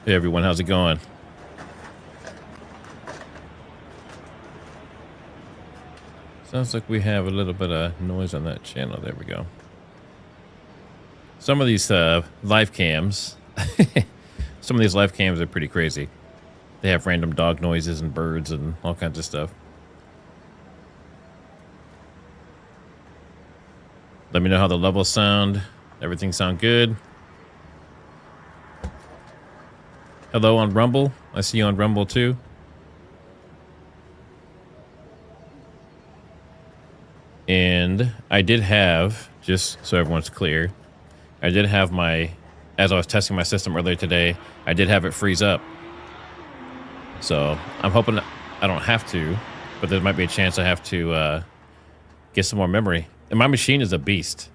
Hey everyone, how's it going? Sounds like we have a little bit of noise on that channel. There we go. Some of these live cams, some of these live cams are pretty crazy. They have random dog noises and birds and all kinds of stuff. Let me know how the levels sound. Everything sound good? Hello on Rumble. I see you on Rumble too. And I did have, just so everyone's clear, I did have as I was testing my system earlier today, I did have it freeze up. So I'm hoping I don't have to, but there might be a chance I have to get some more memory. And my machine is a beast.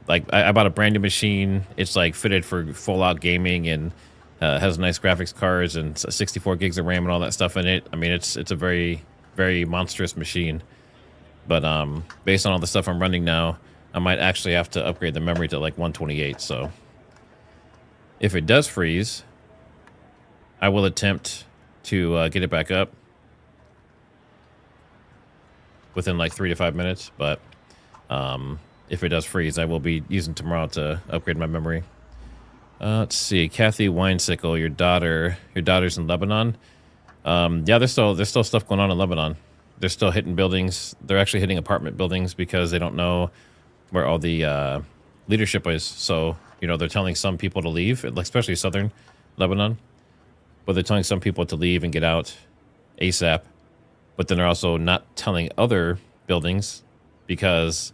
Like I bought a brand new machine. It's like fitted for full out gaming and has nice graphics cards and 64 gigs of RAM and all that stuff in it. I mean, it's a very, very monstrous machine. But based on all the stuff I'm running now, I might actually have to upgrade the memory to like 128. So if it does freeze, I will attempt to get it back up within like 3 to 5 minutes. But if it does freeze, I will be using tomorrow to upgrade my memory. Let's see, Kathy Winesickle, your daughter's in Lebanon. Yeah, there's still stuff going on in Lebanon. They're still hitting buildings. They're actually hitting apartment buildings because they don't know where all the leadership is. So, you know, they're telling some people to leave, especially southern Lebanon. But they're telling some people to leave and get out ASAP. But then they're also not telling other buildings because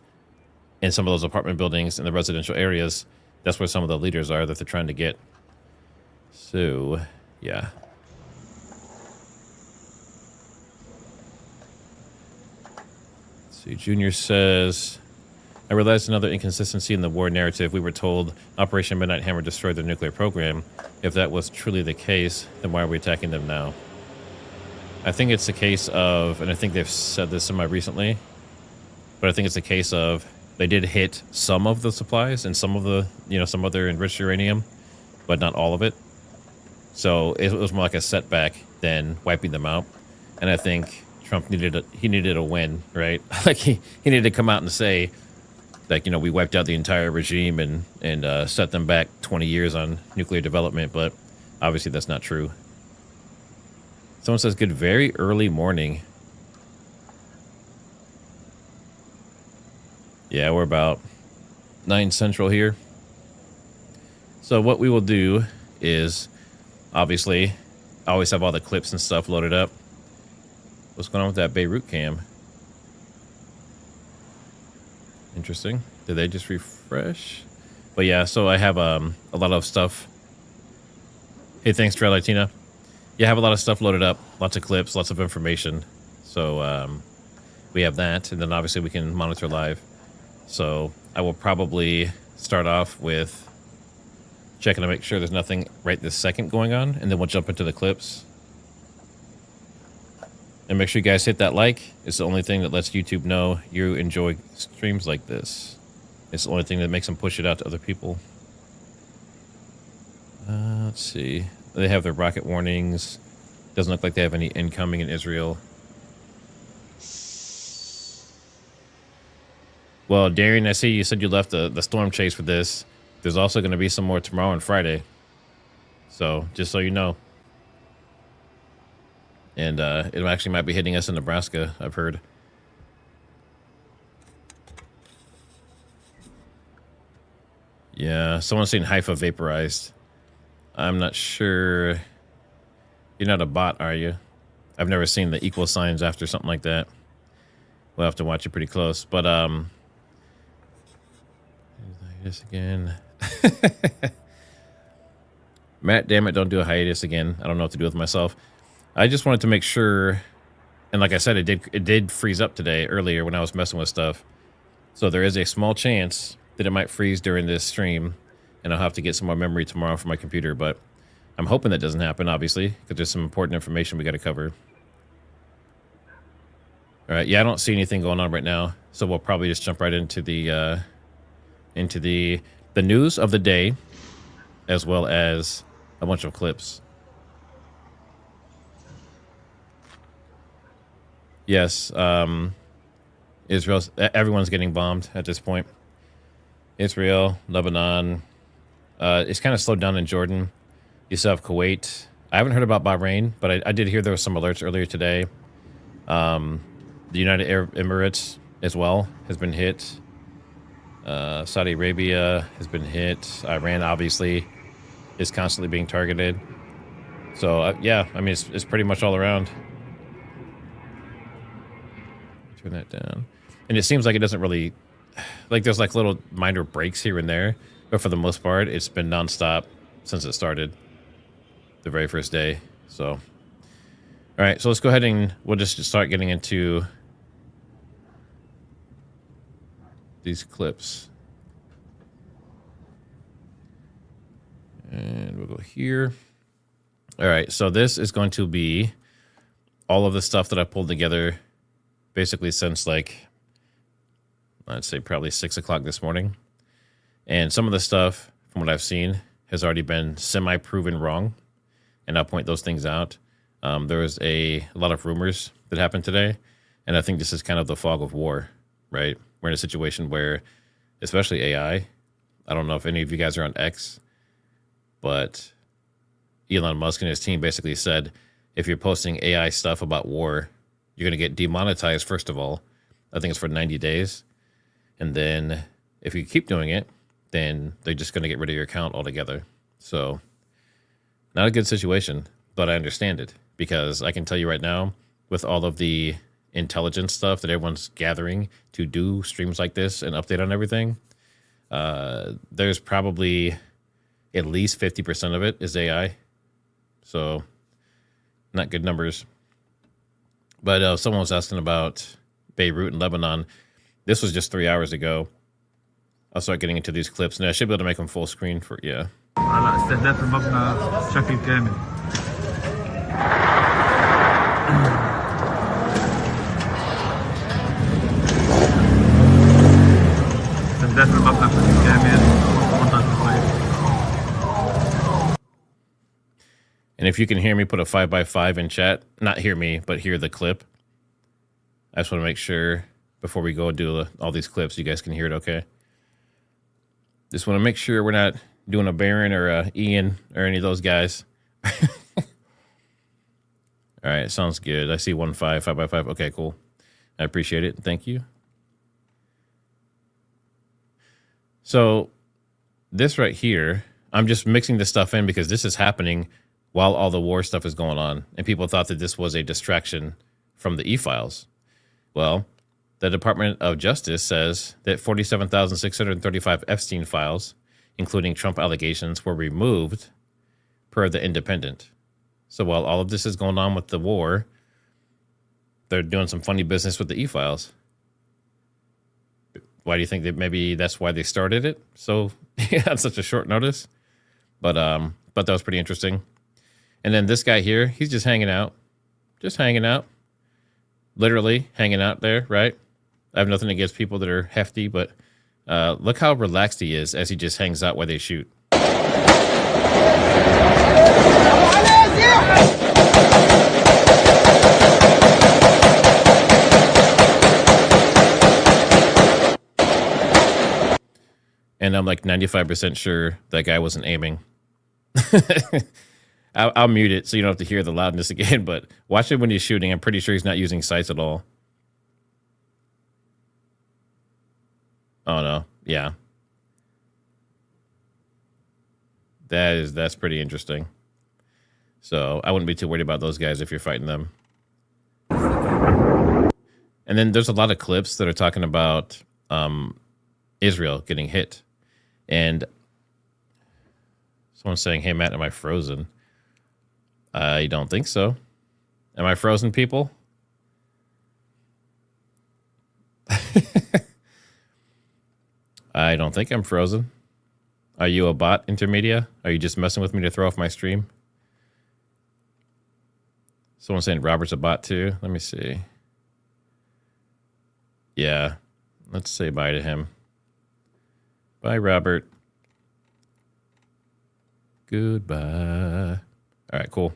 in some of those apartment buildings in the residential areas, that's where some of the leaders are that they're trying to get. So, yeah. See, Junior says, I realized another inconsistency in the war narrative. We were told Operation Midnight Hammer destroyed their nuclear program. If that was truly the case, then why are we attacking them now? I think it's a case of, and I think they've said this semi-recently, but I think it's a case of they did hit some of the supplies and some of the, some other enriched uranium, but not all of it. So it was more like a setback than wiping them out. And I think Trump needed a win, right? Like he needed to come out and say, like, we wiped out the entire regime and set them back 20 years on nuclear development, but obviously that's not true. Someone says, good, very early morning. Yeah, we're about 9 Central here. So what we will do is, obviously, I always have all the clips and stuff loaded up. What's going on with that Beirut cam? Interesting. Did they just refresh? But yeah, so I have a lot of stuff. Hey, thanks, Latina. Yeah, I have a lot of stuff loaded up. Lots of clips, lots of information. So we have that, and then obviously we can monitor live. So I will probably start off with checking to make sure there's nothing right this second going on, and then we'll jump into the clips. And make sure you guys hit that like. It's the only thing that lets YouTube know you enjoy streams like this. It's the only thing that makes them push it out to other people. Let's see. They have their rocket warnings. Doesn't look like they have any incoming in Israel. Well, Darian, I see you said you left the storm chase for this. There's also going to be some more tomorrow and Friday. So, just so you know. And it actually might be hitting us in Nebraska, I've heard. Yeah, someone's saying Haifa vaporized. I'm not sure. You're not a bot, are you? I've never seen the equal signs after something like that. We'll have to watch it pretty close. But, hiatus again. Matt, damn it, don't do a hiatus again. I don't know what to do with myself. I just wanted to make sure, and like I said, it did freeze up today earlier when I was messing with stuff. So there is a small chance that it might freeze during this stream, and I'll have to get some more memory tomorrow for my computer, but I'm hoping that doesn't happen, obviously, because there's some important information we got to cover. All right, yeah, I don't see anything going on right now, so we'll probably just jump right into the news of the day, as well as a bunch of clips. Yes, Israel's, everyone's getting bombed at this point. Israel, Lebanon. It's kind of slowed down in Jordan. You still have Kuwait. I haven't heard about Bahrain, but I did hear there was some alerts earlier today. The United Arab Emirates as well has been hit. Saudi Arabia has been hit. Iran obviously is constantly being targeted. So yeah, I mean it's pretty much all around. Turn that down. And it seems like it doesn't really, like there's like little minor breaks here and there, but for the most part, it's been nonstop since it started the very first day. So, all right, so let's go ahead and we'll just start getting into these clips. And we'll go here. All right, so this is going to be all of the stuff that I pulled together basically since like, I'd say probably 6 o'clock this morning. And some of the stuff from what I've seen has already been semi-proven wrong. And I'll point those things out. There was a lot of rumors that happened today. And I think this is kind of the fog of war, right? We're in a situation where, especially AI, I don't know if any of you guys are on X, but Elon Musk and his team basically said, if you're posting AI stuff about war, you're going to get demonetized, first of all. I think it's for 90 days. And then if you keep doing it, then they're just going to get rid of your account altogether. So not a good situation, but I understand it because I can tell you right now, with all of the intelligence stuff that everyone's gathering to do streams like this and update on everything, there's probably at least 50% of it is AI. So not good numbers. But someone was asking about Beirut and Lebanon. This was just 3 hours ago. I'll start getting into these clips, and I should be able to make them full screen for, yeah. على استهداف المبنى بشكل كامل. استهداف المبنى بشكل كامل منطقة الخير. And if you can hear me, put a 5x5 in chat. Not hear me, but hear the clip. I just want to make sure before we go and do all these clips, you guys can hear it okay. Just want to make sure we're not doing a Baron or a Ian or any of those guys. All right, sounds good. I see 5x5. Okay, cool. I appreciate it. Thank you. So this right here, I'm just mixing this stuff in because this is happening while all the war stuff is going on. And people thought that this was a distraction from the e-files. Well, the Department of Justice says that 47,635 Epstein files, including Trump allegations, were removed per the Independent. So while all of this is going on with the war, they're doing some funny business with the e-files. Why do you think that maybe that's why they started it? So yeah, on such a short notice. But that was pretty interesting. And then this guy here, he's just hanging out. Just hanging out. Literally hanging out there, right? I have nothing against people that are hefty, but look how relaxed he is as he just hangs out while they shoot. And I'm like 95% sure that guy wasn't aiming. I'll mute it so you don't have to hear the loudness again, but watch it when he's shooting. I'm pretty sure he's not using sights at all. Oh no, yeah. That's pretty interesting. So I wouldn't be too worried about those guys if you're fighting them. And then there's a lot of clips that are talking about Israel getting hit. And someone's saying, hey, Matt, am I frozen? I don't think so. Am I frozen, people? I don't think I'm frozen. Are you a bot, Intermedia? Are you just messing with me to throw off my stream? Someone's saying Robert's a bot too. Let me see. Yeah. Let's say bye to him. Bye, Robert. Goodbye. All right, cool.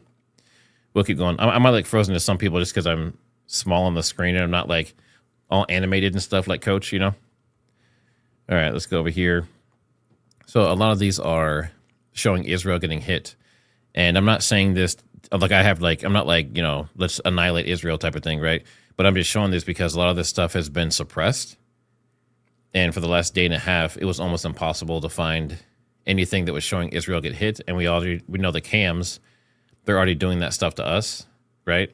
We'll keep going. I might like frozen to some people just because I'm small on the screen and I'm not like all animated and stuff like Coach, you know? All right, let's go over here. So a lot of these are showing Israel getting hit. And I'm not saying this like I'm not like, you know, let's annihilate Israel type of thing, right? But I'm just showing this because a lot of this stuff has been suppressed. And for the last day and a half, it was almost impossible to find anything that was showing Israel get hit. And we know the cams, they're already doing that stuff to us, right?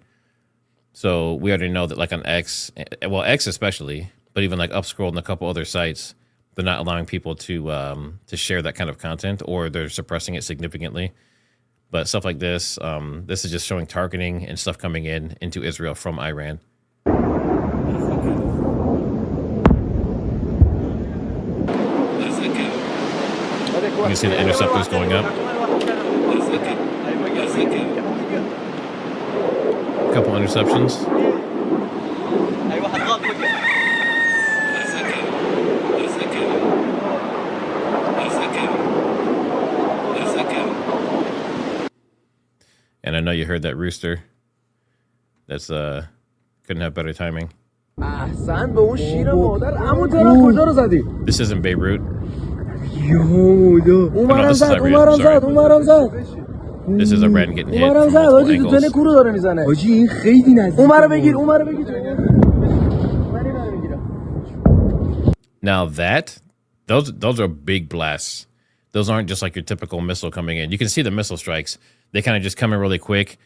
So we already know that like on X, well, X especially, but even like Upscroll and a couple other sites, they're not allowing people to share that kind of content, or they're suppressing it significantly. But stuff like this, this is just showing targeting and stuff coming into Israel from Iran. You can see the interceptors going up. A couple interceptions. And I know you heard that rooster. That's couldn't have better timing. This isn't Beirut. Oh, no, this is Iran. Sorry. This is Iran getting hit from multiple angles. Now those are big blasts. Those aren't just like your typical missile coming in. You can see the missile strikes. They kind of just come in really quick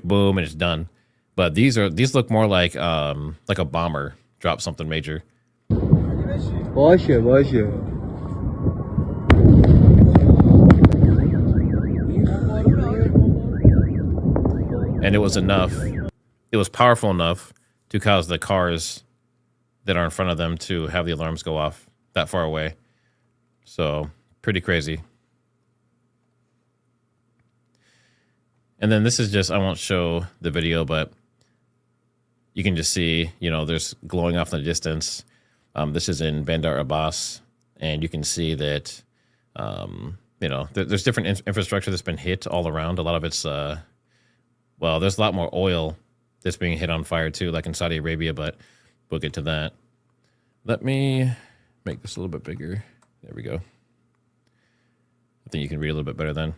boom, and it's done. But these look more like a bomber drop something major. And it was enough. It was powerful enough to cause the cars that are in front of them to have the alarms go off that far away. So pretty crazy. And then this is just, I won't show the video, but you can just see, you know, there's glowing off in the distance. This is in Bandar Abbas, and you can see that, you know, there's different infrastructure that's been hit all around. A lot of it's, well, there's a lot more oil that's being hit on fire too, like in Saudi Arabia, but we'll get to that. Let me make this a little bit bigger. There we go. I think you can read a little bit better then.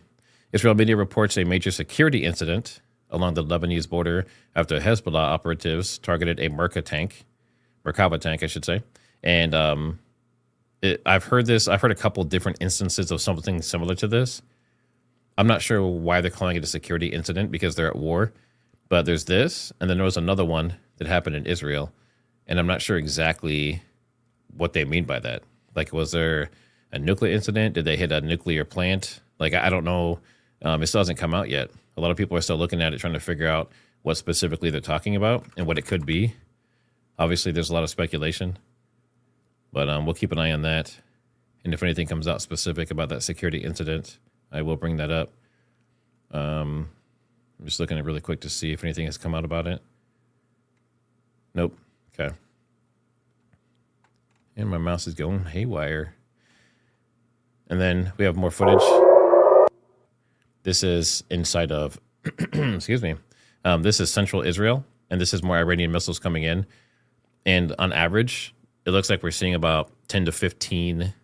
Israel media reports a major security incident along the Lebanese border after Hezbollah operatives targeted a Merkava tank, I should say. And I've heard a couple different instances of something similar to this. I'm not sure why they're calling it a security incident, because they're at war. But there's this, and then there was another one that happened in Israel. And I'm not sure exactly what they mean by that. Like, was there a nuclear incident? Did they hit a nuclear plant? Like, I don't know. It still hasn't come out yet. A lot of people are still looking at it, trying to figure out what specifically they're talking about and what it could be. Obviously, there's a lot of speculation. But we'll keep an eye on that. And if anything comes out specific about that security incident, I will bring that up. I'm just looking at really quick to see if anything has come out about it. Nope. Okay. And my mouse is going haywire. And then we have more footage. This is inside of, excuse me. This is central Israel, and this is more Iranian missiles coming in. And on average, it looks like we're seeing about 10 to 15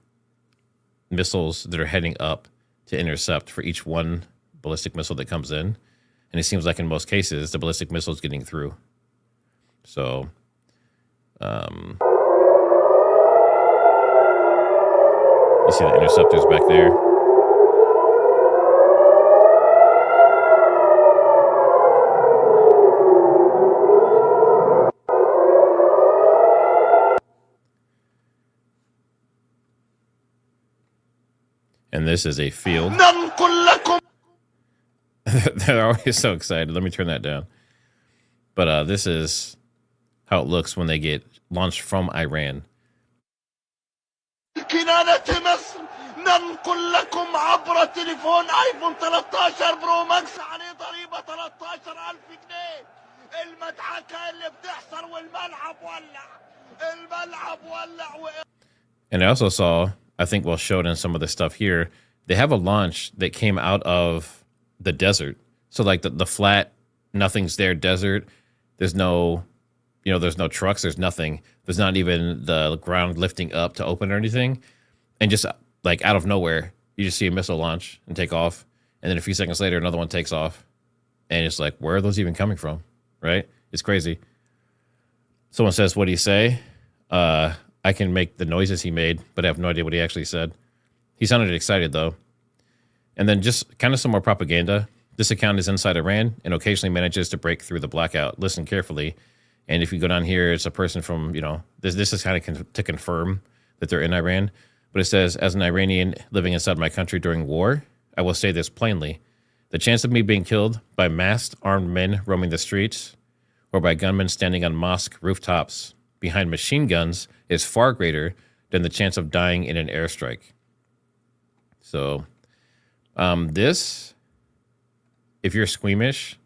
missiles that are heading up to intercept for each one ballistic missile that comes in. And it seems like in most cases, the ballistic missile is getting through. So, you see the interceptors back there. And this is a field. They're always so excited. Let me turn that down. But this is how it looks when they get launched from Iran. ننقل لكم عبر تليفون ايفون 13 برو ماكس عليه ضريبه 13000 جنيه. المدعكه اللي بتحصل والملعب ولع. And I also saw, I think, well, showed in some of the stuff here, they have a launch that came out of the desert. So like the flat, nothing's there desert. There's no, there's no trucks. There's nothing. There's not even the ground lifting up to open or anything. And just like out of nowhere, you just see a missile launch and take off. And then a few seconds later, another one takes off. And it's like, where are those even coming from? Right? It's crazy. Someone says, what do you say? I can make the noises he made, but I have no idea what he actually said. He sounded excited, though. And then just kind of some more propaganda. This account is inside Iran and occasionally manages to break through the blackout. Listen carefully. And if you go down here, it's a person from, this is kind of to confirm that they're in Iran. But it says, as an Iranian living inside my country during war, I will say this plainly. The chance of me being killed by masked armed men roaming the streets or by gunmen standing on mosque rooftops behind machine guns is far greater than the chance of dying in an airstrike. So this, if you're squeamish,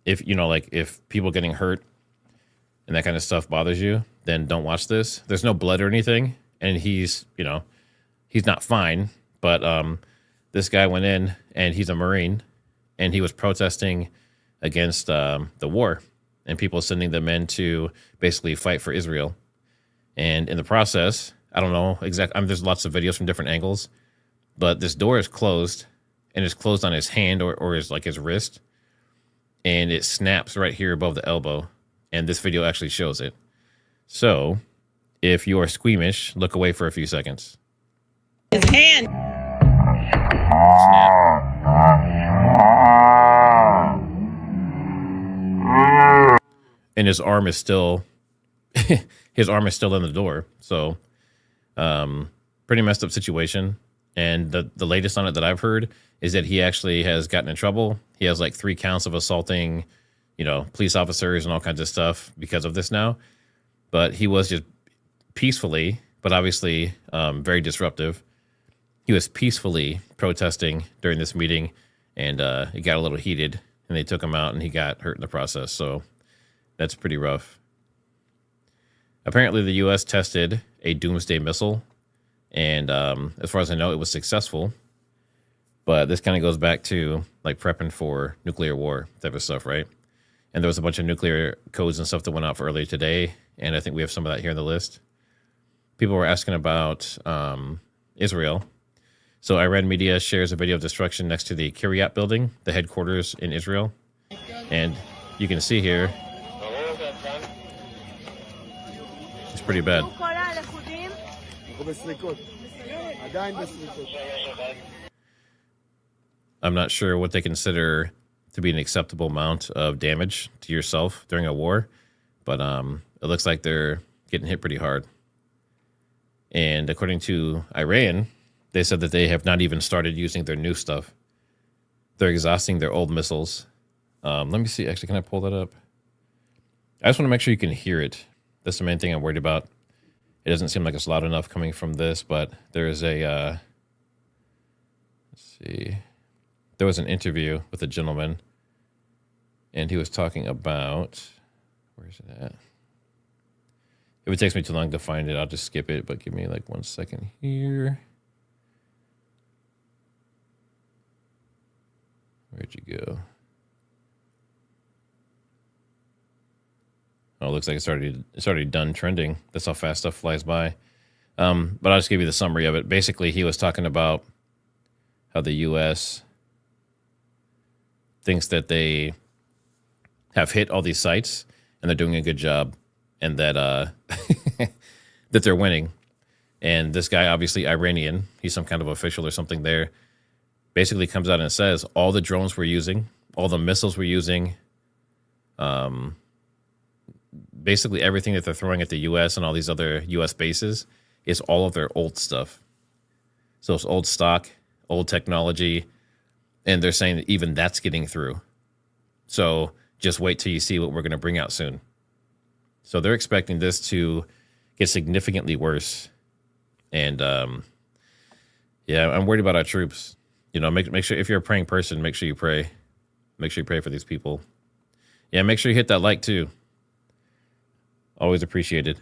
if people getting hurt and that kind of stuff bothers you, then don't watch this. There's no blood or anything, and he's not fine, but this guy went in and he's a Marine and he was protesting against the war and people sending them in to basically fight for Israel. And in the process, I don't know exactly. There's lots of videos from different angles, but this door is closed and it's closed on his hand or his wrist. And it snaps right here above the elbow. And this video actually shows it. So if you are squeamish, look away for a few seconds. His hand. Snap. And his arm is still in the door. So pretty messed up situation. And the latest on it that I've heard is that he actually has gotten in trouble. He has like 3 counts of assaulting, police officers and all kinds of stuff because of this now. But he was just peacefully, but obviously very disruptive. He was peacefully protesting during this meeting, and it got a little heated, and they took him out, and he got hurt in the process. So that's pretty rough. Apparently, the U.S. tested a doomsday missile, and as far as I know, it was successful. But this kind of goes back to like prepping for nuclear war type of stuff, right? And there was a bunch of nuclear codes and stuff that went out for earlier today, and I think we have some of that here on the list. People were asking about Israel. So Iran media shares a video of destruction next to the Kiryat building, the headquarters in Israel. And you can see here, it's pretty bad. I'm not sure what they consider to be an acceptable amount of damage to yourself during a war, but it looks like they're getting hit pretty hard. And according to Iran, they said that they have not even started using their new stuff. They're exhausting their old missiles. Let me see. Actually, can I pull that up? I just want to make sure you can hear it. That's the main thing I'm worried about. It doesn't seem like it's loud enough coming from this, but there is a, let's see. There was an interview with a gentleman, and he was talking about, where is it at? If it takes me too long to find it, I'll just skip it, but give me like 1 second here. Where'd you go? Oh, it looks like it's already done trending. That's how fast stuff flies by. But I'll just give you the summary of it. Basically, he was talking about how the U.S. thinks that they have hit all these sites and they're doing a good job, and that that they're winning. And this guy, obviously Iranian, he's some kind of official or something there, basically comes out and says all the drones we're using, all the missiles we're using, basically everything that they're throwing at the U.S. and all these other U.S. bases is all of their old stuff. So it's old stock, old technology, and they're saying that even that's getting through. So just wait till you see what we're going to bring out soon. So they're expecting this to get significantly worse. And yeah, I'm worried about our troops. Make sure, if you're a praying person, make sure you pray. Make sure you pray for these people. Yeah, make sure you hit that like too. Always appreciated.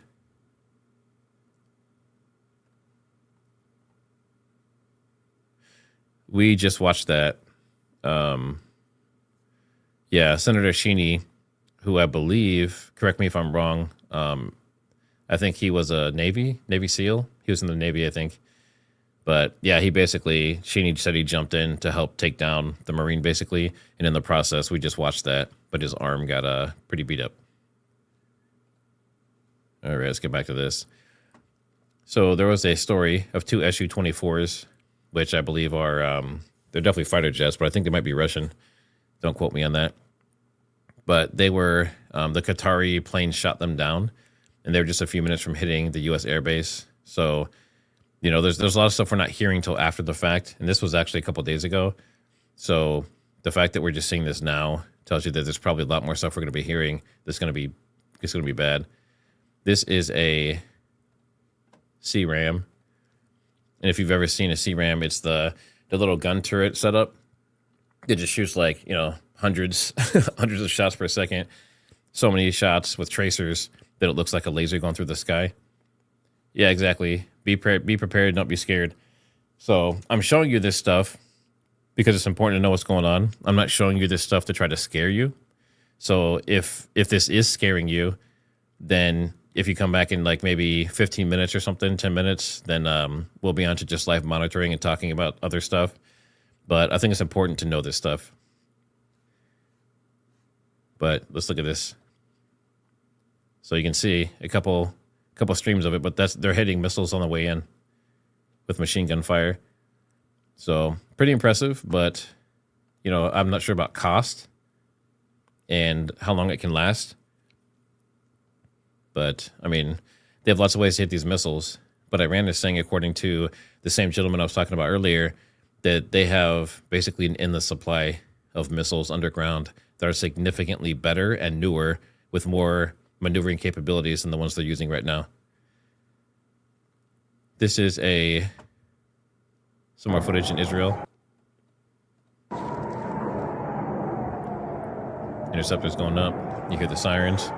We just watched that. Yeah, Senator Sheeny, who I believe, correct me if I'm wrong, I think he was a Navy SEAL. He was in the Navy, I think. But yeah, Sheeny said he jumped in to help take down the Marine, basically. And in the process, we just watched that. But his arm got pretty beat up. All right, let's get back to this. So there was a story of 2 Su-24s, which I believe are, they're definitely fighter jets, but I think they might be Russian. Don't quote me on that. But they were, the Qatari plane shot them down, and they were just a few minutes from hitting the U.S. airbase. So, you know, there's a lot of stuff we're not hearing until after the fact, and this was actually a couple days ago. So the fact that we're just seeing this now tells you that there's probably a lot more stuff we're going to be hearing that's going to be bad. This is a CRAM, and if you've ever seen a CRAM, it's the little gun turret setup. It just shoots like, you know, hundreds of shots per second. So many shots with tracers that it looks like a laser going through the sky. Yeah, exactly. Be prepared, don't be scared. So I'm showing you this stuff because it's important to know what's going on. I'm not showing you this stuff to try to scare you. So if this is scaring you, then if you come back in like maybe 15 minutes or something, 10 minutes, then we'll be on to just live monitoring and talking about other stuff. But I think it's important to know this stuff. But let's look at this. So you can see a couple streams of it, but they're hitting missiles on the way in with machine gun fire. So pretty impressive, but you know, I'm not sure about cost and how long it can last. But I mean, they have lots of ways to hit these missiles. But Iran is saying, according to the same gentleman I was talking about earlier, that they have basically an endless supply of missiles underground that are significantly better and newer with more maneuvering capabilities than the ones they're using right now. This is some more footage in Israel. Interceptors going up. You hear the sirens.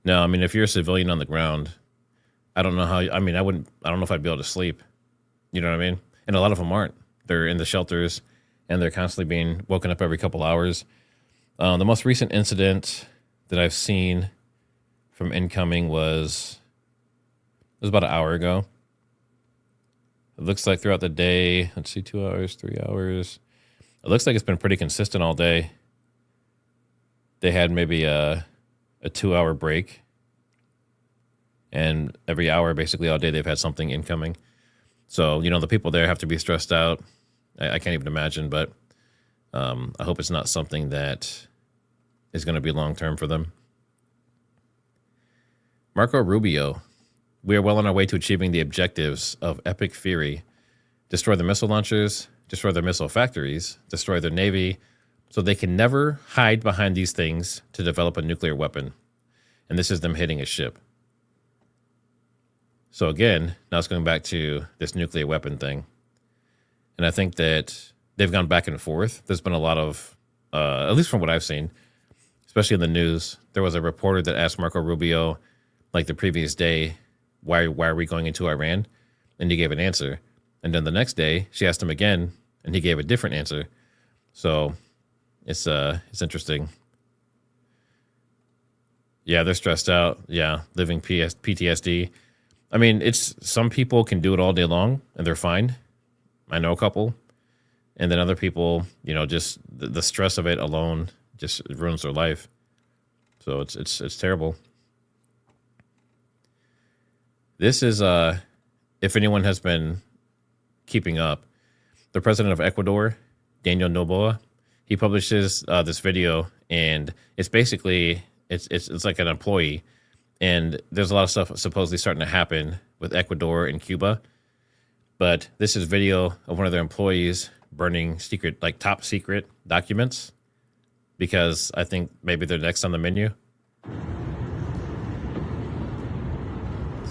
No, I mean, if you're a civilian on the ground, I don't know how, I don't know if I'd be able to sleep. You know what I mean? And a lot of them aren't. They're in the shelters and they're constantly being woken up every couple hours. The most recent incident that I've seen from incoming was about an hour ago. It looks like throughout the day, let's see, 2 hours, 3 hours. It looks like it's been pretty consistent all day. They had maybe a 2-hour break, and every hour, basically all day, they've had something incoming. So, you know, the people there have to be stressed out. I can't even imagine, but I hope it's not something that is going to be long-term for them. Marco Rubio, we are well on our way to achieving the objectives of Epic Fury. Destroy the missile launchers, destroy their missile factories, destroy their navy, so they can never hide behind these things to develop a nuclear weapon. And this is them hitting a ship. So again, now it's going back to this nuclear weapon thing. And I think that they've gone back and forth. There's been a lot of, at least from what I've seen, especially in the news, there was a reporter that asked Marco Rubio, like the previous day, why are we going into Iran? And he gave an answer. And then the next day, she asked him again, and he gave a different answer. So it's interesting. Yeah, they're stressed out. Yeah, living PTSD. I mean, some people can do it all day long and they're fine. I know a couple. And then other people, you know, just the stress of it alone just ruins their life. So it's terrible. This is if anyone has been keeping up, the president of Ecuador, Daniel Noboa, he publishes this video, and it's basically it's like an employee, and there's a lot of stuff supposedly starting to happen with Ecuador and Cuba. But this is video of one of their employees burning secret, like top secret documents, because I think maybe they're next on the menu.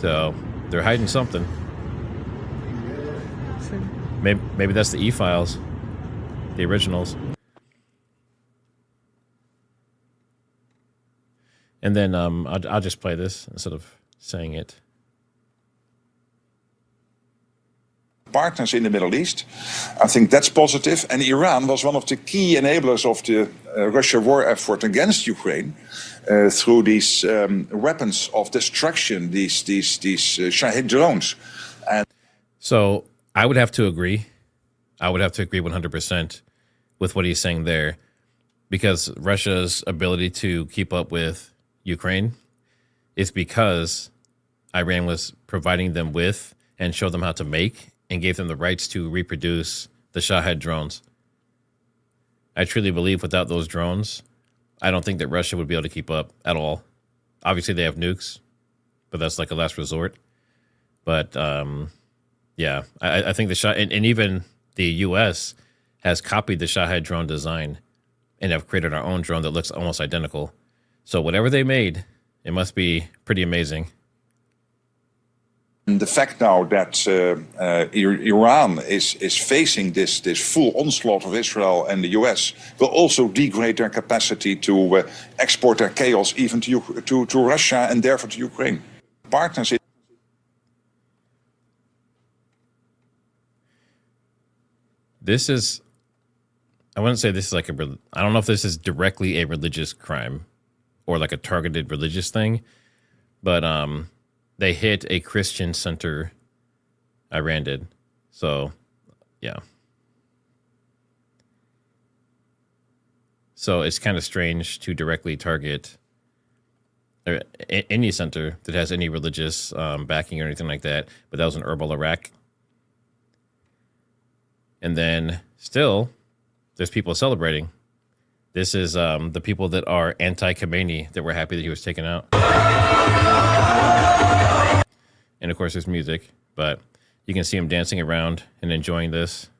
So they're hiding something. Maybe that's the E-files, the originals. And then I'll just play this instead of saying it. Partners in the Middle East. I think that's positive. And Iran was one of the key enablers of the Russia war effort against Ukraine through these weapons of destruction, these Shahid drones. And so I would have to agree. I would have to agree 100% with what he's saying there, because Russia's ability to keep up with Ukraine is because Iran was providing them with and showed them how to make and gave them the rights to reproduce the Shahed drones. I truly believe without those drones, I don't think that Russia would be able to keep up at all. Obviously, they have nukes, but that's like a last resort. But yeah, I think the and even the U.S. has copied the Shahed drone design and have created our own drone that looks almost identical. So whatever they made, it must be pretty amazing. the fact now that Iran is facing this full onslaught of Israel and the US will also degrade their capacity to export their chaos even to Russia and therefore to Ukraine. Partners. This is, I wouldn't say this is like I don't know if this is directly a religious crime or like a targeted religious thing, but they hit a Christian center. Iran did. So, yeah. So it's kind of strange to directly target any center that has any religious backing or anything like that. But that was in Erbil, Iraq. And then still, there's people celebrating. This is the people that are anti-Khomeini that were happy that he was taken out. And of course, there's music, but you can see him dancing around and enjoying this,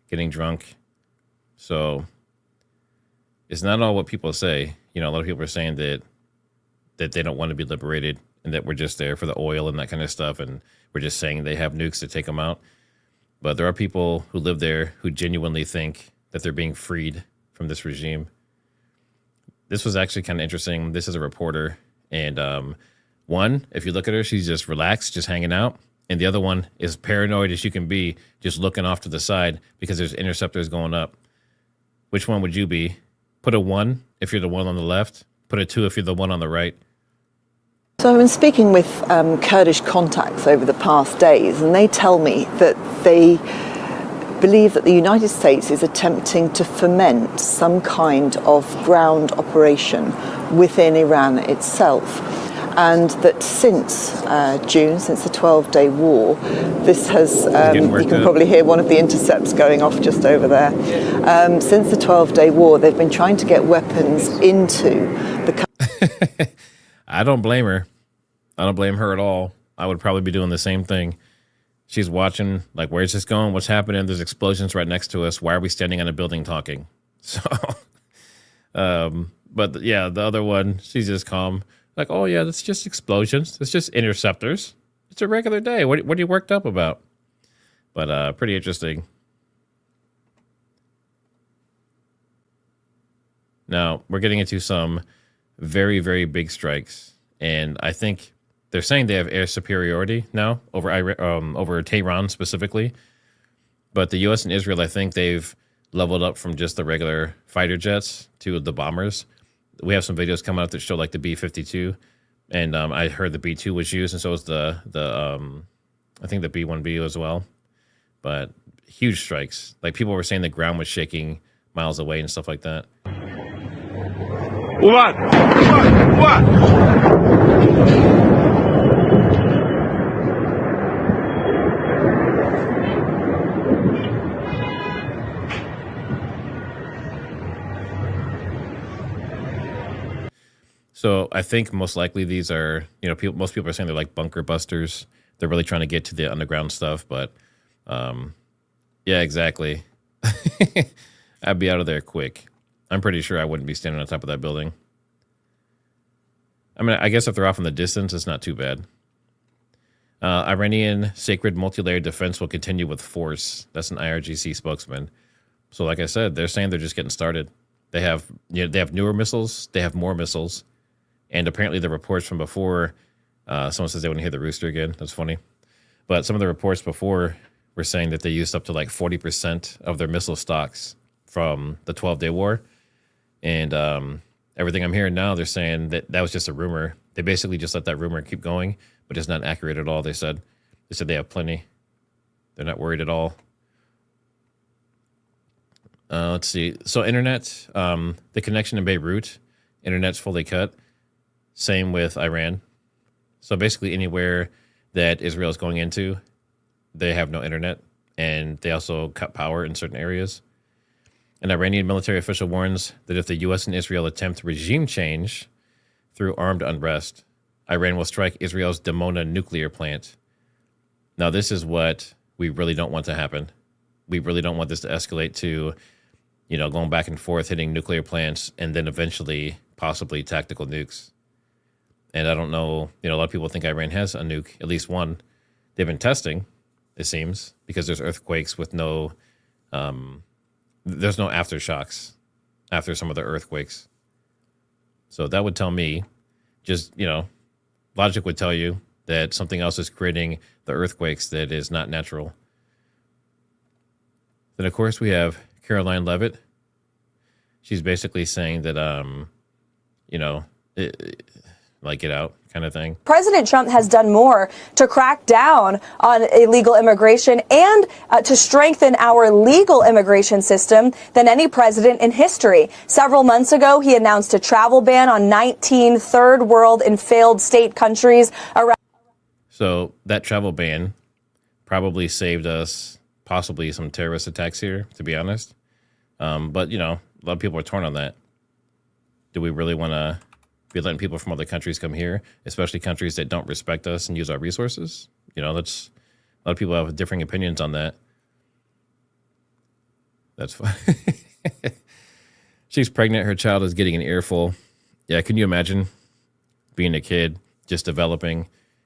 getting drunk. So it's not all what people say. You know, a lot of people are saying that they don't want to be liberated and that we're just there for the oil and that kind of stuff. And we're just saying they have nukes to take them out. But there are people who live there who genuinely think that they're being freed from this regime. This was actually kind of interesting. This is a reporter. And one, if you look at her, she's just relaxed, just hanging out. And the other one is paranoid as you can be, just looking off to the side because there's interceptors going up. Which one would you be? Put a 1 if you're the one on the left. Put a 2 if you're the one on the right. So I've been speaking with Kurdish contacts over the past days, and they tell me that they believe that the United States is attempting to foment some kind of ground operation within Iran itself. And that since June, since the 12-day war, this has, you can probably hear one of the intercepts going off just over there. Since the 12-day war, they've been trying to get weapons into the country. I don't blame her. I don't blame her at all. I would probably be doing the same thing. She's watching, like, where's this going? What's happening? There's explosions right next to us. Why are we standing on a building talking? So, but yeah, the other one, she's just calm. Like, oh yeah, that's just explosions. It's just interceptors. It's a regular day. What are you worked up about? But pretty interesting. Now, we're getting into some very, very big strikes. And I think they're saying they have air superiority now over Tehran specifically. But the U.S. and Israel, I think they've leveled up from just the regular fighter jets to the bombers. We have some videos coming out that show like the B-52. And I heard the B-2 was used, and so was the I think the B-1B as well. But huge strikes. Like, people were saying the ground was shaking miles away and stuff like that. What? So I think most likely these are, you know, most people are saying they're like bunker busters. They're really trying to get to the underground stuff, but yeah, exactly. I'd be out of there quick. I'm pretty sure I wouldn't be standing on top of that building. I mean, I guess if they're off in the distance, it's not too bad. Iranian sacred multi-layered defense will continue with force. That's an IRGC spokesman. So like I said, they're saying they're just getting started. They have, you know, they have newer missiles. They have more missiles. And apparently the reports from before, someone says they want to hear the rooster again. That's funny. But some of the reports before were saying that they used up to like 40% of their missile stocks from the 12-day war. And everything I'm hearing now, they're saying that that was just a rumor. They basically just let that rumor keep going, but it's not accurate at all, they said. They said they have plenty. They're not worried at all. Let's see. So internet, the connection in Beirut, internet's fully cut. Same with Iran. So basically anywhere that Israel is going into, they have no internet. And they also cut power in certain areas. An Iranian military official warns that if the U.S. and Israel attempt regime change through armed unrest, Iran will strike Israel's Dimona nuclear plant. Now, this is what we really don't want to happen. We really don't want this to escalate to, going back and forth, hitting nuclear plants, and then eventually possibly tactical nukes. And I don't know, a lot of people think Iran has a nuke, at least one. They've been testing, it seems, because there's earthquakes with no... there's no aftershocks after some of the earthquakes. So that would tell me, logic would tell you that something else is creating the earthquakes that is not natural. Then, of course, we have Caroline Levitt. She's basically saying that, get out kind of thing. President Trump has done more to crack down on illegal immigration and to strengthen our legal immigration system than any president in history. Several months ago, he announced a travel ban on 19 third world and failed state countries around. So that travel ban probably saved us possibly some terrorist attacks here, to be honest. But, a lot of people are torn on that. Do we really want to be letting people from other countries come here, especially countries that don't respect us and use our resources? That's a lot of people have differing opinions on that. That's fine. She's pregnant. Her child is getting an earful. Yeah, can you imagine being a kid, just developing,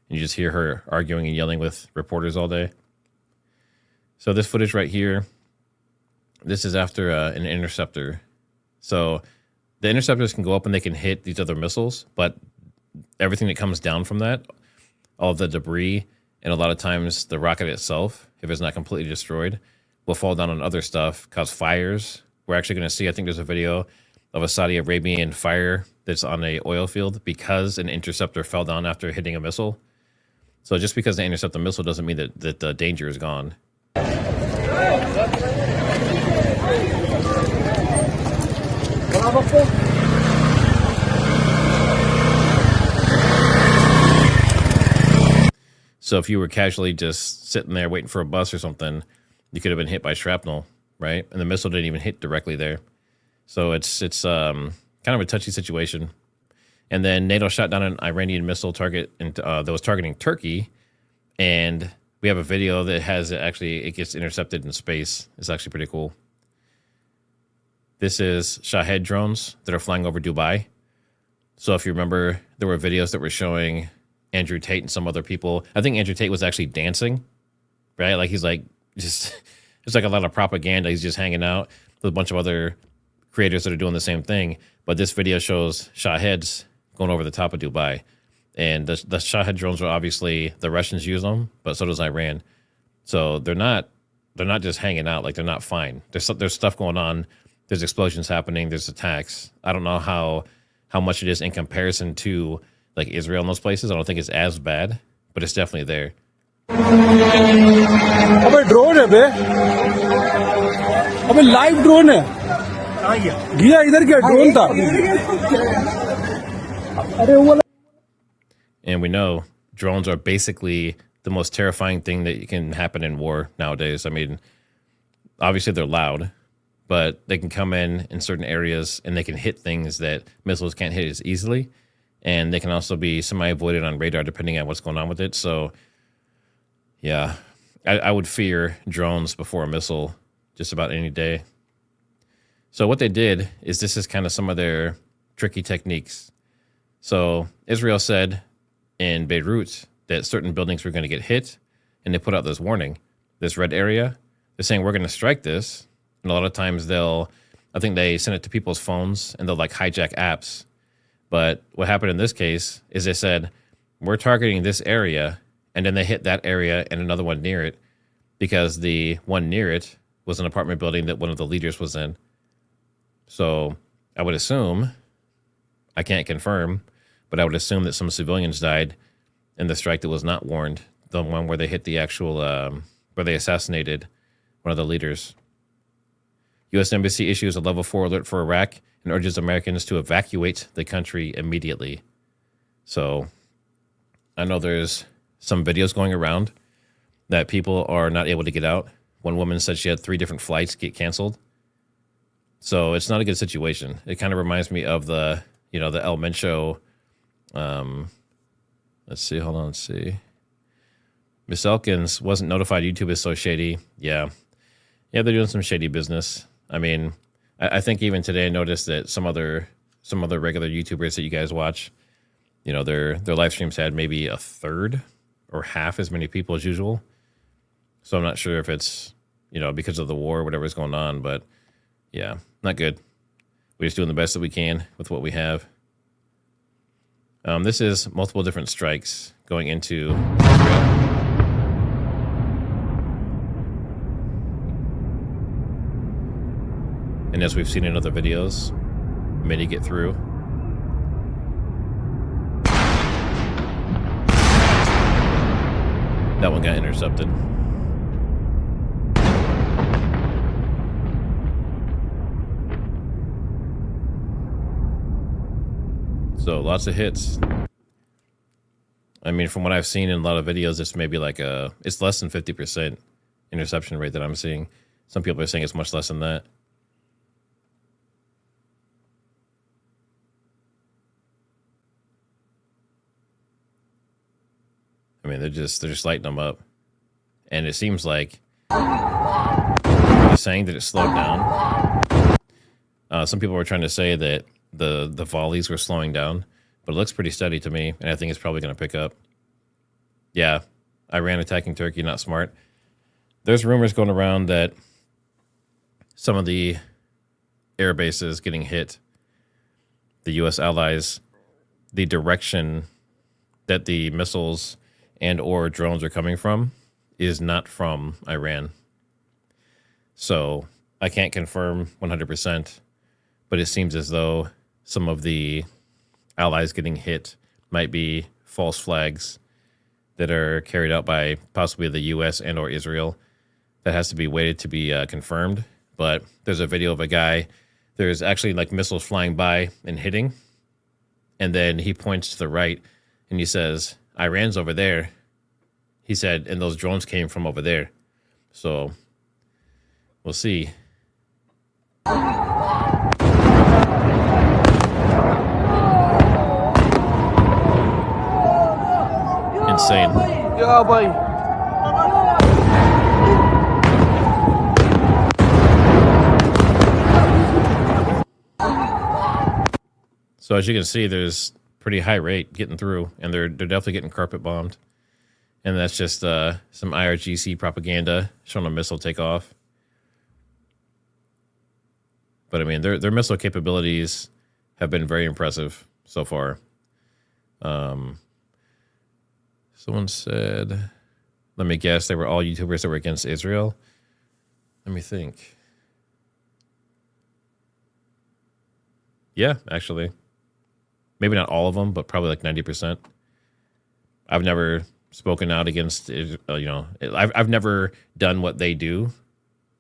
and you just hear her arguing and yelling with reporters all day? So this footage right here, this is after an interceptor. So the interceptors can go up and they can hit these other missiles, but everything that comes down from that, all of the debris, and a lot of times the rocket itself, if it's not completely destroyed, will fall down on other stuff, cause fires. We're actually going to see, I think there's a video of a Saudi Arabian fire that's on a oil field because an interceptor fell down after hitting a missile. So just because they intercept the missile doesn't mean that the danger is gone. So if you were casually just sitting there waiting for a bus or something, you could have been hit by shrapnel, right? And the missile didn't even hit directly there. So it's kind of a touchy situation. And then NATO shot down an Iranian missile target that was targeting Turkey. And we have a video that has it gets intercepted in space. It's actually pretty cool. This is Shahed drones that are flying over Dubai. So if you remember, there were videos that were showing Andrew Tate and some other people. I think Andrew Tate was actually dancing, right? Like he's like just, it's like a lot of propaganda. He's just hanging out with a bunch of other creators that are doing the same thing. But this video shows Shaheds going over the top of Dubai. And the Shahed drones are obviously, the Russians use them, but so does Iran. So they're not just hanging out, like they're not fine. There's stuff going on. There's explosions happening. There's attacks. I don't know how much it is in comparison to like Israel in those places. I don't think it's as bad, but it's definitely there. अबे drone है बे अबे live drone है गया इधर क्या drone था अरे वो And we know drones are basically the most terrifying thing that can happen in war nowadays. I mean, obviously they're loud, but they can come in certain areas and they can hit things that missiles can't hit as easily. And they can also be semi-avoided on radar depending on what's going on with it. So, yeah, I would fear drones before a missile just about any day. So what they did is this is kind of some of their tricky techniques. So Israel said in Beirut that certain buildings were going to get hit, and they put out this warning, this red area. They're saying we're going to strike this. And a lot of times I think they send it to people's phones and they'll like hijack apps But what happened in this case is they said, we're targeting this area, and then they hit that area and another one near it, because the one near it was an apartment building that one of the leaders was in. So I would assume, I can't confirm, but I would assume that some civilians died in the strike that was not warned, the one where they hit the actual, where they assassinated one of the leaders. U.S. Embassy issues a level 4 alert for Iraq and urges Americans to evacuate the country immediately. So I know there's some videos going around that people are not able to get out. One woman said she had 3 different flights get canceled. So it's not a good situation. It kind of reminds me of the, the El Mencho. Let's see. Hold on. Let's see. Miss Elkins wasn't notified YouTube is so shady. Yeah, they're doing some shady business. I mean, I think even today I noticed that some other regular YouTubers that you guys watch, their live streams had maybe a third or half as many people as usual. So I'm not sure if it's, because of the war or whatever's going on, but yeah, not good. We're just doing the best that we can with what we have. This is multiple different strikes going into Israel. And as we've seen in other videos, many get through. That one got intercepted. So lots of hits. I mean, from what I've seen in a lot of videos, it's maybe like it's less than 50% interception rate that I'm seeing. Some people are saying it's much less than that. I mean, they're just lighting them up, and it seems like they're saying that it slowed down. Some people were trying to say that the volleys were slowing down, but it looks pretty steady to me, and I think it's probably going to pick up. Yeah, Iran attacking Turkey, not smart. There's rumors going around that some of the air bases getting hit, the U.S. allies, the direction that the missiles and or drones are coming from is not from Iran. So I can't confirm 100%, but it seems as though some of the allies getting hit might be false flags that are carried out by possibly the U.S. and or Israel. That has to be waited to be confirmed. But there's a video of a guy, there's actually like missiles flying by and hitting. And then he points to the right and he says, Iran's over there. He said, and those drones came from over there. So we'll see. Insane. Yeah, boy. So as you can see, there's pretty high rate getting through, and they're definitely getting carpet bombed. And that's just some IRGC propaganda showing a missile take off. But I mean, their missile capabilities have been very impressive so far. Someone said, let me guess, they were all YouTubers that were against Israel. Let me think. Yeah, actually. Maybe not all of them, but probably like 90%. I've never spoken out against, I've never done what they do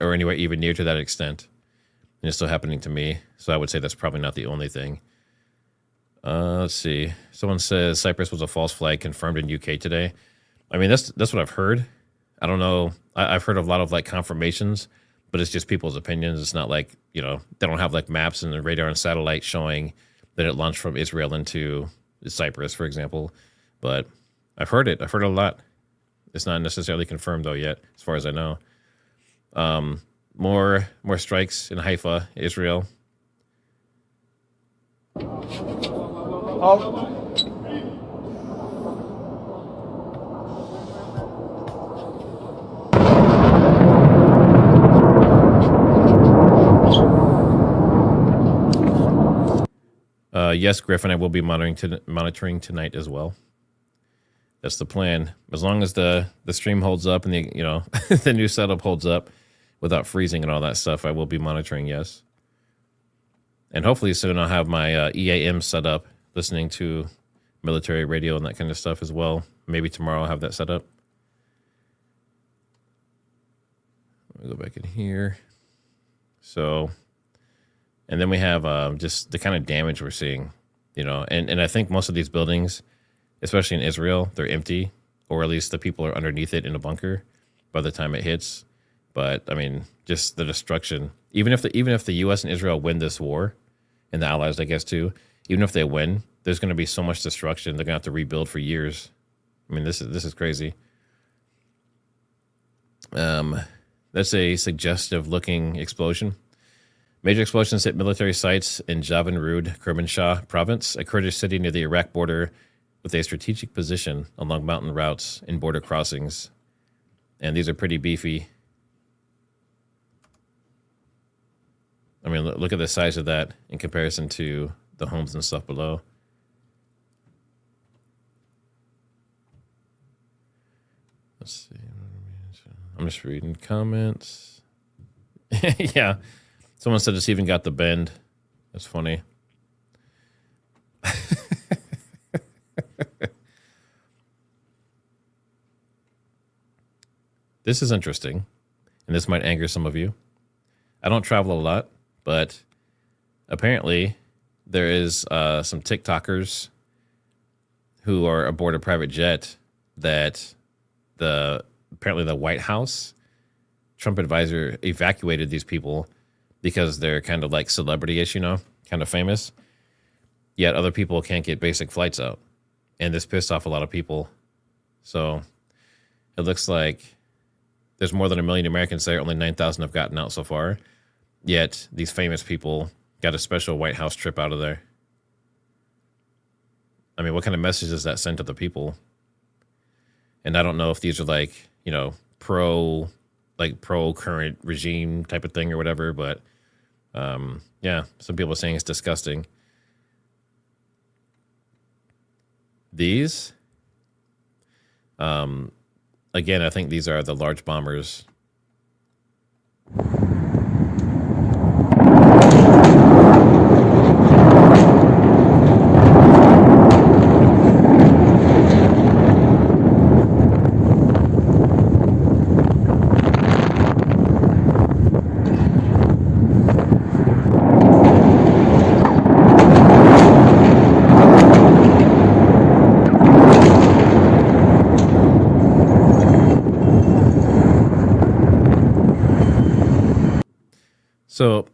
or anywhere even near to that extent. And it's still happening to me. So I would say that's probably not the only thing. Let's see. Someone says Cyprus was a false flag confirmed in UK today. I mean, that's what I've heard. I don't know. I've heard of a lot of like confirmations, but it's just people's opinions. It's not like, they don't have like maps and the radar and satellite showing that it launched from Israel into Cyprus, for example. But I've heard it. I've heard it a lot. It's not necessarily confirmed though yet, as far as I know. More strikes in Haifa, Israel. Yes, Griffin, I will be monitoring tonight as well. That's the plan. As long as the stream holds up and the new setup holds up without freezing and all that stuff, I will be monitoring. Yes, and hopefully soon I'll have my EAM set up, listening to military radio and that kind of stuff as well. Maybe tomorrow I'll have that set up. Let me go back in here. So, and then we have just the kind of damage we're seeing, and I think most of these buildings, especially in Israel, they're empty, or at least the people are underneath it in a bunker by the time it hits. But I mean, just the destruction. Even if the U.S. and Israel win this war, and the allies, I guess too, even if they win, there's going to be so much destruction. They're going to have to rebuild for years. I mean, this is crazy. That's a suggestive-looking explosion. Major explosions hit military sites in Javan-Rud, Kermanshah province, a Kurdish city near the Iraq border with a strategic position along mountain routes and border crossings. And these are pretty beefy. I mean, look at the size of that in comparison to the homes and stuff below. Let's see. I'm just reading comments. Yeah. Someone said it's even got the bend. That's funny. This is interesting, and this might anger some of you. I don't travel a lot, but apparently there is some TikTokers who are aboard a private jet that apparently the White House Trump advisor evacuated these people because they're kind of like celebrity-ish, kind of famous. Yet other people can't get basic flights out. And this pissed off a lot of people. So it looks like there's more than 1 million Americans there. Only 9,000 have gotten out so far. Yet these famous people got a special White House trip out of there. I mean, what kind of message does that send to the people? And I don't know if these are like, pro current regime type of thing or whatever, but yeah, some people are saying it's disgusting. These, again, I think these are the large bombers. So,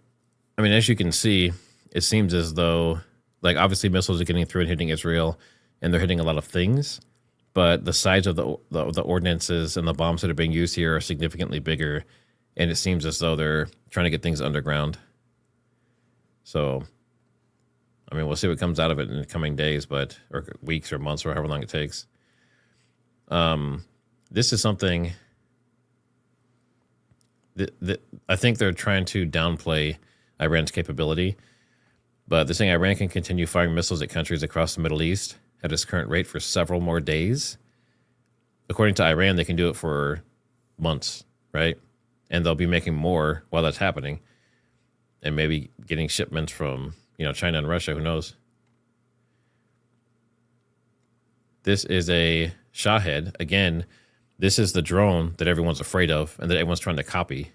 I mean, as you can see, it seems as though, like, obviously missiles are getting through and hitting Israel, and they're hitting a lot of things, but the size of the ordinances and the bombs that are being used here are significantly bigger, and it seems as though they're trying to get things underground. So, I mean, we'll see what comes out of it in the coming days, or weeks or months or however long it takes. This is something that I think they're trying to downplay Iran's capability, but they're saying Iran can continue firing missiles at countries across the Middle East at its current rate for several more days. According to Iran, they can do it for months, right? And they'll be making more while that's happening, and maybe getting shipments from, China and Russia, who knows? This is a Shahed. Again, this is the drone that everyone's afraid of and that everyone's trying to copy.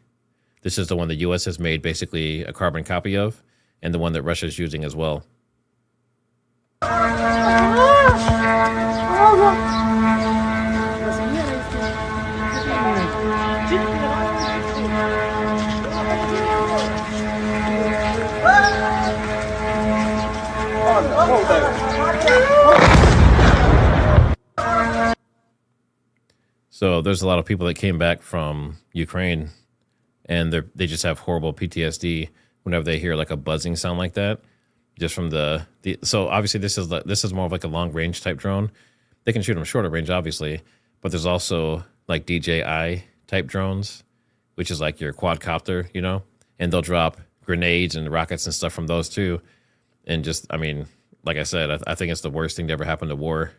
This is the one the U.S. has made basically a carbon copy of, and the one that Russia is using as well. So there's a lot of people that came back from Ukraine, and they just have horrible PTSD whenever they hear like a buzzing sound like that, just from the so obviously this is more of like a long range type drone. They can shoot them shorter range, obviously, but there's also like DJI type drones, which is like your quadcopter, and they'll drop grenades and rockets and stuff from those too. And just, I mean, like I said, I think it's the worst thing to ever happen to war.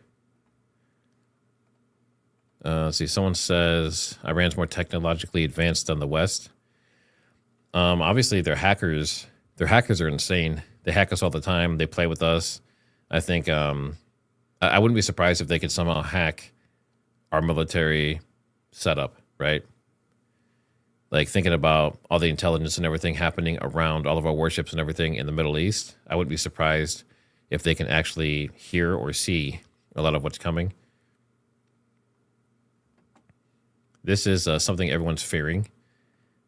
Let's see. Someone says Iran's more technologically advanced than the West. Obviously, they're hackers. Their hackers are insane. They hack us all the time. They play with us. I think I wouldn't be surprised if they could somehow hack our military setup, right? Like thinking about all the intelligence and everything happening around all of our warships and everything in the Middle East, I wouldn't be surprised if they can actually hear or see a lot of what's coming. This is something everyone's fearing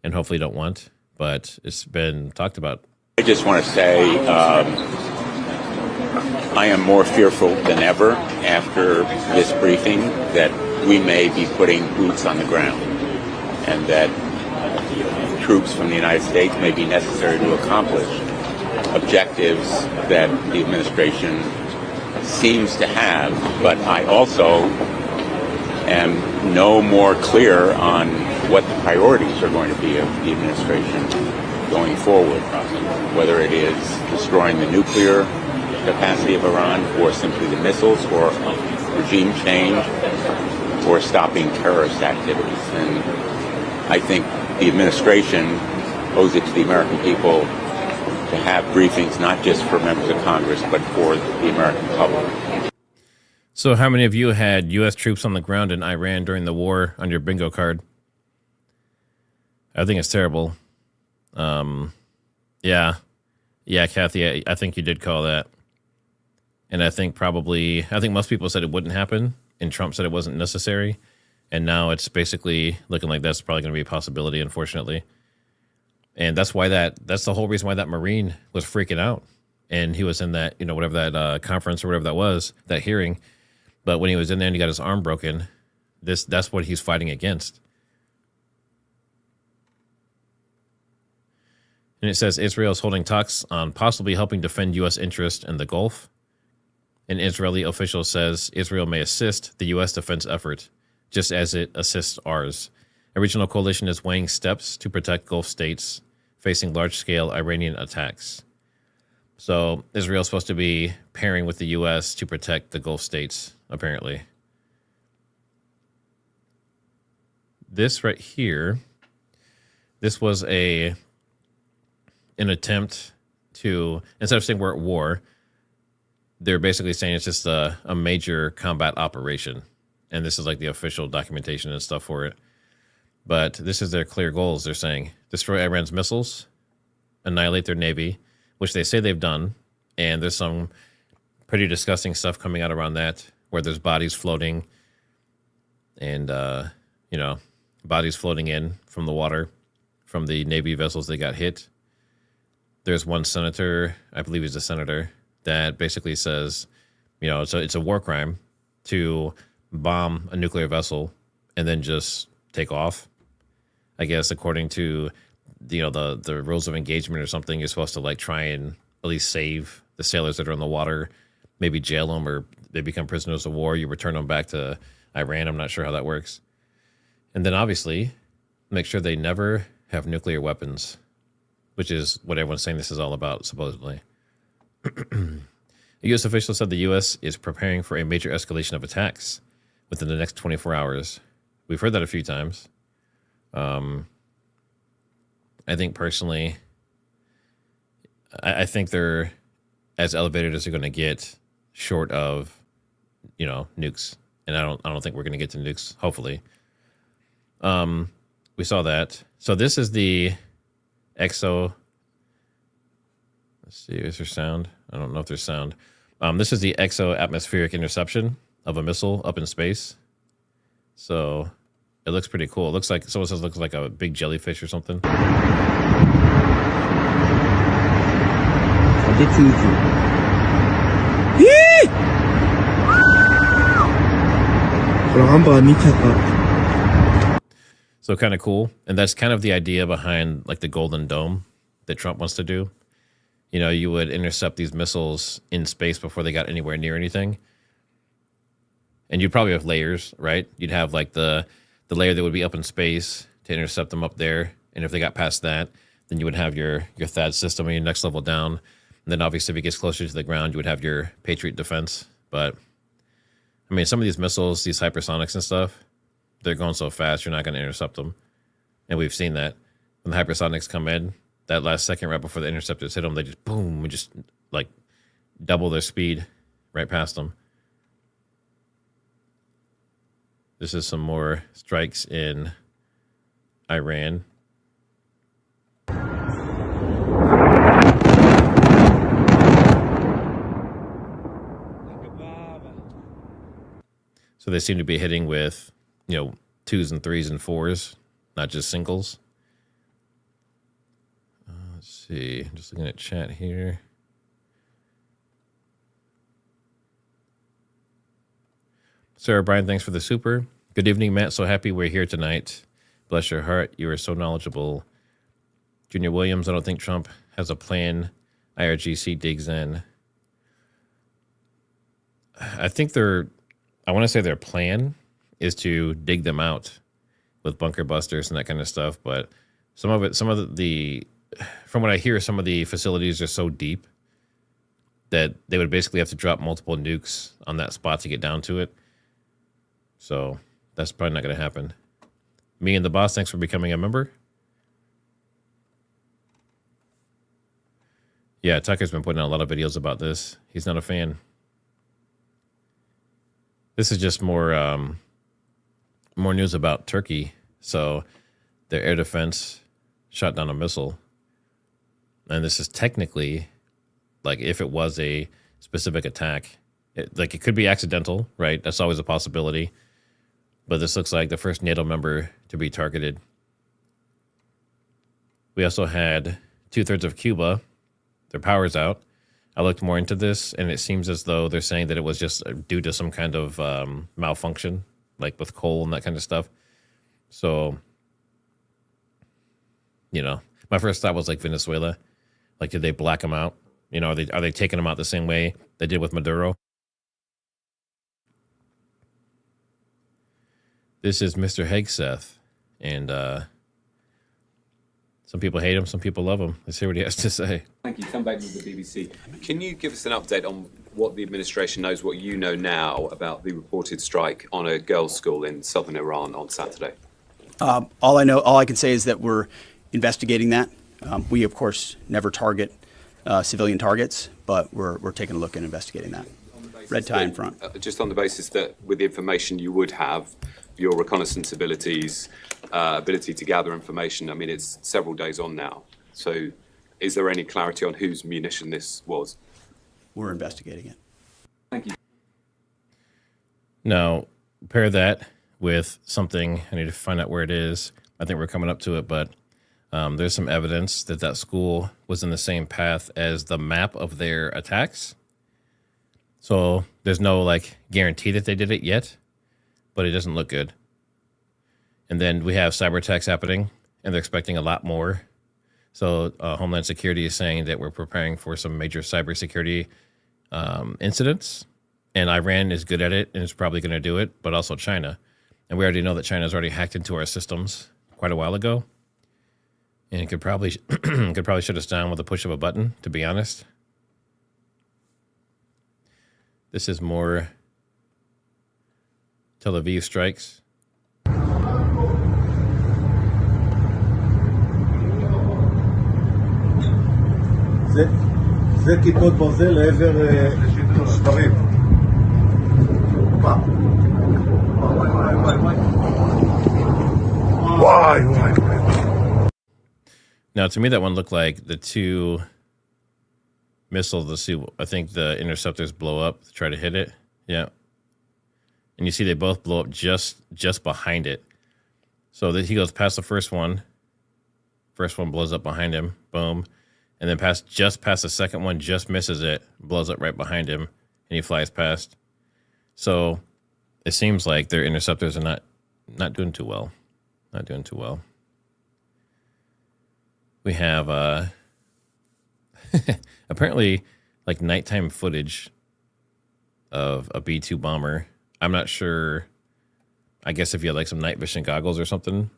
and hopefully don't want, but it's been talked about. I just want to say I am more fearful than ever after this briefing that we may be putting boots on the ground and that troops from the United States may be necessary to accomplish objectives that the administration seems to have, but I also am no more clear on what the priorities are going to be of the administration going forward, whether it is destroying the nuclear capacity of Iran or simply the missiles or regime change or stopping terrorist activities. And I think the administration owes it to the American people to have briefings not just for members of Congress but for the American public. So how many of you had U.S. troops on the ground in Iran during the war on your bingo card? I think it's terrible. Yeah, Kathy, I think you did call that. And I think most people said it wouldn't happen, and Trump said it wasn't necessary. And now it's basically looking like that's probably going to be a possibility, unfortunately. And that's the whole reason why that Marine was freaking out. And he was in that, whatever that conference or whatever that was, that hearing. But when he was in there and he got his arm broken, that's what he's fighting against. And it says Israel is holding talks on possibly helping defend U.S. interest in the Gulf. An Israeli official says Israel may assist the U.S. defense effort, just as it assists ours. A regional coalition is weighing steps to protect Gulf states facing large-scale Iranian attacks. So Israel is supposed to be pairing with the U.S. to protect the Gulf states, apparently. This right here, this was an attempt to, instead of saying we're at war, they're basically saying it's just a major combat operation. And this is like the official documentation and stuff for it. But this is their clear goals. They're saying destroy Iran's missiles, annihilate their navy, which they say they've done. And there's some pretty disgusting stuff coming out around that, where there's bodies floating and, bodies floating in from the water from the Navy vessels that got hit. There's one senator, I believe he's a senator, that basically says, it's a war crime to bomb a nuclear vessel and then just take off. I guess according to the rules of engagement or something, you're supposed to try and at least save the sailors that are in the water, maybe jail them, or they become prisoners of war. You return them back to Iran. I'm not sure how that works. And then obviously make sure they never have nuclear weapons, which is what everyone's saying this is all about, supposedly. A U.S. official said the U.S. is preparing for a major escalation of attacks within the next 24 hours. We've heard that a few times. I think personally, I think they're as elevated as they're going to get, short of, nukes. And I don't think we're going to get to nukes. Hopefully, we saw that. So this is the EXO. Let's see. Is there sound? I don't know if there's sound. This is the exo-atmospheric interception of a missile up in space. So it looks pretty cool. It looks like, someone says it looks like a big jellyfish or something. So kind of cool. And that's kind of the idea behind the Golden Dome that Trump wants to do. You would intercept these missiles in space before they got anywhere near anything. And you'd probably have layers, right? You'd have the layer that would be up in space to intercept them up there. And if they got past that, then you would have your THAAD system and your next level down. And then obviously if it gets closer to the ground, you would have your Patriot defense. But I mean, some of these missiles, these hypersonics and stuff, they're going so fast, you're not going to intercept them. And we've seen that when the hypersonics come in, that last second right before the interceptors hit them, they just boom, and just like double their speed right past them. This is some more strikes in Iran. So they seem to be hitting with, 2s and 3s and 4s, not just singles. Let's see. I'm just looking at chat here. Sarah Bryan, thanks for the super. Good evening, Matt. So happy we're here tonight. Bless your heart. You are so knowledgeable. Junior Williams, I don't think Trump has a plan. IRGC digs in. I think I want to say their plan is to dig them out with bunker busters and that kind of stuff. But from what I hear, some of the facilities are so deep that they would basically have to drop multiple nukes on that spot to get down to it. So that's probably not going to happen. Me and the boss, thanks for becoming a member. Yeah, Tucker's been putting out a lot of videos about this. He's not a fan. This is just more news about Turkey. So their air defense shot down a missile. And this is technically, like, if it was a specific attack, it could be accidental, right? That's always a possibility. But this looks like the first NATO member to be targeted. We also had 2/3 of Cuba. Their power's out. I looked more into this, and it seems as though they're saying that it was just due to some kind of malfunction, like with coal and that kind of stuff. So, my first thought was like Venezuela. Like, did they black them out? Are they taking them out the same way they did with Maduro? This is Mr. Hegseth, and some people hate him, some people love him. Let's hear what he has to say. Thank you. Come back to the BBC. Can you give us an update on what the administration knows, what you know now about the reported strike on a girls' school in southern Iran on Saturday? All I can say is that we're investigating that. We, of course, never target civilian targets, but we're taking a look and investigating that. Red tie in front. Just on the basis that with the information you would have, your reconnaissance abilities, ability to gather information, I mean, it's several days on now. So is there any clarity on whose munition this was? We're investigating it. Thank you. Now, pair that with something, I need to find out where it is. I think we're coming up to it, but there's some evidence that school was in the same path as the map of their attacks. So there's no guarantee that they did it yet, but it doesn't look good. And then we have cyber attacks happening, and they're expecting a lot more. So Homeland Security is saying that we're preparing for some major cybersecurity incidents, and Iran is good at it and is probably going to do it, but also China. And we already know that China's already hacked into our systems quite a while ago, and it could probably shut us down with a push of a button, to be honest. This is more Tel Aviv strikes. זה כיפות ברזל לעבר שברים. Now, to me, that one looked like the two missiles. I think the interceptors blow up to try to hit it. Yeah. And you see they both blow up just behind it. So that he goes past the first one. First one blows up behind him. Boom. And then just past the second one, just misses it, blows up right behind him, and he flies past. So it seems like their interceptors are not doing too well. Not doing too well. We have apparently nighttime footage of a B-2 bomber. I'm not sure. I guess if you had some night vision goggles or something,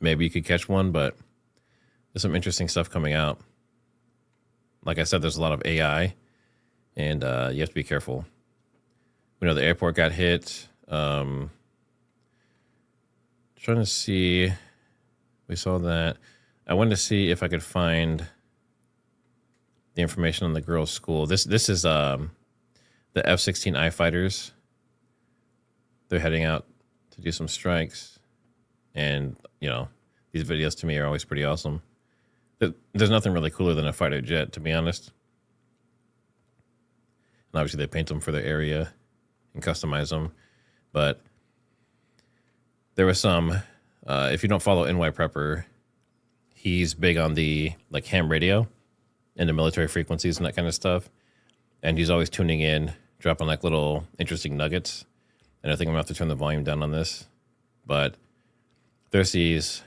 maybe you could catch one, but there's some interesting stuff coming out. like I said, there's a lot of AI, and you have to be careful. We know the airport got hit. Trying to see. We saw that. I wanted to see if I could find the information on the girls' school. This is the F-16I fighters. They're heading out to do some strikes, and you know, these videos to me are always pretty awesome. There's nothing really cooler than a fighter jet, to be honest. And obviously they paint them for their area and customize them. But there was some, if you don't follow NY Prepper, he's big on the like ham radio and the military frequencies and that kind of stuff. And he's always tuning in, dropping like little interesting nuggets. And I think I'm gonna have to turn the volume down on this. But there's these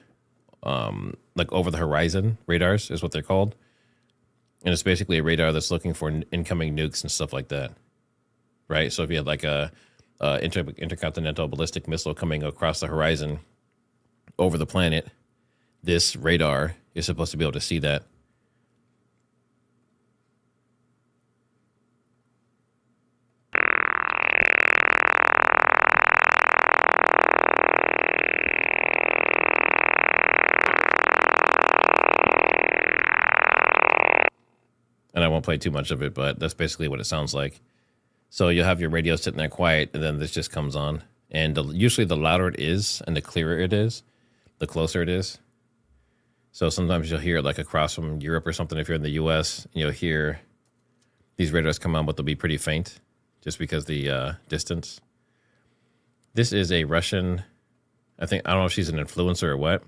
like over the horizon radars is what they're called. And it's basically a radar that's looking for incoming nukes and stuff like that. Right? So if you had like a intercontinental ballistic missile coming across the horizon over the planet, this radar is supposed to be able to see that. And I won't play too much of it, but that's basically what it sounds like. So you'll have your radio sitting there quiet, and then this just comes on. And usually the louder it is and the clearer it is, the closer it is. So sometimes you'll hear it like across from Europe or something if you're in the US, and you'll hear these radars come on, but they'll be pretty faint just because the distance. This is a Russian, I don't know if she's an influencer or what,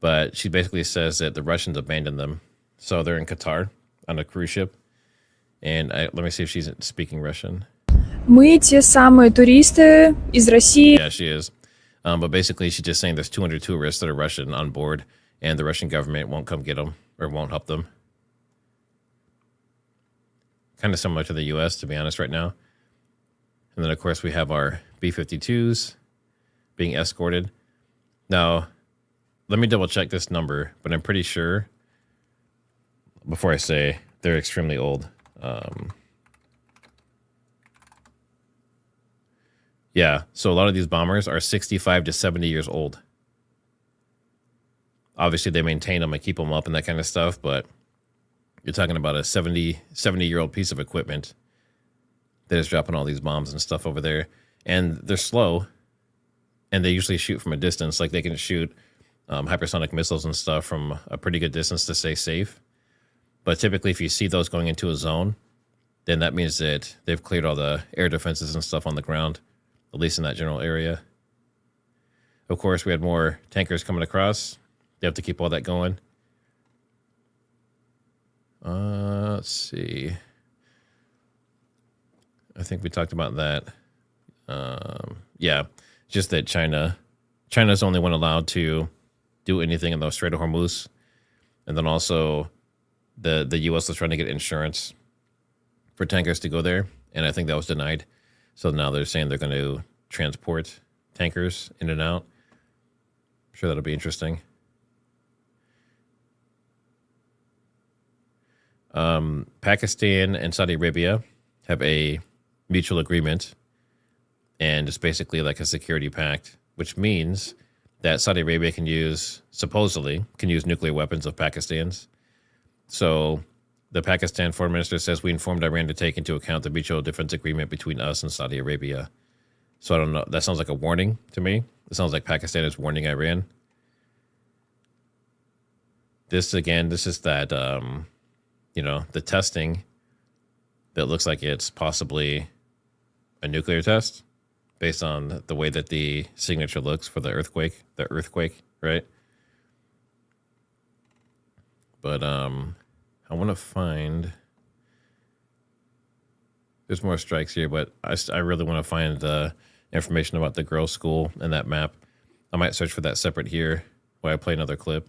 but she basically says that the Russians abandoned them. So they're in Qatar on a cruise ship. And let me see if she's speaking Russian. Мы те самые туристы из России. Yeah, she is. But basically, she's just saying there's 200 tourists that are Russian on board, and the Russian government won't come get them or won't help them. Kind of similar to the U.S., to be honest, right now. And then, of course, we have our B-52s being escorted. Now, let me double check this number, but I'm pretty sure, before I say, they're extremely old. Yeah, so a lot of these bombers are 65 to 70 years old. Obviously, they maintain them and keep them up and that kind of stuff, but you're talking about a 70-year-old piece of equipment that is dropping all these bombs and stuff over there. And they're slow, and they usually shoot from a distance. Like, they can shoot hypersonic missiles and stuff from a pretty good distance to stay safe. But typically, if you see those going into a zone, then that means that they've cleared all the air defenses and stuff on the ground, at least in that general area. Of course, we had more tankers coming across. They have to keep all that going. Let's see. I think we talked about that. Yeah, just that China's the only one allowed to do anything in the Strait of Hormuz. And then also the U.S. was trying to get insurance for tankers to go there, and I think that was denied. So now they're saying they're going to transport tankers in and out. I'm sure that'll be interesting. Pakistan and Saudi Arabia have a mutual agreement, and it's basically like a security pact, which means that Saudi Arabia supposedly can use nuclear weapons of Pakistan's. So the Pakistan foreign minister says, we informed Iran to take into account the mutual defense agreement between us and Saudi Arabia. So I don't know. That sounds like a warning to me. It sounds like Pakistan is warning Iran. This is that, the testing that looks like it's possibly a nuclear test based on the way that the signature looks for the earthquake, right? But I want to find, there's more strikes here, but I really want to find the information about the girls' school and that map. I might search for that separate here while I play another clip.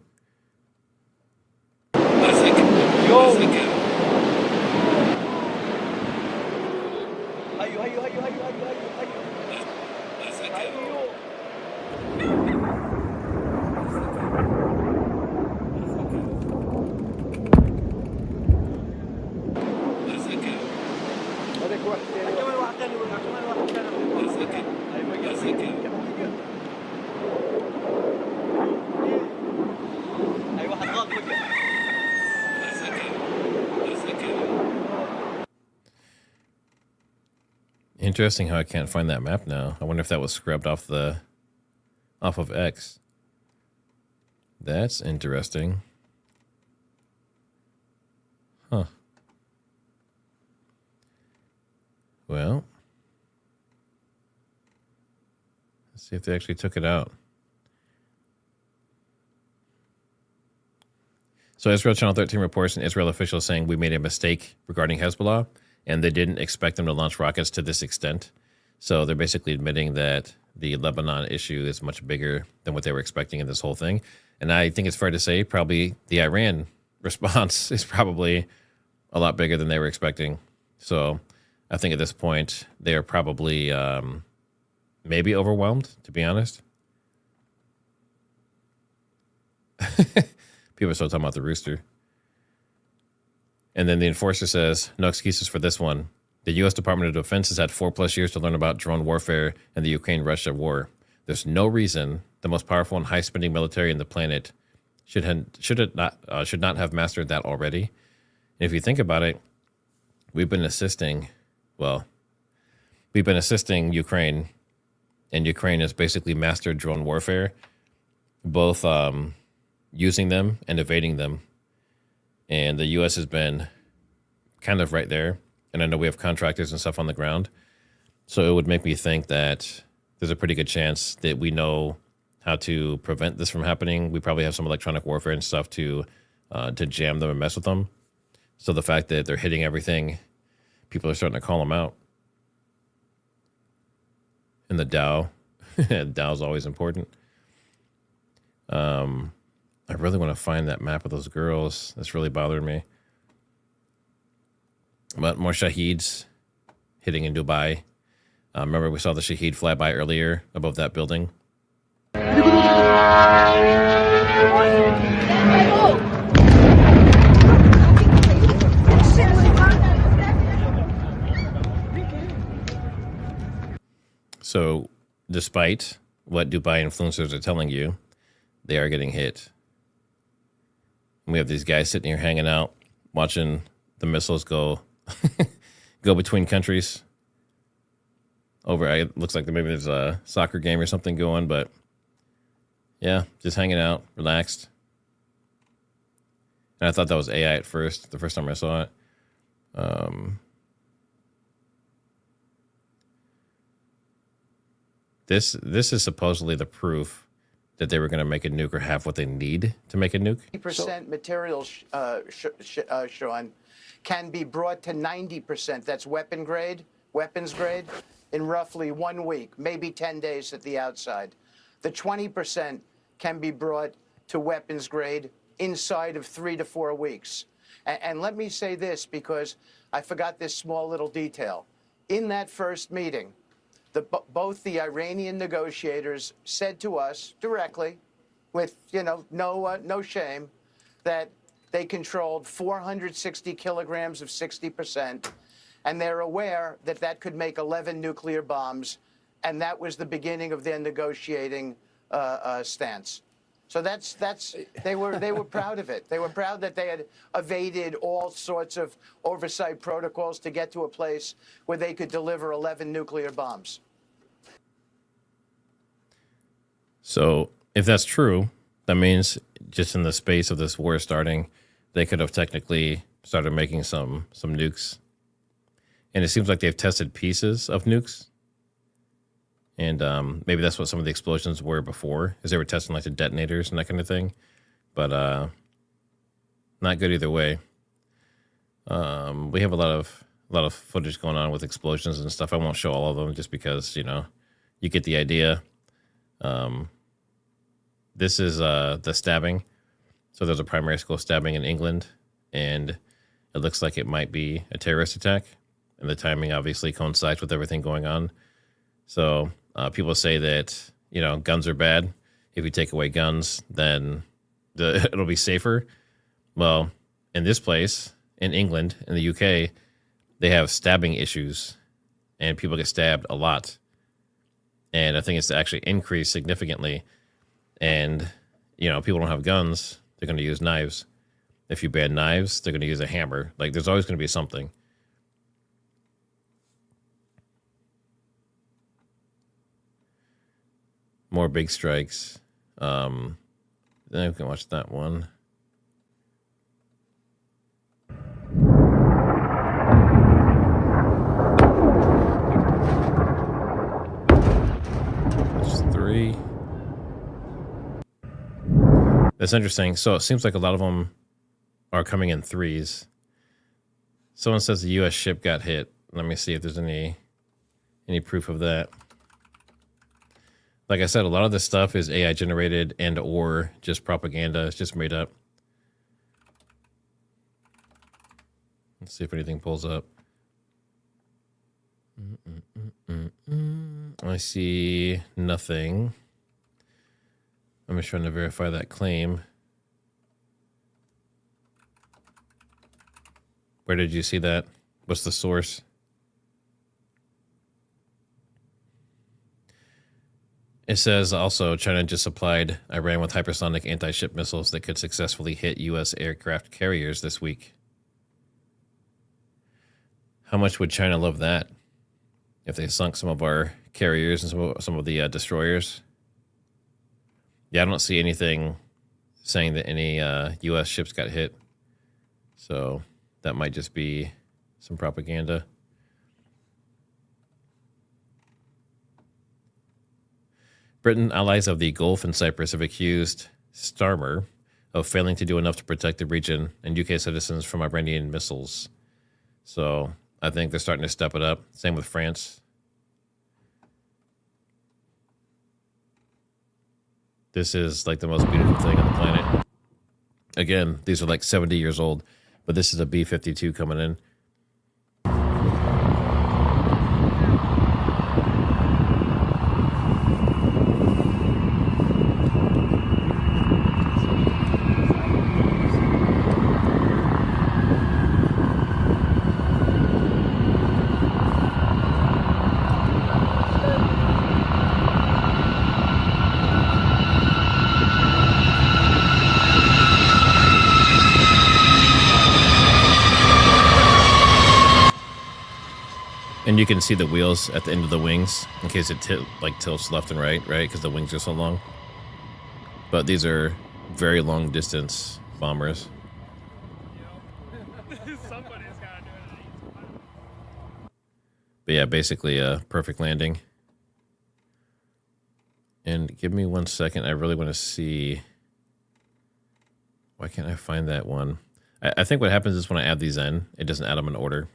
interesting how I can't find that map now. I wonder if that was scrubbed off of X. That's interesting. Huh. Well, let's see if they actually took it out. So Israel Channel 13 reports an Israel official saying we made a mistake regarding Hezbollah, and they didn't expect them to launch rockets to this extent. So they're basically admitting that the Lebanon issue is much bigger than what they were expecting in this whole thing. And I think it's fair to say probably the Iran response is probably a lot bigger than they were expecting. So I think at this point they are probably maybe overwhelmed, to be honest. People are still talking about the rooster. And then the enforcer says, no excuses for this one. The U.S. Department of Defense has had 4+ years to learn about drone warfare and the Ukraine-Russia war. There's no reason the most powerful and high-spending military in the planet should not have mastered that already. And if you think about it, we've been assisting Ukraine, and Ukraine has basically mastered drone warfare, both using them and evading them. And the U.S. has been kind of right there. And I know we have contractors and stuff on the ground. So it would make me think that there's a pretty good chance that we know how to prevent this from happening. We probably have some electronic warfare and stuff to jam them and mess with them. So the fact that they're hitting everything, people are starting to call them out. And the Dow, Dow is always important. I really want to find that map of those girls. That's really bothering me. But more Shaheeds hitting in Dubai. Remember we saw the Shaheed fly by earlier above that building? So despite what Dubai influencers are telling you, they are getting hit. We have these guys sitting here hanging out, watching the missiles go between countries. It looks like maybe there's a soccer game or something going, but yeah, just hanging out, relaxed. And I thought that was AI at first, the first time I saw it. This is supposedly the proof that they were going to make a nuke or have what they need to make a nuke. 90% materials, Sean, can be brought to 90%. That's weapons grade, in roughly 1 week, maybe 10 days at the outside. The 20% can be brought to weapons grade inside of 3 to 4 weeks. And let me say this, because I forgot this small little detail. In that first meeting, both the Iranian negotiators said to us directly, with no shame, that they controlled 460 kilograms of 60%, and they're aware that that could make 11 nuclear bombs, and that was the beginning of their negotiating stance. So they were proud of it. They were proud that they had evaded all sorts of oversight protocols to get to a place where they could deliver 11 nuclear bombs. So if that's true, that means just in the space of this war starting, they could have technically started making some nukes. And it seems like they've tested pieces of nukes. And maybe that's what some of the explosions were before, is they were testing like the detonators and that kind of thing. But not good either way. We have a lot of footage going on with explosions and stuff. I won't show all of them just because, you get the idea. This is the stabbing. So there's a primary school stabbing in England, and it looks like it might be a terrorist attack. And the timing obviously coincides with everything going on. So people say that, guns are bad. If you take away guns, then it'll be safer. Well, in this place, in England, in the UK, they have stabbing issues, and people get stabbed a lot. And I think it's actually increased significantly. And, people don't have guns. They're going to use knives. If you ban knives, they're going to use a hammer. Like, there's always going to be something. More big strikes. Then we can watch that one. That's 3. That's interesting. So it seems like a lot of them are coming in 3s. Someone says the U.S. ship got hit. Let me see if there's any proof of that. Like I said, a lot of this stuff is AI generated and or just propaganda. It's just made up. Let's see if anything pulls up. I see nothing. I'm just trying to verify that claim. Where did you see that? What's the source? It says also China just supplied Iran with hypersonic anti-ship missiles that could successfully hit U.S. aircraft carriers this week. How much would China love that if they sunk some of our carriers and some of the destroyers? Yeah, I don't see anything saying that any U.S. ships got hit. So that might just be some propaganda. Britain, allies of the Gulf and Cyprus have accused Starmer of failing to do enough to protect the region and UK citizens from Iranian missiles. So I think they're starting to step it up. Same with France. This is like the most beautiful thing on the planet. Again, these are like 70 years old, but this is a B-52 coming in. And you can see the wheels at the end of the wings in case it tilts left and right, because the wings are so long. But these are very long distance bombers. But yeah, basically a perfect landing. And give me 1 second. I really want to see. Why can't I find that one? I think what happens is when I add these in, it doesn't add them in order.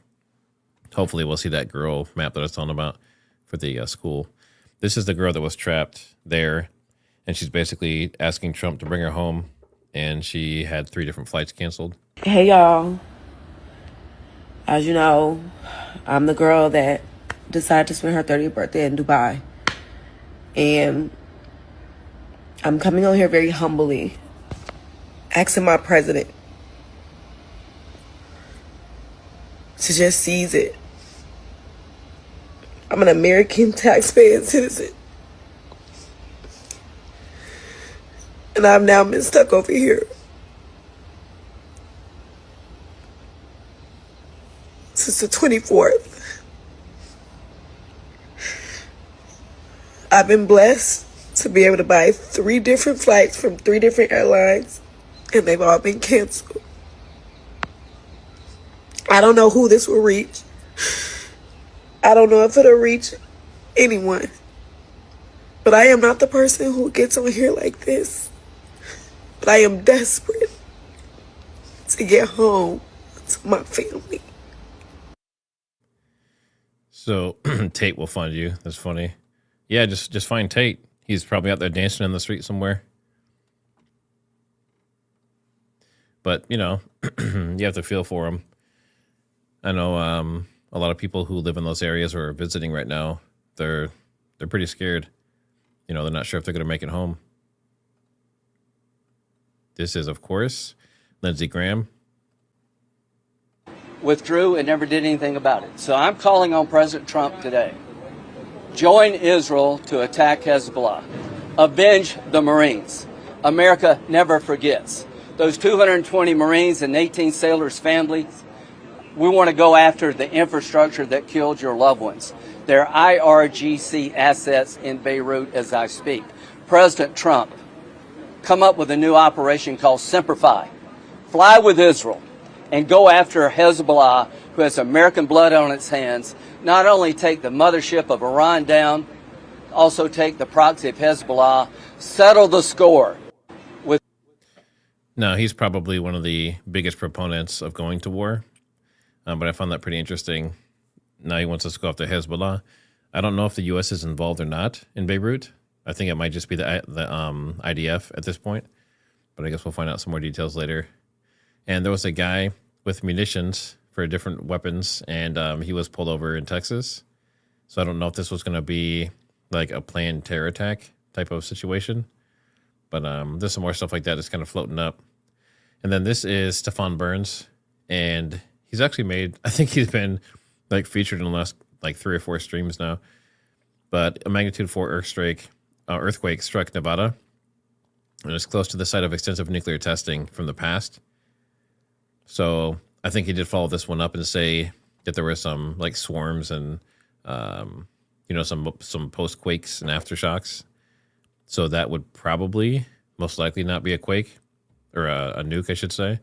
Hopefully we'll see that girl map that I was telling about for the school. This is the girl that was trapped there, and she's basically asking Trump to bring her home, and she had 3 different flights canceled. Hey, y'all. As you know, I'm the girl that decided to spend her 30th birthday in Dubai. And I'm coming on here very humbly, asking my president to just seize it. I'm an American taxpaying citizen. And I've now been stuck over here since the 24th. I've been blessed to be able to buy 3 different flights from 3 different airlines, and they've all been canceled. I don't know who this will reach. I don't know if it'll reach anyone. But I am not the person who gets on here like this. But I am desperate to get home to my family. So Tate will find you. That's funny. Yeah, just find Tate. He's probably out there dancing in the street somewhere. But, you know, you have to feel for him. I know a lot of people who live in those areas or are visiting right now, they're pretty scared. You know, they're not sure if they're going to make it home. This is, of course, Lindsey Graham. Withdrew and never did anything about it. So I'm calling on President Trump today. Join Israel to attack Hezbollah. Avenge the Marines. America never forgets. Those 220 Marines and 18 sailors' families, we want to go after the infrastructure that killed your loved ones. They're IRGC assets in Beirut as I speak. President Trump come up with a new operation called Simplify. Fly with Israel and go after Hezbollah, who has American blood on its hands. Not only take the mothership of Iran down, also take the proxy of Hezbollah, settle the score. No, he's probably one of the biggest proponents of going to war, but I found that pretty interesting. Now he wants us to go after Hezbollah. I don't know if the U.S. is involved or not in Beirut. I think it might just be the IDF at this point, but I guess we'll find out some more details later. And there was a guy with munitions for different weapons, and he was pulled over in Texas. So I don't know if this was going to be like a planned terror attack type of situation, but there's some more stuff like that that's kind of floating up. And then this is Stefan Burns, and he's actually made, I think he's been like featured in the last like 3 or 4 streams now, but a magnitude 4 earthquake struck Nevada, and it's close to the site of extensive nuclear testing from the past. So I think he did follow this one up and say that there were some like swarms and, some post quakes and aftershocks. So that would probably most likely not be a quake or a nuke, I should say,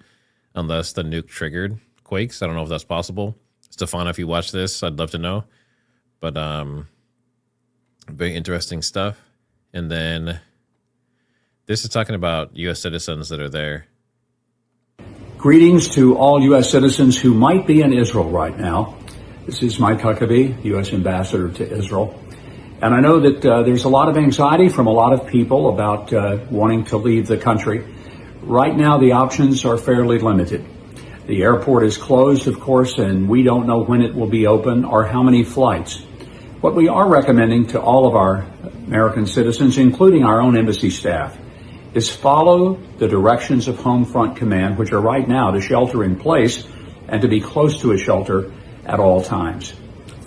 unless the nuke triggered quakes. I don't know if that's possible. Stefan, if you watch this, I'd love to know. But very interesting stuff. And then this is talking about U.S. citizens that are there. Greetings to all U.S. citizens who might be in Israel right now. This is Mike Huckabee, U.S. Ambassador to Israel. And I know that there's a lot of anxiety from a lot of people about wanting to leave the country. Right now, the options are fairly limited. The airport is closed, of course, and we don't know when it will be open or how many flights. What we are recommending to all of our American citizens, including our own embassy staff, is follow the directions of Home Front Command, which are right now to shelter in place and to be close to a shelter at all times.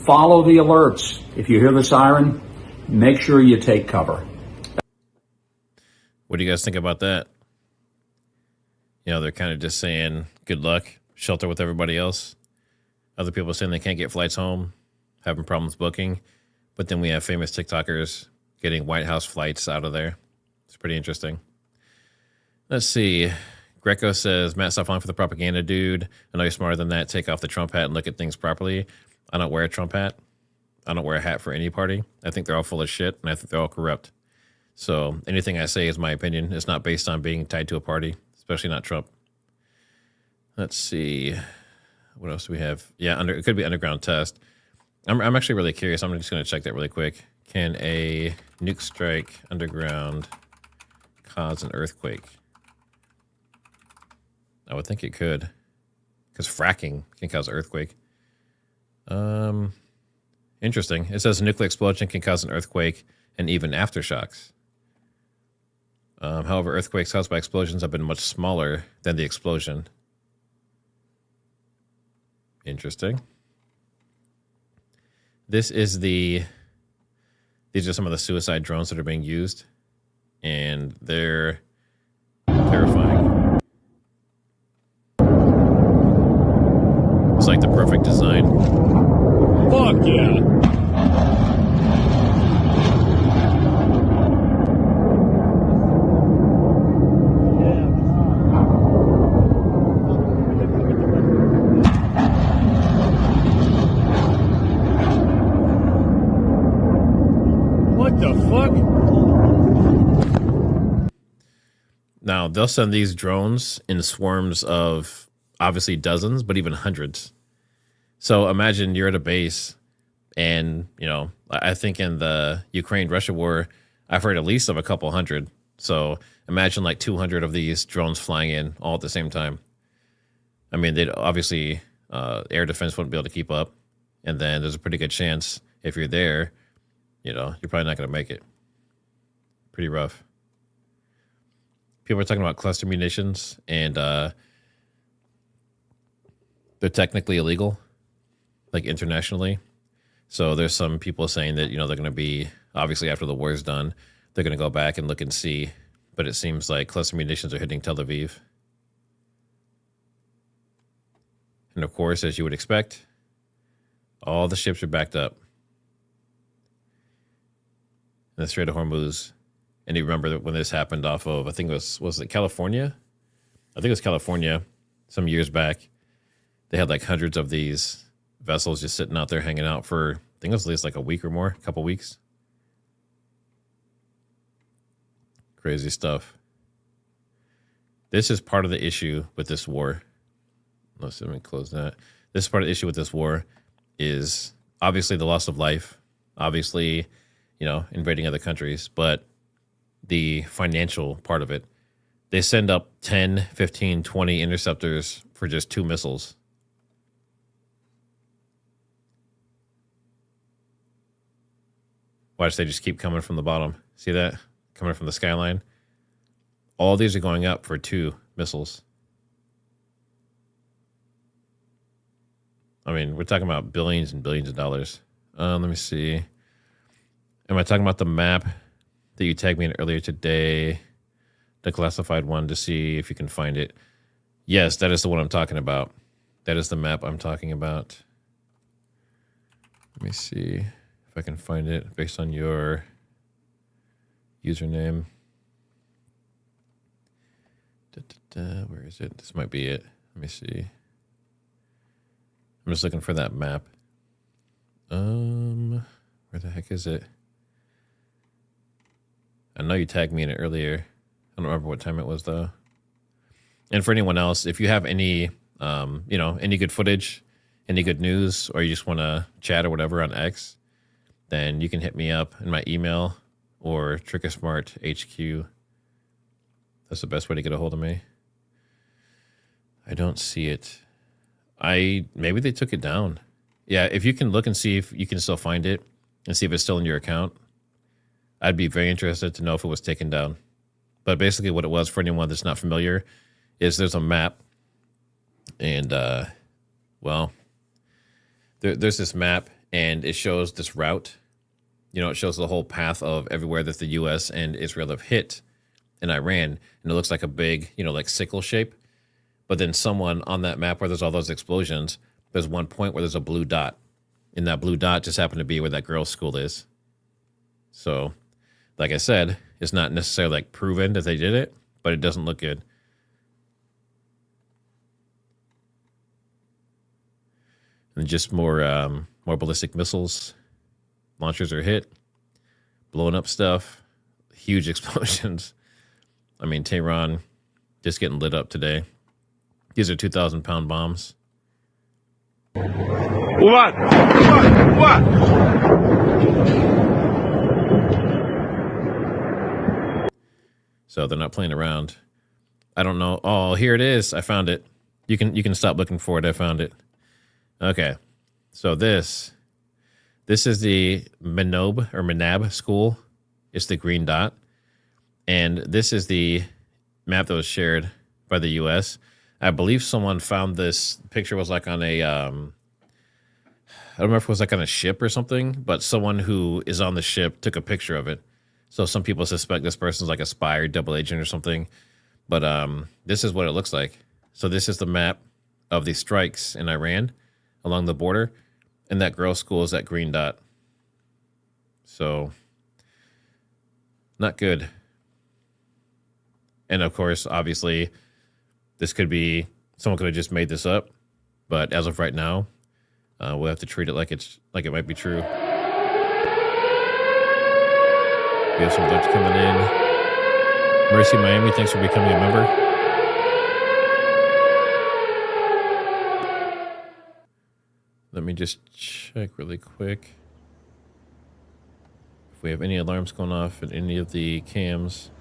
Follow the alerts. If you hear the siren, make sure you take cover. What do you guys think about that? You know, they're kind of just saying, good luck, shelter with everybody else. Other people saying they can't get flights home, having problems booking. But then we have famous TikTokers getting White House flights out of there. It's pretty interesting. Let's see. Greco says, Matt, stop on for the propaganda, dude. I know you're smarter than that. Take off the Trump hat and look at things properly. I don't wear a Trump hat. I don't wear a hat for any party. I think they're all full of shit, and I think they're all corrupt. So anything I say is my opinion. It's not based on being tied to a party, especially not Trump. Let's see. What else do we have? Yeah, it could be underground test. I'm actually really curious. I'm just going to check that really quick. Can a nuke strike underground cause an earthquake? I would think it could, because fracking can cause an earthquake. Interesting. It says a nuclear explosion can cause an earthquake and even aftershocks. However, earthquakes caused by explosions have been much smaller than the explosion. Interesting. These are some of the suicide drones that are being used, and they're terrifying. It's like the perfect design. Fuck yeah. What the fuck? Now, they'll send these drones in swarms of obviously dozens, but even hundreds. So imagine you're at a base and, I think in the Ukraine-Russia war, I've heard at least of a couple hundred. So imagine like 200 of these drones flying in all at the same time. I mean, they'd obviously, air defense wouldn't be able to keep up. And then there's a pretty good chance if you're there, you're probably not going to make it. Pretty rough. People are talking about cluster munitions, and they're technically illegal, like internationally. So there's some people saying that, they're going to be, obviously after the war is done, they're going to go back and look and see. But it seems like cluster munitions are hitting Tel Aviv. And of course, as you would expect, all the ships are backed up. And the Strait of Hormuz And you remember that when this happened off of, I think was it California? I think it was California some years back. They had like hundreds of these vessels just sitting out there hanging out for, I think it was at least like a week or more, a couple weeks. Crazy stuff. This is part of the issue with this war. Let me close that. This is part of the issue with this war is obviously the loss of life, obviously, invading other countries, but the financial part of it. They send up 10, 15, 20 interceptors for just 2 missiles. Watch, they just keep coming from the bottom. See that? Coming from the skyline. All these are going up for 2 missiles. I mean, we're talking about billions and billions of dollars. Let me see. Am I talking about the map that you tagged me in earlier today? The classified one, to see if you can find it. Yes, that is the one I'm talking about. That is the map I'm talking about. Let me see if I can find it based on your username. Where is it? This might be it. Let me see. I'm just looking for that map. Where the heck is it? I know you tagged me in it earlier. I don't remember what time it was though. And for anyone else, if you have any, any good footage, any good news, or you just want to chat or whatever on X, then you can hit me up in my email or TriggerSmart HQ. That's the best way to get a hold of me. I don't see it. Maybe they took it down. Yeah, if you can look and see if you can still find it and see if it's still in your account, I'd be very interested to know if it was taken down. But basically what it was, for anyone that's not familiar, is there's a map. And, there's this map, and it shows this route. It shows the whole path of everywhere that the U.S. and Israel have hit in Iran. And it looks like a big, like sickle shape. But then someone on that map where there's all those explosions, there's one point where there's a blue dot. And that blue dot just happened to be where that girls' school is. So, like I said, it's not necessarily like proven that they did it, but it doesn't look good. And just more ballistic missiles. Launchers are hit. Blowing up stuff. Huge explosions. I mean, Tehran just getting lit up today. These are 2,000-pound bombs. What? So they're not playing around. I don't know. Oh, here it is. I found it. You can stop looking for it. I found it. Okay. So this is the Menab school. It's the green dot. And this is the map that was shared by the U.S. I believe someone found this picture was like on a, I don't remember if it was like on a ship or something, but someone who is on the ship took a picture of it. So some people suspect this person's like a spy or double agent or something. But this is what it looks like. So this is the map of the strikes in Iran along the border. And that girls' school is that green dot. So, not good. And of course, obviously, this could be, someone could have just made this up. But as of right now, we'll have to treat it like it might be true. We have some alerts coming in. Mercy Miami, thanks for becoming a member. Let me just check really quick if we have any alarms going off in any of the cams.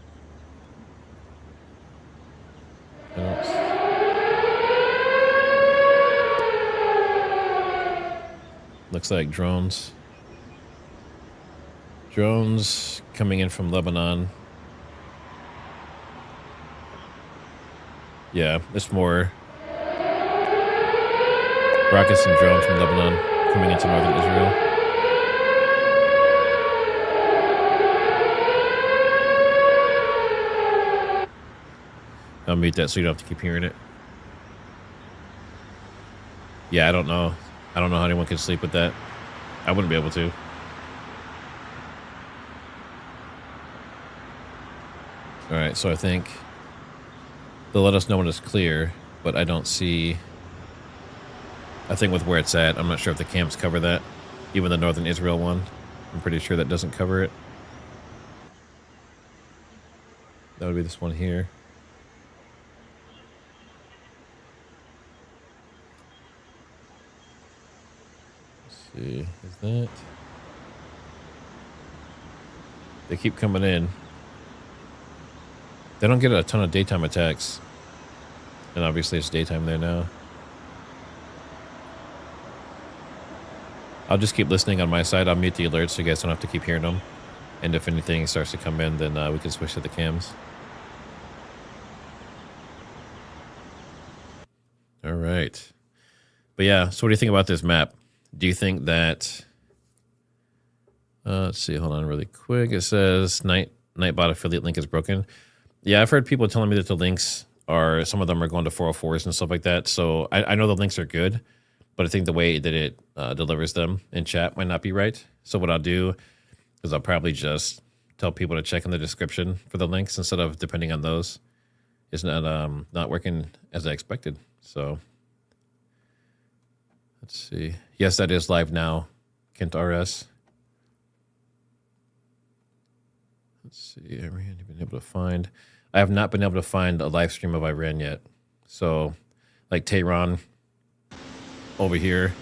Looks like drones. Drones coming in from Lebanon. Yeah, it's more rockets and drones from Lebanon coming into northern Israel. I'll mute that so you don't have to keep hearing it. Yeah, I don't know. I don't know how anyone can sleep with that. I wouldn't be able to. All right, so I think they'll let us know when it's clear, but I don't see... I think with where it's at, I'm not sure if the camps cover that. Even the northern Israel one, I'm pretty sure that doesn't cover it. That would be this one here. Let's see, is that... They keep coming in. They don't get a ton of daytime attacks. And obviously it's daytime there now. I'll just keep listening on my side. I'll mute the alerts so you guys don't have to keep hearing them. And if anything starts to come in, then we can switch to the cams. All right. But yeah, so what do you think about this map? Do you think that... let's see, hold on really quick. It says Nightbot affiliate link is broken. Yeah, I've heard people telling me that the links are... Some of them are going to 404s and stuff like that. So I know the links are good. But I think the way that it delivers them in chat might not be right. So what I'll do is I'll probably just tell people to check in the description for the links instead of depending on those. It's not working as I expected. So let's see. Yes, that is live now. Kent RS. Let's see. Iran, you've been able to find. I have not been able to find a live stream of Iran yet. So like Tehran. Over here.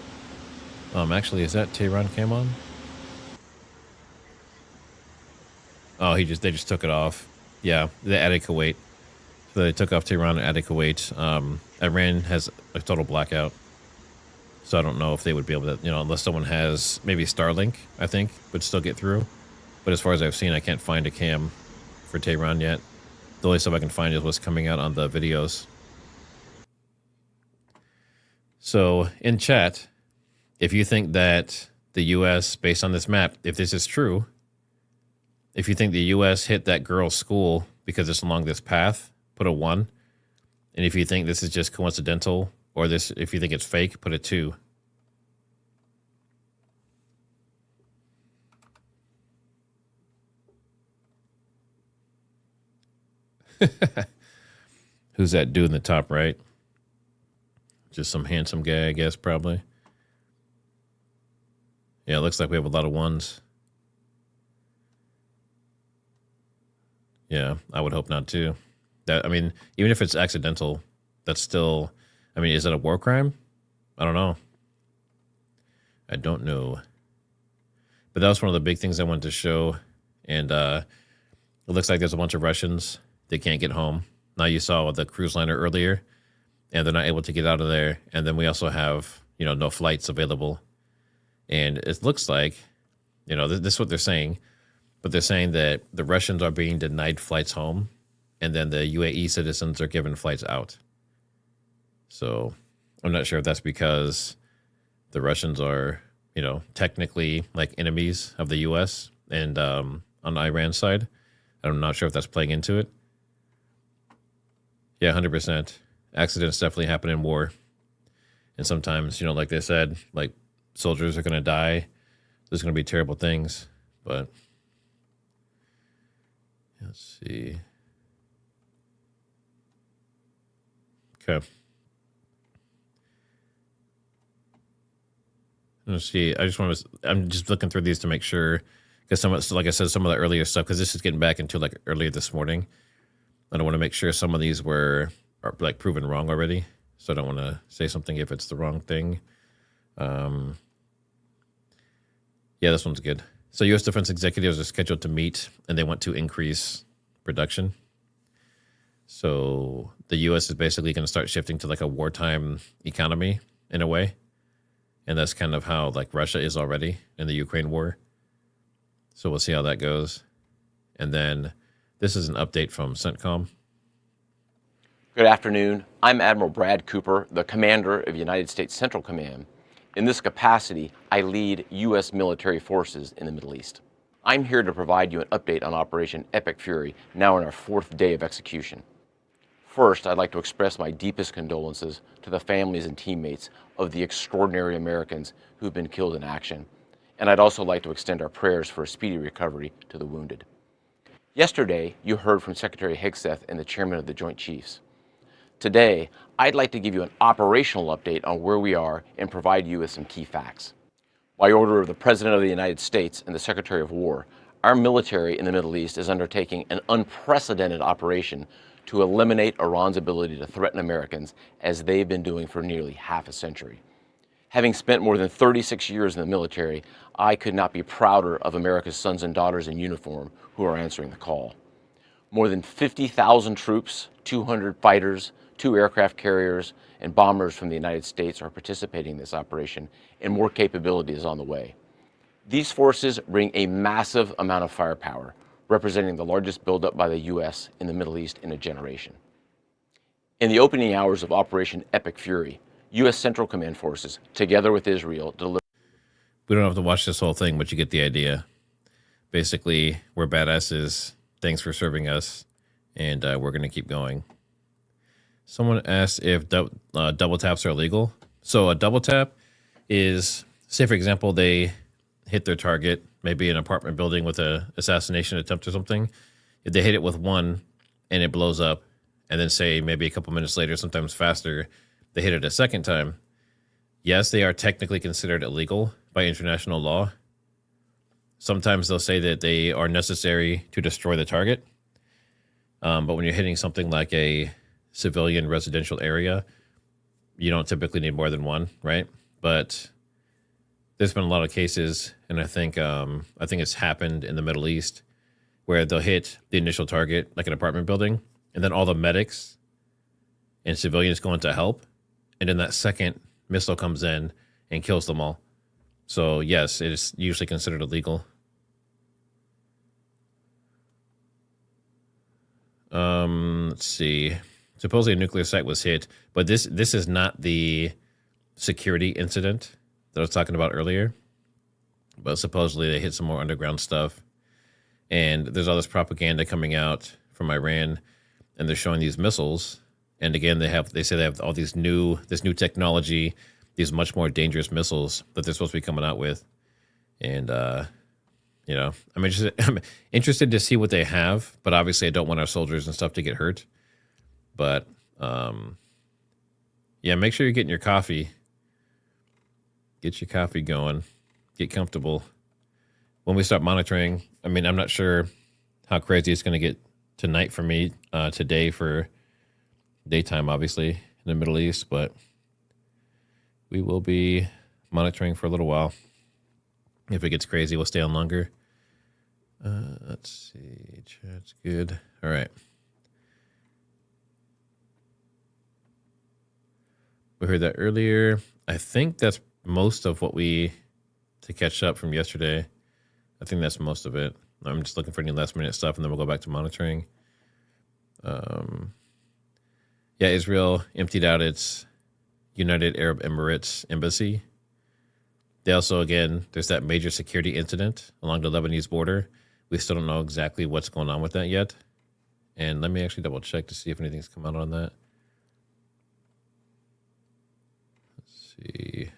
Actually, is that Tehran cam on? Oh, they just took it off. Yeah, they added Kuwait. So they took off Tehran and added Kuwait. Iran has a total blackout. So I don't know if they would be able to, unless someone has maybe Starlink, I think, would still get through. But as far as I've seen, I can't find a cam for Tehran yet. The only stuff I can find is what's coming out on the videos. So in chat, if you think that the U.S., based on this map, if this is true, if you think the U.S. hit that girl's school because it's along this path, put a 1. And if you think this is just coincidental, or if you think it's fake, put a 2. Who's that dude in the top right? Just some handsome guy, I guess, probably. Yeah, it looks like we have a lot of 1s. Yeah, I would hope not, too. Even if it's accidental, that's still... is it a war crime? I don't know. I don't know. But that was one of the big things I wanted to show. And it looks like there's a bunch of Russians. They can't get home. Now you saw the cruise liner earlier. And they're not able to get out of there. And then we also have, no flights available. And it looks like, this is what they're saying. But they're saying that the Russians are being denied flights home. And then the UAE citizens are given flights out. So I'm not sure if that's because the Russians are, technically like enemies of the U.S. and on Iran's side. I'm not sure if that's playing into it. Yeah, 100%. Accidents definitely happen in war. And sometimes, like they said, like soldiers are going to die. There's going to be terrible things. But let's see. Okay. Let's see. I'm just looking through these to make sure. Because like I said, some of the earlier stuff, because this is getting back into like earlier this morning. I don't want to make sure some of these are like proven wrong already. So I don't want to say something if it's the wrong thing. Yeah, this one's good. So U.S. defense executives are scheduled to meet, and they want to increase production. So the U.S. is basically going to start shifting to like a wartime economy in a way. And that's kind of how like Russia is already in the Ukraine war. So we'll see how that goes. And then this is an update from CENTCOM. Good afternoon. I'm Admiral Brad Cooper, the commander of United States Central Command. In this capacity, I lead U.S. military forces in the Middle East. I'm here to provide you an update on Operation Epic Fury, now in our 4th day of execution. First, I'd like to express my deepest condolences to the families and teammates of the extraordinary Americans who've been killed in action. And I'd also like to extend our prayers for a speedy recovery to the wounded. Yesterday, you heard from Secretary Hegseth and the Chairman of the Joint Chiefs. Today, I'd like to give you an operational update on where we are and provide you with some key facts. By order of the President of the United States and the Secretary of War, our military in the Middle East is undertaking an unprecedented operation to eliminate Iran's ability to threaten Americans, as they've been doing for nearly half a century. Having spent more than 36 years in the military, I could not be prouder of America's sons and daughters in uniform who are answering the call. More than 50,000 troops, 200 fighters, 2 aircraft carriers, and bombers from the United States are participating in this operation, and more capability is on the way. These forces bring a massive amount of firepower, representing the largest buildup by the U.S. in the Middle East in a generation. In the opening hours of Operation Epic Fury, U.S. Central Command forces, together with Israel, delivered. We don't have to watch this whole thing, but you get the idea. Basically, we're badasses. Thanks for serving us, and we're going to keep going. Someone asked if double taps are illegal. So a double tap is, say, for example, they hit their target, maybe an apartment building with an assassination attempt or something. If they hit it with one and it blows up, and then say maybe a couple minutes later, sometimes faster, they hit it a second time, yes, they are technically considered illegal by international law. Sometimes they'll say that they are necessary to destroy the target. But when you're hitting something like a civilian residential area, you don't typically need more than one, right? But there's been a lot of cases, and I think it's happened in the Middle East, where they'll hit the initial target, like an apartment building, and then all the medics and civilians go in to help, and then that second missile comes in and kills them all. So yes, it is usually considered illegal. Let's see. Supposedly a nuclear site was hit, but this is not the security incident that I was talking about earlier. But supposedly they hit some more underground stuff, and there's all this propaganda coming out from Iran, and they're showing these missiles. And again, they say they have all this new technology, these much more dangerous missiles that they're supposed to be coming out with. And I'm interested to see what they have, but obviously I don't want our soldiers and stuff to get hurt. But make sure you're getting your coffee. Get your coffee going. Get comfortable. When we start monitoring, I'm not sure how crazy it's going to get tonight for me, today for daytime, obviously, in the Middle East, but we will be monitoring for a little while. If it gets crazy, we'll stay on longer. Let's see. Chat's good. All right. We heard that earlier. I think that's most of what to catch up from yesterday. I think that's most of it. I'm just looking for any last minute stuff, and then we'll go back to monitoring. Israel emptied out its United Arab Emirates embassy. They also, again, there's that major security incident along the Lebanese border. We still don't know exactly what's going on with that yet. And let me actually double check to see if anything's come out on that. Let's see.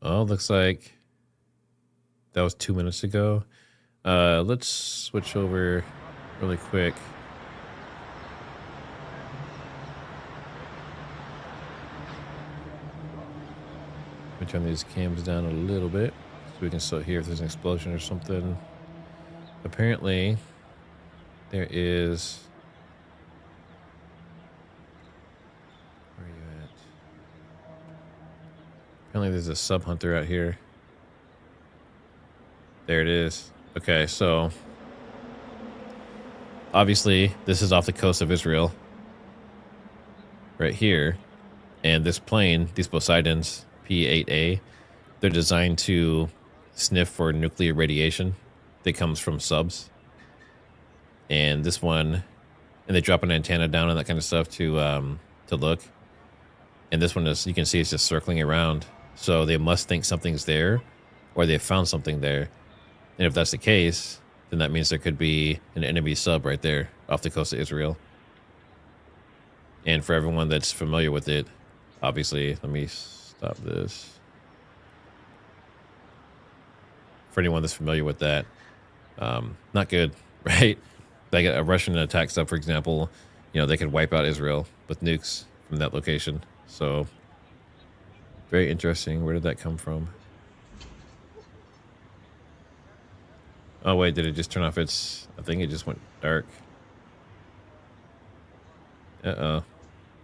Oh, looks like that was 2 minutes ago. Let's switch over really quick. Let me turn these cams down a little bit so we can still hear if there's an explosion or something. Apparently, there is... Where are you at? Apparently there's a sub hunter out here. There it is. Okay, so obviously this is off the coast of Israel right here. And this plane, these Poseidons, P-8A, they're designed to sniff for nuclear radiation that comes from subs. And this one, and they drop an antenna down and that kind of stuff to look. And this one is, you can see it's just circling around. So they must think something's there, or they've found something there. And if that's the case, then that means there could be an enemy sub right there off the coast of Israel. And for everyone that's familiar with it, obviously, let me stop this. for anyone that's familiar with that. Not good, right? Like a Russian attack sub, for example, they could wipe out Israel with nukes from that location. So very interesting. Where did that come from? Oh, wait, did it just turn off its... I think it just went dark. Uh-oh.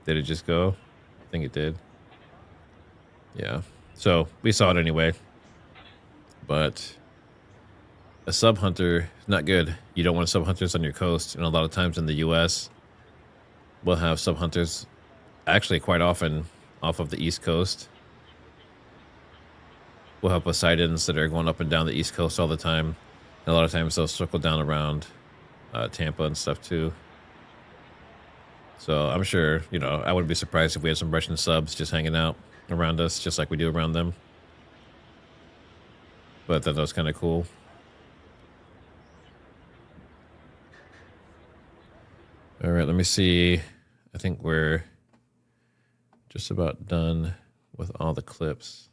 Did it just go? I think it did. Yeah. So, we saw it anyway. But a sub-hunter is not good. You don't want sub-hunters on your coast. And a lot of times in the U.S., we'll have sub-hunters actually quite often off of the East Coast. We'll have Poseidons that are going up and down the East Coast all the time. And a lot of times they'll circle down around Tampa and stuff too. So I'm sure, I wouldn't be surprised if we had some Russian subs just hanging out around us, just like we do around them. But I thought that was kind of cool. All right, let me see. I think we're just about done with all the clips.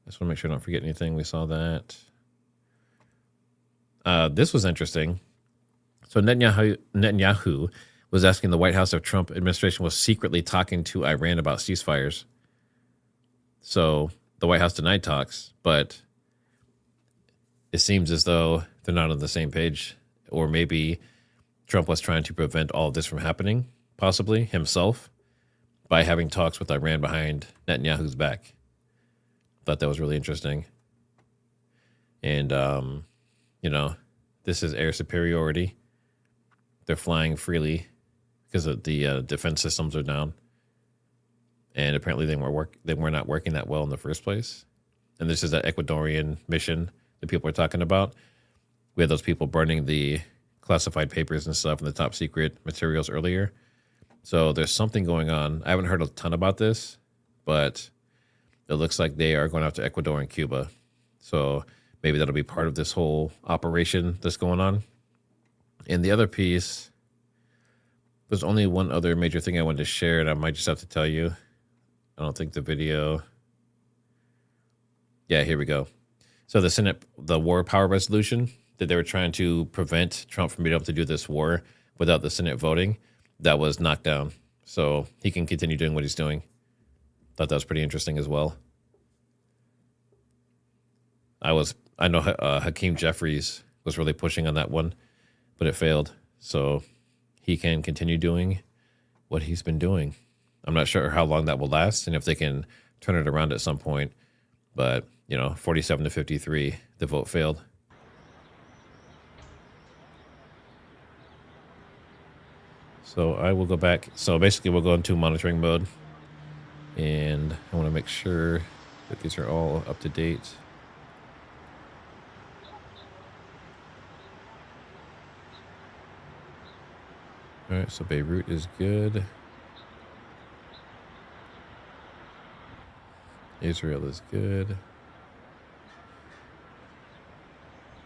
I just want to make sure I don't forget anything. We saw that. This was interesting. So Netanyahu was asking the White House if Trump administration was secretly talking to Iran about ceasefires. So the White House denied talks, but it seems as though they're not on the same page. Or maybe Trump was trying to prevent all of this from happening, possibly himself, by having talks with Iran behind Netanyahu's back. Thought that was really interesting. And, this is air superiority. They're flying freely because of the defense systems are down. And apparently they were not working that well in the first place. And this is that Ecuadorian mission that people are talking about. We had those people burning the classified papers and stuff and the top secret materials earlier. So there's something going on. I haven't heard a ton about this, but it looks like they are going after Ecuador and Cuba. So maybe that'll be part of this whole operation that's going on. And the other piece, there's only one other major thing I wanted to share, and I might just have to tell you. I don't think the video... Yeah, here we go. So the Senate, the war power resolution that they were trying to prevent Trump from being able to do this war without the Senate voting, that was knocked down. So he can continue doing what he's doing. Thought that was pretty interesting as well. I know Hakeem Jeffries was really pushing on that one, but it failed. So he can continue doing what he's been doing. I'm not sure how long that will last and if they can turn it around at some point. But, 47 to 53, the vote failed. So I will go back. So basically we'll go into monitoring mode. And I want to make sure that these are all up to date. All right, so Beirut is good. Israel is good.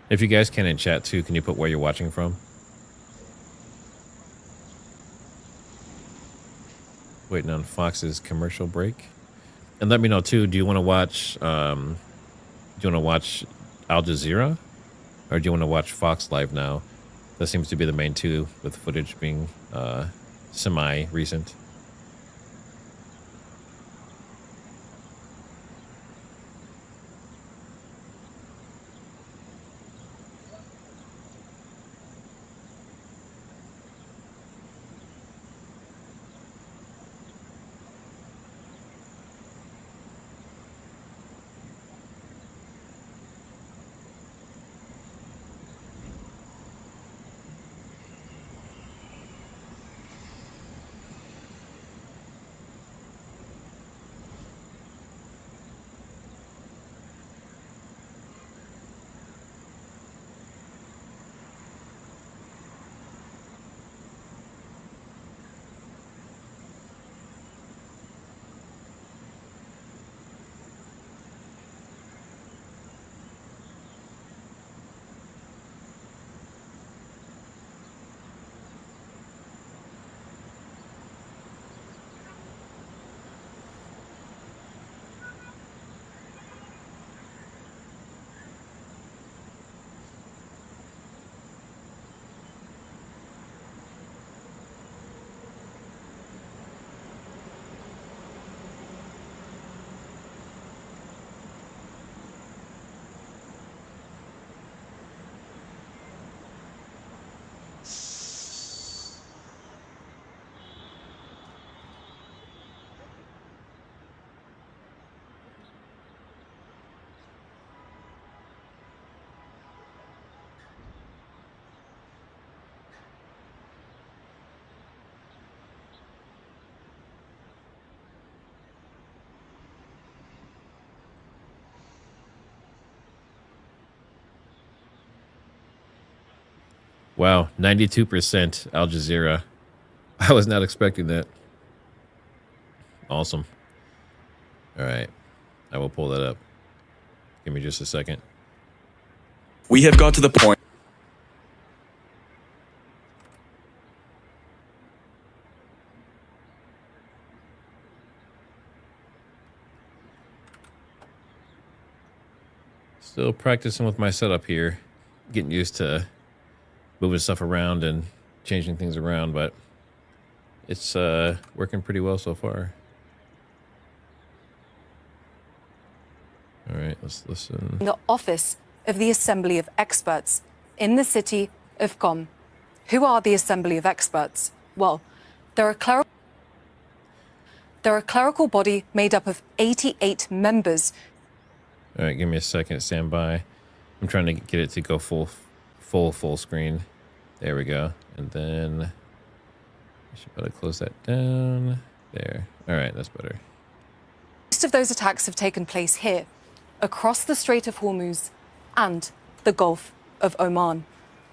If you guys can in chat too, can you put where you're watching from? Waiting on Fox's commercial break. And let me know too, do you want to watch Al Jazeera? Or do you want to watch Fox Live now? That seems to be the main two, with footage being semi-recent. Wow, 92% Al Jazeera. I was not expecting that. Awesome. All right. I will pull that up. Give me just a second. We have got to the point. Still practicing with my setup here. Getting used to moving stuff around and changing things around, but it's working pretty well so far. All right, let's listen. The office of the Assembly of Experts in the city of Qom. Who are the Assembly of Experts? Well, they're a clerical body made up of 88 members. All right, give me a second. Stand by. I'm trying to get it to go full screen. There we go. And then I should better close that down. There. All right, that's better. Most of those attacks have taken place here, across the Strait of Hormuz and the Gulf of Oman.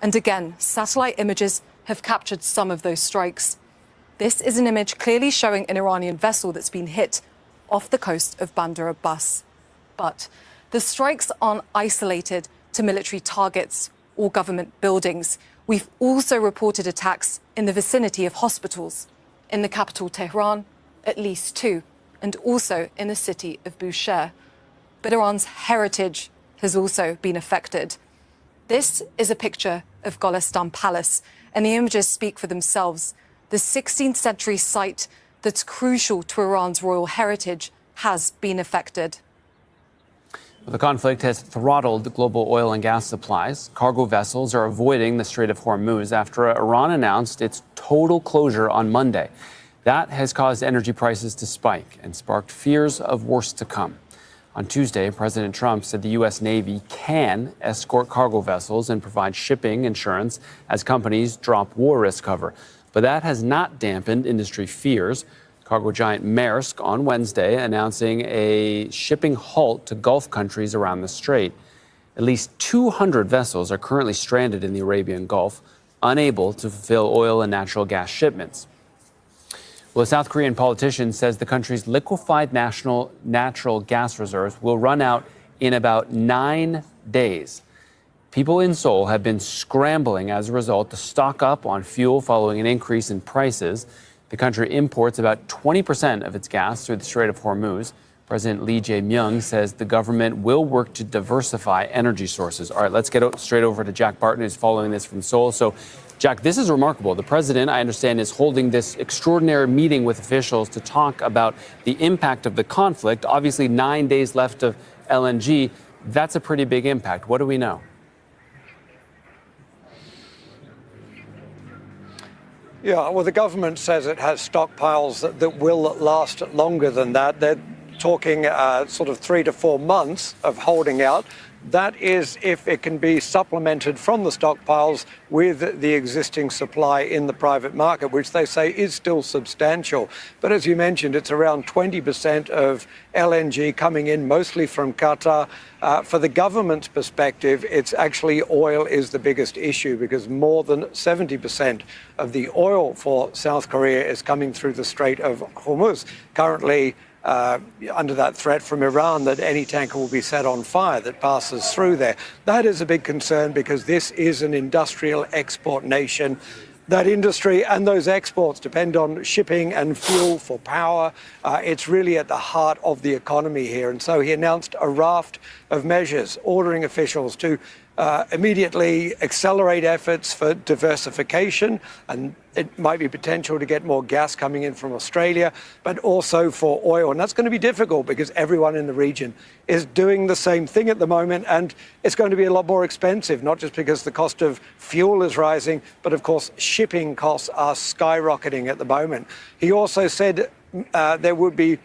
And again, satellite images have captured some of those strikes. This is an image clearly showing an Iranian vessel that's been hit off the coast of Bandar Abbas. But the strikes aren't isolated to military targets or government buildings. We've also reported attacks in the vicinity of hospitals. In the capital, Tehran, at least 2, and also in the city of Bushehr. But Iran's heritage has also been affected. This is a picture of Golestan Palace, and the images speak for themselves. The 16th century site that's crucial to Iran's royal heritage has been affected. The conflict has throttled global oil and gas supplies. Cargo vessels are avoiding the Strait of Hormuz after Iran announced its total closure on Monday. That has caused energy prices to spike and sparked fears of worse to come. On Tuesday, President Trump said the U.S. Navy can escort cargo vessels and provide shipping insurance as companies drop war risk cover. But that has not dampened industry fears. Cargo giant Maersk on Wednesday announcing a shipping halt to Gulf countries around the strait. At least 200 vessels are currently stranded in the Arabian Gulf, unable to fulfill oil and natural gas shipments. Well, a South Korean politician says the country's liquefied national natural gas reserves will run out in about 9 days. People in Seoul have been scrambling as a result to stock up on fuel following an increase in prices. The country imports about 20% of its gas through the Strait of Hormuz. President Lee Jae-myung says the government will work to diversify energy sources. All right, let's get straight over to Jack Barton, who's following this from Seoul. So, Jack, this is remarkable. The president, I understand, is holding this extraordinary meeting with officials to talk about the impact of the conflict. Obviously, 9 days left of LNG. That's a pretty big impact. What do we know? Yeah, well, the government says it has stockpiles that will last longer than that. They're talking sort of 3 to 4 months of holding out. That is if it can be supplemented from the stockpiles with the existing supply in the private market, which they say is still substantial. But as you mentioned, it's around 20% of LNG coming in, mostly from Qatar. For the government's perspective, it's actually oil is the biggest issue because more than 70% of the oil for South Korea is coming through the Strait of Hormuz. Currently, under that threat from Iran that any tanker will be set on fire that passes through there. That is a big concern because this is an industrial export nation. That industry and those exports depend on shipping and fuel for power. It's really at the heart of the economy here. And so he announced a raft of measures, ordering officials to immediately accelerate efforts for diversification, and it might be potential to get more gas coming in from Australia, but also for oil. And that's going to be difficult because everyone in the region is doing the same thing at the moment, and it's going to be a lot more expensive, not just because the cost of fuel is rising, but of course shipping costs are skyrocketing at the moment. He also said there would be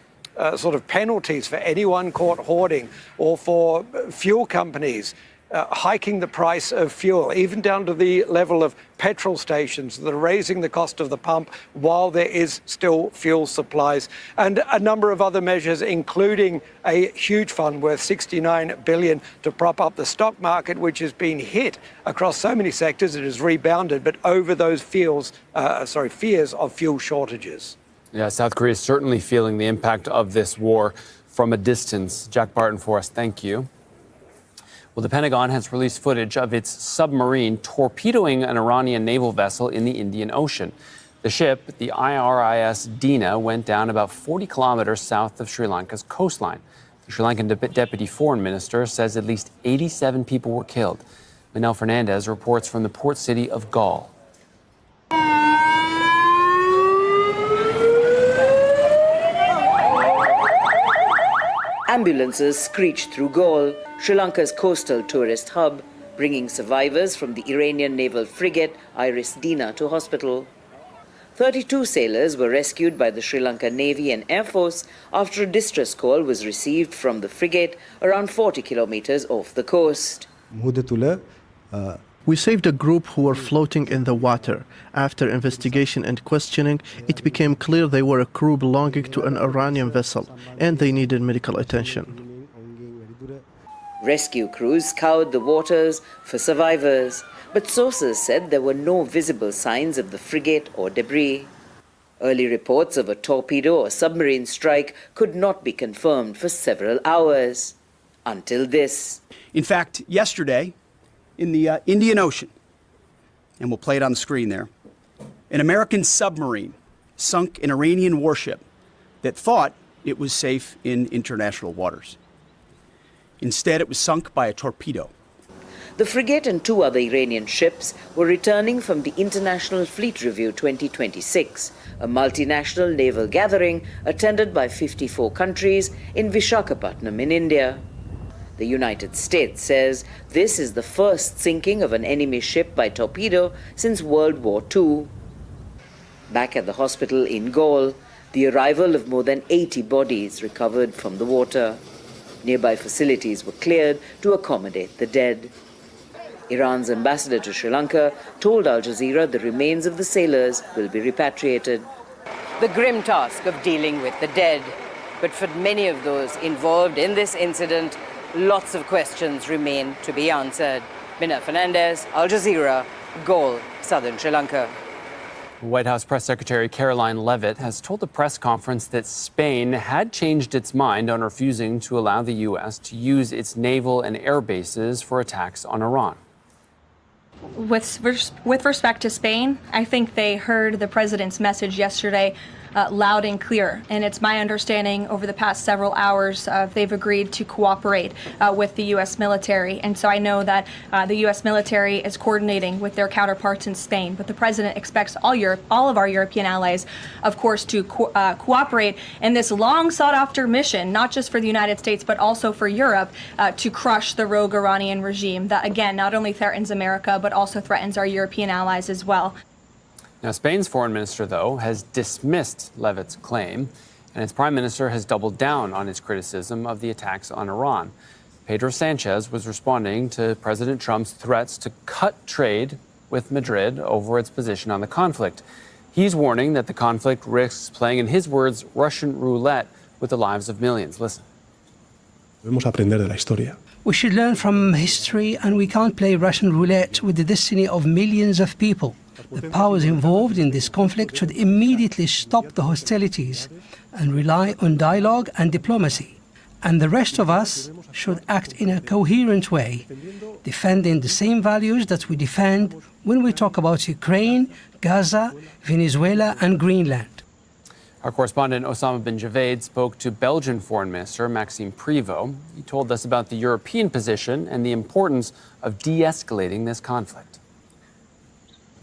sort of penalties for anyone caught hoarding or for fuel companies hiking the price of fuel, even down to the level of petrol stations. They're raising the cost of the pump while there is still fuel supplies. And a number of other measures, including a huge fund worth $69 billion to prop up the stock market, which has been hit across so many sectors. It has rebounded, but over those fears of fuel shortages. Yeah, South Korea is certainly feeling the impact of this war from a distance. Jack Barton for us, thank you. Well, the Pentagon has released footage of its submarine torpedoing an Iranian naval vessel in the Indian Ocean. The ship, the IRIS Dina, went down about 40 kilometers south of Sri Lanka's coastline. The Sri Lankan deputy foreign minister says at least 87 people were killed. Manel Fernandez reports from the port city of Galle. Ambulances screeched through Galle, Sri Lanka's coastal tourist hub, bringing survivors from the Iranian naval frigate Iris Dina to hospital. 32 sailors were rescued by the Sri Lanka Navy and Air Force after a distress call was received from the frigate around 40 kilometers off the coast. We saved a group who were floating in the water. After investigation and questioning, it became clear they were a crew belonging to an Iranian vessel, and they needed medical attention. Rescue crews scoured the waters for survivors, but sources said there were no visible signs of the frigate or debris. Early reports of a torpedo or submarine strike could not be confirmed for several hours. Until this. In fact, yesterday, in the Indian Ocean, and we'll play it on the screen there, an American submarine sunk an Iranian warship that thought it was safe in international waters. Instead, it was sunk by a torpedo. The frigate and two other Iranian ships were returning from the International Fleet Review 2026, a multinational naval gathering attended by 54 countries in Visakhapatnam in India. The United States says this is the first sinking of an enemy ship by torpedo since World War II. Back at the hospital in Galle, the arrival of more than 80 bodies recovered from the water. Nearby facilities were cleared to accommodate the dead. Iran's ambassador to Sri Lanka told Al Jazeera the remains of the sailors will be repatriated. The grim task of dealing with the dead. But for many of those involved in this incident, lots of questions remain to be answered. Mina Fernandez, Al Jazeera, Galle, southern Sri Lanka. White House Press Secretary Caroline Leavitt has told the press conference that Spain had changed its mind on refusing to allow the U.S. to use its naval and air bases for attacks on Iran. With respect to Spain, I think they heard the president's message yesterday loud and clear. And it's my understanding over the past several hours they've agreed to cooperate with the U.S. military. And so I know that the U.S. military is coordinating with their counterparts in Spain. But the president expects all of our European allies, of course, to cooperate in this long sought after mission, not just for the United States, but also for Europe, to crush the rogue Iranian regime that, again, not only threatens America, but also threatens our European allies as well. Now, Spain's foreign minister, though, has dismissed Leavitt's claim, and its prime minister has doubled down on his criticism of the attacks on Iran. Pedro Sanchez was responding to President Trump's threats to cut trade with Madrid over its position on the conflict. He's warning that the conflict risks playing, in his words, Russian roulette with the lives of millions. Listen. Debemos aprender de la historia. We should learn from history, and we can't play Russian roulette with the destiny of millions of people. The powers involved in this conflict should immediately stop the hostilities and rely on dialogue and diplomacy. And the rest of us should act in a coherent way, defending the same values that we defend when we talk about Ukraine, Gaza, Venezuela, and Greenland. Our correspondent Osama bin Javed spoke to Belgian Foreign Minister Maxime Prevot. He told us about the European position and the importance of de-escalating this conflict.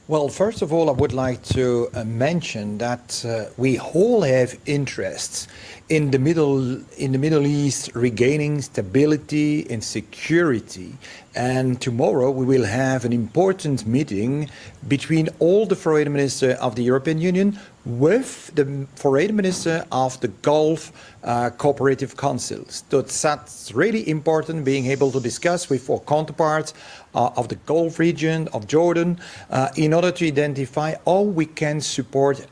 Well, first of all, I would like to mention that we all have interests in the Middle East regaining stability and security, And tomorrow we will have an important meeting between all the foreign ministers of the European Union with the foreign minister of the Gulf Cooperative Councils. So that's really important, being able to discuss with our counterparts of the Gulf region, of Jordan, in order to identify how we can support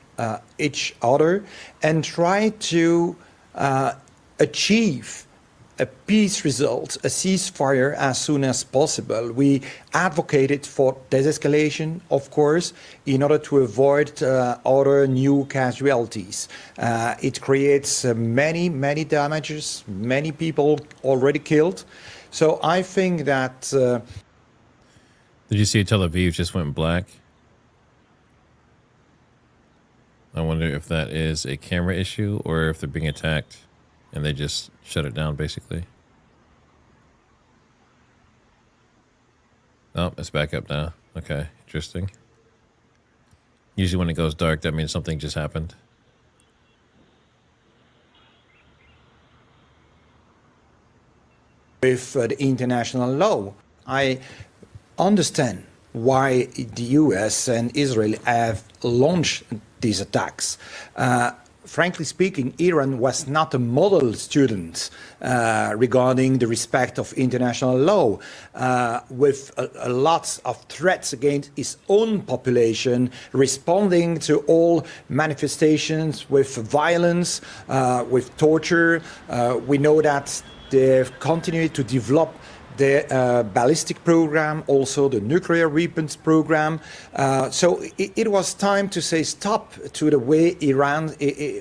each other and try to achieve a peace result, a ceasefire as soon as possible. We advocated for de-escalation, of course, in order to avoid other new casualties. It creates many, many damages, many people already killed. So I think that... Did you see Tel Aviv just went black? I wonder if that is a camera issue or if they're being attacked and they just shut it down, basically. Oh, it's back up now. Okay, interesting. Usually when it goes dark, that means something just happened. With the international law, I understand why the US and Israel have launched these attacks. Frankly speaking, Iran was not a model student regarding the respect of international law, with a lot of threats against its own population, responding to all manifestations with violence, with torture. We know that they've continued to develop the ballistic program, also the nuclear weapons program. So it was time to say stop to the way Iran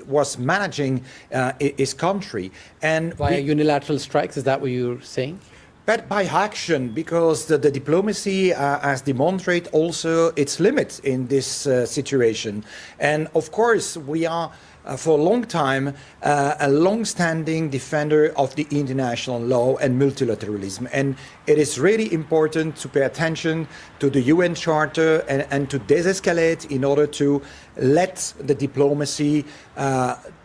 was managing its country. And via unilateral strikes, is that what you're saying? But by action, because the diplomacy has demonstrated also its limits in this situation. And of course, we are for a long time a long-standing defender of the international law and multilateralism. And it is really important to pay attention to the UN Charter and to de-escalate in order to let the diplomacy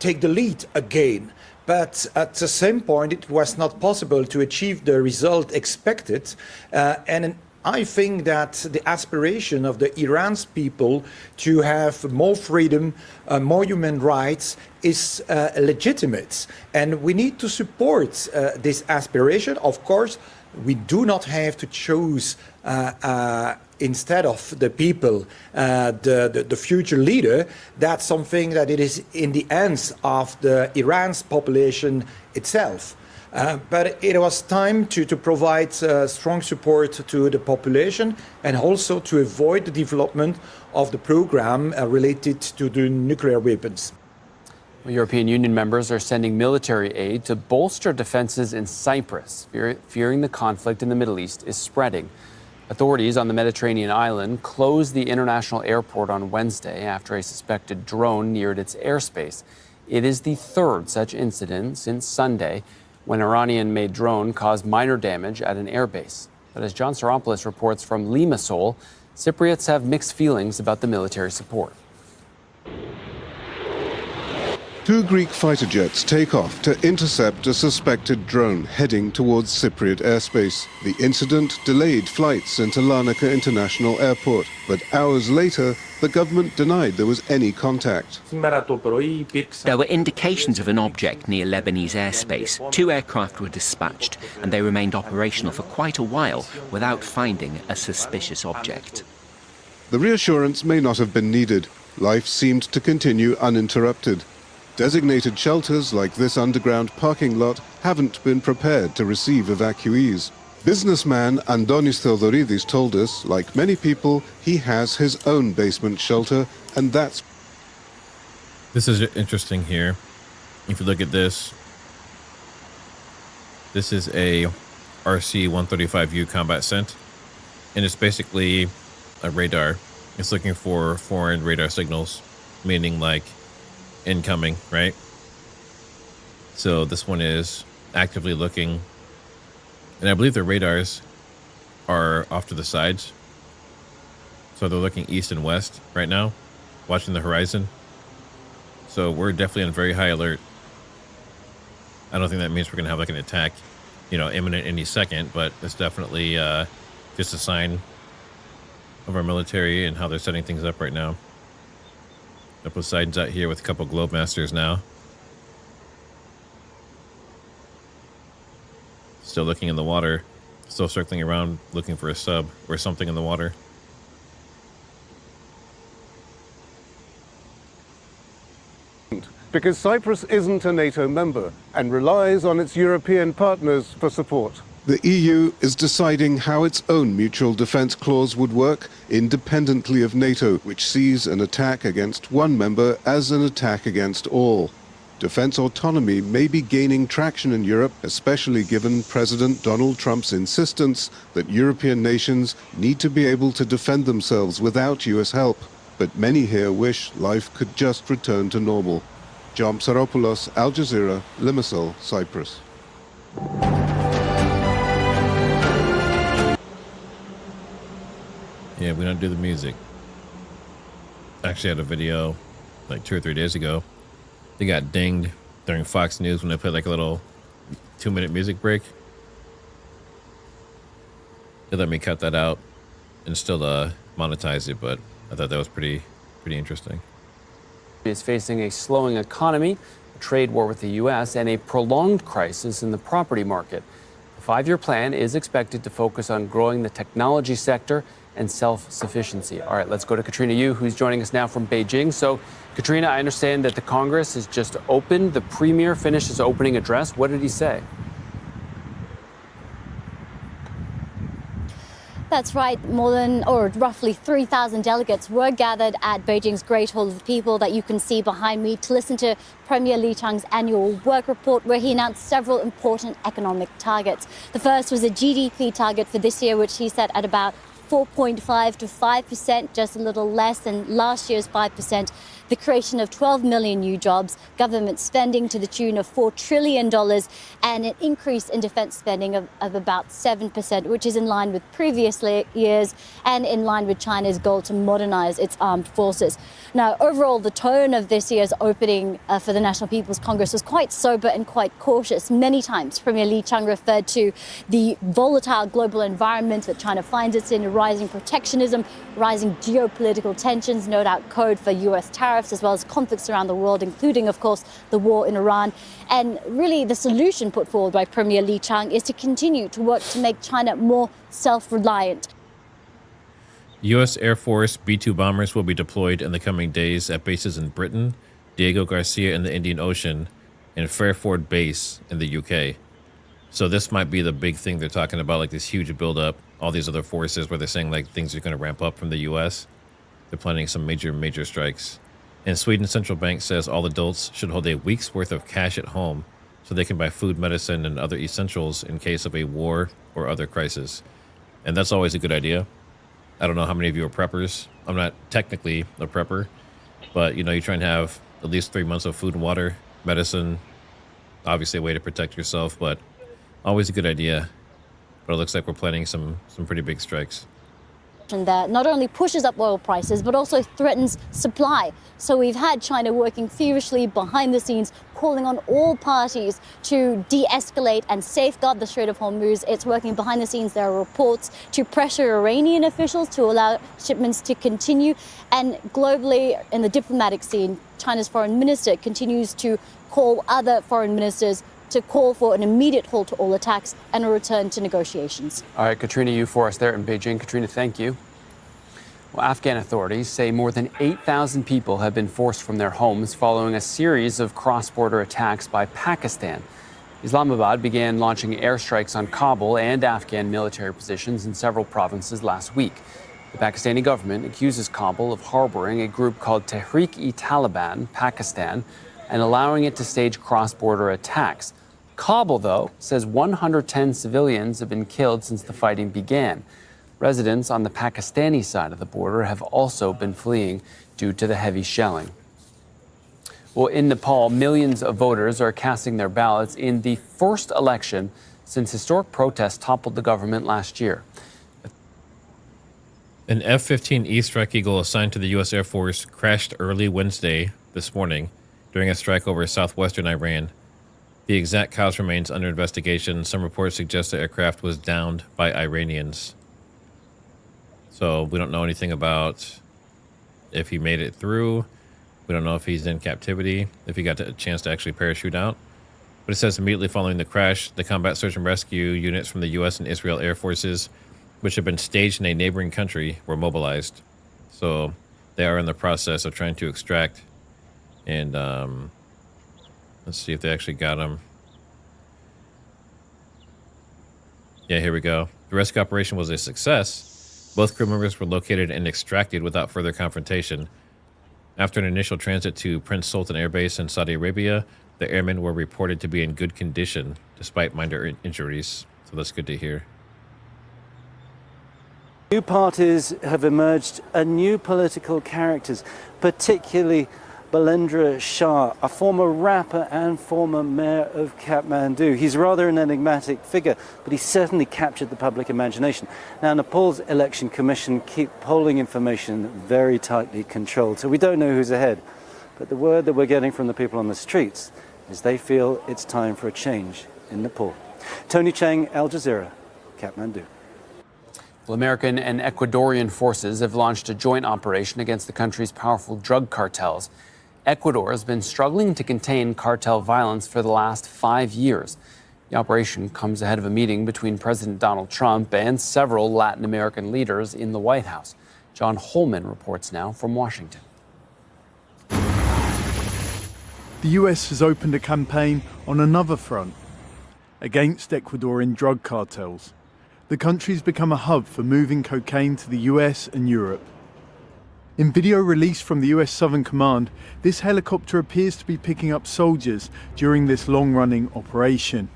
take the lead again. But at the same point, it was not possible to achieve the result expected. And I think that the aspiration of the Iran's people to have more freedom, more human rights is legitimate. And we need to support this aspiration. Of course, we do not have to choose instead of the people, the future leader. That's something that it is in the hands of the Iran's population itself. But it was time to provide strong support to the population and also to avoid the development of the program related to the nuclear weapons. Well, European Union members are sending military aid to bolster defenses in Cyprus, fearing the conflict in the Middle East is spreading. Authorities on the Mediterranean island closed the international airport on Wednesday after a suspected drone neared its airspace. It is the third such incident since Sunday, when an Iranian-made drone caused minor damage at an airbase. But as John Saropoulos reports from Limassol, Cypriots have mixed feelings about the military support. Two Greek fighter jets take off to intercept a suspected drone heading towards Cypriot airspace. The incident delayed flights into Larnaca International Airport, but hours later, the government denied there was any contact. There were indications of an object near Lebanese airspace. 2 aircraft were dispatched, and they remained operational for quite a while without finding a suspicious object. The reassurance may not have been needed. Life seemed to continue uninterrupted. Designated shelters like this underground parking lot haven't been prepared to receive evacuees. Businessman Andonis Theodoridis told us, like many people, he has his own basement shelter, and that's... This is interesting here. If you look at this, this is a RC-135U combat scent, and it's basically a radar. It's looking for foreign radar signals, meaning like incoming, right? So this one is actively looking, and I believe the radars are off to the sides, so they're looking east and west right now, watching the horizon. So we're definitely on very high alert. I don't think that means we're gonna have like an attack imminent any second, but it's definitely just a sign of our military and how they're setting things up right now. Poseidon's out here with a couple Globe Masters now. Still looking in the water. Still circling around looking for a sub or something in the water. Because Cyprus isn't a NATO member and relies on its European partners for support. The EU is deciding how its own mutual defence clause would work independently of NATO, which sees an attack against one member as an attack against all. Defence autonomy may be gaining traction in Europe, especially given President Donald Trump's insistence that European nations need to be able to defend themselves without US help. But many here wish life could just return to normal. John Psaropoulos, Al Jazeera, Limassol, Cyprus. Yeah, we don't do the music. Actually had a video like 2 or 3 days ago. They got dinged during Fox News when they put like a little 2-minute music break. They let me cut that out and still monetize it, but I thought that was pretty interesting. Is facing a slowing economy, a trade war with the U.S., and a prolonged crisis in the property market. The 5-year plan is expected to focus on growing the technology sector and self-sufficiency. All right, let's go to Katrina Yu, who's joining us now from Beijing. So, Katrina, I understand that the Congress has just opened. The Premier finished his opening address. What did he say? That's right. Roughly 3,000 delegates were gathered at Beijing's Great Hall of the People that you can see behind me to listen to Premier Li Qiang's annual work report, where he announced several important economic targets. The first was a GDP target for this year, which he set at about 4.5 to 5%, just a little less than last year's 5%. The creation of 12 million new jobs, government spending to the tune of $4 trillion, and an increase in defense spending of about 7%, which is in line with previous years and in line with China's goal to modernize its armed forces. Now, overall, the tone of this year's opening for the National People's Congress was quite sober and quite cautious. Many times, Premier Li Qiang referred to the volatile global environment that China finds itself in, rising protectionism, rising geopolitical tensions, no doubt code for U.S. tariffs, as well as conflicts around the world, including, of course, the war in Iran. And really, the solution put forward by Premier Li Qiang is to continue to work to make China more self-reliant. U.S. Air Force B-2 bombers will be deployed in the coming days at bases in Britain, Diego Garcia in the Indian Ocean, and Fairford Base in the UK. So this might be the big thing they're talking about, like this huge buildup, all these other forces where they're saying like things are going to ramp up from the U.S. They're planning some major strikes. And Sweden's central bank says all adults should hold a week's worth of cash at home so they can buy food, medicine, and other essentials in case of a war or other crisis. And that's always a good idea. I don't know how many of you are preppers. I'm not technically a prepper, but you try and have at least 3 months of food and water, medicine, obviously a way to protect yourself, but always a good idea. But it looks like we're planning some pretty big strikes. That not only pushes up oil prices, but also threatens supply. So we've had China working feverishly behind the scenes, calling on all parties to de-escalate and safeguard the Strait of Hormuz. It's working behind the scenes. There are reports to pressure Iranian officials to allow shipments to continue. And globally, in the diplomatic scene, China's foreign minister continues to call other foreign ministers to call for an immediate halt to all attacks and a return to negotiations. All right, Katrina Yu for us there in Beijing. Katrina, thank you. Well, Afghan authorities say more than 8,000 people have been forced from their homes following a series of cross-border attacks by Pakistan. Islamabad began launching airstrikes on Kabul and Afghan military positions in several provinces last week. The Pakistani government accuses Kabul of harboring a group called Tehrik-e-Taliban Pakistan and allowing it to stage cross-border attacks. Kabul, though, says 110 civilians have been killed since the fighting began. Residents on the Pakistani side of the border have also been fleeing due to the heavy shelling. Well, in Nepal, millions of voters are casting their ballots in the first election since historic protests toppled the government last year. An F-15E Strike Eagle assigned to the U.S. Air Force crashed early Wednesday this morning during a strike over southwestern Iran. The exact cause remains under investigation. Some reports suggest the aircraft was downed by Iranians. So we don't know anything about if he made it through. We don't know if he's in captivity, if he got a chance to actually parachute out. But it says immediately following the crash, the combat search and rescue units from the U.S. and Israel Air Forces, which have been staged in a neighboring country, were mobilized. So they are in the process of trying to extract. And let's see if they actually got him. Yeah, here we go. The rescue operation was a success. Both crew members were located and extracted without further confrontation. After an initial transit to Prince Sultan Air Base in Saudi Arabia, the airmen were reported to be in good condition despite minor injuries. So that's good to hear. New parties have emerged and new political characters, particularly Balendra Shah, a former rapper and former mayor of Kathmandu. He's rather an enigmatic figure, but he certainly captured the public imagination. Now, Nepal's election commission keep polling information very tightly controlled, so we don't know who's ahead. But the word that we're getting from the people on the streets is they feel it's time for a change in Nepal. Tony Chang, Al Jazeera, Kathmandu. Well, American and Ecuadorian forces have launched a joint operation against the country's powerful drug cartels. Ecuador has been struggling to contain cartel violence for the last 5 years. The operation comes ahead of a meeting between President Donald Trump and several Latin American leaders in the White House. John Holman reports now from Washington. The US has opened a campaign on another front against Ecuadorian drug cartels. The country's become a hub for moving cocaine to the US and Europe. In video released from the US Southern Command, this helicopter appears to be picking up soldiers during this long-running operation.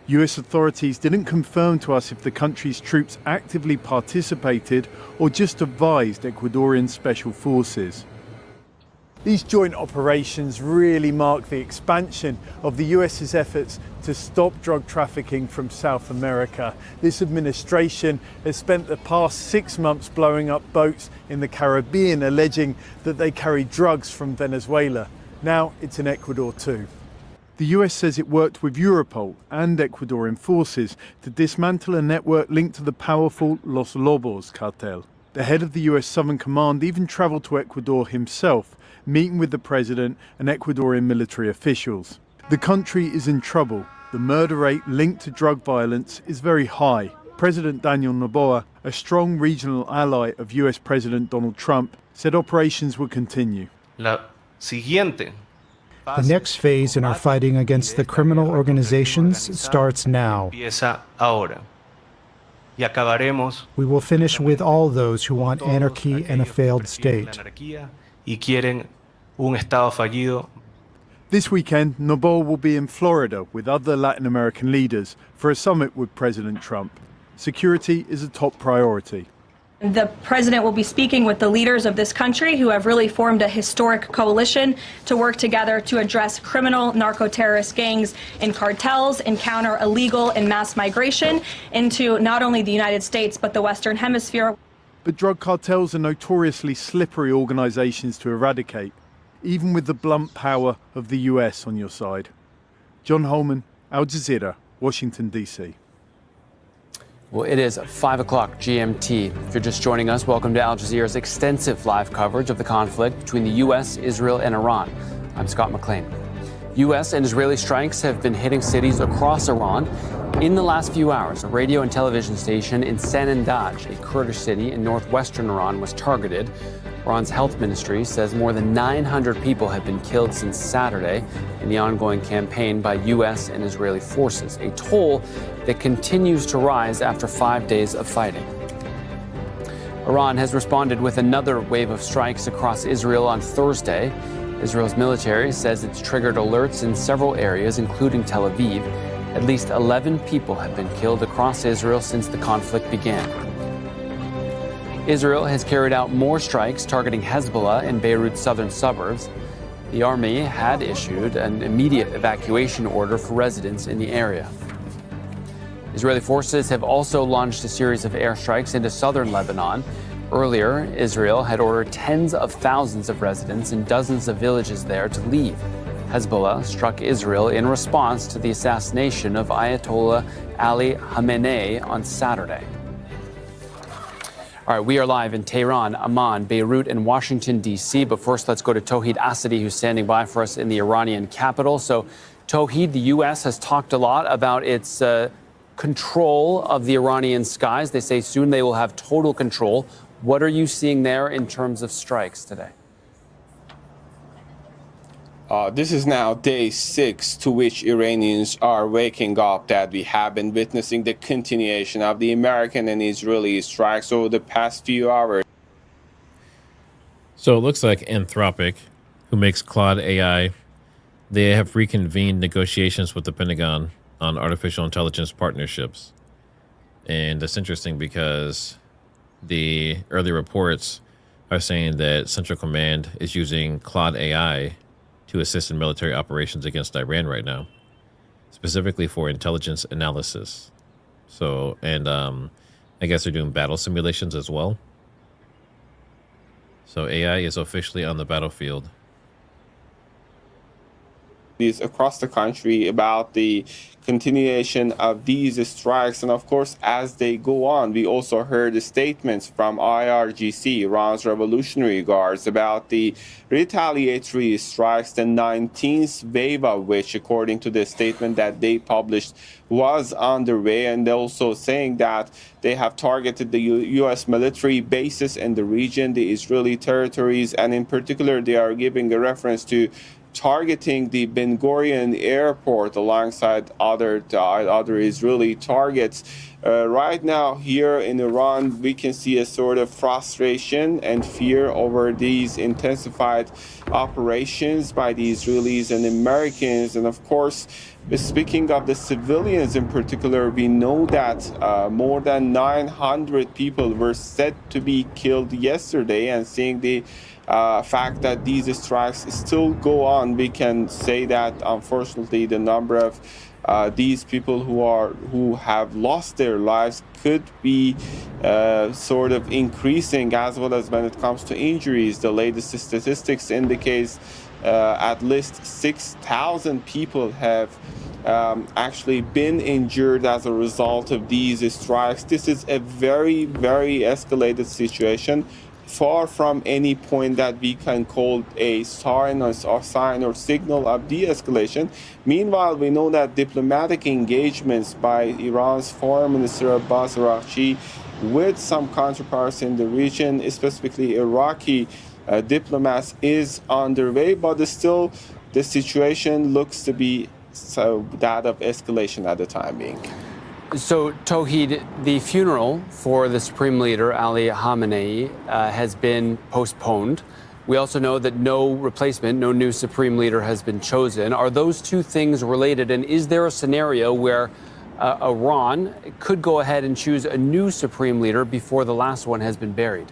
US authorities didn't confirm to us if the country's troops actively participated or just advised Ecuadorian special forces. These joint operations really mark the expansion of the US's efforts to stop drug trafficking from South America. This administration has spent the past 6 months blowing up boats in the Caribbean, alleging that they carry drugs from Venezuela. Now it's in Ecuador too. The US says it worked with Europol and Ecuadorian forces to dismantle a network linked to the powerful Los Lobos cartel. The head of the US Southern Command even traveled to Ecuador himself, meeting with the president and Ecuadorian military officials. The country is in trouble. The murder rate linked to drug violence is very high. President Daniel Noboa, a strong regional ally of US President Donald Trump, said operations will continue. The next phase in our fighting against the criminal organizations starts now. We will finish with all those who want anarchy and a failed state. This weekend, Noboa will be in Florida with other Latin American leaders for a summit with President Trump. Security is a top priority. The president will be speaking with the leaders of this country who have really formed a historic coalition to work together to address criminal narco-terrorist gangs and cartels and counter illegal and mass migration into not only the United States but the Western Hemisphere. But drug cartels are notoriously slippery organizations to eradicate, even with the blunt power of the US on your side. John Holman, Al Jazeera, Washington, D.C. Well, it is 5 o'clock GMT. If you're just joining us, welcome to Al Jazeera's extensive live coverage of the conflict between the U.S., Israel, and Iran. I'm Scott McLean. U.S. and Israeli strikes have been hitting cities across Iran. In the last few hours, a radio and television station in Sanandaj, a Kurdish city in northwestern Iran, was targeted. Iran's health ministry says more than 900 people have been killed since Saturday in the ongoing campaign by U.S. and Israeli forces, a toll that continues to rise after 5 days of fighting. Iran has responded with another wave of strikes across Israel on Thursday. Israel's military says it's triggered alerts in several areas, including Tel Aviv. At least 11 people have been killed across Israel since the conflict began. Israel has carried out more strikes targeting Hezbollah in Beirut's southern suburbs. The army had issued an immediate evacuation order for residents in the area. Israeli forces have also launched a series of airstrikes into southern Lebanon. Earlier, Israel had ordered tens of thousands of residents in dozens of villages there to leave. Hezbollah struck Israel in response to the assassination of Ayatollah Ali Khamenei on Saturday. All right, we are live in Tehran, Amman, Beirut, and Washington, D.C. But first, let's go to Tauhid Asadi, who's standing by for us in the Iranian capital. So, Tauhid, the U.S. has talked a lot about its control of the Iranian skies. They say soon they will have total control. What are you seeing there in terms of strikes today? This is now day 6 to which Iranians are waking up that we have been witnessing the continuation of the American and Israeli strikes over the past few hours. So it looks like Anthropic, who makes Claude AI, they have reconvened negotiations with the Pentagon on artificial intelligence partnerships. And that's interesting because the early reports are saying that Central Command is using Claude AI to assist in military operations against Iran right now, specifically for intelligence analysis. So, and I guess they're doing battle simulations as well. So AI is officially on the battlefield. Across the country about the continuation of these strikes, and of course as they go on, we also heard statements from IRGC, Iran's Revolutionary Guards, about the retaliatory strikes, the 19th wave of which, according to the statement that they published, was underway, and also saying that they have targeted the U.S. military bases in the region, the Israeli territories, and in particular they are giving a reference to targeting the Ben Gurion airport alongside other Israeli targets. Right now here in Iran, we can see a sort of frustration and fear over these intensified operations by the Israelis and Americans. And of course, speaking of the civilians in particular, we know that more than 900 people were said to be killed yesterday, and seeing the fact that these strikes still go on, we can say that unfortunately the number of these people who have lost their lives could be sort of increasing, as well as when it comes to injuries. The latest statistics indicate at least 6,000 people have actually been injured as a result of these strikes. This is a very, very escalated situation, far from any point that we can call a sign or signal of de-escalation. Meanwhile, we know that diplomatic engagements by Iran's Foreign Minister Abbas Araghchi with some counterparts in the region, specifically Iraqi diplomats, is underway, but still the situation looks to be that of escalation at the time being. So, Tauhid, the funeral for the Supreme Leader, Ali Khamenei, has been postponed. We also know that no replacement, no new Supreme Leader has been chosen. Are those two things related? And is there a scenario where Iran could go ahead and choose a new Supreme Leader before the last one has been buried?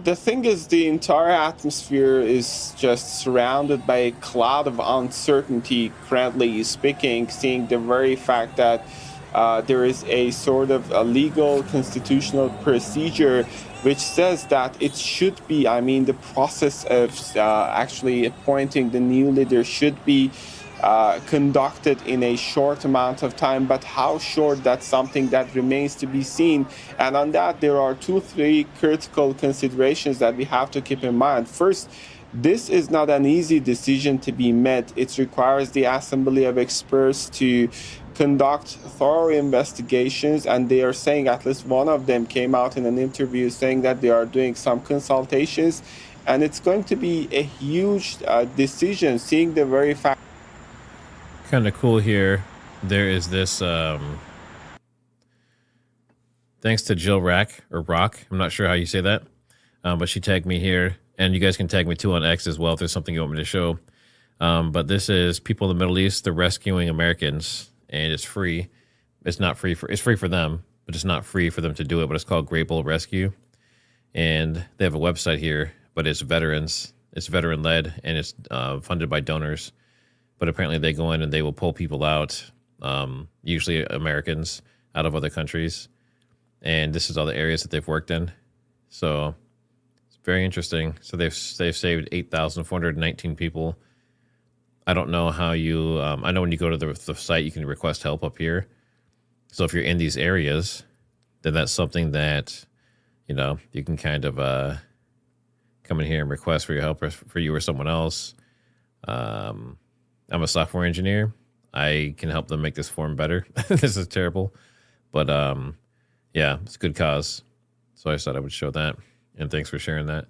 The thing is, the entire atmosphere is just surrounded by a cloud of uncertainty, currently speaking, seeing the very fact that there is a sort of a legal constitutional procedure which says that it should be, the process of actually appointing the new leader should be conducted in a short amount of time, but how short, that's something that remains to be seen. And on that, there are 2-3 critical considerations that we have to keep in mind. First, this is not an easy decision to be made. It requires the assembly of experts to conduct thorough investigations, and they are saying, at least one of them came out in an interview saying that they are doing some consultations, and it's going to be a huge decision, seeing the very fact. Kind of cool here. There is this, thanks to Jill Rock, I'm not sure how you say that, but she tagged me here, and you guys can tag me too on X as well if there's something you want me to show. But this is people in the Middle East, they're rescuing Americans, and it's free. It's free for them, but it's not free for them to do it, but it's called Great Bull Rescue. And they have a website here, but it's veterans. It's veteran-led, and it's funded by donors. But apparently they go in and they will pull people out, usually Americans, out of other countries. And this is all the areas that they've worked in. So it's very interesting. So they've saved 8,419 people. I don't know how you. I know when you go to the site, you can request help up here. So if you're in these areas, then that's something that, you know, you can kind of come in here and request for your help or for you or someone else. I'm a software engineer. I can help them make this form better. This is terrible, but yeah, it's a good cause. So I thought I would show that, and thanks for sharing that.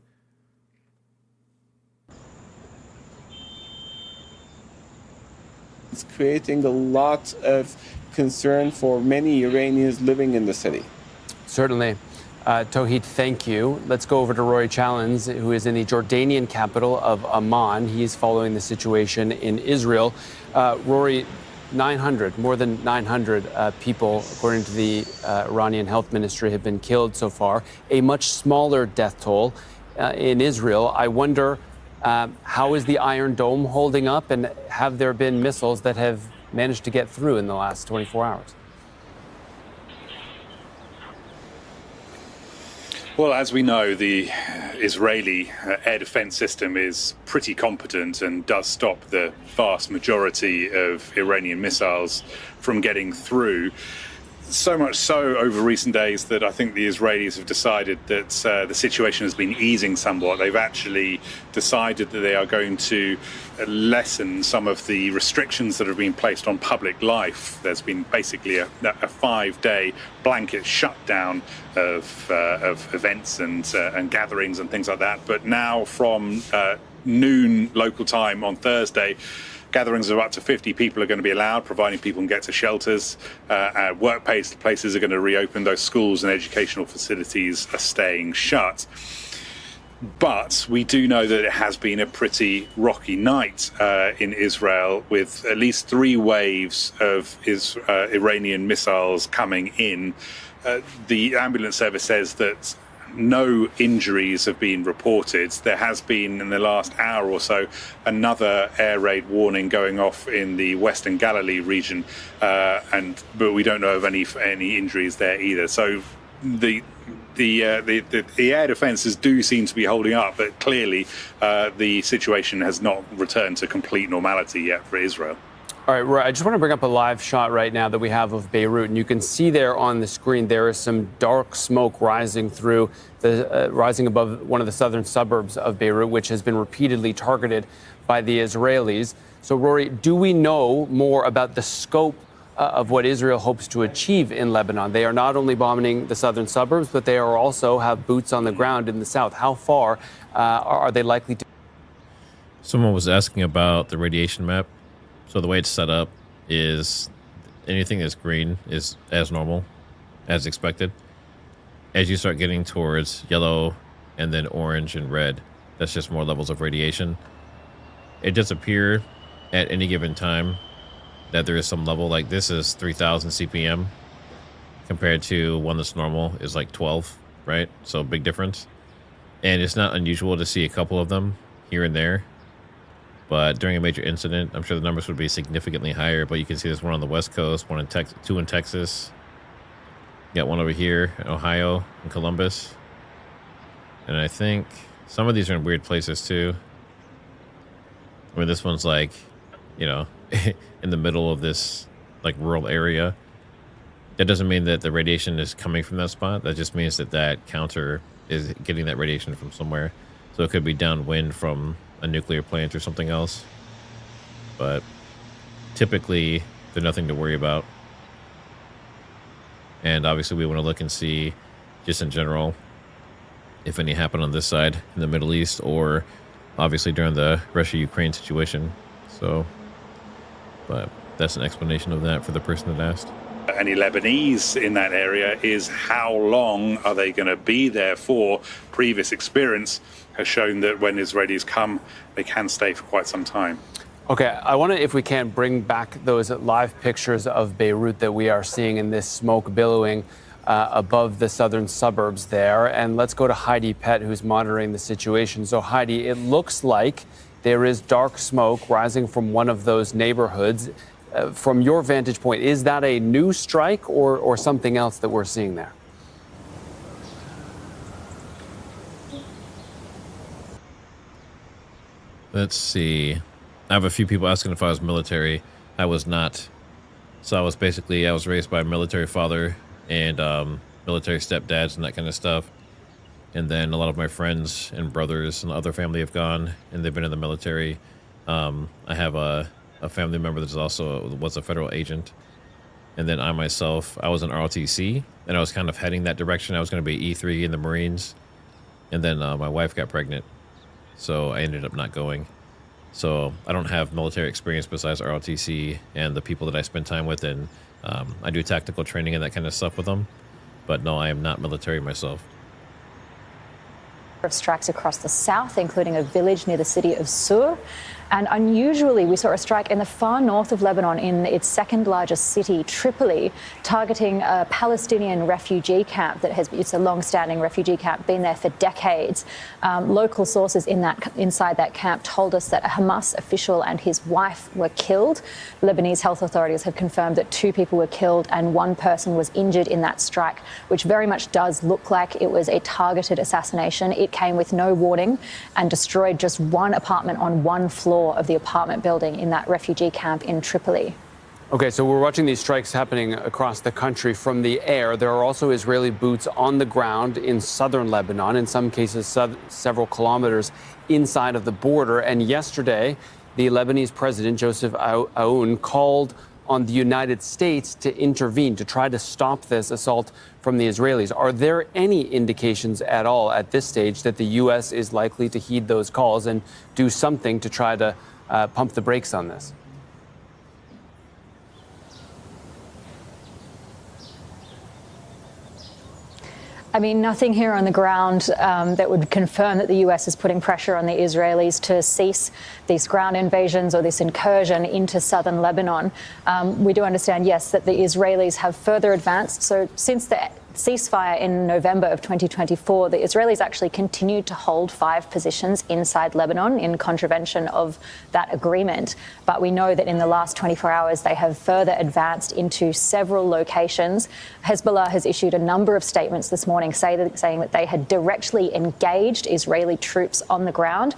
It's creating a lot of concern for many Iranians living in the city. Certainly. Tawhid, thank you. Let's go over to Rory Challens, who is in the Jordanian capital of Amman. He's following the situation in Israel. Rory, more than 900 people, according to the Iranian health ministry, have been killed so far. A much smaller death toll in Israel. I wonder, how is the Iron Dome holding up, and have there been missiles that have managed to get through in the last 24 hours? Well, as we know, the Israeli air defense system is pretty competent and does stop the vast majority of Iranian missiles from getting through. So much so over recent days that I think the Israelis have decided that the situation has been easing somewhat. They've actually decided that they are going to lessen some of the restrictions that have been placed on public life. There's been basically a 5-day blanket shutdown of events and gatherings and things like that. But now from noon local time on Thursday, gatherings of up to 50 people are going to be allowed, providing people can get to shelters. Workplaces are going to reopen. Those schools and educational facilities are staying shut. But we do know that it has been a pretty rocky night in Israel, with at least 3 waves of Iranian missiles coming in. The ambulance service says that no injuries have been reported. There has been, in the last hour or so, another air raid warning going off in the Western Galilee region, but we don't know of any injuries there either. So the air defences do seem to be holding up, but clearly the situation has not returned to complete normality yet for Israel. All right, Roy, I just want to bring up a live shot right now that we have of Beirut, and you can see there on the screen there is some dark smoke rising above one of the southern suburbs of Beirut, which has been repeatedly targeted by the Israelis. So, Rory, do we know more about the scope of what Israel hopes to achieve in Lebanon? They are not only bombing the southern suburbs, but they are also have boots on the ground in the south. How far are they likely to? Someone was asking about the radiation map. So the way it's set up is anything that's green is as normal, as expected. As you start getting towards yellow and then orange and red, that's just more levels of radiation. It does appear at any given time that there is some level, like this is 3,000 CPM compared to one that's normal is like 12, right? So big difference. And it's not unusual to see a couple of them here and there. But during a major incident, I'm sure the numbers would be significantly higher. But you can see there's one on the West Coast, one in Texas, 2 in Texas. You got one over here in Ohio and Columbus. And I think some of these are in weird places too. I mean, this one's like, you know, in the middle of this like rural area. That doesn't mean that the radiation is coming from that spot. That just means that that counter is getting that radiation from somewhere. So it could be downwind from a nuclear plant or something else. But typically, there's nothing to worry about. And obviously, we want to look and see, just in general, if any happened on this side in the Middle East, or obviously during the Russia-Ukraine situation. So, but that's an explanation of that for the person that asked. Any Lebanese in that area is how long are they going to be there for? Previous experience has shown that when Israelis come, they can stay for quite some time. Okay, I want to, if we can, bring back those live pictures of Beirut that we are seeing in this smoke billowing above the southern suburbs there. And let's go to Heidi Pett, who's monitoring the situation. So, Heidi, it looks like there is dark smoke rising from one of those neighborhoods. From your vantage point, is that a new strike or something else that we're seeing there? Let's see. I have a few people asking if I was military. I was not. So I was raised by a military father and military stepdads and that kind of stuff. And then a lot of my friends and brothers and other family have gone and they've been in the military. I have a family member that was a federal agent. And then I myself, I was in ROTC and I was kind of heading that direction. I was going to be E3 in the Marines. And then my wife got pregnant. So I ended up not going. So I don't have military experience besides ROTC and the people that I spend time with. And I do tactical training and that kind of stuff with them. But no, I am not military myself. Of strikes across the south, including a village near the city of Sur. And unusually, we saw a strike in the far north of Lebanon in its second largest city, Tripoli, targeting a Palestinian refugee camp it's a long-standing refugee camp, been there for decades. Local sources inside that camp told us that a Hamas official and his wife were killed. Lebanese health authorities have confirmed that 2 people were killed and 1 person was injured in that strike, which very much does look like it was a targeted assassination. It came with no warning and destroyed just 1 apartment on 1 floor of the apartment building in that refugee camp in Tripoli. Okay, so we're watching these strikes happening across the country from the air. There are also Israeli boots on the ground in southern Lebanon, in some cases several kilometers inside of the border. And yesterday, the Lebanese president, Joseph Aoun, called on the United States to intervene, to try to stop this assault from the Israelis. Are there any indications at all at this stage that the U.S. is likely to heed those calls and do something to try to pump the brakes on this? I mean, nothing here on the ground that would confirm that the US is putting pressure on the Israelis to cease these ground invasions or this incursion into southern Lebanon. We do understand, yes, that the Israelis have further advanced. So since the ceasefire in November of 2024, the Israelis actually continued to hold 5 positions inside Lebanon in contravention of that agreement. But we know that in the last 24 hours, they have further advanced into several locations. Hezbollah has issued a number of statements this morning saying that they had directly engaged Israeli troops on the ground.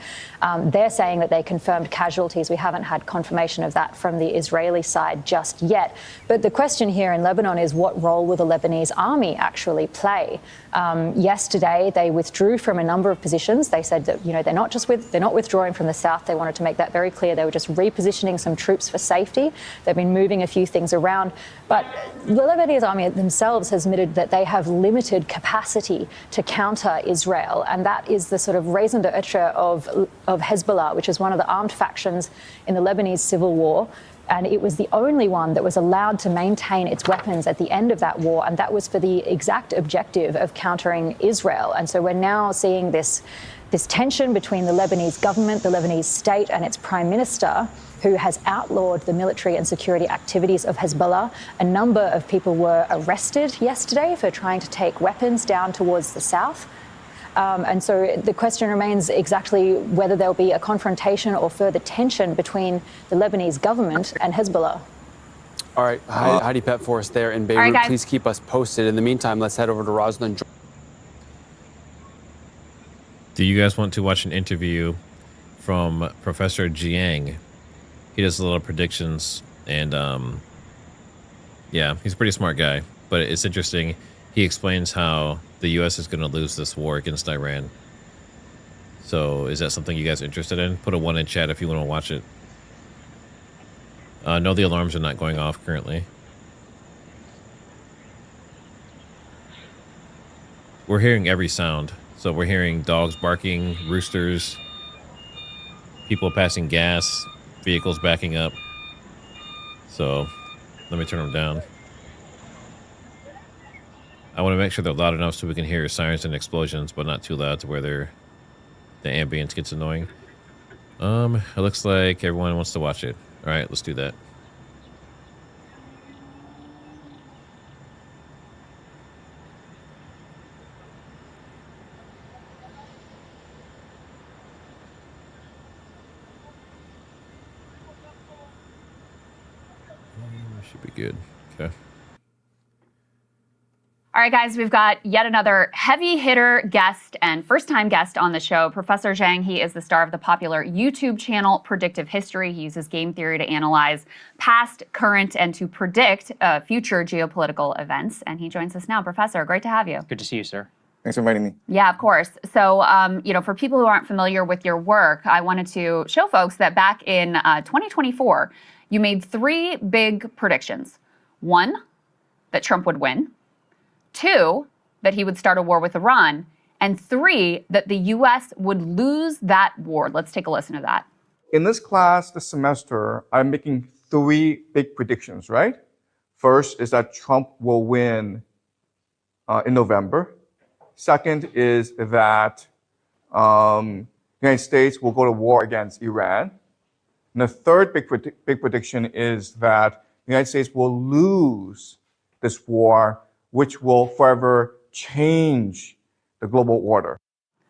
They're saying that they confirmed casualties. We haven't had confirmation of that from the Israeli side just yet. But the question here in Lebanon is, what role will the Lebanese army actually play? Yesterday, they withdrew from a number of positions. They said that, they're not withdrawing from the south. They wanted to make that very clear. They were just repositioning some troops for safety. They've been moving a few things around. But the Lebanese army themselves has admitted that they have limited capacity to counter Israel. And that is the sort of raison d'etre of Hezbollah, which is one of the armed factions in the Lebanese civil war. And it was the only one that was allowed to maintain its weapons at the end of that war. And that was for the exact objective of countering Israel. And so we're now seeing this tension between the Lebanese government, the Lebanese state, and its prime minister, who has outlawed the military and security activities of Hezbollah. A number of people were arrested yesterday for trying to take weapons down towards the south. And so the question remains exactly whether there'll be a confrontation or further tension between the Lebanese government and Hezbollah. All right, Heidi Petforce there in Beirut. Right, please keep us posted. In the meantime, let's head over to Rosalind. Do you guys want to watch an interview from Professor Jiang? He does a lot of predictions, and yeah, he's a pretty smart guy. But it's interesting. He explains how the U.S. is going to lose this war against Iran. So is that something you guys are interested in? Put a 1 in chat if you want to watch it. No, the alarms are not going off currently. We're hearing every sound. So we're hearing dogs barking, roosters, people passing gas, vehicles backing up. So let me turn them down. I want to make sure they're loud enough so we can hear sirens and explosions, but not too loud to where the ambience gets annoying. It looks like everyone wants to watch it. All right, let's do that. Should be good. Okay. All right, guys, we've got yet another heavy hitter guest and first-time guest on the show. Professor Zhang, he is the star of the popular YouTube channel Predictive History. He uses game theory to analyze past, current, and to predict future geopolitical events. And he joins us now. Professor, great to have you. Good to see you, sir. Thanks for inviting me. Yeah, of course. So, for people who aren't familiar with your work, I wanted to show folks that back in 2024, you made 3 big predictions. 1, that Trump would win. 2, that he would start a war with Iran. And 3, that the U.S. would lose that war. Let's take a listen to that. In this class this semester, I'm making 3 big predictions, right? First is that Trump will win in November. Second is that the United States will go to war against Iran. And the third big prediction is that the United States will lose this war, which will forever change the global order.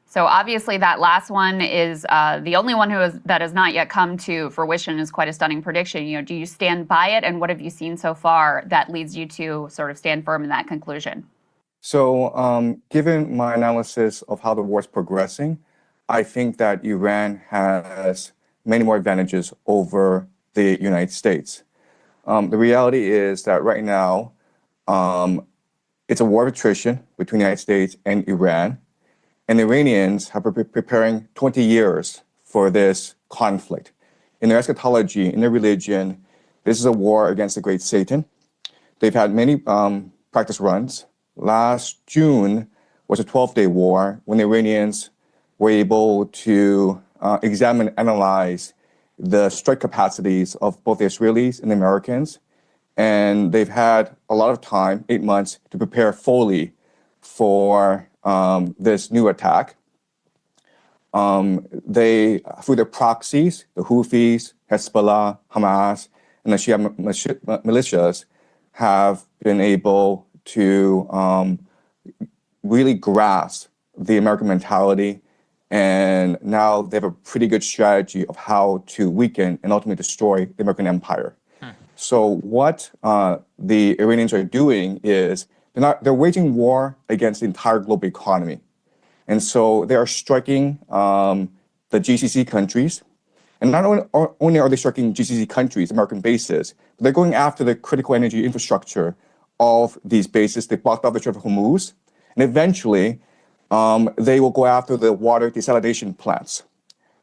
So obviously that last one is the only one that has not yet come to fruition. Is quite a stunning prediction. Do you stand by it, and what have you seen so far that leads you to sort of stand firm in that conclusion? So given my analysis of how the war is progressing, I think that Iran has many more advantages over the United States. The reality is that right now, it's a war of attrition between the United States and Iran. And the Iranians have been preparing 20 years for this conflict. In their eschatology, in their religion, this is a war against the great Satan. They've had many practice runs. Last June was a 12-day war when the Iranians were able to examine and analyze the strike capacities of both the Israelis and the Americans. And they've had a lot of time, 8 months, to prepare fully for this new attack. They, through their proxies, the Houthis, Hezbollah, Hamas, and the Shia militias, have been able to really grasp the American mentality. And now they have a pretty good strategy of how to weaken and ultimately destroy the American empire. So what the Iranians are doing is they're waging war against the entire global economy. And so they are striking the GCC countries. And not only are they striking GCC countries, American bases, but they're going after the critical energy infrastructure of these bases. They blocked off the Strait of Hormuz. And eventually, they will go after the water desalination plants,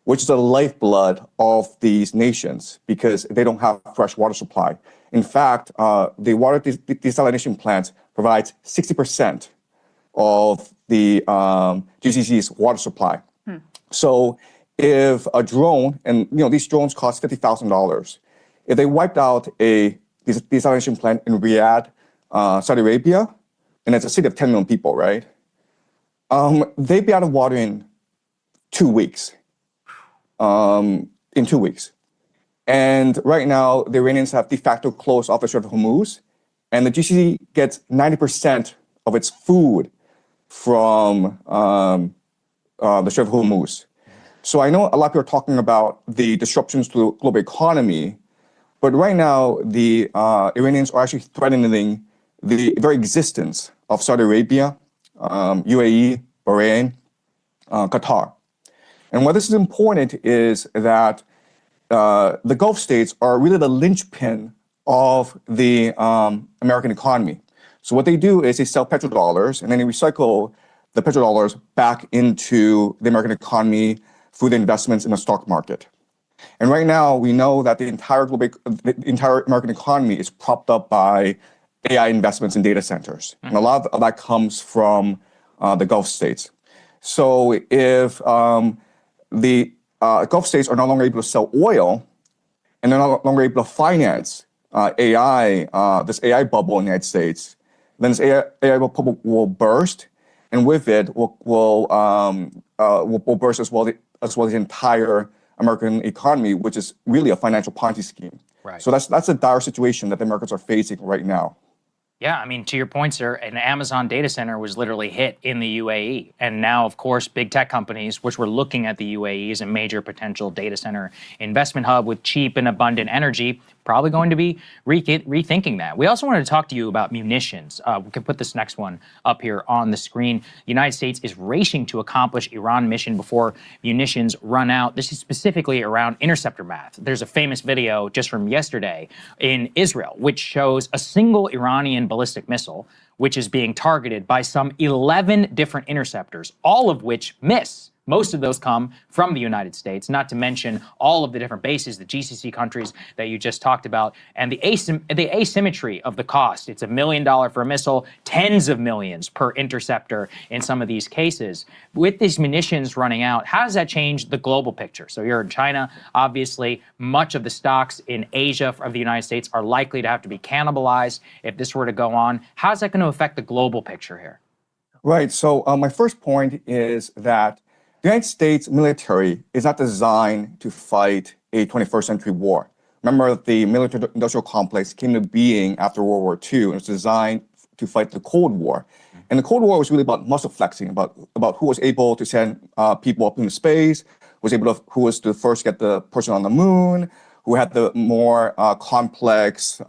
which is the lifeblood of these nations because they don't have fresh water supply. In fact, the water desalination plants provides 60% of the GCC's water supply. So if a drone, and these drones cost $50,000, if they wiped out a desalination plant in Riyadh, Saudi Arabia, and it's a city of 10 million people, right? They'd be out of water in 2 weeks. In 2 weeks. And right now, the Iranians have de facto closed off the Strait of Hormuz, and the GCC gets 90% of its food from the Strait of Hormuz. So I know a lot of people are talking about the disruptions to the global economy, but right now, the Iranians are actually threatening the very existence of Saudi Arabia, UAE, Bahrain, Qatar. And why this is important is that the Gulf states are really the linchpin of the American economy. So what they do is they sell petrodollars and then they recycle the petrodollars back into the American economy through the investments in the stock market. And right now we know that the entire American economy is propped up by AI investments in data centers. And a lot of that comes from the Gulf states. So if the Gulf states are no longer able to sell oil, and they're no longer able to finance AI, this AI bubble in the United States, then this AI bubble will burst, and with it will burst as well as the entire American economy, which is really a financial Ponzi scheme. Right. So that's a dire situation that the Americans are facing right now. Yeah, I mean, to your point, sir, an Amazon data center was literally hit in the UAE. And now, of course, big tech companies, which were looking at the UAE as a major potential data center investment hub with cheap and abundant energy, probably going to be rethinking that. We also wanted to talk to you about munitions. We can put this next one up here on the screen. The United States is racing to accomplish Iran mission before munitions run out. This is specifically around interceptor math. There's a famous video just from yesterday in Israel, which shows a single Iranian ballistic missile, which is being targeted by some 11 different interceptors, all of which miss. Most of those come from the United States, not to mention all of the different bases, the GCC countries that you just talked about, and the asymmetry of the cost. It's $1 million for a missile, tens of millions per interceptor in some of these cases. With these munitions running out, how does that change the global picture? So you're in China, obviously, much of the stocks in Asia of the United States are likely to have to be cannibalized if this were to go on. How is that going to affect the global picture here? Right. So my first point is that the United States military is not designed to fight a 21st century war. Remember, the military-industrial complex came to being after World War II, and it was designed to fight the Cold War. And the Cold War was really about muscle flexing, about who was able to send people up into space, who was the first to get the person on the moon, who had the more complex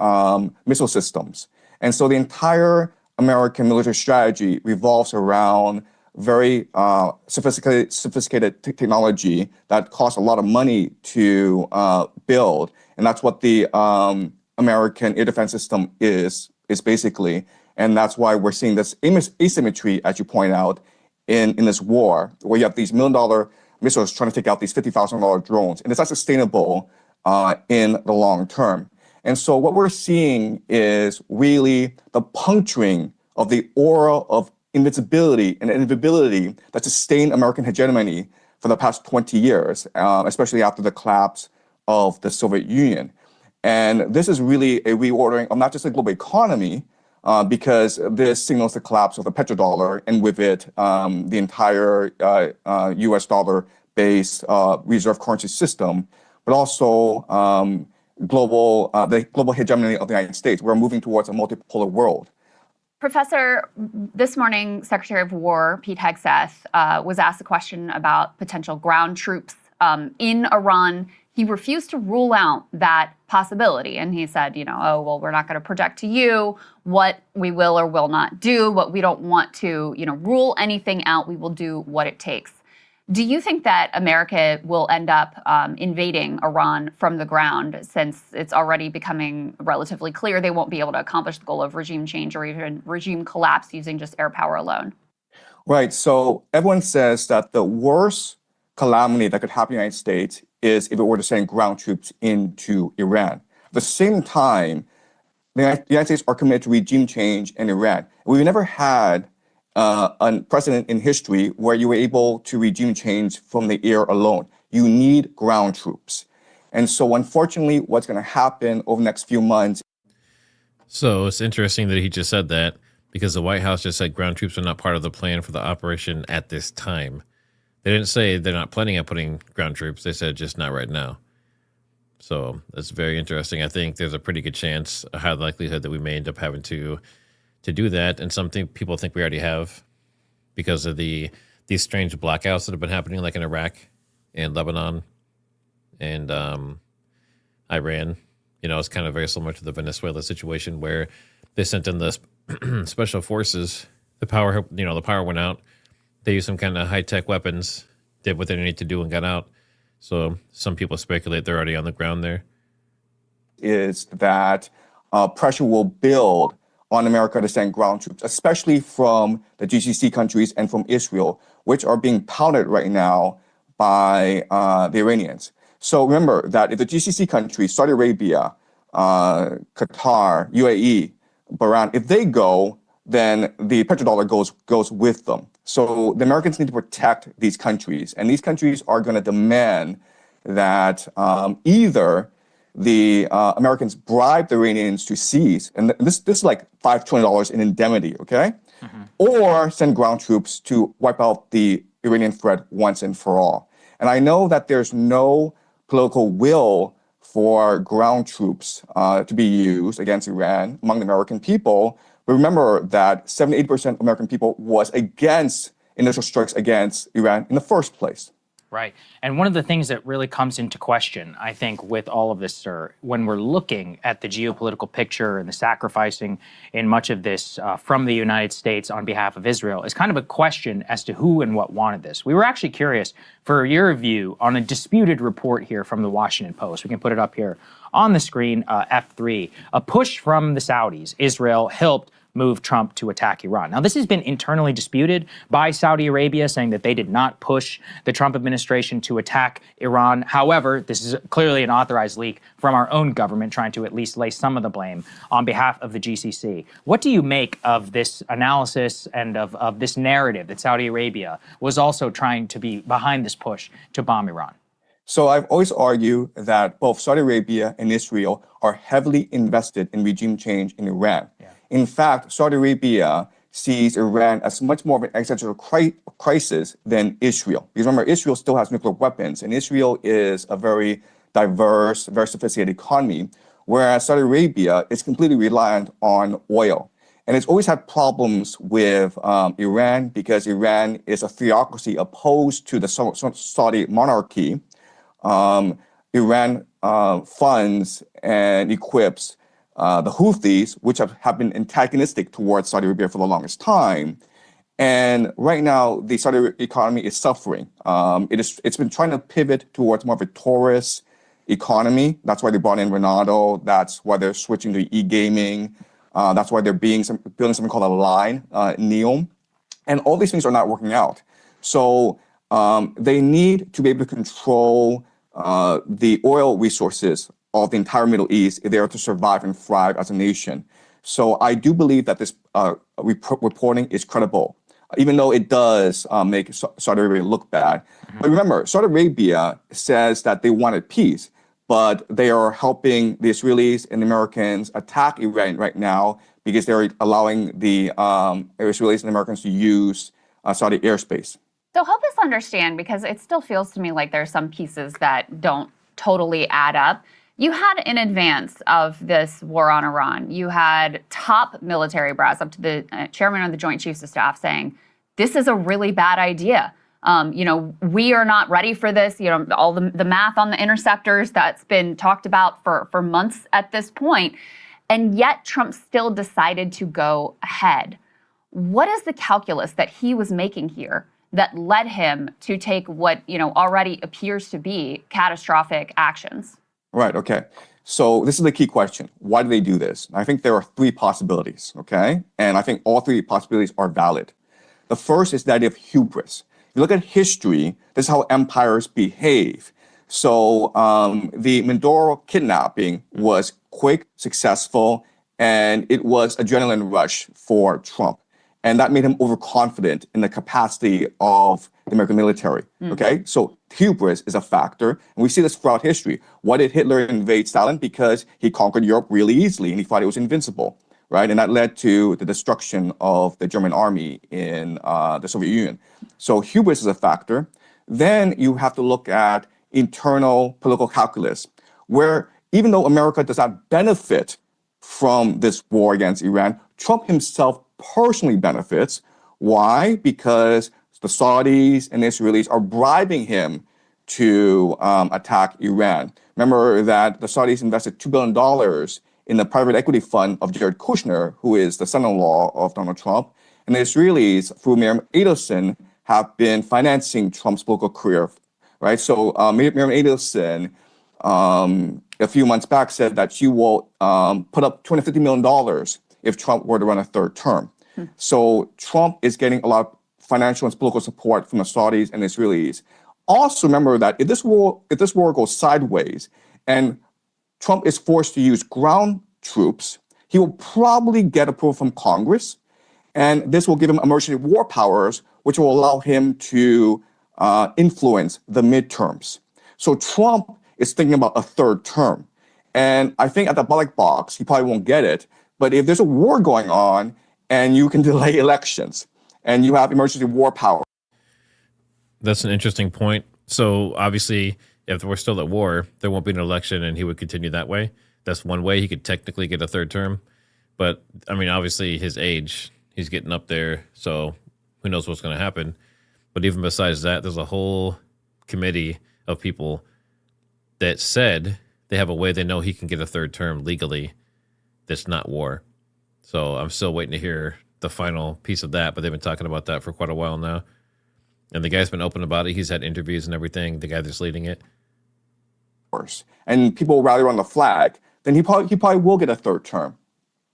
missile systems. And so the entire American military strategy revolves around very sophisticated technology that costs a lot of money to build, and that's what the American air defense system is basically, and that's why we're seeing this asymmetry, as you point out, in this war, where you have these $1 million missiles trying to take out these $50,000 drones, and it's not sustainable in the long term. And so what we're seeing is really the puncturing of the aura of invincibility and inevitability that sustained American hegemony for the past 20 years, especially after the collapse of the Soviet Union. And this is really a reordering of not just the global economy, because this signals the collapse of the petrodollar, and with it, the entire US dollar-based reserve currency system, but also the global hegemony of the United States. We're moving towards a multipolar world. Professor, this morning, Secretary of War Pete Hegseth was asked a question about potential ground troops in Iran. He refused to rule out that possibility. And he said, oh, well, we're not going to project to you what we will or will not do, but we don't want to, rule anything out. We will do what it takes. Do you think that America will end up invading Iran from the ground, since it's already becoming relatively clear they won't be able to accomplish the goal of regime change or even regime collapse using just air power alone? Right. So everyone says that the worst calamity that could happen in the United States is if it were to send ground troops into Iran. At the same time, the United States are committed to regime change in Iran. We've never had a precedent in history where you were able to regime change from the air alone. You need ground troops. And so unfortunately, what's going to happen over the next few months. So it's interesting that he just said that, because the White House just said ground troops are not part of the plan for the operation at this time. They didn't say they're not planning on putting ground troops. They said just not right now. So that's very interesting. I think there's a pretty good chance, a high likelihood, that we may end up having to do that, and something people think we already have because of these strange blackouts that have been happening, like in Iraq and Lebanon and Iran. It's kind of very similar to the Venezuela situation, where they sent in the special forces. The power went out. They used some kind of high-tech weapons, did what they needed to do, and got out. So some people speculate they're already on the ground there. Is that pressure will build on America to send ground troops, especially from the GCC countries and from Israel, which are being touted right now by the Iranians. So remember that if the GCC countries, Saudi Arabia, Qatar, UAE, Bahrain, if they go, then the petrodollar goes with them. So the Americans need to protect these countries, and these countries are going to demand that either the Americans bribe the Iranians to cease, and this is like $5 trillion in indemnity, okay? Mm-hmm. Or send ground troops to wipe out the Iranian threat once and for all. And I know that there's no political will for ground troops to be used against Iran among the American people. But remember that 78% of American people was against initial strikes against Iran in the first place. Right. And one of the things that really comes into question, I think, with all of this, sir, when we're looking at the geopolitical picture and the sacrificing in much of this from the United States on behalf of Israel, is kind of a question as to who and what wanted this. We were actually curious for your view on a disputed report here from the Washington Post. We can put it up here on the screen, F3. A push from the Saudis. Israel helped move Trump to attack Iran. Now, this has been internally disputed by Saudi Arabia, saying that they did not push the Trump administration to attack Iran. However, this is clearly an authorized leak from our own government, trying to at least lay some of the blame on behalf of the GCC. What do you make of this analysis and of this narrative that Saudi Arabia was also trying to be behind this push to bomb Iran? So I've always argued that both Saudi Arabia and Israel are heavily invested in regime change in Iran. In fact, Saudi Arabia sees Iran as much more of an existential crisis than Israel. Because remember, Israel still has nuclear weapons, and Israel is a very diverse, very sophisticated economy, whereas Saudi Arabia is completely reliant on oil. And it's always had problems with Iran because Iran is a theocracy opposed to the Saudi monarchy. Iran funds and equips the Houthis, which have been antagonistic towards Saudi Arabia for the longest time. And right now, the Saudi economy is suffering. It's been trying to pivot towards more of a tourist economy. That's why they brought in Ronaldo. That's why they're switching to e-gaming. That's why they're building something called a line, NEOM. And all these things are not working out. So they need to be able to control the oil resources of the entire Middle East if they are to survive and thrive as a nation. So I do believe that this reporting is credible, even though it does make Saudi Arabia look bad. But remember, Saudi Arabia says that they wanted peace, but they are helping the Israelis and the Americans attack Iran right now because they're allowing the Israelis and Americans to use Saudi airspace. So help us understand, because it still feels to me like there's some pieces that don't totally add up. You had, in advance of this war on Iran, you had top military brass up to the chairman of the Joint Chiefs of Staff saying, this is a really bad idea. We are not ready for this. All the math on the interceptors that's been talked about for months at this point. And yet Trump still decided to go ahead. What is the calculus that he was making here that led him to take what, already appears to be catastrophic actions? Right, okay. So this is the key question. Why do they do this? I think there are three possibilities, okay? And I think all three possibilities are valid. The first is the idea of hubris. If you look at history, this is how empires behave. So the Mindoro kidnapping was quick, successful, and it was adrenaline rush for Trump. And that made him overconfident in the capacity of the American military, okay? So hubris is a factor, and we see this throughout history. Why did Hitler invade Stalin? Because he conquered Europe really easily, and he thought it was invincible, right? And that led to the destruction of the German army in the Soviet Union. So hubris is a factor. Then you have to look at internal political calculus, where even though America does not benefit from this war against Iran, Trump himself personally benefits. Why? Because the Saudis and Israelis are bribing him to attack Iran. Remember that the Saudis invested $2 billion in the private equity fund of Jared Kushner, who is the son-in-law of Donald Trump. And the Israelis, through Miriam Adelson, have been financing Trump's political career, right? So Miriam Adelson, a few months back, said that she will put up $250 million if Trump were to run a third term. So Trump is getting a lot of financial and political support from the Saudis and Israelis. Also remember that if this war goes sideways and Trump is forced to use ground troops, he will probably get approval from Congress, and this will give him emergency war powers, which will allow him to influence the midterms. So Trump is thinking about a third term. And I think at the ballot box, he probably won't get it. But if there's a war going on and you can delay elections and you have emergency war power. That's an interesting point. So obviously, if we're still at war, there won't be an election and he would continue that way. That's one way he could technically get a third term. But I mean, obviously his age, he's getting up there. So who knows what's going to happen. But even besides that, there's a whole committee of people that said they have a way they know he can get a third term legally that's not war. So I'm still waiting to hear the final piece of that, but they've been talking about that for quite a while now. And the guy's been open about it. He's had interviews and everything, the guy that's leading it. And people rally around the flag, then he probably will get a third term.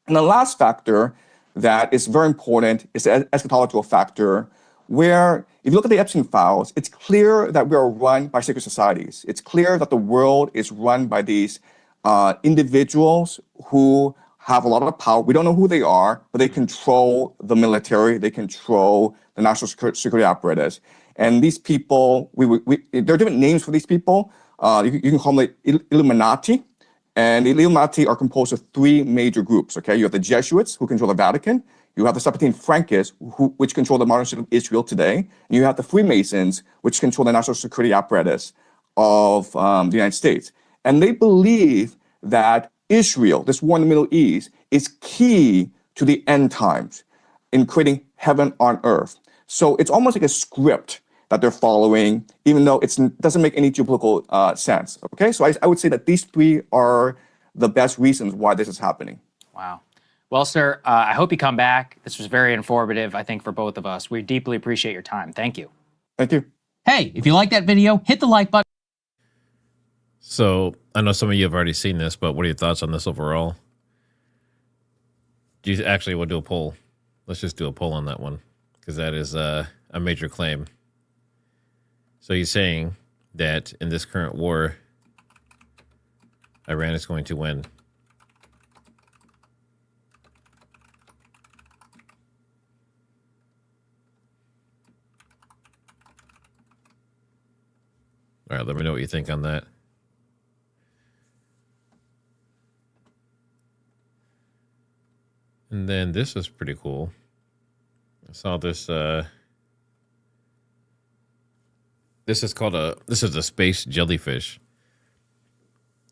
And the last factor that is very important is the eschatological factor, where if you look at the Epstein files, it's clear that we are run by secret societies. It's clear that the world is run by these individuals who have a lot of power. We don't know who they are, but they control the military. They control the national security apparatus. And these people, there are different names for these people. You can call them the Illuminati. And the Illuminati are composed of three major groups, okay? You have the Jesuits, who control the Vatican. You have the Sephardim Frankists, which control the modern state of Israel today. And you have the Freemasons, which control the national security apparatus of the United States. And they believe that Israel, this war in the Middle East, is key to the end times in creating heaven on earth. So it's almost like a script that they're following, even though it doesn't make any geopolitical sense. Okay, so I would say that these three are the best reasons why this is happening. Wow. Well, sir, I hope you come back. This was very informative, I think, for both of us. We deeply appreciate your time. Thank you. Thank you. Hey, if you like that video, hit the like button. So I know some of you have already seen this, but what are your thoughts on this overall? Do you actually want to do a poll? Let's just do a poll on that one, because that is a major claim. So he's saying that in this current war, Iran is going to win. All right, let me know what you think on that. And then this is pretty cool. I saw this. This is a space jellyfish,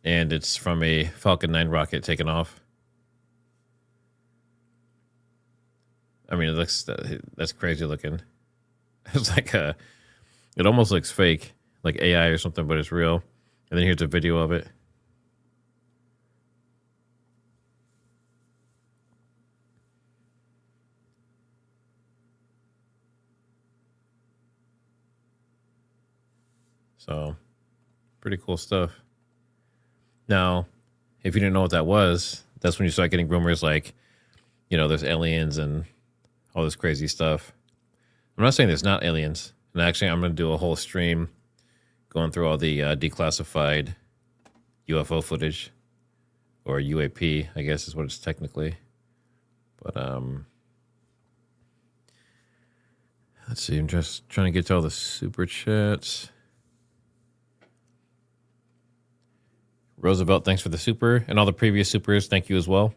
and it's from a Falcon 9 rocket taken off. I mean, that's crazy looking. It's like it almost looks fake, like AI or something, but it's real. And then here's a video of it. So, pretty cool stuff. Now, if you didn't know what that was, that's when you start getting rumors like, you know, there's aliens and all this crazy stuff. I'm not saying there's not aliens. And actually, I'm going to do a whole stream going through all the declassified UFO footage, or UAP, I guess is what it's technically. But, let's see. I'm just trying to get to all the super chats. Roosevelt, thanks for the super, and all the previous supers, thank you as well.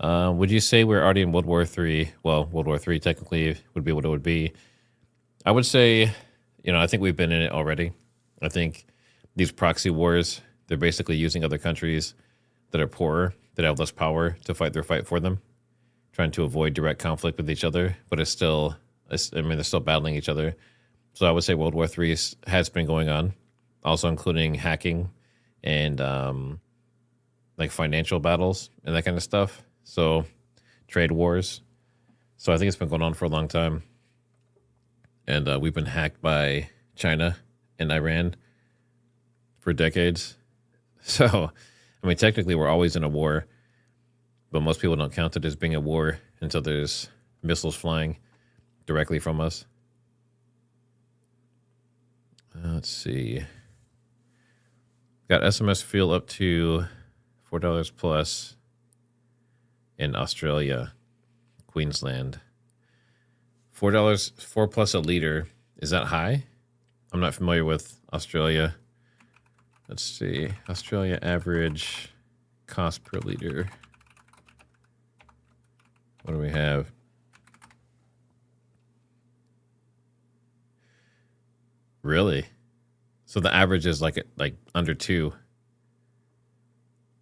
Would you say we're already in World War III? Well, World War III technically would be what it would be. I would say, you know, I think we've been in it already. I think these proxy wars, they're basically using other countries that are poorer, that have less power to fight their fight for them, trying to avoid direct conflict with each other, but they're still battling each other. So I would say World War III has been going on, also including hacking and like financial battles and that kind of stuff. So trade wars. So I think it's been going on for a long time. And we've been hacked by China and Iran for decades. So, I mean, technically we're always in a war, but most people don't count it as being a war until there's missiles flying directly from us. Let's see. Got SMS fuel up to $4 plus in Australia, Queensland. $4 plus a liter. Is that high? I'm not familiar with Australia. Let's see. Australia average cost per liter. What do we have? Really? So the average is like under 2.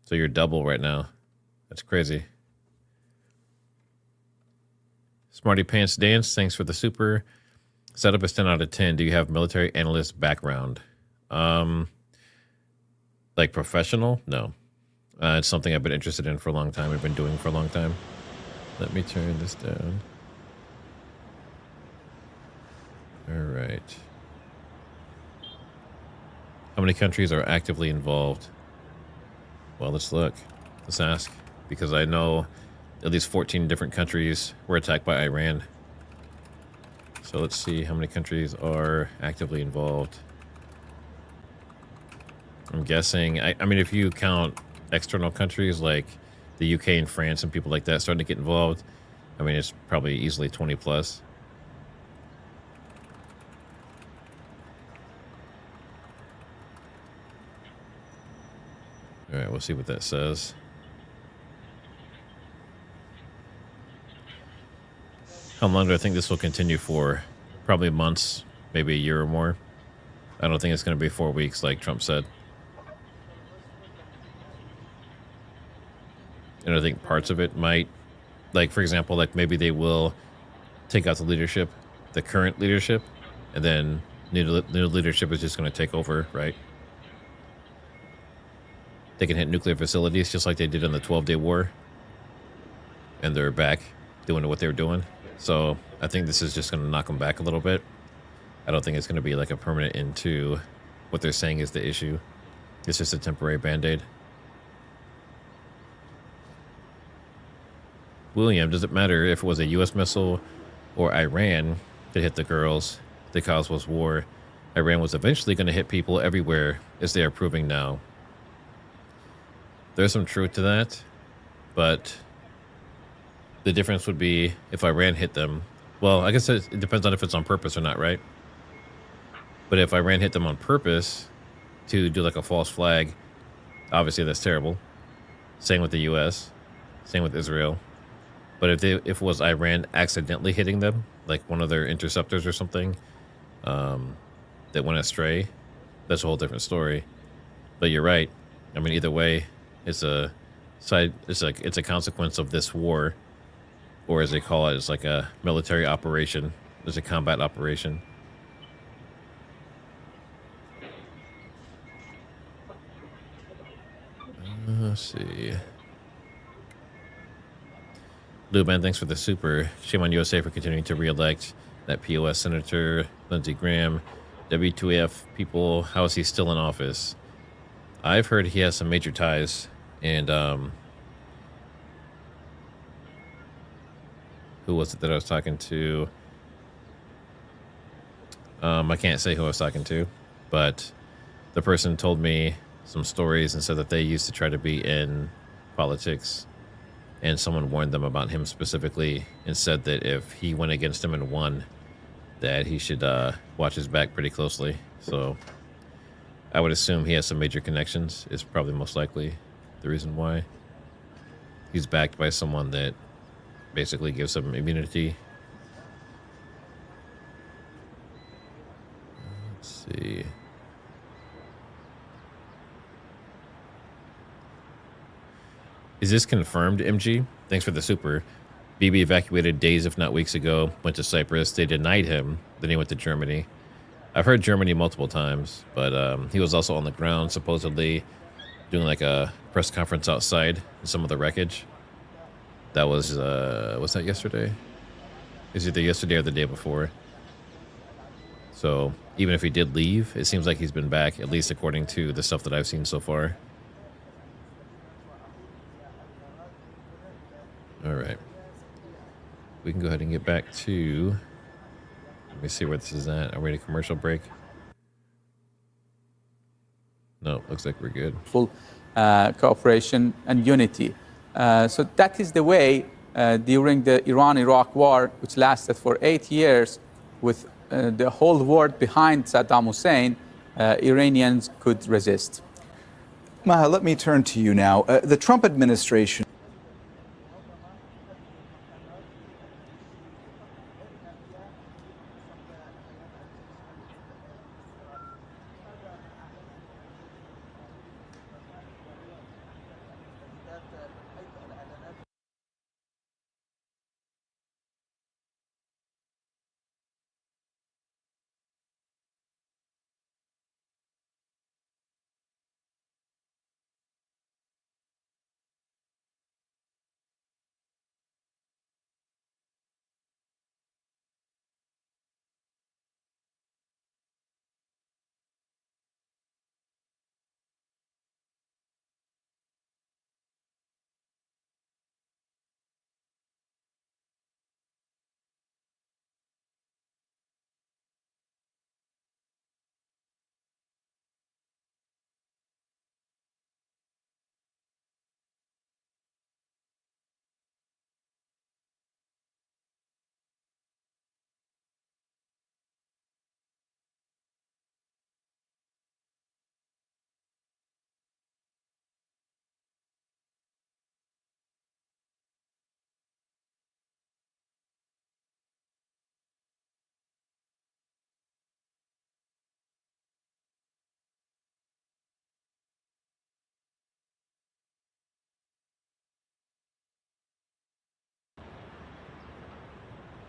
So you're double right now. That's crazy. Smarty Pants Dance, thanks for the super. Setup is 10 out of 10. Do you have military analyst background? Like professional? No. It's something I've been interested in for a long time. I've been doing for a long time. Let me turn this down. All right. How many countries are actively involved? Well, let's look. Let's ask. Because I know at least 14 different countries were attacked by Iran. So let's see how many countries are actively involved. I'm guessing, I mean, if you count external countries like the UK and France and people like that starting to get involved, I mean, it's probably easily 20 plus. All right, we'll see what that says. How long do I think this will continue for? Probably months, maybe a year or more. I don't think it's going to be 4 weeks like Trump said. And I think parts of it might, like, for example, like maybe they will take out the leadership, the current leadership, and then new leadership is just going to take over, right? They can hit nuclear facilities just like they did in the 12-day war. And they're back doing what they were doing. So I think this is just going to knock them back a little bit. I don't think it's going to be like a permanent end to what they're saying is the issue. It's just a temporary band-aid. William, does it matter if it was a U.S. missile or Iran that hit the girls that caused was war? Iran was eventually going to hit people everywhere, as they are proving now. There's some truth to that, but the difference would be if Iran hit them. Well, I guess it depends on if it's on purpose or not, right? But if Iran hit them on purpose to do like a false flag, obviously that's terrible. Same with the U.S., same with Israel. But if it was Iran accidentally hitting them, like one of their interceptors or something, that went astray, that's a whole different story. But you're right. I mean, either way, it's a consequence of this war, or as they call it, it's like a military operation. It's a combat operation. Let's see. Luban, thanks for the super. Shame on USA for continuing to re-elect that POS Senator Lindsey Graham. W2AF people, how is he still in office? I've heard he has some major ties, and who was it that I was talking to? I can't say who I was talking to, but the person told me some stories and said that they used to try to be in politics, and someone warned them about him specifically and said that if he went against him and won, that he should watch his back pretty closely. So I would assume he has some major connections. Is probably most likely the reason why. He's backed by someone that basically gives him immunity. Let's see. Is this confirmed, MG? Thanks for the super. BB evacuated days, if not weeks ago, went to Cyprus. They denied him. Then he went to Germany. I've heard Germany multiple times, but he was also on the ground, supposedly doing like a press conference outside in some of the wreckage. That was that yesterday? It was either yesterday or the day before. So even if he did leave, it seems like he's been back, at least according to the stuff that I've seen so far. All right. We can go ahead and get back to... Let me see where this is at. Are we at a commercial break? No, looks like we're good. Full cooperation and unity. So that is the way during the Iran-Iraq war, which lasted for 8 years, with the whole world behind Saddam Hussein, Iranians could resist. Maha, let me turn to you now. The Trump administration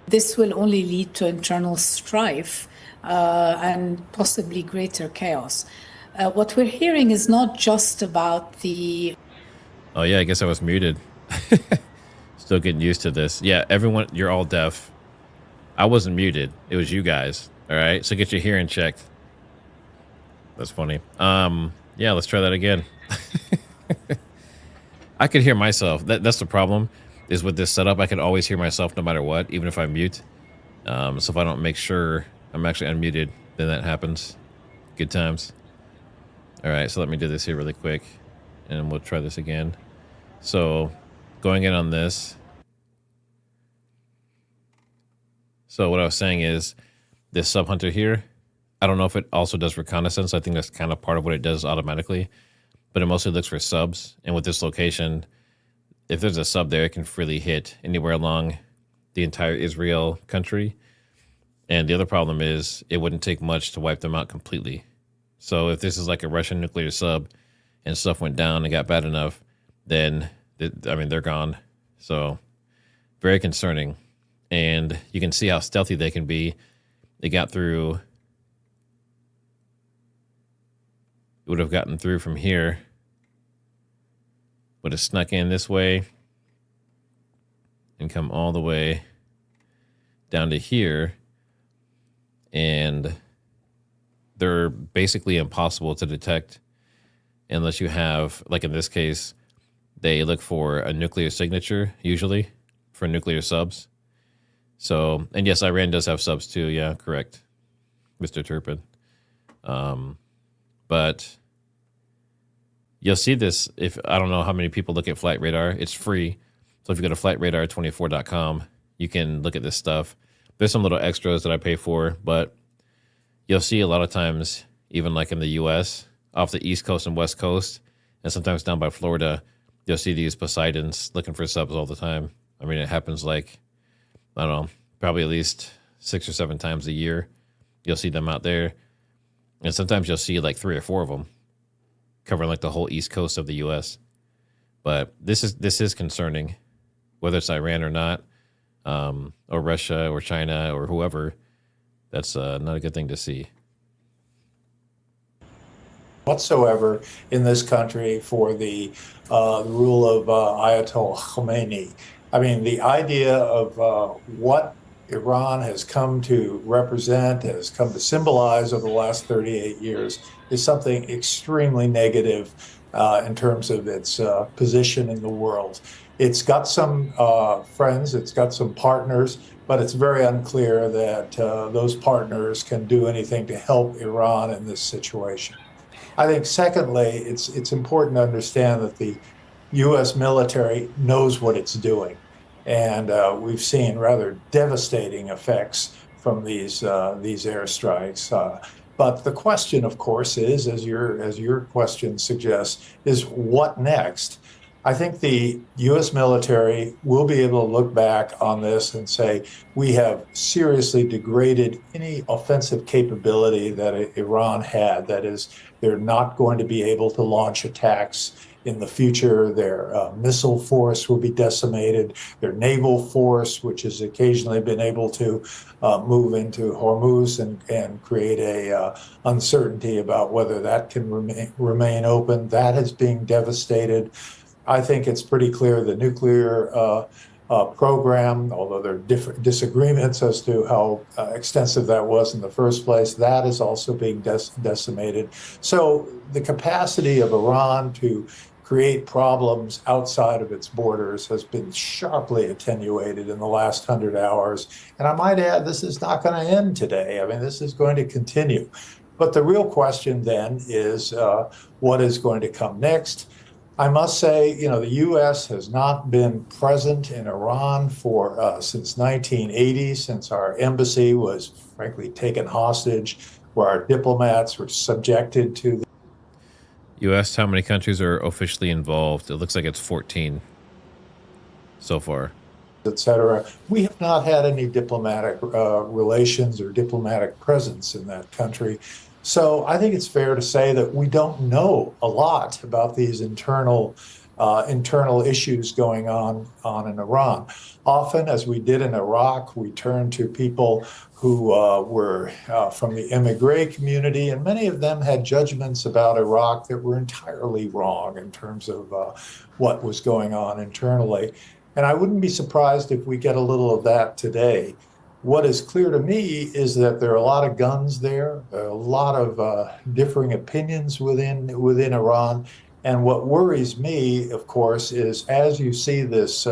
This will only lead to internal strife and possibly greater chaos. What we're hearing is not just about the... Oh yeah, I guess I was muted. Still getting used to this. Yeah, everyone, you're all deaf. I wasn't muted. It was you guys. All right, so get your hearing checked. That's funny. Yeah, let's try that again. I could hear myself. That's the problem, is with this setup. I can always hear myself no matter what, even if I mute. So if I don't make sure I'm actually unmuted, then that happens. Good times. All right, so let me do this here really quick, and we'll try this again. So going in on this. So what I was saying is this sub hunter here, I don't know if it also does reconnaissance. I think that's kind of part of what it does automatically, but it mostly looks for subs. And with this location, if there's a sub there, it can freely hit anywhere along the entire Israel country. And the other problem is it wouldn't take much to wipe them out completely. So if this is like a Russian nuclear sub and stuff went down and got bad enough, then, I mean, they're gone. So very concerning. And you can see how stealthy they can be. They got through. It would have gotten through from here. Would have snuck in this way and come all the way down to here. And they're basically impossible to detect unless you have, like in this case, they look for a nuclear signature, usually, for nuclear subs. So, and yes, Iran does have subs too. Yeah, correct, Mr. Turpin. But you'll see this if, I don't know how many people look at Flight Radar. It's free. So if you go to flightradar24.com, you can look at this stuff. There's some little extras that I pay for, but you'll see a lot of times, even like in the US, off the East Coast and West Coast, and sometimes down by Florida, you'll see these Poseidons looking for subs all the time. I mean, it happens like, I don't know, probably at least 6 or 7 times a year. You'll see them out there. And sometimes you'll see like 3 or 4 of them covering like the whole East Coast of the US. But this is concerning, whether it's Iran or not, or Russia or China or whoever. That's not a good thing to see. Whatsoever in this country for the rule of Ayatollah Khomeini. I mean, the idea of what Iran has come to represent, has come to symbolize over the last 38 years is something extremely negative in terms of its position in the world. It's got some friends, it's got some partners, but it's very unclear that those partners can do anything to help Iran in this situation. I think, secondly, it's important to understand that the U.S. military knows what it's doing. And we've seen rather devastating effects from these airstrikes. But the question, of course, is, as your question suggests, is what next? I think the U.S. military will be able to look back on this and say, we have seriously degraded any offensive capability that Iran had. That is, they're not going to be able to launch attacks in the future. Their missile force will be decimated. Their naval force, which has occasionally been able to move into Hormuz and create a uncertainty about whether that can remain open, that is being devastated. I think it's pretty clear the nuclear program, although there are different disagreements as to how extensive that was in the first place, that is also being decimated. So the capacity of Iran to create problems outside of its borders has been sharply attenuated in the last 100 hours. And I might add, this is not going to end today. I mean, this is going to continue. But the real question then is what is going to come next? I must say, you know, the U.S. has not been present in Iran for since 1980, since our embassy was frankly taken hostage, where our diplomats were subjected to. You asked how many countries are officially involved. It looks like it's 14 so far, etc. We have not had any diplomatic relations or diplomatic presence in that country. So I think it's fair to say that we don't know a lot about these internal internal issues going on in Iran. Often, as we did in Iraq, we turn to people who were from the emigre community, and many of them had judgments about Iraq that were entirely wrong in terms of what was going on internally. And I wouldn't be surprised if we get a little of that today. What is clear to me is that there are a lot of guns there, a lot of differing opinions within Iran. And what worries me, of course, is as you see this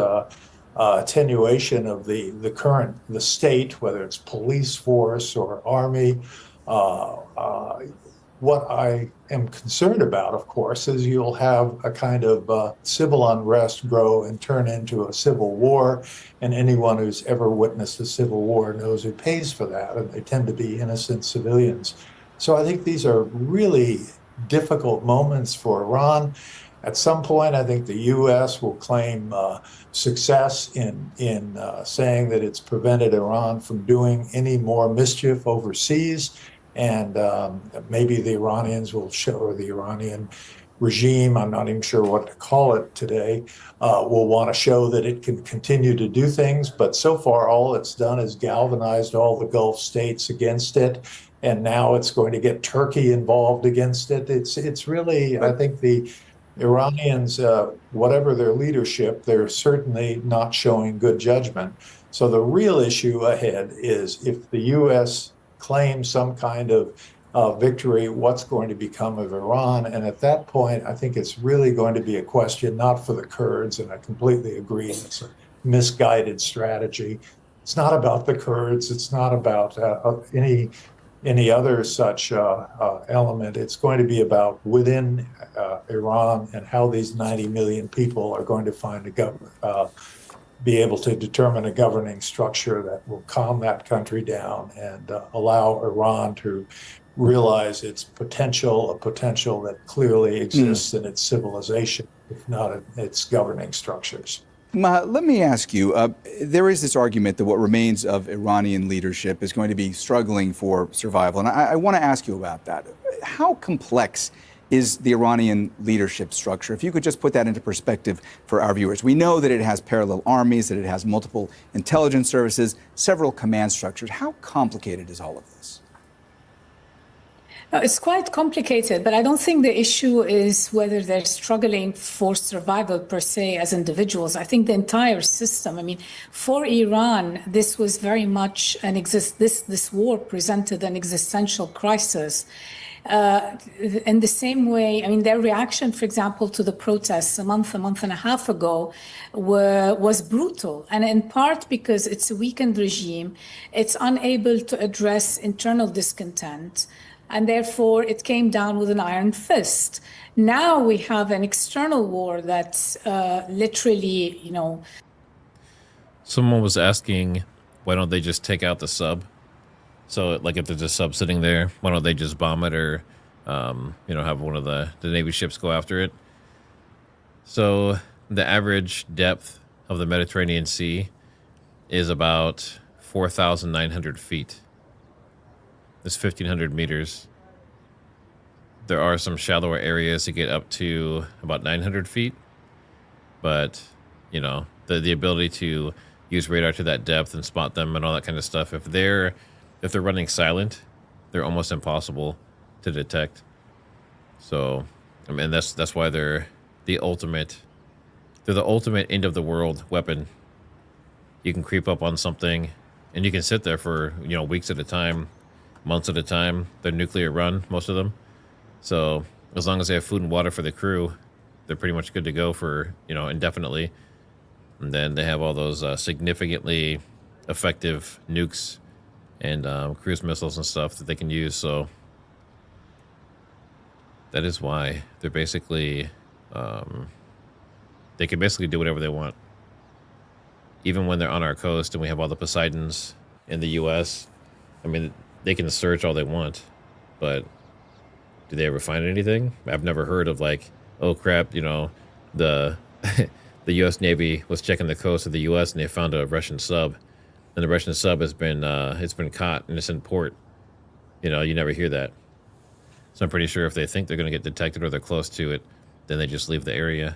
attenuation of the state, whether it's police force or army, what I am concerned about, of course, is you'll have a kind of civil unrest grow and turn into a civil war. And anyone who's ever witnessed a civil war knows who pays for that, and they tend to be innocent civilians. So I think these are really difficult moments for Iran. At some point, I think the U.S. will claim success in saying that it's prevented Iran from doing any more mischief overseas. And maybe the Iranians will show, or the Iranian regime, I'm not even sure what to call it today, will want to show that it can continue to do things. But so far, all it's done is galvanized all the Gulf states against it. And now it's going to get Turkey involved against it. It's really, I think the Iranians, whatever their leadership, they're certainly not showing good judgment. So the real issue ahead is if the U.S. claims some kind of victory, what's going to become of Iran? And at that point, I think it's really going to be a question, not for the Kurds, and I completely agree, it's a misguided strategy. It's not about the Kurds. It's not about any other such element. It's going to be about within Iran and how these 90 million people are going to find be able to determine a governing structure that will calm that country down and allow Iran to realize its potential, a potential that clearly exists in its civilization, if not in its governing structures. Let me ask you, there is this argument that what remains of Iranian leadership is going to be struggling for survival. And I want to ask you about that. How complex is the Iranian leadership structure? If you could just put that into perspective for our viewers. We know that it has parallel armies, that it has multiple intelligence services, several command structures. How complicated is all of this? It's quite complicated, but I don't think the issue is whether they're struggling for survival per se as individuals. I think the entire system, I mean, for Iran, this was very much this war presented an existential crisis. In the same way, I mean, their reaction, for example, to the protests a month and a half ago was brutal. And in part because it's a weakened regime, it's unable to address internal discontent. And therefore, it came down with an iron fist. Now we have an external war that's literally, Someone was asking, why don't they just take out the sub? So, like, if there's a sub sitting there, why don't they just bomb it or, have one of the Navy ships go after it? So, the average depth of the Mediterranean Sea is about 4,900 feet. It's 1,500 meters. There are some shallower areas that get up to about 900 feet. But, the ability to use radar to that depth and spot them and all that kind of stuff, if they're running silent, they're almost impossible to detect. So, I mean, that's why they're the ultimate end of the world weapon. You can creep up on something and you can sit there for, weeks at a time, months at a time. They're nuclear run, most of them. So as long as they have food and water for the crew, they're pretty much good to go for, indefinitely. And then they have all those significantly effective nukes and cruise missiles and stuff that they can use. So that is why they're basically, they can basically do whatever they want. Even when they're on our coast and we have all the Poseidons in the U.S., I mean, they can search all they want, but do they ever find anything? I've never heard of like, oh crap, the the U.S. Navy was checking the coast of the U.S. and they found a Russian sub, and the Russian sub has been it's been caught and it's in port. You never hear that. So I'm pretty sure if they think they're going to get detected or they're close to it, then they just leave the area.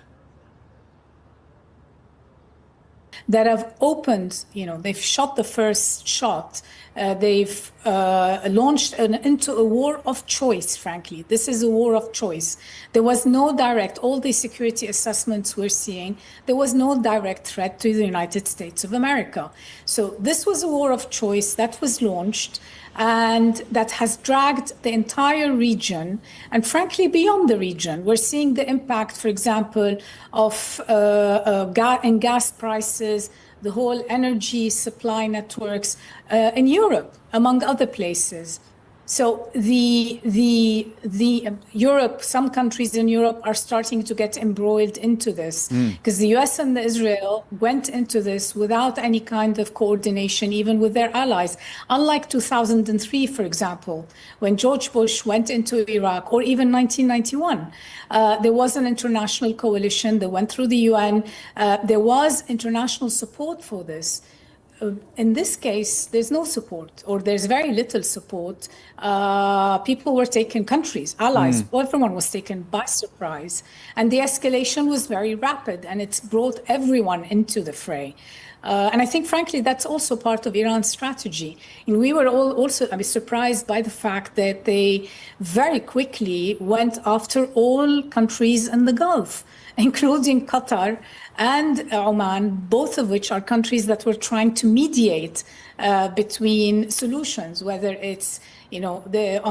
that have opened, they've shot the first shot. They've launched into a war of choice, frankly. This is a war of choice. There was no direct, all the security assessments we're seeing, there was no direct threat to the United States of America. So this was a war of choice that was launched and that has dragged the entire region and frankly beyond the region. We're seeing the impact, for example, of in gas prices, the whole energy supply networks in Europe, among other places. So Europe, some countries in Europe are starting to get embroiled into this because the US and Israel went into this without any kind of coordination, even with their allies. Unlike 2003, for example, when George Bush went into Iraq, or even 1991, there was an international coalition that went through the UN. There was international support for this. In this case, there's no support, or there's very little support. People were taken, countries, allies, everyone was taken by surprise. And the escalation was very rapid, and it's brought everyone into the fray. And I think, frankly, that's also part of Iran's strategy. And we were all also surprised by the fact that they very quickly went after all countries in the Gulf, including Qatar and Oman, both of which are countries that were trying to mediate between solutions, whether it's on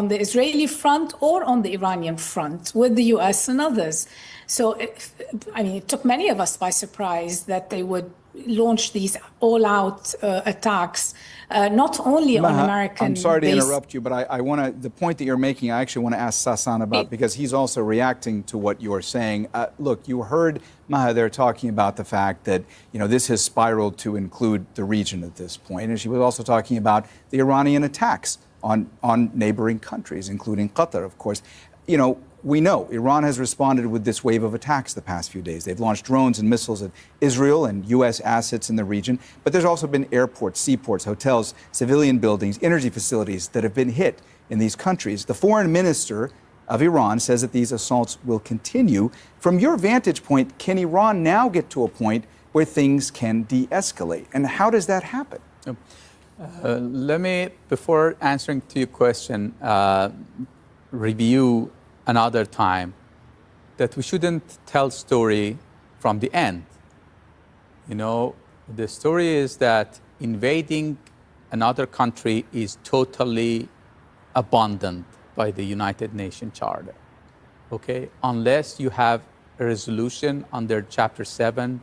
the Israeli front or on the Iranian front with the US and others. So, it took many of us by surprise that they would launch these all-out attacks, not only on American. I'm sorry to interrupt you, but I want to, the point that you're making, I actually want to ask Sasan about, because he's also reacting to what you're saying. Look, you heard Maha there talking about the fact that, this has spiraled to include the region at this point. And she was also talking about the Iranian attacks on neighboring countries, including Qatar, of course. We know Iran has responded with this wave of attacks the past few days. They've launched drones and missiles at Israel and U.S. assets in the region. But there's also been airports, seaports, hotels, civilian buildings, energy facilities that have been hit in these countries. The foreign minister of Iran says that these assaults will continue. From your vantage point, can Iran now get to a point where things can de-escalate? And how does that happen? Let me, before answering to your question, review another time that we shouldn't tell story from the end. The story is that invading another country is totally abandoned by the United Nations Charter, okay? Unless you have a resolution under Chapter 7,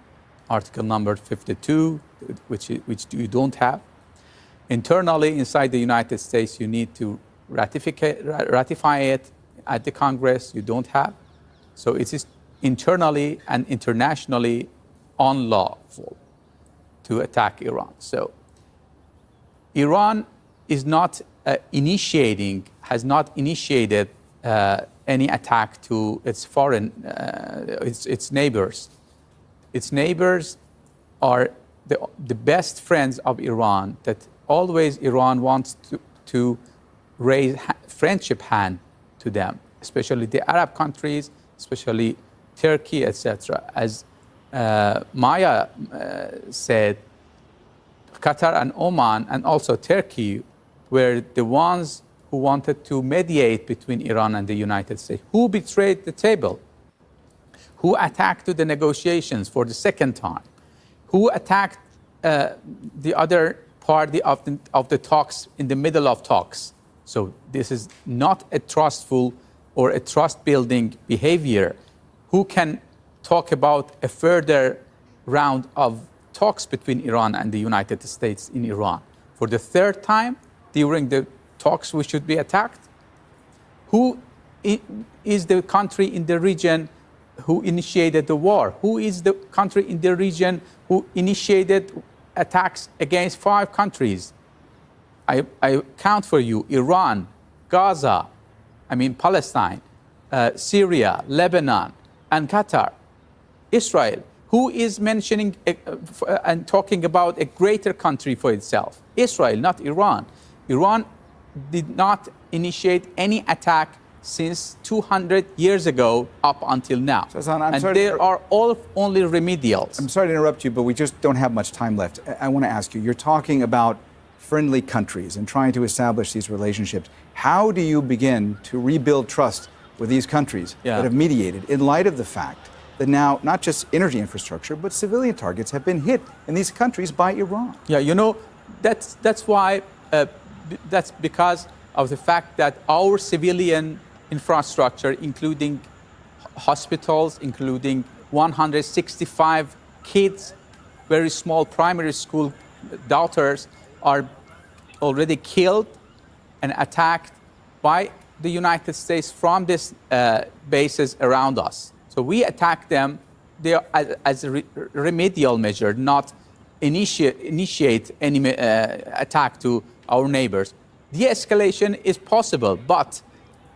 Article number 52, which you don't have. Internally, inside the United States, you need to ratify it at the Congress. You don't have. So it is internally and internationally unlawful to attack Iran. So Iran is not has not initiated any attack to its foreign, its neighbors. Its neighbors are the best friends of Iran, that always Iran wants to raise friendship hand to them, especially the Arab countries, especially Turkey, etc. As Maya said, Qatar and Oman and also Turkey were the ones who wanted to mediate between Iran and the United States. Who betrayed the table? Who attacked the negotiations for the second time? Who attacked the other party of the talks in the middle of talks? So this is not a trustful or a trust-building behavior. Who can talk about a further round of talks between Iran and the United States in Iran? For the third time during the talks, we should be attacked? Who is the country in the region who initiated the war? Who is the country in the region who initiated attacks against 5 countries? I count for you: Iran, Gaza, Palestine, Syria, Lebanon, and Qatar. Israel, who is mentioning and talking about a greater country for itself? Israel, not Iran. Iran did not initiate any attack since 200 years ago up until now. I'm and sorry they are all only remedials. I'm sorry to interrupt you, but we just don't have much time left. I want to ask you, you're talking about friendly countries and trying to establish these relationships. How do you begin to rebuild trust with these countries that have mediated in light of the fact that now not just energy infrastructure, but civilian targets have been hit in these countries by Iran? Yeah, you know, that's why, that's because of the fact that our civilian infrastructure, including hospitals, including 165 kids, very small primary school daughters, are already killed and attacked by the United States from these bases around us. So we attack them there as a remedial measure, not initiate any attack to our neighbors. De-escalation is possible, but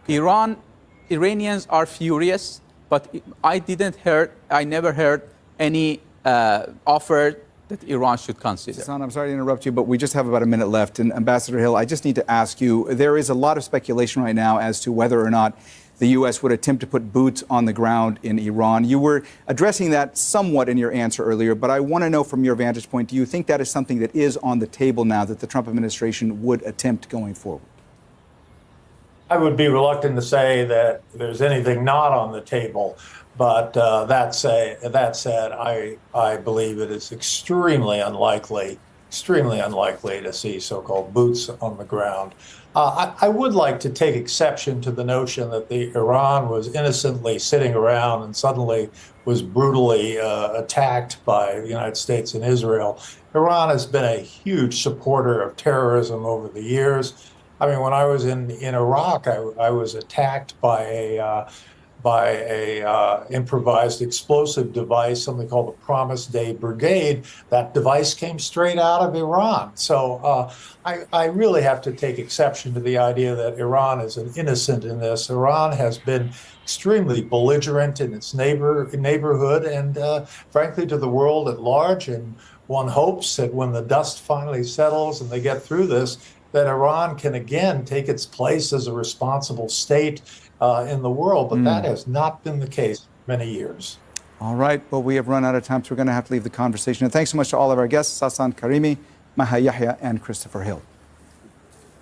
Iranians are furious, but I never heard any offer that Iran should consider. Hassan, I'm sorry to interrupt you, but we just have about a minute left. And Ambassador Hill, I just need to ask you, there is a lot of speculation right now as to whether or not the U.S. would attempt to put boots on the ground in Iran. You were addressing that somewhat in your answer earlier, but I want to know from your vantage point, do you think that is something that is on the table now that the Trump administration would attempt going forward? I would be reluctant to say that there's anything not on the table. But that said, I believe it is extremely unlikely to see so-called boots on the ground. I would like to take exception to the notion that Iran was innocently sitting around and suddenly was brutally attacked by the United States and Israel. Iran has been a huge supporter of terrorism over the years. I mean, when I was in Iraq, I was attacked by a improvised explosive device, something called the Promise Day Brigade. That device came straight out of Iran. So I really have to take exception to the idea that Iran is an innocent in this. Iran has been extremely belligerent in its neighborhood and frankly to the world at large. And one hopes that when the dust finally settles and they get through this, that Iran can again take its place as a responsible state in the world, but that has not been the case for many years. All right, well, we have run out of time, so we're going to have to leave the conversation. And thanks so much to all of our guests, Hassan Karimi, Maha Yahya, and Christopher Hill.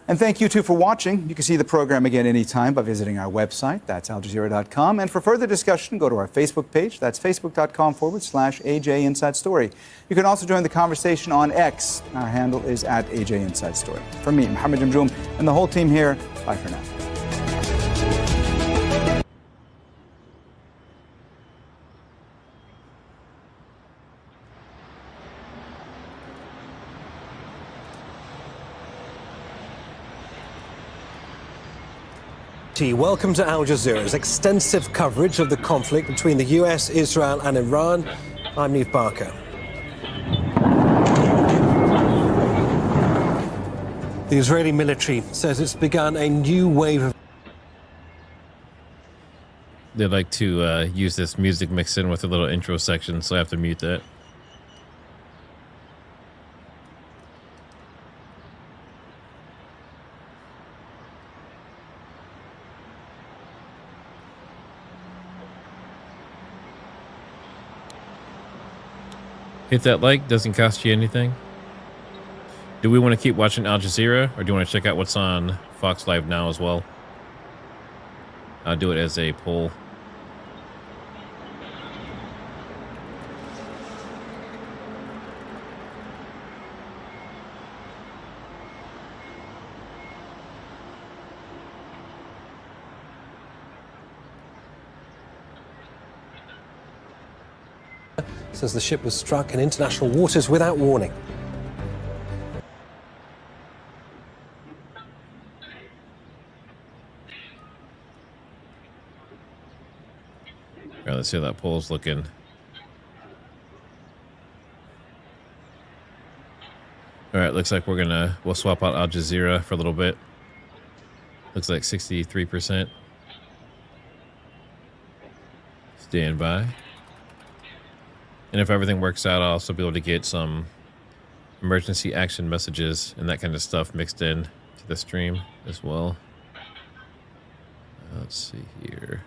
And thank you, too, for watching. You can see the program again anytime by visiting our website. That's aljazeera.com. And for further discussion, go to our Facebook page. That's facebook.com/AJ Inside Story. You can also join the conversation on X. Our handle is @AJ Inside Story. From me, Mohammed Jamjoom, and the whole team here, bye for now. Welcome to Al Jazeera's extensive coverage of the conflict between the US, Israel and Iran. I'm Neve Barker. The Israeli military says it's begun a new wave of... They like to use this music mixed in with a little intro section, so I have to mute that. Hit that like, doesn't cost you anything. Do we want to keep watching Al Jazeera, or do you want to check out what's on Fox Live now as well? I'll do it as a poll. Says the ship was struck in international waters without warning. All right, let's see how that poll's looking. All right, looks like we'll swap out Al Jazeera for a little bit. Looks like 63%. Stand by. And if everything works out, I'll also be able to get some emergency action messages and that kind of stuff mixed in to the stream as well. Let's see here.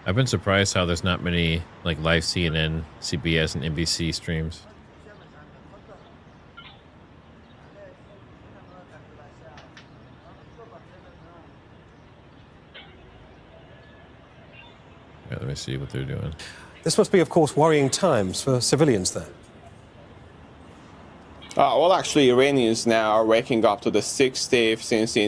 I've been surprised how there's not many like live CNN, CBS, and NBC streams. Yeah, let me see what they're doing. This must be, of course, worrying times for civilians there. Well, actually, Iranians now are waking up to the sixth day since the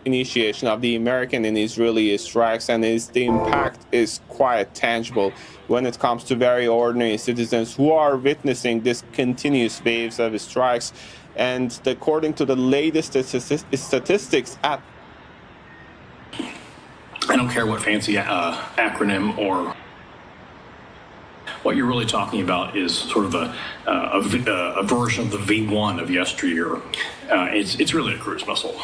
initiation of the American and Israeli strikes, and the impact is quite tangible when it comes to very ordinary citizens who are witnessing this continuous waves of strikes. And according to the latest statistics at... I don't care what fancy acronym or... What you're really talking about is sort of a version of the V1 of yesteryear. It's really a cruise missile.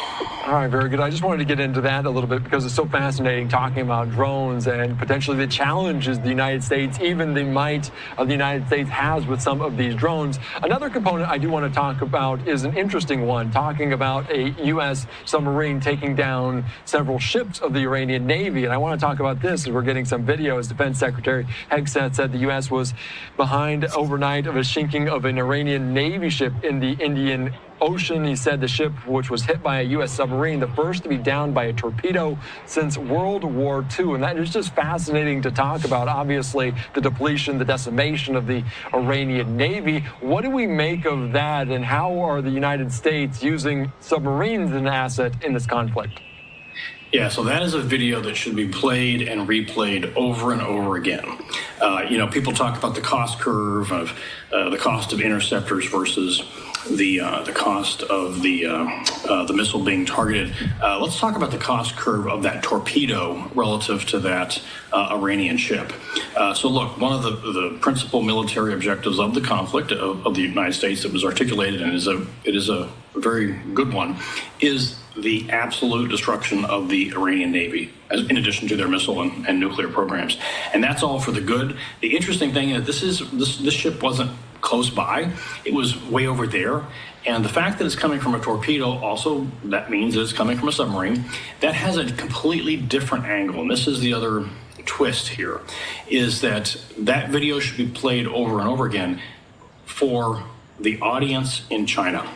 All right, very good. I just wanted to get into that a little bit because it's so fascinating talking about drones and potentially the challenges the United States, even the might of the United States has with some of these drones. Another component I do want to talk about is an interesting one, talking about a U.S. submarine taking down several ships of the Iranian Navy. And I want to talk about this as we're getting some video. As Defense Secretary Hegseth said, the U.S. was behind overnight of a sinking of an Iranian Navy ship in the Indian Ocean. He said the ship, which was hit by a U.S. submarine, the first to be downed by a torpedo since World War II. And that is just fascinating to talk about. Obviously, the depletion, the decimation of the Iranian Navy. What do we make of that, and how are the United States using submarines as an asset in this conflict? Yeah, so that is a video that should be played and replayed over and over again. People talk about the cost curve of the cost of interceptors versus the cost of the missile being targeted. Let's talk about the cost curve of that torpedo relative to that Iranian ship. So look, one of the principal military objectives of the conflict of the United States that was articulated, and it is a very good one, is the absolute destruction of the Iranian Navy, in addition to their missile and nuclear programs. And that's all for the good. The interesting thing is this ship wasn't close by. It was way over there. And the fact that it's coming from a torpedo also, that means that it's coming from a submarine. That has a completely different angle. And this is the other twist here, is that video should be played over and over again for the audience in China.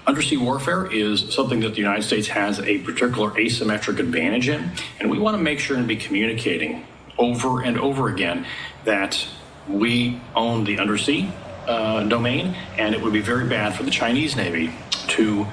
Undersea warfare is something that the United States has a particular asymmetric advantage in, and we want to make sure and be communicating over and over again that we own the undersea domain, and it would be very bad for the Chinese Navy to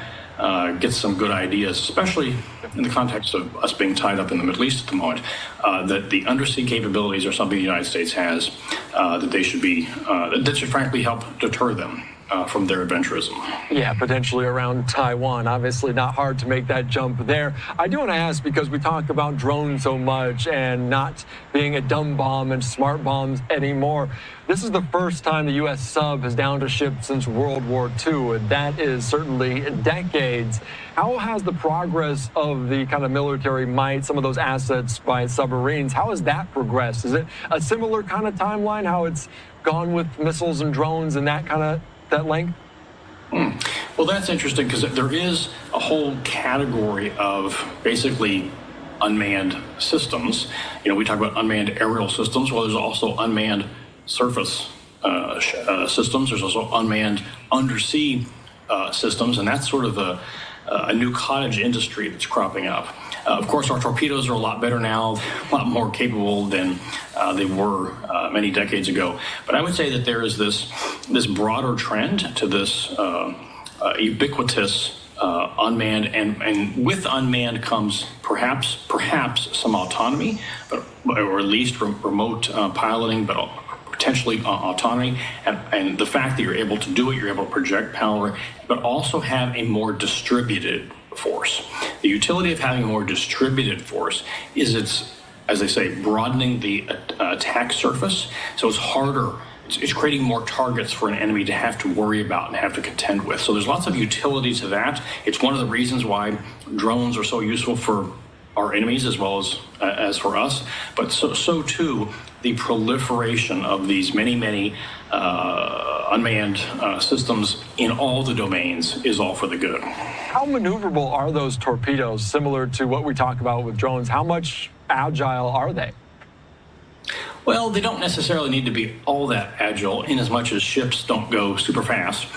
get some good ideas, especially in the context of us being tied up in the Middle East at the moment, that the undersea capabilities are something the United States has, that they should be, that should frankly help deter them from their adventurism. Yeah, potentially around Taiwan. Obviously not hard to make that jump there. I do want to ask, because we talk about drones so much and not being a dumb bomb and smart bombs anymore. This is the first time the U.S. sub has downed a ship since World War II, and that is certainly decades. How has the progress of the kind of military might, some of those assets by submarines, how has that progressed? Is it a similar kind of timeline, how it's gone with missiles and drones and that kind of that length? Well, that's interesting because there is a whole category of basically unmanned systems. We talk about unmanned aerial systems. Well, there's also unmanned surface systems. There's also unmanned undersea systems, and that's sort of a new cottage industry that's cropping up. Of course, our torpedoes are a lot better now, a lot more capable than they were many decades ago. But I would say that there is this broader trend to this ubiquitous unmanned, and with unmanned comes perhaps some autonomy, or at least remote piloting, but potentially autonomy, and the fact that you're able to do it, you're able to project power, but also have a more distributed force. The utility of having a more distributed force is as they say, broadening the attack surface. So it's harder. It's creating more targets for an enemy to have to worry about and have to contend with. So there's lots of utility to that. It's one of the reasons why drones are so useful for our enemies as well as for us. But so too, the proliferation of these many unmanned systems in all the domains is all for the good. How maneuverable are those torpedoes, similar to what we talk about with drones? How much agile are they? Well, they don't necessarily need to be all that agile in as much as ships don't go super fast.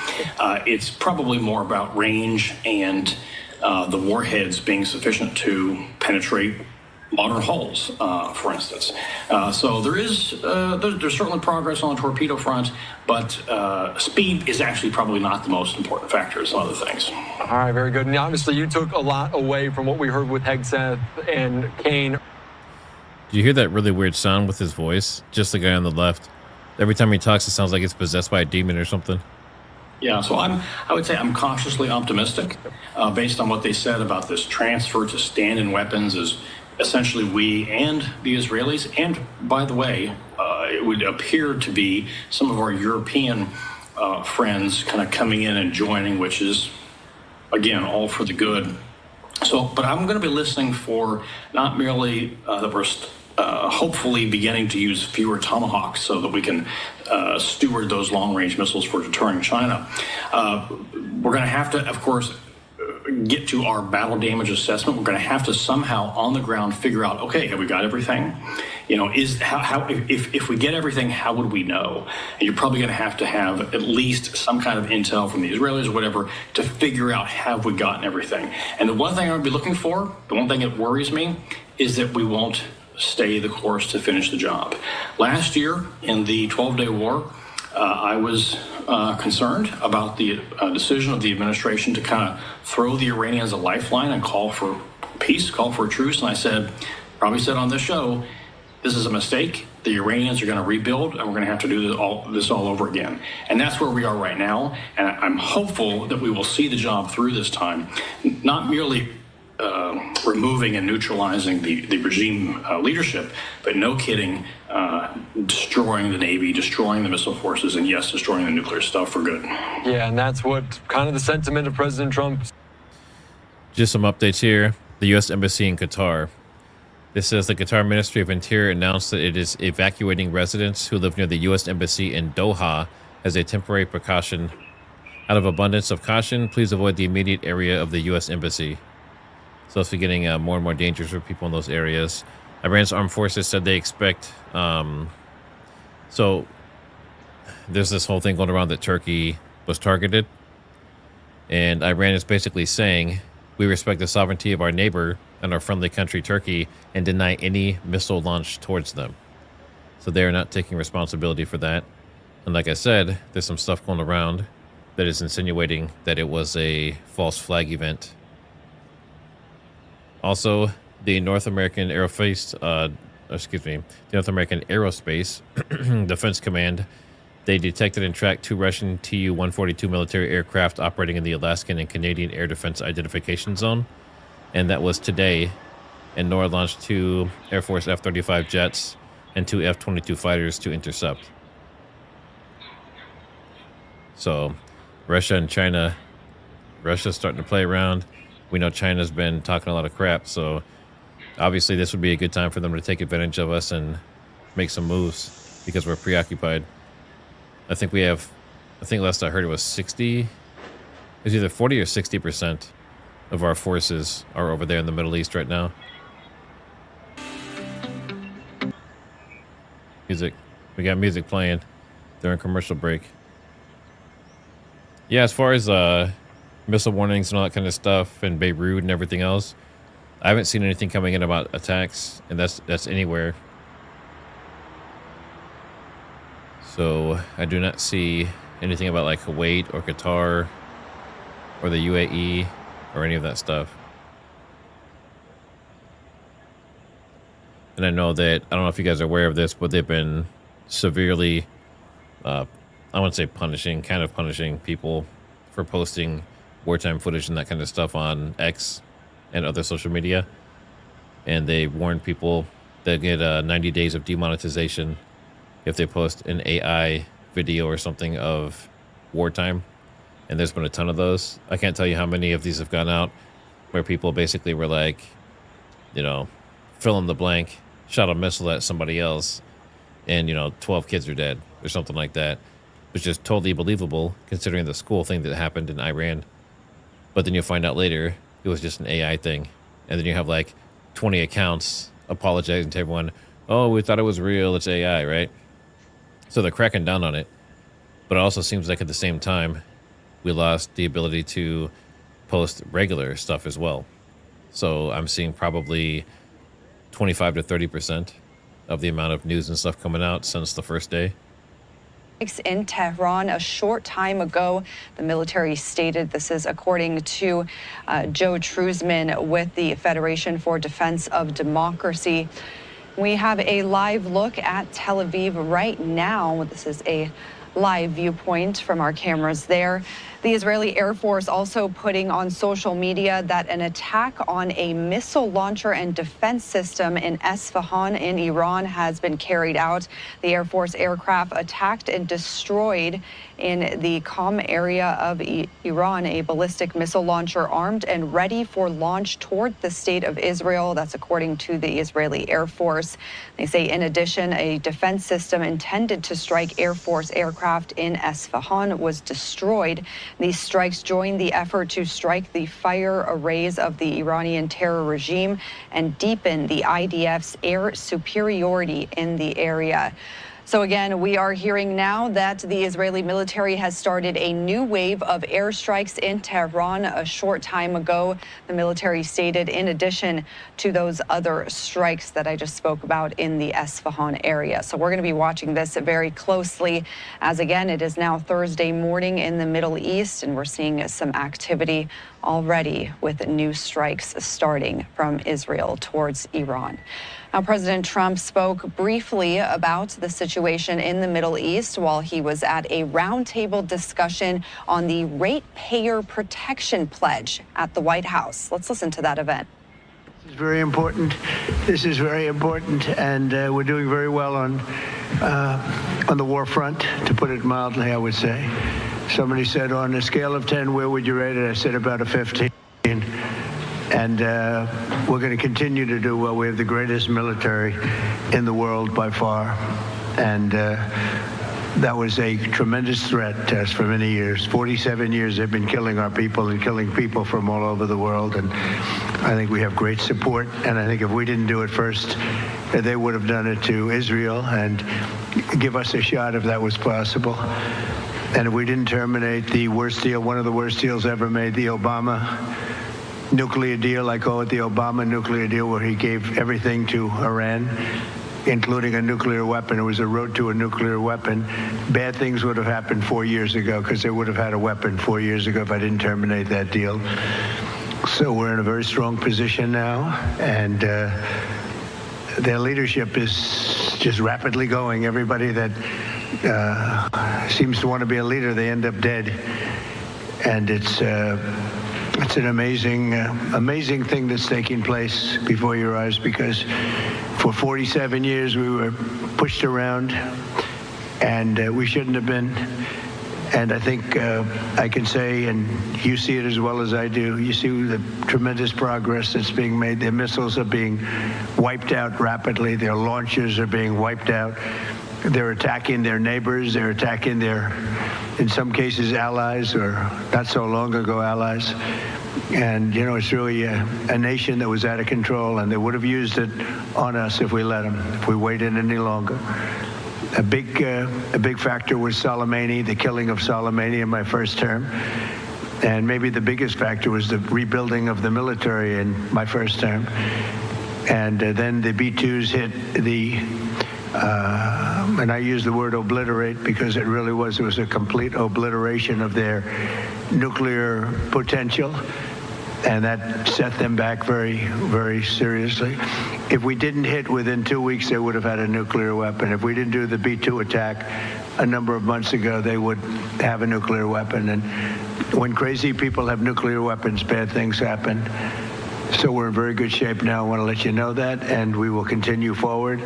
It's probably more about range and the warheads being sufficient to penetrate modern hulls, for instance. So there's certainly progress on the torpedo front, but speed is actually probably not the most important factor as other things. All right, very good. And obviously you took a lot away from what we heard with Hegseth and Kane. Do you hear that really weird sound with his voice? Just the guy on the left. Every time he talks, it sounds like he's possessed by a demon or something. Yeah, so I would say I'm cautiously optimistic based on what they said about this transfer to stand-in weapons is essentially we and the Israelis, and by the way, it would appear to be some of our European friends kind of coming in and joining, which is, again, all for the good. So, but I'm going to be listening for not merely that we're hopefully beginning to use fewer Tomahawks so that we can steward those long-range missiles for deterring China. We're going to have to, of course, get to our battle damage assessment. We're going to have to somehow on the ground figure out, okay, have we got everything? You know, if we get everything, how would we know? And you're probably going to have at least some kind of intel from the Israelis or whatever to figure out, have we gotten everything? And the one thing I would be looking for, the one thing that worries me, is that we won't stay the course to finish the job. Last year in the 12-day war, I was concerned about the decision of the administration to kind of throw the Iranians a lifeline and call for peace, call for a truce. And I probably said on this show, this is a mistake. The Iranians are going to rebuild, and we're going to have to do this all over again. And that's where we are right now. And I'm hopeful that we will see the job through this time, not merely removing and neutralizing the regime leadership, but no kidding, destroying the Navy, destroying the missile forces, and yes, destroying the nuclear stuff for good. Yeah, and that's what kind of the sentiment of President Trump. Just some updates here. The U.S. Embassy in Qatar. This says the Qatar Ministry of Interior announced that it is evacuating residents who live near the U.S. Embassy in Doha as a temporary precaution. Out of abundance of caution, please avoid the immediate area of the U.S. Embassy. So it's getting more and more dangerous for people in those areas. Iran's armed forces said they expect... so there's this whole thing going around that Turkey was targeted. And Iran is basically saying, we respect the sovereignty of our neighbor and our friendly country, Turkey, and deny any missile launch towards them. So they are not taking responsibility for that. And like I said, there's some stuff going around that is insinuating that it was a false flag event. Also, the North American Aerospace Defense Command, they detected and tracked 2 Russian Tu-142 military aircraft operating in the Alaskan and Canadian Air Defense Identification Zone. And that was today. And NORAD launched 2 Air Force F-35 jets and 2 F-22 fighters to intercept. So, Russia and China, Russia's starting to play around. We know China's been talking a lot of crap, so obviously this would be a good time for them to take advantage of us and make some moves because we're preoccupied. I think last I heard it was 60, it was either 40 or 60% of our forces are over there in the Middle East right now. Music. We got music playing during commercial break. Yeah, as far as missile warnings and all that kind of stuff and Beirut and everything else, I haven't seen anything coming in about attacks, and that's anywhere. So I do not see anything about like Kuwait or Qatar or the UAE or any of that stuff. And I know that, I don't know if you guys are aware of this, but they've been severely, I wouldn't say punishing people for posting wartime footage and that kind of stuff on X and other social media. And they warned people they'll get 90 days of demonetization if they post an AI video or something of wartime. And there's been a ton of those. I can't tell you how many of these have gone out where people basically were like, you know, fill in the blank, shot a missile at somebody else, and, 12 kids are dead or something like that. which is totally believable considering the school thing that happened in Iran. But then you'll find out later it was just an AI thing. And then you have like 20 accounts apologizing to everyone. Oh, we thought it was real. It's AI, right? So they're cracking down on it. But it also seems like at the same time, we lost the ability to post regular stuff as well. So I'm seeing probably 25 to 30% of the amount of news and stuff coming out since the first day. In Tehran a short time ago, the military stated, this is according to Joe Truzman with the Federation for Defense of Democracy. We have a live look at Tel Aviv right now. This is a live viewpoint from our cameras there. The Israeli Air Force also putting on social media that an attack on a missile launcher and defense system in Esfahan in Iran has been carried out. The Air Force aircraft attacked and destroyed in the Qom area of Iran a ballistic missile launcher armed and ready for launch toward the state of Israel. That's according to the Israeli Air Force. They say, in addition, a defense system intended to strike Air Force aircraft in Esfahan was destroyed. These strikes join the effort to strike the fire arrays of the Iranian terror regime and deepen the IDF's air superiority in the area. So again, we are hearing now that the Israeli military has started a new wave of airstrikes in Tehran a short time ago. The military stated, in addition to those other strikes that I just spoke about in the Esfahan area. So we're going to be watching this very closely as, again, it is now Thursday morning in the Middle East, and we're seeing some activity already with new strikes starting from Israel towards Iran. Now, President Trump spoke briefly about the situation in the Middle East while he was at a roundtable discussion on the Ratepayer Protection Pledge at the White House. Let's listen to that event. This is very important. This is very important, and we're doing very well on the war front, to put it mildly, I would say. Somebody said, on a scale of 10, where would you rate it? I said about a 15. And we're going to continue to do well. We have the greatest military in the world by far. And that was a tremendous threat to us for many years. 47 years they've been killing our people and killing people from all over the world. And I think we have great support. And I think if we didn't do it first, they would have done it to Israel and give us a shot if that was possible. And if we didn't terminate the worst deal, one of the worst deals ever made, the Obama nuclear deal, I call it the Obama nuclear deal, where he gave everything to Iran, including a nuclear weapon. It was a road to a nuclear weapon. Bad things would have happened 4 years ago, because they would have had a weapon 4 years ago if I didn't terminate that deal. So we're in a very strong position now, and their leadership is just rapidly going. Everybody that seems to want to be a leader, they end up dead. And it's an amazing thing that's taking place before your eyes, because for 47 years we were pushed around, and we shouldn't have been. And I think I can say, and you see it as well as I do, you see the tremendous progress that's being made. Their missiles are being wiped out rapidly. Their launchers are being wiped out. They're attacking their neighbors. They're attacking their, in some cases, allies, or not so long ago allies. And, you know, it's really a nation that was out of control, and they would have used it on us if we let them, if we waited any longer. A big factor was Soleimani, the killing of Soleimani in my first term. And maybe the biggest factor was the rebuilding of the military in my first term. And then the B-2s hit the, and I use the word obliterate because it really was a complete obliteration of their nuclear potential. And that set them back very, very seriously. If we didn't hit within 2 weeks, they would have had a nuclear weapon. If we didn't do the B-2 attack a number of months ago, they would have a nuclear weapon. And when crazy people have nuclear weapons, bad things happen. So we're in very good shape now. I want to let you know that, and we will continue forward.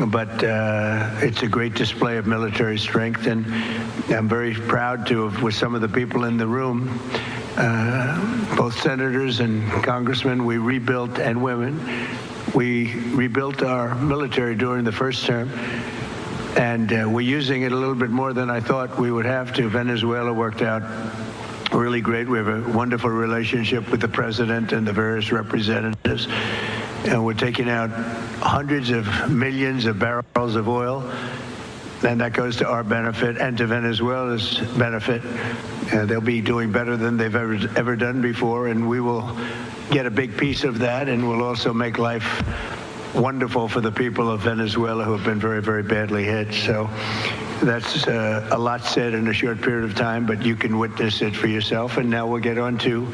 But it's a great display of military strength, and I'm very proud to have, with some of the people in the room, both senators and congressmen, we rebuilt, and women, we rebuilt our military during the first term. And we're using it a little bit more than I thought we would have to. Venezuela worked out really great. We have a wonderful relationship with the president and the various representatives. And we're taking out hundreds of millions of barrels of oil. And that goes to our benefit and to Venezuela's benefit. They'll be doing better than they've ever done before. And we will get a big piece of that. And we'll also make life wonderful for the people of Venezuela who have been very, very badly hit. So that's a lot said in a short period of time, but you can witness it for yourself. And now we'll get on to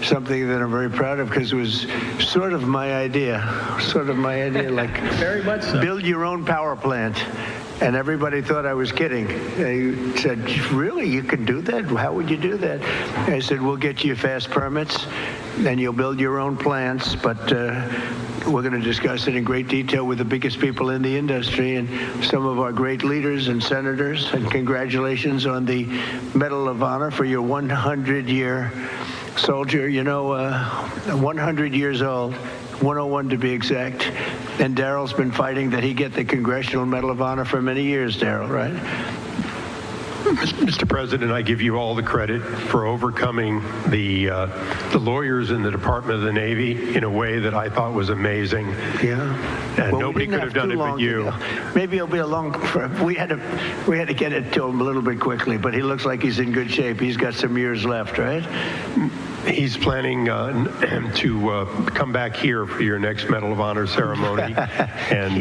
something that I'm very proud of, because it was sort of my idea, like very much so. Build your own power plant. And everybody thought I was kidding. They said, really, you can do that? How would you do that? I said, we'll get you fast permits, and you'll build your own plants, but we're going to discuss it in great detail with the biggest people in the industry and some of our great leaders and senators. And congratulations on the Medal of Honor for your 100-year soldier. You know, 100 years old, 101 to be exact. And Daryl's been fighting that he get the Congressional Medal of Honor for many years, Daryl, right? Mr. President, I give you all the credit for overcoming the lawyers in the Department of the Navy in a way that I thought was amazing. Yeah. And well, nobody could have done it but you. Maybe it'll be a long. We had to get it to him a little bit quickly, but he looks like he's in good shape. He's got some years left, right? He's planning to come back here for your next Medal of Honor ceremony, and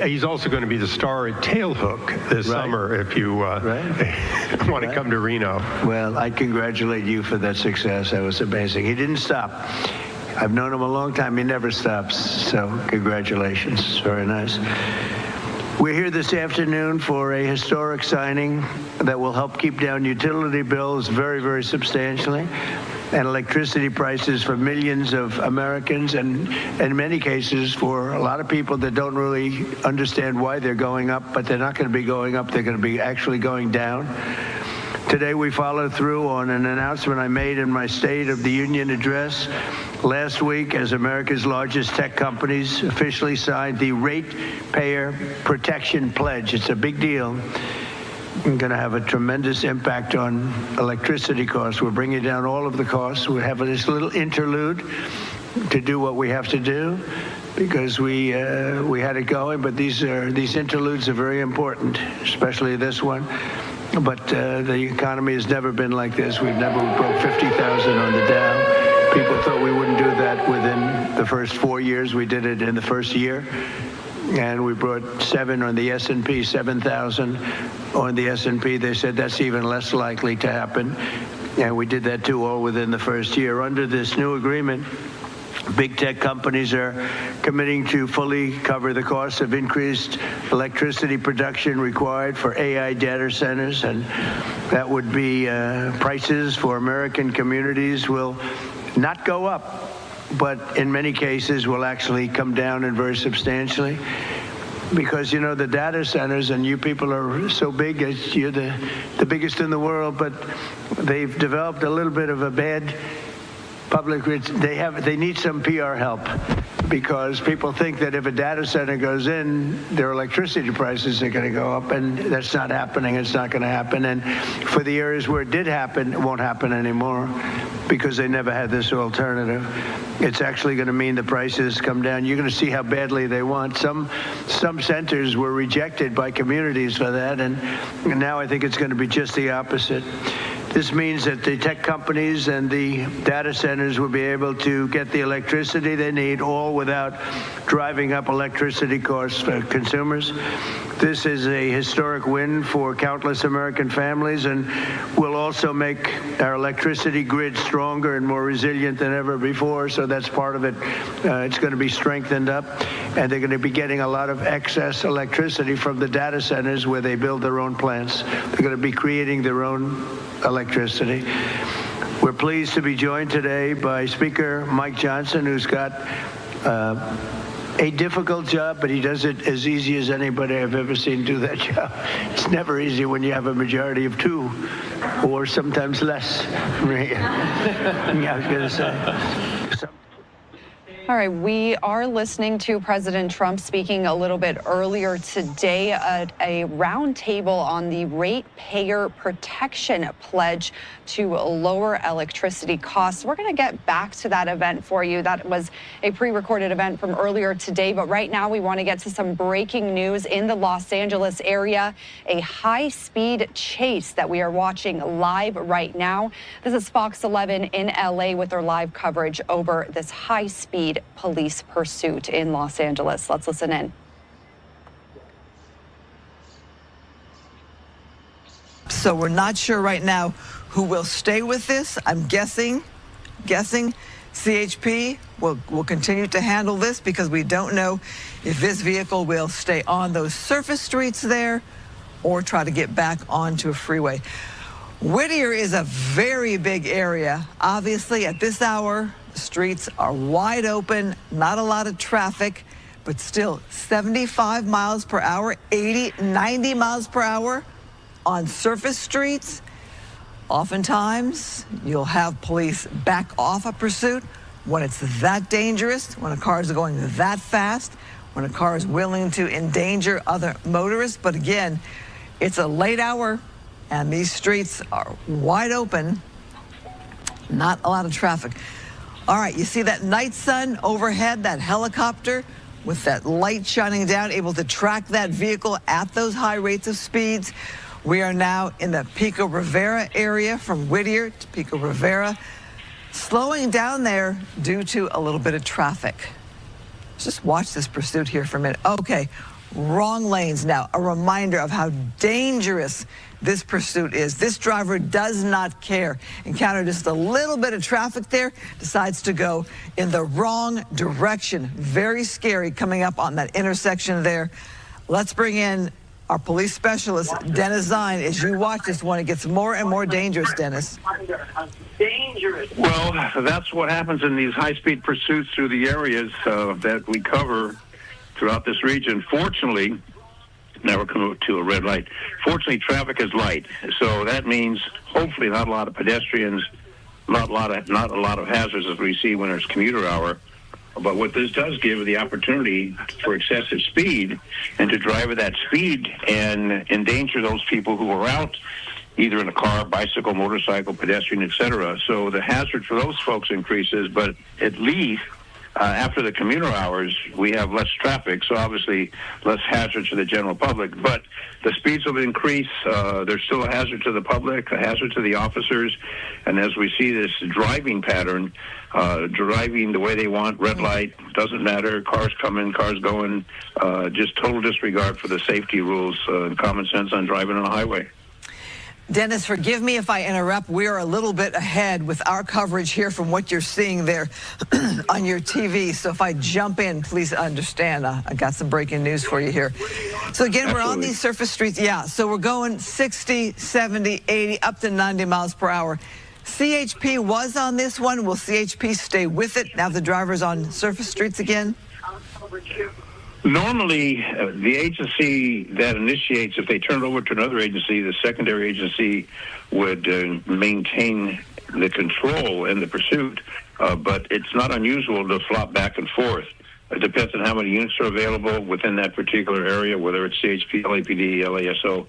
he's also going to be the star at Tailhook this summer if you want to come to Reno. Well, I congratulate you for that success. That was amazing. He didn't stop. I've known him a long time. He never stops. So congratulations. Very nice. We're here this afternoon for a historic signing that will help keep down utility bills very, very substantially, and electricity prices for millions of Americans, and in many cases for a lot of people that don't really understand why they're going up, but they're not going to be going up. They're going to be actually going down. Today we followed through on an announcement I made in my State of the Union address last week, as America's largest tech companies officially signed the Ratepayer Protection Pledge. It's a big deal. We're going to have a tremendous impact on electricity costs. We're bringing down all of the costs. We have this little interlude to do what we have to do, because we had it going, but these interludes are very important, especially this one. But the economy has never been like this. We broke 50,000 on the Dow. People thought we wouldn't do that within the first 4 years. We did it in the first year. And we brought 7 on the S&P, 7,000 on the S&P. They said that's even less likely to happen. And we did that too, all within the first year. Under this new agreement, big tech companies are committing to fully cover the cost of increased electricity production required for AI data centers, and that would be prices for American communities will not go up, but in many cases will actually come down, and very substantially. Because, you know, the data centers, and you people are so big, you're the biggest in the world, but they've developed a little bit of a bad public. They need some PR help, because people think that if a data center goes in, their electricity prices are going to go up, and that's not happening. It's not going to happen. And for the areas where it did happen, it won't happen anymore, because they never had this alternative. It's actually going to mean the prices come down. You're going to see how badly they want. Some centers were rejected by communities for that, and now I think it's going to be just the opposite. This means that the tech companies and the data centers will be able to get the electricity they need, all without driving up electricity costs for consumers. This is a historic win for countless American families, and will also make our electricity grid stronger and more resilient than ever before. So that's part of it. It's going to be strengthened up, and they're going to be getting a lot of excess electricity from the data centers where they build their own plants. They're going to be creating their own electricity. We're pleased to be joined today by Speaker Mike Johnson, who's got a difficult job, but he does it as easy as anybody I've ever seen do that job. It's never easy when you have a majority of 2, or sometimes less. Yeah, I was going to say. All right, we are listening to President Trump speaking a little bit earlier today at a roundtable on the ratepayer protection pledge to lower electricity costs. We're going to get back to that event for you. That was a pre-recorded event from earlier today, but right now we want to get to some breaking news in the Los Angeles area, a high-speed chase that we are watching live right now. This is Fox 11 in LA with their live coverage over this high-speed police pursuit in Los Angeles. Let's listen in. So we're not sure right now who will stay with this. I'm guessing CHP will continue to handle this because we don't know if this vehicle will stay on those surface streets there or try to get back onto a freeway. Whittier is a very big area. Obviously, at this hour, the streets are wide open, not a lot of traffic, but still 75 miles per hour, 80, 90 miles per hour on surface streets. Oftentimes, you'll have police back off a pursuit when it's that dangerous, when a car is going that fast, when a car is willing to endanger other motorists. But again, it's a late hour, and these streets are wide open, not a lot of traffic. All right, you see that night sun overhead, that helicopter with that light shining down, able to track that vehicle at those high rates of speeds. We are now in the Pico Rivera area, from Whittier to Pico Rivera, slowing down there due to a little bit of traffic. Let's just watch this pursuit here for a minute. Okay, wrong lanes now. A reminder of how dangerous this pursuit is. This driver does not care. Encountered just a little bit of traffic there, decides to go in the wrong direction. Very scary coming up on that intersection there. Let's bring in our police specialist, Dennis Zine. As you watch this one, it gets more and more dangerous, Dennis. Well, that's what happens in these high-speed pursuits through the areas that we cover throughout this region. Fortunately, now we're coming to a red light. Fortunately, traffic is light, so that means hopefully not a lot of pedestrians, not a lot of hazards as we see when it's commuter hour. But what this does give is the opportunity for excessive speed and to drive at that speed and endanger those people who are out, either in a car, bicycle, motorcycle, pedestrian, etc. So the hazard for those folks increases, but at least after the commuter hours, we have less traffic, so obviously less hazard to the general public. But the speeds will increase. There's still a hazard to the public, a hazard to the officers. And as we see this driving pattern, driving the way they want, red light, doesn't matter, cars coming, cars going, just total disregard for the safety rules and common sense on driving on a highway. Dennis, forgive me if I interrupt. We are a little bit ahead with our coverage here from what you're seeing there on your TV. So if I jump in, please understand. I got some breaking news for you here. So again, we're on these surface streets. Yeah, so we're going 60, 70, 80, up to 90 miles per hour. CHP was on this one. Will CHP stay with it now the driver's on surface streets again? Normally, the agency that initiates, if they turn it over to another agency, the secondary agency would maintain the control and the pursuit, but it's not unusual to flop back and forth. It depends on how many units are available within that particular area, whether it's CHP, LAPD, LASO.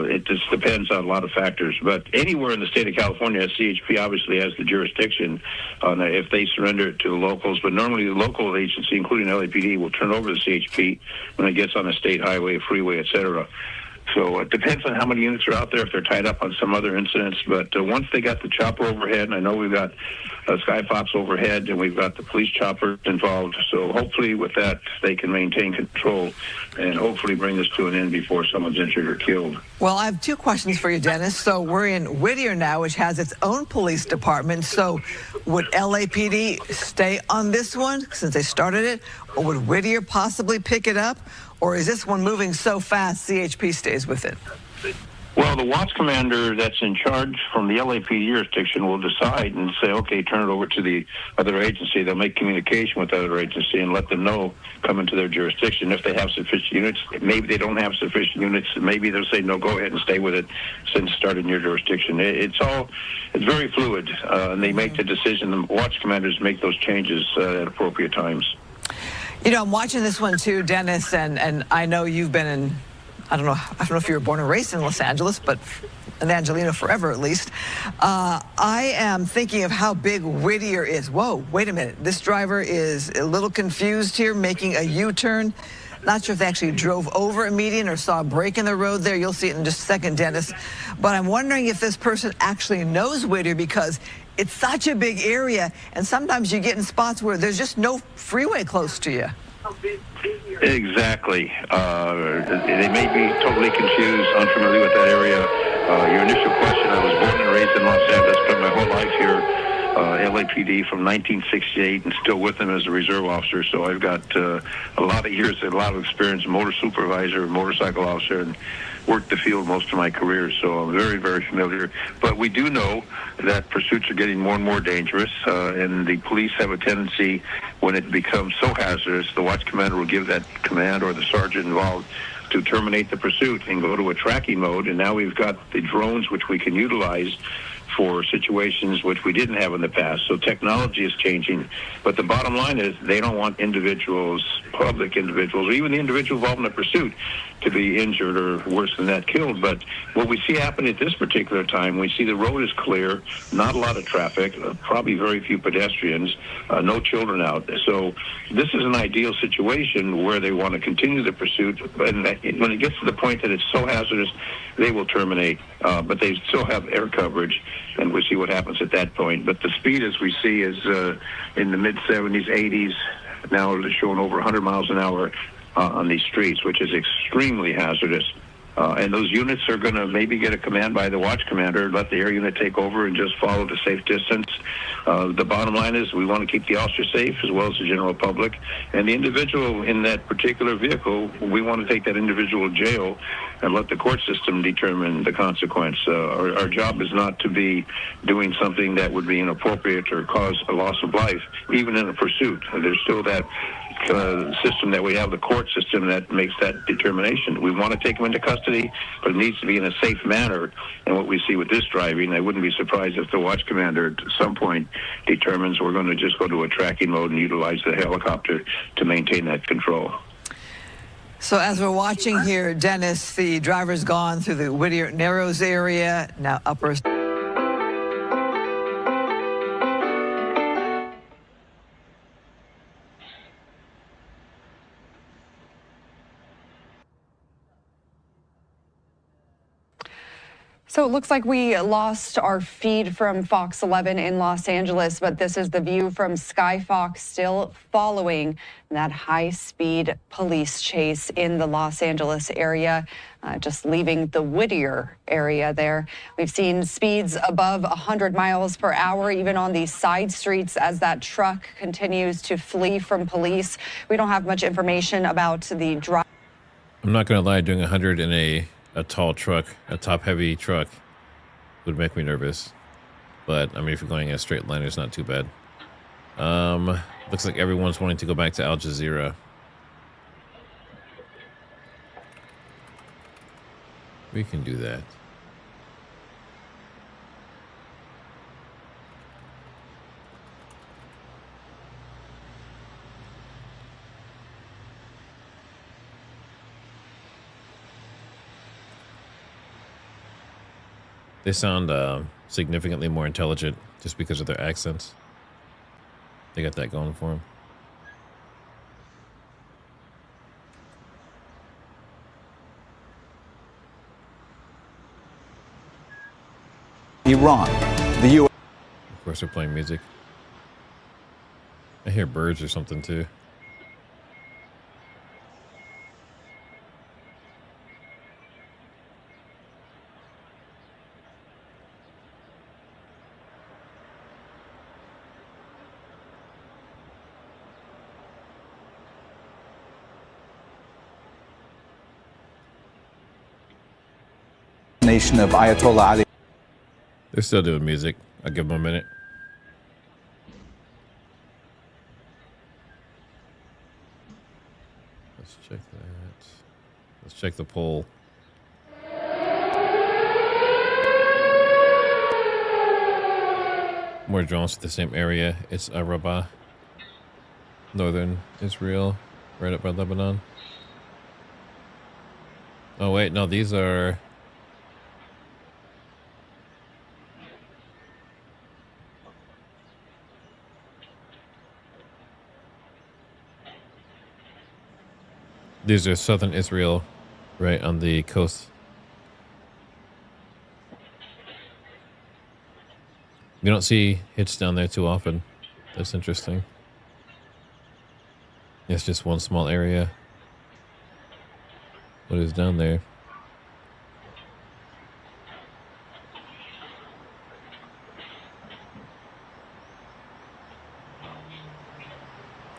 It just depends on a lot of factors. But anywhere in the state of California, CHP obviously has the jurisdiction on if they surrender it to the locals. But normally the local agency, including LAPD, will turn over the CHP when it gets on a state highway, freeway, et cetera. So it depends on how many units are out there, if they're tied up on some other incidents. But once they got the chopper overhead, and I know we've got Skyfox overhead, and we've got the police chopper involved. So hopefully with that, they can maintain control and hopefully bring this to an end before someone's injured or killed. Well, I have two questions for you, Dennis. So we're in Whittier now, which has its own police department. So would LAPD stay on this one since they started it? Or would Whittier possibly pick it up? Or is this one moving so fast, CHP stays with it? Well, the watch commander that's in charge from the LAPD jurisdiction will decide and say, okay, turn it over to the other agency. They'll make communication with the other agency and let them know, come into their jurisdiction if they have sufficient units. Maybe they don't have sufficient units. Maybe they'll say, no, go ahead and stay with it since it started in your jurisdiction. It's very fluid, and they make the decision. The watch commanders make those changes at appropriate times. You know, I'm watching this one too, Dennis, and I know you've been in, I don't know if you were born and raised in Los Angeles, but in Angelino forever at least. I am thinking of how big Whittier is. Whoa, wait a minute. This driver is a little confused here, making a U-turn. Not sure if they actually drove over a median or saw a break in the road there. You'll see it in just a second, Dennis. But I'm wondering if this person actually knows Whittier, because it's such a big area, and sometimes you get in spots where there's just no freeway close to you. Exactly. They may be totally confused, unfamiliar with that area. Your initial question, I was born and raised in Los Angeles, spent my whole life here, LAPD from 1968, and still with them as a reserve officer. So I've got a lot of years and a lot of experience, motor supervisor, motorcycle officer, and worked the field most of my career, so I'm very, very familiar. But we do know that pursuits are getting more and more dangerous, and the police have a tendency, when it becomes so hazardous, the watch commander will give that command or the sergeant involved to terminate the pursuit and go to a tracking mode. And now we've got the drones, which we can utilize for situations which we didn't have in the past. So technology is changing. But the bottom line is they don't want individuals, public individuals, or even the individual involved in the pursuit to be injured or worse than that, killed. But what we see happen at this particular time, we see the road is clear, not a lot of traffic, probably very few pedestrians, no children out. So this is an ideal situation where they want to continue the pursuit. And when it gets to the point that it's so hazardous, they will terminate. But they still have air coverage, and we'll see what happens at that point. But the speed, as we see, is in the mid-70s, 80s. Now it's showing over 100 miles an hour on these streets, which is extremely hazardous. And those units are going to maybe get a command by the watch commander, let the air unit take over and just follow the safe distance. The bottom line is we want to keep the officer safe as well as the general public. And the individual in that particular vehicle, we want to take that individual to jail and let the court system determine the consequence. Our job is not to be doing something that would be inappropriate or cause a loss of life, even in a pursuit. There's still that system that we have, the court system, that makes that determination. We want to take them into custody, but it needs to be in a safe manner. And what we see with this driving, I wouldn't be surprised if the watch commander at some point determines we're going to just go to a tracking mode and utilize the helicopter to maintain that control. So as we're watching here, Dennis, the driver's gone through the Whittier Narrows area, now upper. So it looks like we lost our feed from Fox 11 in Los Angeles, but this is the view from Skyfox still following that high-speed police chase in the Los Angeles area, just leaving the Whittier area there. We've seen speeds above 100 miles per hour, even on these side streets, as that truck continues to flee from police. We don't have much information about the driver. I'm not going to lie, doing 100 in a tall truck, a top-heavy truck, would make me nervous. But, I mean, if you're going in a straight line, it's not too bad. Looks like everyone's wanting to go back to Al Jazeera. We can do that. They sound significantly more intelligent just because of their accents. They got that going for them. Iran, the U.S. Of course, they're playing music. I hear birds or something too. assassination of Ayatollah Ali. They're still doing music. I'll give them a minute. Let's check that. Let's check the poll. More drones to the same area. It's Arabah, northern Israel, right up by Lebanon. Oh wait, no, these are... These are southern Israel, right on the coast. You don't see hits down there too often. That's interesting. It's just one small area. What is down there?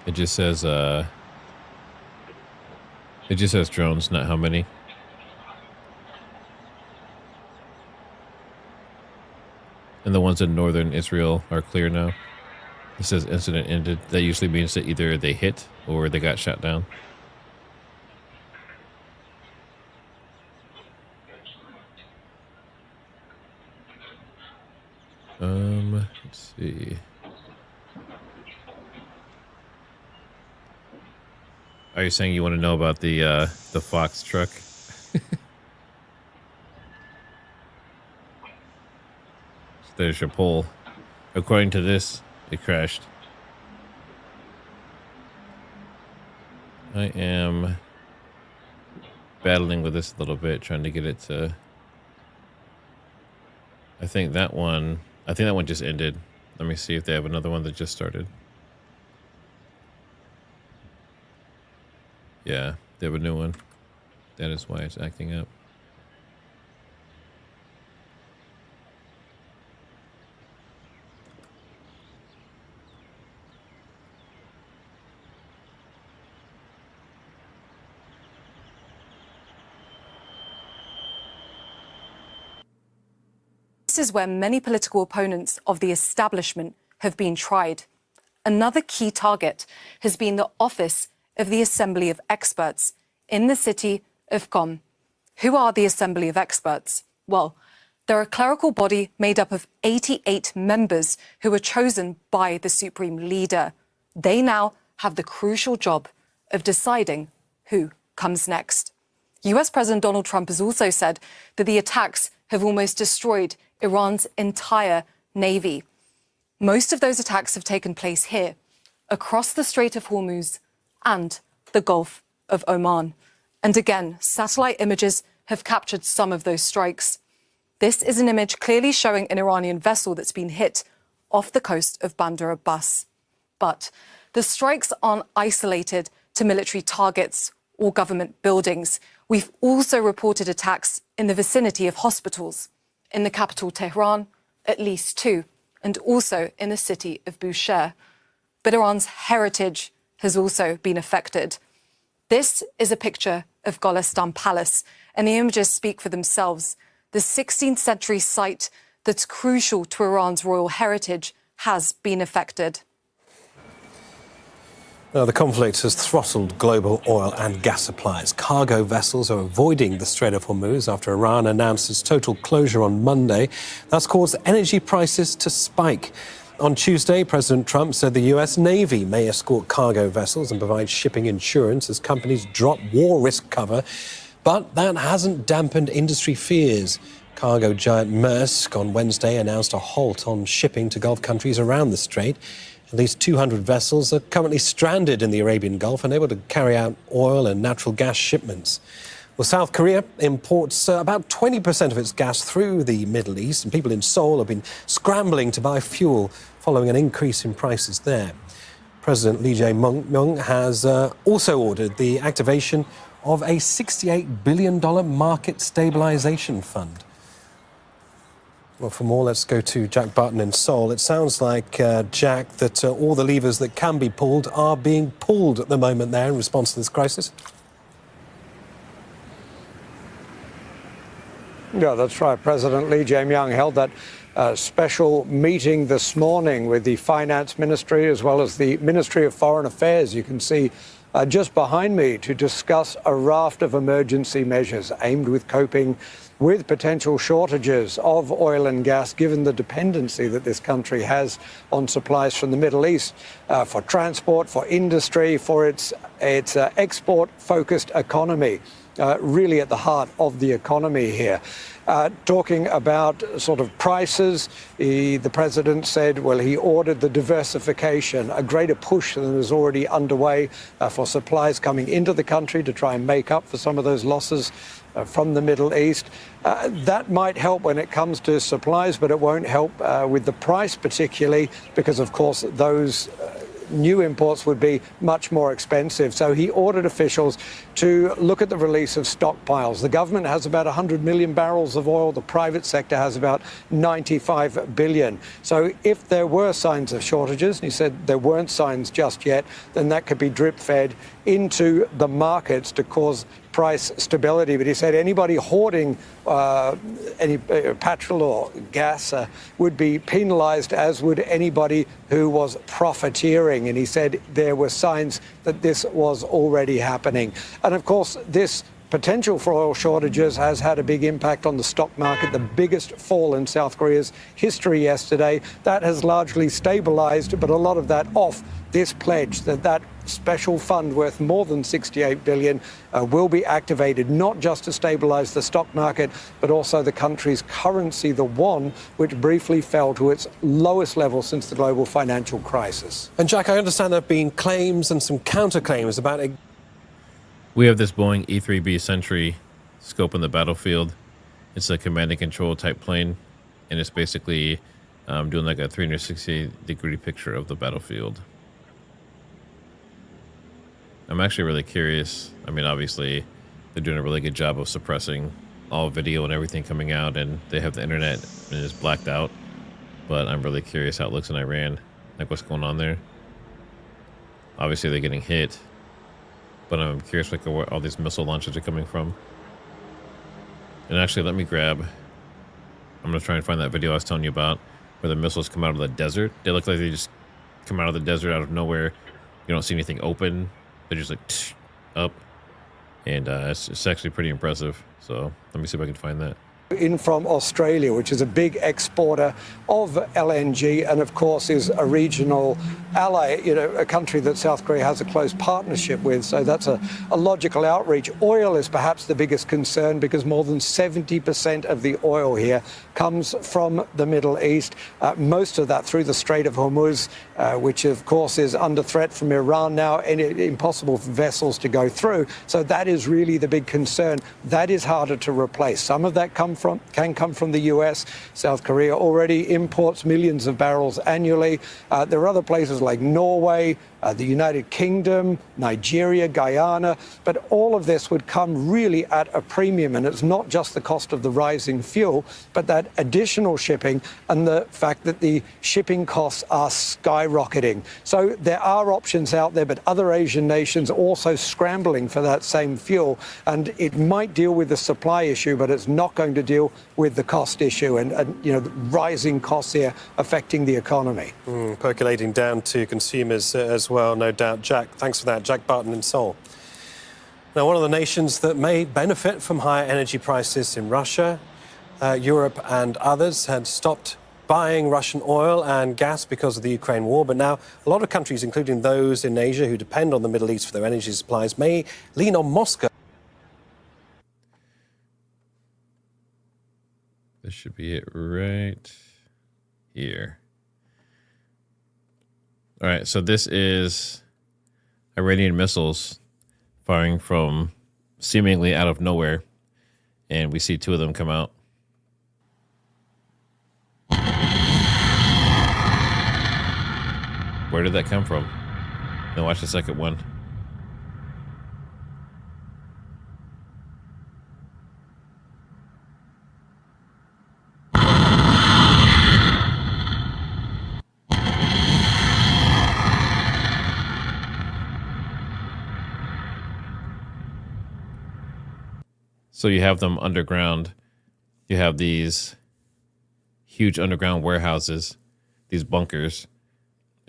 It just says drones, not how many. And the ones in northern Israel are clear now. It says incident ended. That usually means that either they hit or they got shot down. Let's see. Are you saying you want to know about the Fox truck? There's your poll. According to this, it crashed. I am battling with this a little bit, trying to get it to... I think that one just ended. Let me see if they have another one that just started. Yeah, they have a new one. That is why it's acting up. This is where many political opponents of the establishment have been tried. Another key target has been the office of the Assembly of Experts in the city of Qom. Who are the Assembly of Experts? Well, they're a clerical body made up of 88 members who were chosen by the supreme leader. They now have the crucial job of deciding who comes next. US President Donald Trump has also said that the attacks have almost destroyed Iran's entire navy. Most of those attacks have taken place here, across the Strait of Hormuz and the Gulf of Oman. And again, satellite images have captured some of those strikes. This is an image clearly showing an Iranian vessel that's been hit off the coast of Bandar Abbas. But the strikes aren't isolated to military targets or government buildings. We've also reported attacks in the vicinity of hospitals. In the capital, Tehran, at least 2, and also in the city of Bushehr. But Iran's heritage has also been affected. This is a picture of Golestan Palace, and the images speak for themselves. The 16th century site that's crucial to Iran's royal heritage has been affected. Now, the conflict has throttled global oil and gas supplies. Cargo vessels are avoiding the Strait of Hormuz after Iran announced its total closure on Monday. That's caused energy prices to spike. On Tuesday, President Trump said the US Navy may escort cargo vessels and provide shipping insurance as companies drop war risk cover. But that hasn't dampened industry fears. Cargo giant Maersk on Wednesday announced a halt on shipping to Gulf countries around the strait. At least 200 vessels are currently stranded in the Arabian Gulf, unable to carry out oil and natural gas shipments. Well, South Korea imports about 20% of its gas through the Middle East, and people in Seoul have been scrambling to buy fuel following an increase in prices there. President Lee Jae-myung has also ordered the activation of a $68 billion market stabilization fund. Well, for more, let's go to Jack Barton in Seoul. It sounds like, Jack, that all the levers that can be pulled are being pulled at the moment there in response to this crisis. Yeah, that's right. President Lee Jae-myung held that special meeting this morning with the Finance Ministry as well as the Ministry of Foreign Affairs. You can see just behind me to discuss a raft of emergency measures aimed with coping with potential shortages of oil and gas, given the dependency that this country has on supplies from the Middle East for transport, for industry, for its export-focused economy. Really at the heart of the economy here. Talking about sort of prices, the president said, well, he ordered the diversification, a greater push than is already underway for supplies coming into the country to try and make up for some of those losses from the Middle East. That might help when it comes to supplies, but it won't help with the price particularly because, of course, those new imports would be much more expensive. So he ordered officials to look at the release of stockpiles. The government has about 100 million barrels of oil. The private sector has about 95 billion. So if there were signs of shortages, and he said there weren't signs just yet, then that could be drip fed into the markets to cause price stability. But he said anybody hoarding any petrol or gas would be penalized, as would anybody who was profiteering. And he said there were signs that this was already happening. And of course, this potential for oil shortages has had a big impact on the stock market, the biggest fall in South Korea's history yesterday. That has largely stabilized, but a lot of that off this pledge that special fund worth more than 68 billion will be activated, not just to stabilize the stock market, but also the country's currency, the won, which briefly fell to its lowest level since the global financial crisis. And Jack, I understand there have been claims and some counterclaims about it. We have this Boeing E-3B Sentry scope on the battlefield. It's a command and control type plane, and it's basically doing like a 360-degree picture of the battlefield. I'm actually really curious. I mean, obviously, they're doing a really good job of suppressing all video and everything coming out, and they have the internet and it's blacked out. But I'm really curious how it looks in Iran, like what's going on there. Obviously, they're getting hit, but I'm curious like where all these missile launches are coming from. And actually, let me grab. I'm gonna try and find that video I was telling you about, where the missiles come out of the desert. They look like they just come out of the desert out of nowhere. You don't see anything open. They're just like up, and it's actually pretty impressive. So let me see if I can find that. In from Australia, which is a big exporter of LNG and, of course, is a regional ally, a country that South Korea has a close partnership with. So that's a logical outreach. Oil is perhaps the biggest concern because more than 70% of the oil here comes from the Middle East, most of that through the Strait of Hormuz, which, of course, is under threat from Iran now, and impossible for vessels to go through. So that is really the big concern. That is harder to replace. Some of that can come from the US. South Korea already imports millions of barrels annually. There are other places like Norway, the United Kingdom, Nigeria, Guyana, but all of this would come really at a premium, and it's not just the cost of the rising fuel, but that additional shipping and the fact that the shipping costs are skyrocketing. So there are options out there, but other Asian nations also scrambling for that same fuel, and it might deal with the supply issue, but it's not going to deal with the cost issue and the rising costs here affecting the economy. Percolating down to consumers as well, no doubt. Jack, thanks for that. Jack Barton in Seoul. Now, one of the nations that may benefit from higher energy prices in Russia, Europe and others had stopped buying Russian oil and gas because of the Ukraine war. But now a lot of countries, including those in Asia who depend on the Middle East for their energy supplies, may lean on Moscow. This should be it right here. All right, so this is Iranian missiles firing from seemingly out of nowhere, and we see two of them come out. Where did that come from? Now watch the second one. So you have them underground, you have these huge underground warehouses, these bunkers,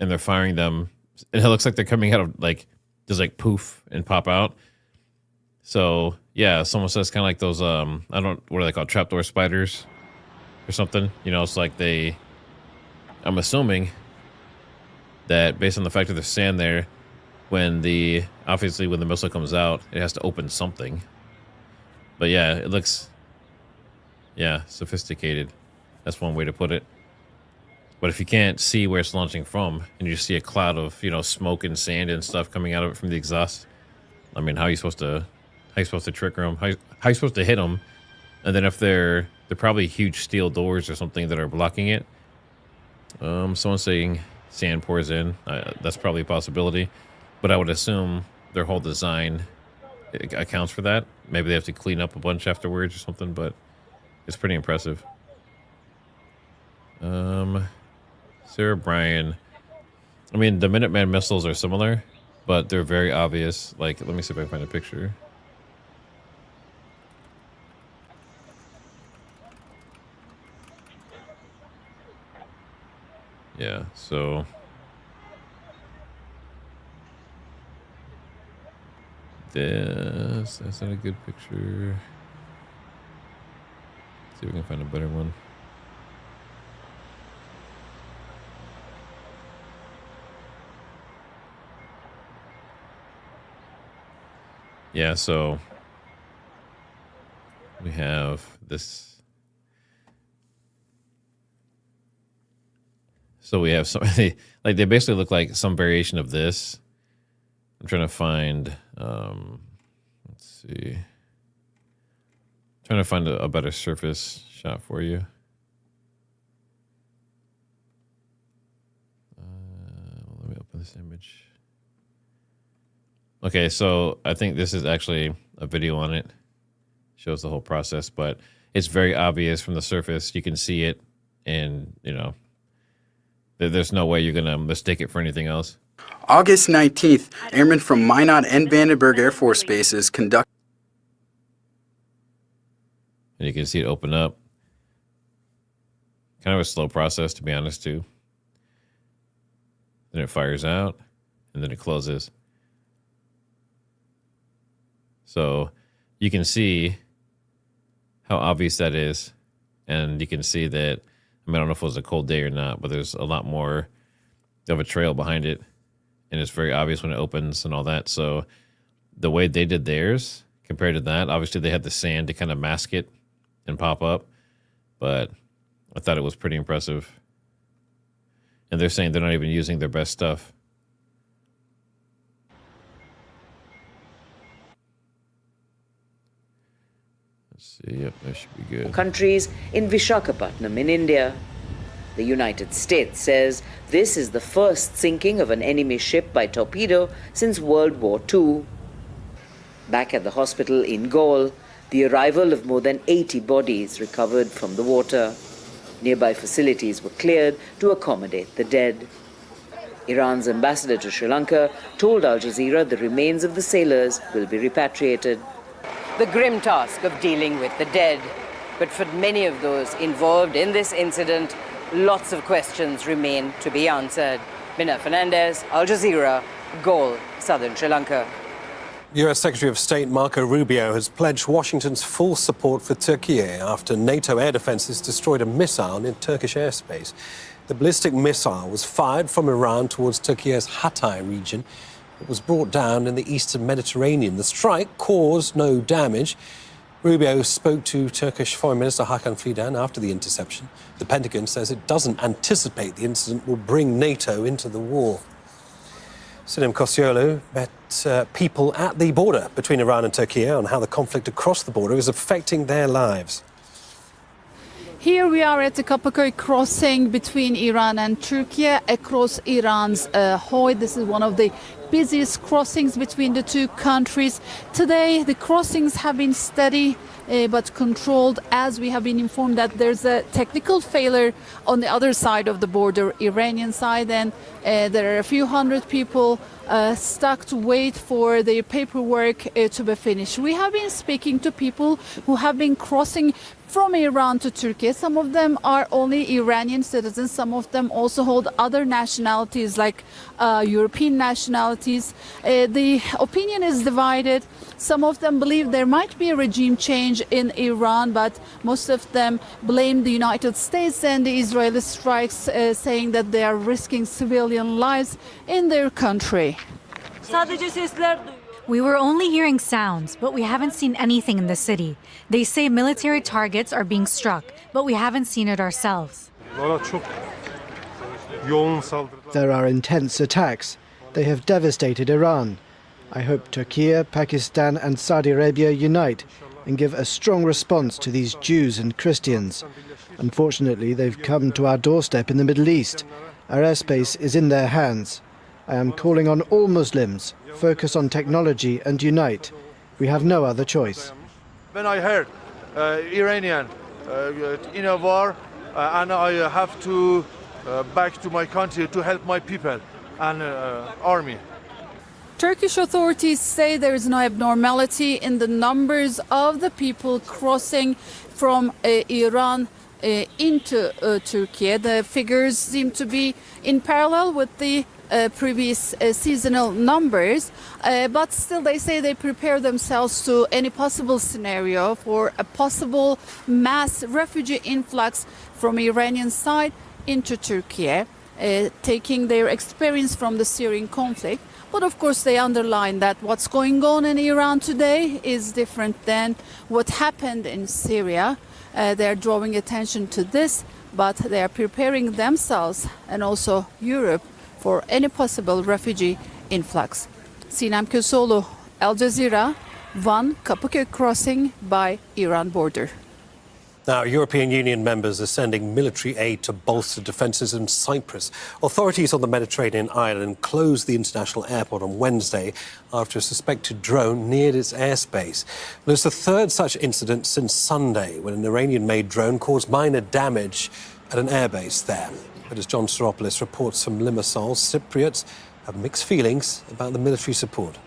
and they're firing them. And it looks like they're coming out of like, just like poof and pop out. So yeah, someone says kind of like those, I don't, what are they called? Trapdoor spiders or something. You know, it's like I'm assuming that based on the fact that there's sand there, obviously when the missile comes out, it has to open something. But yeah, it looks, sophisticated. That's one way to put it. But if you can't see where it's launching from, and you just see a cloud of, smoke and sand and stuff coming out of it from the exhaust, I mean, how are you supposed to trigger them? How are you supposed to hit them? And then if they're probably huge steel doors or something that are blocking it. Someone's saying sand pours in. That's probably a possibility. But I would assume their whole design accounts for that. Maybe they have to clean up a bunch afterwards or something, but it's pretty impressive. Sarah Bryan. I mean, the Minuteman missiles are similar, but they're very obvious. Like, let me see if I can find a picture. Yeah, so that's not a good picture. Let's see if we can find a better one. Yeah, so we have this. So we have some, like they basically look like some variation of this. I'm trying to find, let's see. Trying to find a better surface shot for you. Let me open this image. Okay, so I think this is actually a video on it. Shows the whole process, but it's very obvious from the surface. You can see it, and there's no way you're gonna mistake it for anything else. August 19th, airmen from Minot and Vandenberg Air Force Bases conduct. And you can see it open up. Kind of a slow process, to be honest, too. Then it fires out, and then it closes. So you can see how obvious that is. And you can see that, I don't know if it was a cold day or not, but there's a lot more of a trail behind it. And it's very obvious when it opens and all that. So the way they did theirs compared to that, obviously they had the sand to kind of mask it and pop up. But I thought it was pretty impressive. And they're saying they're not even using their best stuff. Yep, that should be good. Countries in Vishakhapatnam in India. The United States says this is the first sinking of an enemy ship by torpedo since World War II. Back at the hospital in Gaul, the arrival of more than 80 bodies recovered from the water. Nearby facilities were cleared to accommodate the dead. Iran's ambassador to Sri Lanka told Al Jazeera the remains of the sailors will be repatriated. The grim task of dealing with the dead. But for many of those involved in this incident, lots of questions remain to be answered. Mina Fernandez, Al Jazeera, Gaul, southern Sri Lanka. US Secretary of State Marco Rubio has pledged Washington's full support for Turkey after NATO air defenses destroyed a missile in Turkish airspace. The ballistic missile was fired from Iran towards Turkey's Hatay region. It was brought down in the eastern Mediterranean. The strike caused no damage. Rubio spoke to Turkish Foreign Minister Hakan Fidan after the interception. The Pentagon says it doesn't anticipate the incident will bring NATO into the war. Sinem Kosciuszko met people at the border between Iran and Turkey on how the conflict across the border is affecting their lives. Here we are at the Kapaköy crossing between Iran and Turkey across Iran's Hoy. This is one of the busiest crossings between the two countries. Today, the crossings have been steady but controlled, as we have been informed that there's a technical failure on the other side of the border, Iranian side, and there are a few hundred people stuck to wait for their paperwork to be finished. We have been speaking to people who have been crossing from Iran to Turkey. Some of them are only Iranian citizens. Some of them also hold other nationalities, like European nationalities. The opinion is divided. Some of them believe there might be a regime change in Iran, but most of them blame the United States and the Israeli strikes, saying that they are risking civilian lives in their country. We were only hearing sounds, but we haven't seen anything in the city. They say military targets are being struck, but we haven't seen it ourselves. There are intense attacks. They have devastated Iran. I hope Turkey, Pakistan and Saudi Arabia unite and give a strong response to these Jews and Christians. Unfortunately, they've come to our doorstep in the Middle East. Our airspace is in their hands. I am calling on all Muslims, focus on technology and unite. We have no other choice. When I heard Iranian in a war and I have to back to my country to help my people and army. Turkish authorities say there is no abnormality in the numbers of the people crossing from Iran into Turkey. The figures seem to be in parallel with the previous seasonal numbers, but still they say they prepare themselves to any possible scenario for a possible mass refugee influx from Iranian side into Turkey, taking their experience from the Syrian conflict. But of course they underline that what's going on in Iran today is different than what happened in Syria. They're drawing attention to this, but they are preparing themselves and also Europe for any possible refugee influx. Sinem Köseoğlu, Al Jazeera, Van Kapıköy crossing by Iran border. Now, European Union members are sending military aid to bolster defences in Cyprus. Authorities on the Mediterranean island closed the international airport on Wednesday after a suspected drone neared its airspace. Well, it's the third such incident since Sunday, when an Iranian-made drone caused minor damage at an airbase there. But as John Soropoulos reports from Limassol, Cypriots have mixed feelings about the military support.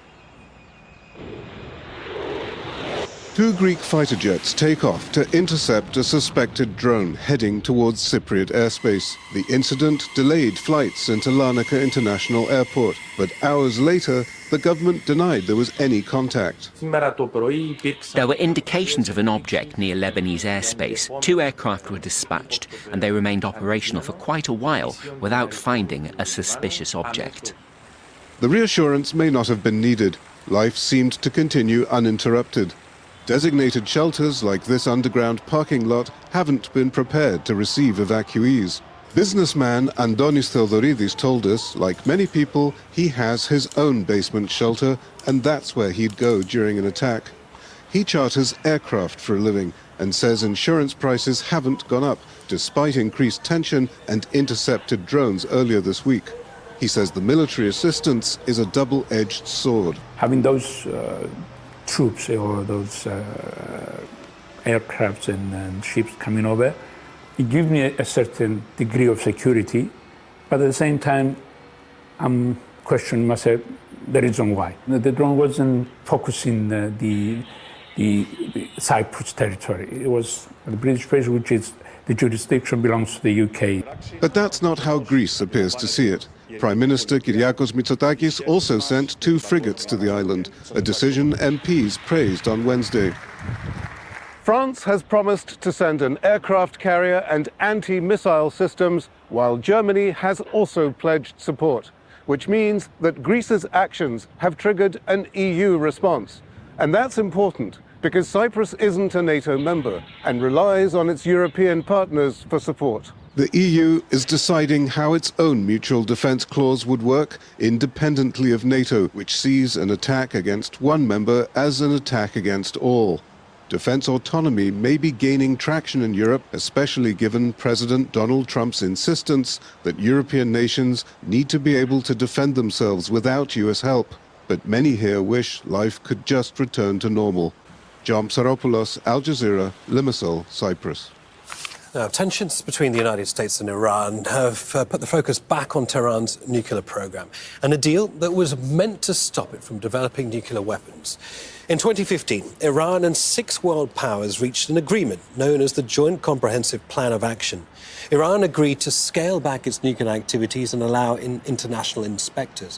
Two Greek fighter jets take off to intercept a suspected drone heading towards Cypriot airspace. The incident delayed flights into Larnaca International Airport, but hours later, the government denied there was any contact. There were indications of an object near Lebanese airspace. 2 aircraft were dispatched, and they remained operational for quite a while without finding a suspicious object. The reassurance may not have been needed. Life seemed to continue uninterrupted. Designated shelters like this underground parking lot haven't been prepared to receive evacuees. Businessman Andonis Theodoridis told us, like many people, he has his own basement shelter, and that's where he'd go during an attack. He charters aircraft for a living and says insurance prices haven't gone up, despite increased tension and intercepted drones earlier this week. He says the military assistance is a double-edged sword. Having those troops or those aircrafts and ships coming over, it gives me a certain degree of security, but at the same time, I'm questioning myself the reason why. The drone wasn't focusing the Cyprus territory. It was the British base, which is the jurisdiction belongs to the UK. But that's not how Greece appears to see it. Prime Minister Kyriakos Mitsotakis also sent 2 frigates to the island, a decision MPs praised on Wednesday. France has promised to send an aircraft carrier and anti-missile systems, while Germany has also pledged support, which means that Greece's actions have triggered an EU response. And that's important because Cyprus isn't a NATO member and relies on its European partners for support. The EU is deciding how its own mutual defence clause would work independently of NATO, which sees an attack against one member as an attack against all. Defense autonomy may be gaining traction in Europe, especially given President Donald Trump's insistence that European nations need to be able to defend themselves without US help. But many here wish life could just return to normal. John Psaropoulos, Al Jazeera, Limassol, Cyprus. Now, tensions between the United States and Iran have put the focus back on Tehran's nuclear program and a deal that was meant to stop it from developing nuclear weapons. In 2015, Iran and 6 world powers reached an agreement known as the Joint Comprehensive Plan of Action. Iran agreed to scale back its nuclear activities and allow in international inspectors.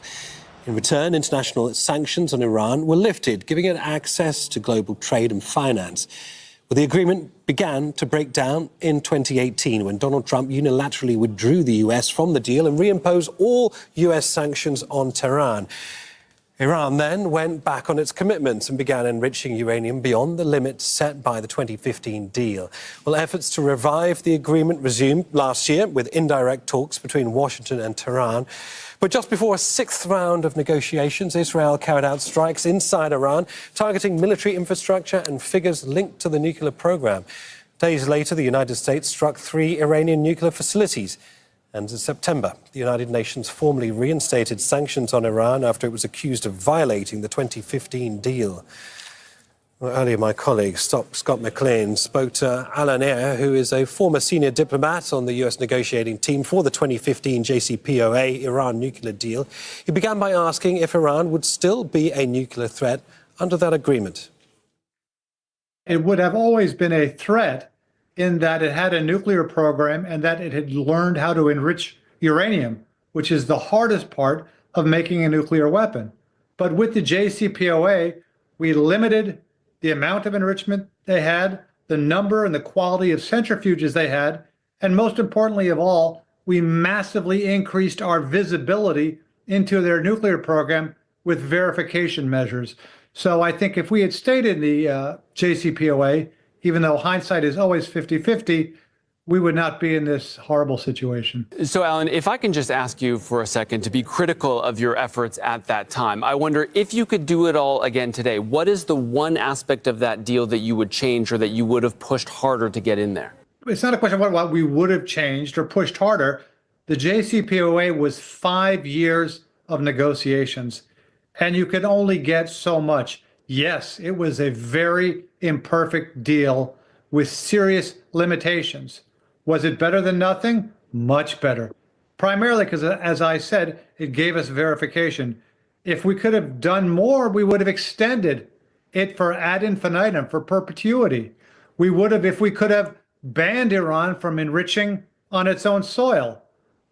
In return, international sanctions on Iran were lifted, giving it access to global trade and finance. Well, the agreement began to break down in 2018 when Donald Trump unilaterally withdrew the US from the deal and reimposed all US sanctions on Tehran. Iran then went back on its commitments and began enriching uranium beyond the limits set by the 2015 deal. Well, efforts to revive the agreement resumed last year with indirect talks between Washington and Tehran. But just before a 6th round of negotiations, Israel carried out strikes inside Iran, targeting military infrastructure and figures linked to the nuclear program. Days later, the United States struck 3 Iranian nuclear facilities. And in September, the United Nations formally reinstated sanctions on Iran after it was accused of violating the 2015 deal. Well, earlier, my colleague Scott McLean spoke to Alan Eyre, who is a former senior diplomat on the US negotiating team for the 2015 JCPOA Iran nuclear deal. He began by asking if Iran would still be a nuclear threat under that agreement. It would have always been a threat in that it had a nuclear program and that it had learned how to enrich uranium, which is the hardest part of making a nuclear weapon. But with the JCPOA, we limited the amount of enrichment they had, the number and the quality of centrifuges they had, and most importantly of all, we massively increased our visibility into their nuclear program with verification measures. So I think if we had stayed in the JCPOA, even though hindsight is always 50-50, we would not be in this horrible situation. So, Alan, if I can just ask you for a second to be critical of your efforts at that time, I wonder if you could do it all again today, what is the one aspect of that deal that you would change or that you would have pushed harder to get in there? It's not a question of what we would have changed or pushed harder. The JCPOA was 5 years of negotiations, and you could only get so much. Yes, it was a very imperfect deal with serious limitations. Was it better than nothing? Much better. Primarily because, as I said, it gave us verification. If we could have done more, we would have extended it for ad infinitum, for perpetuity. We would have, if we could have banned Iran from enriching on its own soil.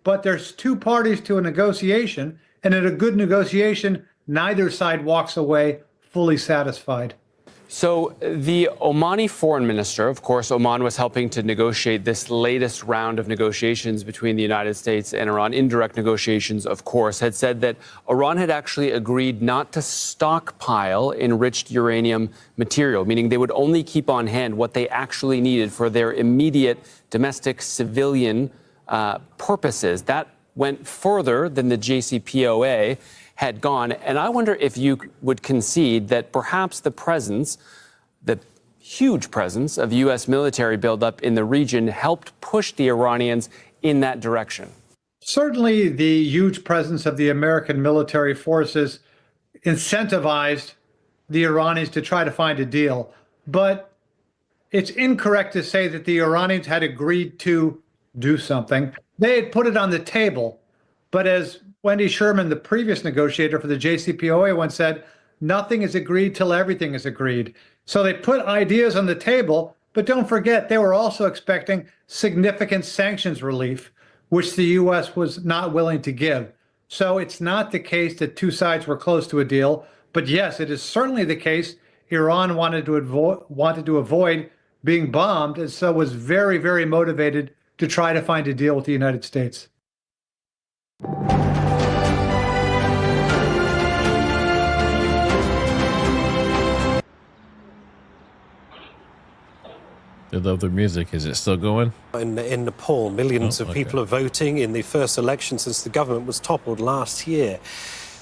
But there's 2 parties to a negotiation, and in a good negotiation, neither side walks away fully satisfied. So the Omani foreign minister, of course, Oman was helping to negotiate this latest round of negotiations between the United States and Iran, indirect negotiations, of course, had said that Iran had actually agreed not to stockpile enriched uranium material, meaning they would only keep on hand what they actually needed for their immediate domestic civilian purposes. That went further than the JCPOA had gone. And I wonder if you would concede that perhaps the huge presence of U.S. military buildup in the region helped push the Iranians in that direction. Certainly, the huge presence of the American military forces incentivized the Iranians to try to find a deal. But it's incorrect to say that the Iranians had agreed to do something. They had put it on the table. But as Wendy Sherman, the previous negotiator for the JCPOA, once said, nothing is agreed till everything is agreed. So they put ideas on the table, but don't forget, they were also expecting significant sanctions relief, which the U.S. was not willing to give. So it's not the case that 2 sides were close to a deal. But yes, it is certainly the case Iran wanted to avoid being bombed, and so was very, very motivated to try to find a deal with the United States. They love their music. Is it still going? In Nepal, millions of people are voting in the first election since the government was toppled last year.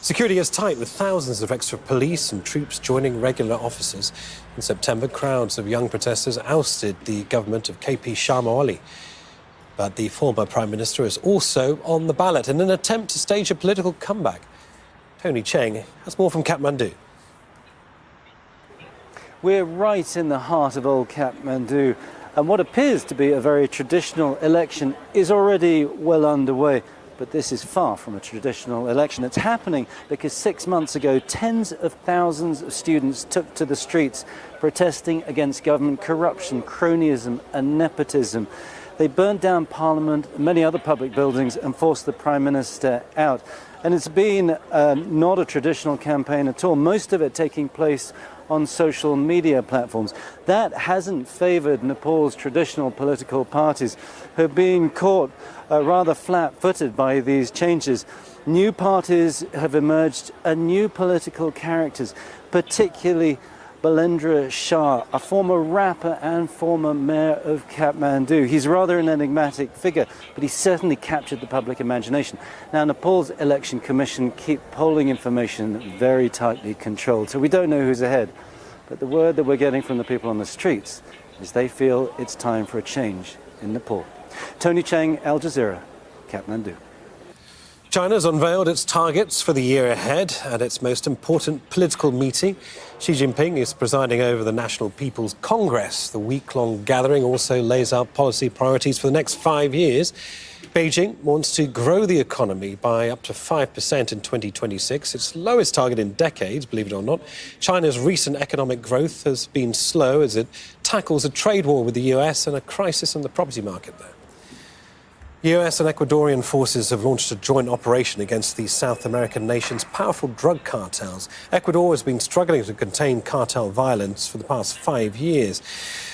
Security is tight, with thousands of extra police and troops joining regular officers. In September, crowds of young protesters ousted the government of KP Sharma Oli. But the former Prime Minister is also on the ballot in an attempt to stage a political comeback. Tony Cheng has more from Kathmandu. We're right in the heart of old Kathmandu, and what appears to be a very traditional election is already well underway. But this is far from a traditional election. It's happening because 6 months ago, tens of thousands of students took to the streets protesting against government corruption, cronyism and nepotism. They burnt down Parliament and many other public buildings and forced the Prime Minister out. And it's been not a traditional campaign at all, most of it taking place on social media platforms. That hasn't favoured Nepal's traditional political parties, who are being caught rather flat-footed by these changes. New parties have emerged and new political characters, particularly Balendra Shah, a former rapper and former mayor of Kathmandu. He's rather an enigmatic figure, but he certainly captured the public imagination. Now, Nepal's election commission keep polling information very tightly controlled, so we don't know who's ahead. But the word that we're getting from the people on the streets is they feel it's time for a change in Nepal. Tony Cheng, Al Jazeera, Kathmandu. China's unveiled its targets for the year ahead at its most important political meeting. Xi Jinping is presiding over the National People's Congress. The week-long gathering also lays out policy priorities for the next 5 years. Beijing wants to grow the economy by up to 5% in 2026, its lowest target in decades, believe it or not. China's recent economic growth has been slow as it tackles a trade war with the US and a crisis in the property market there. US and Ecuadorian forces have launched a joint operation against the South American nation's powerful drug cartels. Ecuador has been struggling to contain cartel violence for the past 5 years.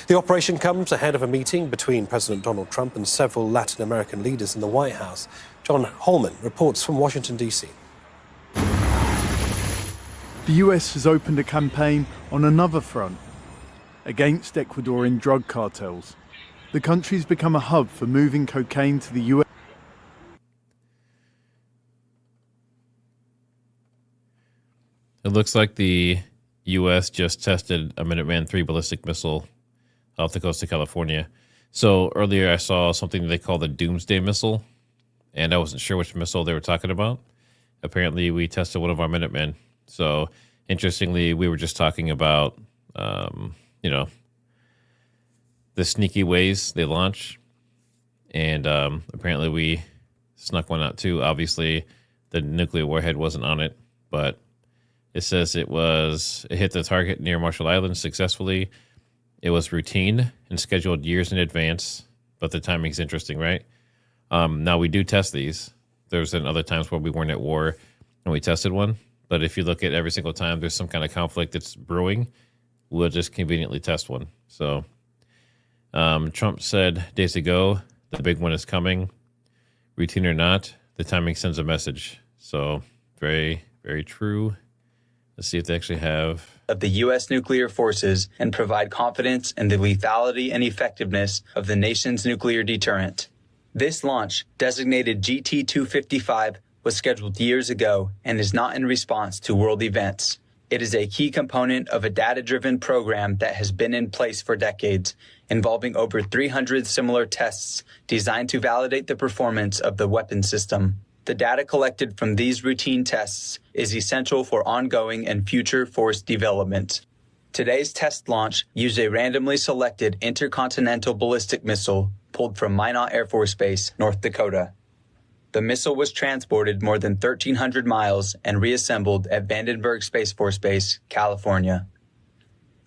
The operation comes ahead of a meeting between President Donald Trump and several Latin American leaders in the White House. John Holman reports from Washington, D.C. The US has opened a campaign on another front against Ecuadorian drug cartels. The country's become a hub for moving cocaine to the US. It looks like the U.S. just tested a Minuteman III ballistic missile off the coast of California. So earlier I saw something they call the Doomsday Missile, and I wasn't sure which missile they were talking about. Apparently we tested one of our Minutemen. So interestingly, we were just talking about, the sneaky ways they launch. And apparently we snuck one out too. Obviously, the nuclear warhead wasn't on it, but it says it hit the target near Marshall Islands successfully. It was routine and scheduled years in advance, but the timing's interesting, right? Now, we do test these. There's been other times where we weren't at war and we tested one. But if you look at every single time there's some kind of conflict that's brewing, we'll just conveniently test one. So Trump said days ago, the big one is coming. Routine or not, the timing sends a message. So very, very true. Let's see if they actually have of the U.S. nuclear forces and provide confidence in the lethality and effectiveness of the nation's nuclear deterrent. This launch, designated GT-255, was scheduled years ago and is not in response to world events. It is a key component of a data-driven program that has been in place for decades, involving over 300 similar tests designed to validate the performance of the weapon system. The data collected from these routine tests is essential for ongoing and future force development. Today's test launch used a randomly selected intercontinental ballistic missile pulled from Minot Air Force Base, North Dakota. The missile was transported more than 1,300 miles and reassembled at Vandenberg Space Force Base, California.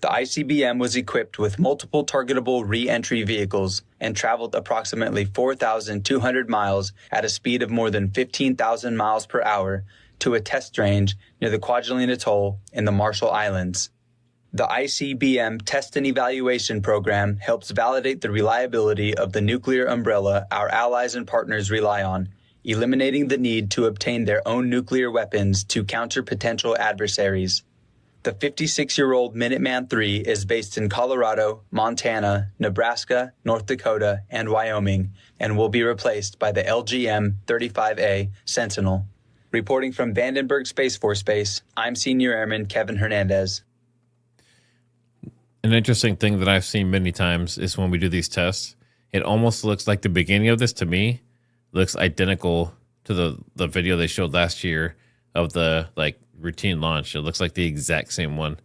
The ICBM was equipped with multiple targetable re-entry vehicles and traveled approximately 4,200 miles at a speed of more than 15,000 miles per hour to a test range near the Kwajalein Atoll in the Marshall Islands. The ICBM Test and Evaluation Program helps validate the reliability of the nuclear umbrella our allies and partners rely on, eliminating the need to obtain their own nuclear weapons to counter potential adversaries. The 56-year-old Minuteman III is based in Colorado, Montana, Nebraska, North Dakota, and Wyoming, and will be replaced by the LGM-35A Sentinel. Reporting from Vandenberg Space Force Base, I'm Senior Airman Kevin Hernandez. An interesting thing that I've seen many times is when we do these tests, it almost looks like the beginning of this, to me, looks identical to the video they showed last year of the routine launch. It looks like the exact same one.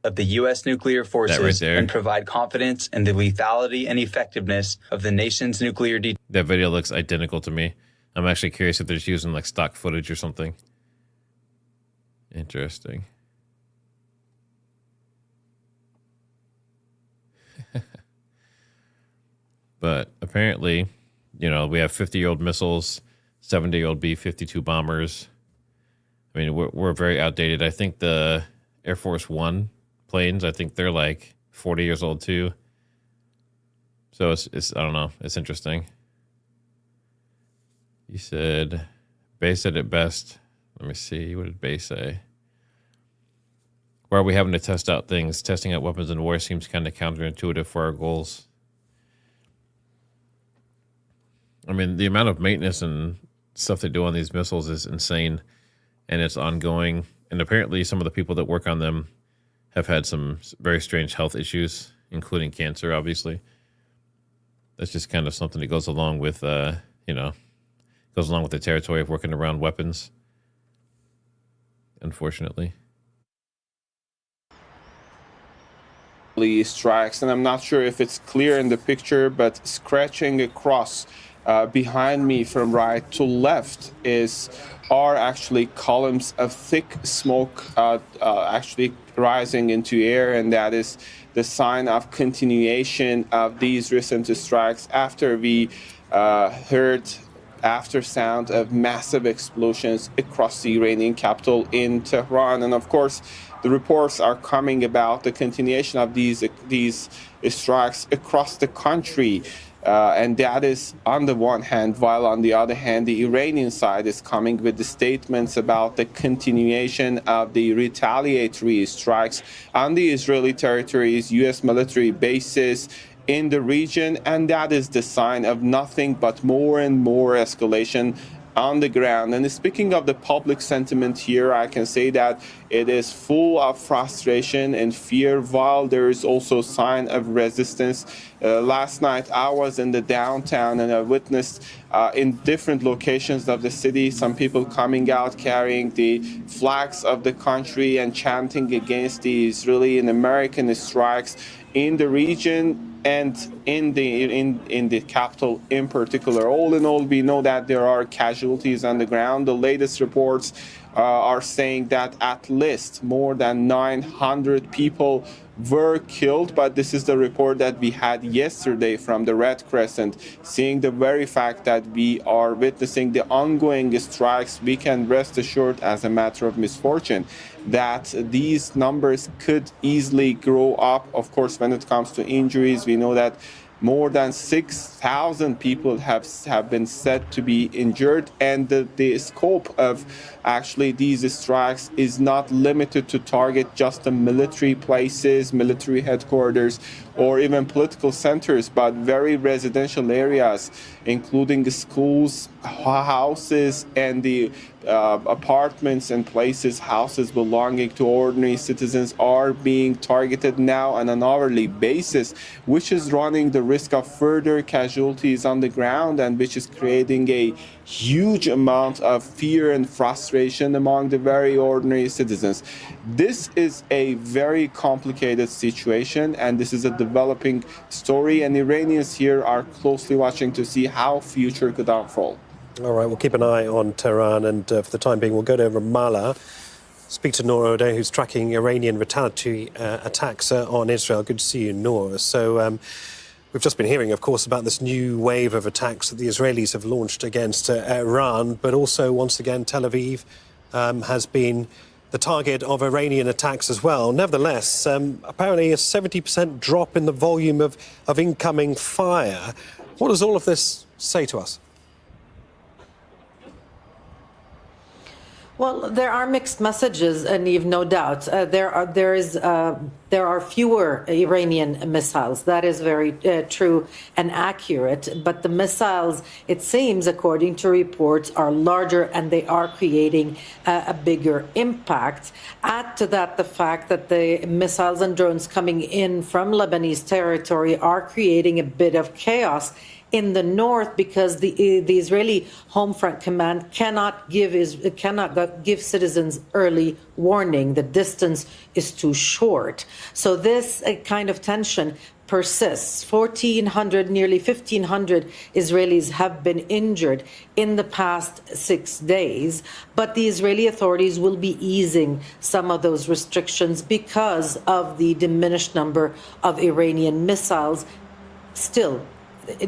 Of the U.S. nuclear forces and provide confidence in the lethality and effectiveness of the nation's nuclear That video looks identical to me. I'm actually curious if they're just using stock footage or something. Interesting. But apparently, we have 50-year-old missiles, 70-year-old B-52 bombers. I mean, we're very outdated. I think the Air Force One planes, I think they're 40 years old too. So it's I don't know. It's interesting. You said, Bay said it best. Let me see. What did Bay say? Why are we having to test out things? Testing out weapons in war seems kind of counterintuitive for our goals. I mean, the amount of maintenance and stuff they do on these missiles is insane, and it's ongoing. And apparently some of the people that work on them have had some very strange health issues, including cancer, obviously. That's just kind of something that goes along with, goes along with the territory of working around weapons, unfortunately. Strikes, and I'm not sure if it's clear in the picture, but scratching across behind me from right to left are actually columns of thick smoke actually rising into air, and that is the sign of continuation of these recent strikes after we heard after sound of massive explosions across the Iranian capital in Tehran. And of course, the reports are coming about the continuation of these strikes across the country. And that is on the one hand, while on the other hand, the Iranian side is coming with the statements about the continuation of the retaliatory strikes on the Israeli territories, U.S. military bases in the region, and that is the sign of nothing but more and more escalation on the ground. And speaking of the public sentiment here, I can say that it is full of frustration and fear, while there is also sign of resistance. Last night I was in the downtown and I witnessed in different locations of the city some people coming out carrying the flags of the country and chanting against the Israeli and American strikes in the region and in the capital in particular. All in all, we know that there are casualties on the ground. The latest reports are saying that at least more than 900 people were killed, but this is the report that we had yesterday from the Red Crescent. Seeing the very fact that we are witnessing the ongoing strikes, we can rest assured as a matter of misfortune that these numbers could easily grow up. Of course, when it comes to injuries, we know that more than 6,000 people have been said to be injured, and the scope of actually these strikes is not limited to target just the military places, military headquarters, or even political centers, but very residential areas, including the schools, houses, and the apartments and places, houses belonging to ordinary citizens are being targeted now on an hourly basis, which is running the risk of further casualties on the ground and which is creating a huge amount of fear and frustration among the very ordinary citizens. This is a very complicated situation, and this is a developing story, and Iranians here are closely watching to see how future could unfold. All right, we'll keep an eye on Tehran, and for the time being, we'll go to Ramallah, speak to Noor O'Day, who's tracking Iranian retaliatory attacks on Israel. Good to see you, Noor. So we've just been hearing, of course, about this new wave of attacks that the Israelis have launched against Iran, but also, once again, Tel Aviv has been the target of Iranian attacks as well. Nevertheless, apparently a 70% drop in the volume of incoming fire. What does all of this say to us? Well, there are mixed messages, Niamh, no doubt. There are fewer Iranian missiles. That is very true and accurate. But the missiles, it seems, according to reports, are larger and they are creating a bigger impact. Add to that the fact that the missiles and drones coming in from Lebanese territory are creating a bit of chaos in the north, because the Israeli Home Front Command cannot give citizens early warning. The distance is too short. So this kind of tension persists. 1,400, nearly 1,500 Israelis have been injured in the past 6 days, but the Israeli authorities will be easing some of those restrictions because of the diminished number of Iranian missiles. Still,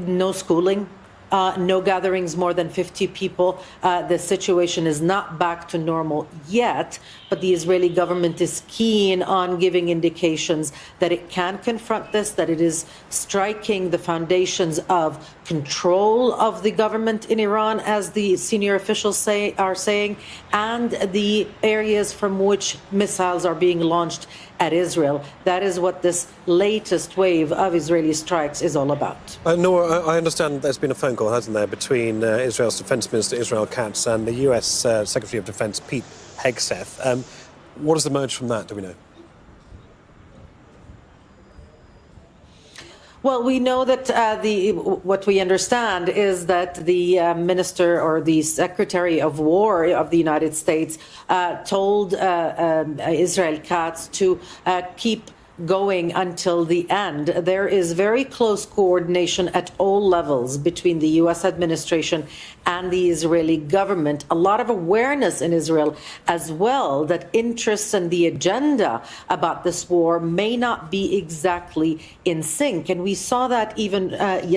no schooling, no gatherings more than 50 people. The situation is not back to normal yet, but the Israeli government is keen on giving indications that it can confront this, that it is striking the foundations of control of the government in Iran, as the senior officials are saying, and the areas from which missiles are being launched at Israel. That is what this latest wave of Israeli strikes is all about. Nora, I understand there's been a phone call, hasn't there, between Israel's Defense Minister Israel Katz and the US Secretary of Defense Pete Hegseth. What has emerged from that, do we know? Well, we know that what we understand is that the minister or the Secretary of War of the United States told Israel Katz to keep going until the end. There is very close coordination at all levels between the U.S. administration and the Israeli government. A lot of awareness in Israel as well that interests and the agenda about this war may not be exactly in sync. And we saw that even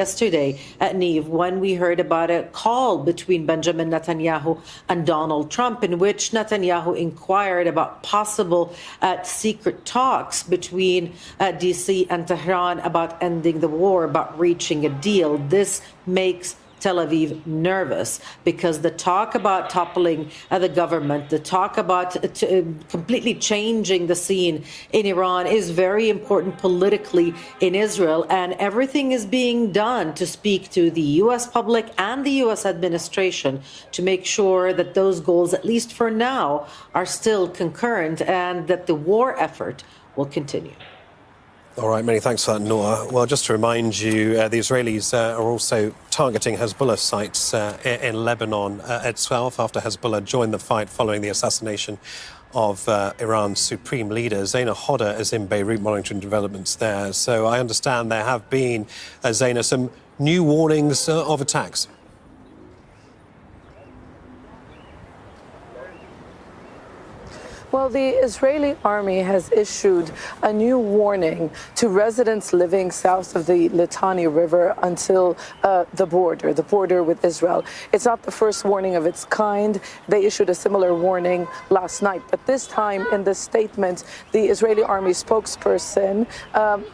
yesterday at Niamh, when we heard about a call between Benjamin Netanyahu and Donald Trump, in which Netanyahu inquired about possible secret talks between DC and Tehran about ending the war, about reaching a deal. This makes Tel Aviv nervous, because the talk about toppling the government, the talk about completely changing the scene in Iran is very important politically in Israel, and everything is being done to speak to the U.S. public and the U.S. administration to make sure that those goals, at least for now, are still concurrent and that the war effort will continue. All right, many thanks for that, Noor. Well, just to remind you, the Israelis are also targeting Hezbollah sites in Lebanon itself after Hezbollah joined the fight following the assassination of Iran's supreme leader. Zaina Hodder is in Beirut monitoring developments there. So I understand there have been, Zaina, some new warnings of attacks. Well, the Israeli army has issued a new warning to residents living south of the Litani River until the border with Israel. It's not the first warning of its kind. They issued a similar warning last night. But this time, in the statement, the Israeli army spokesperson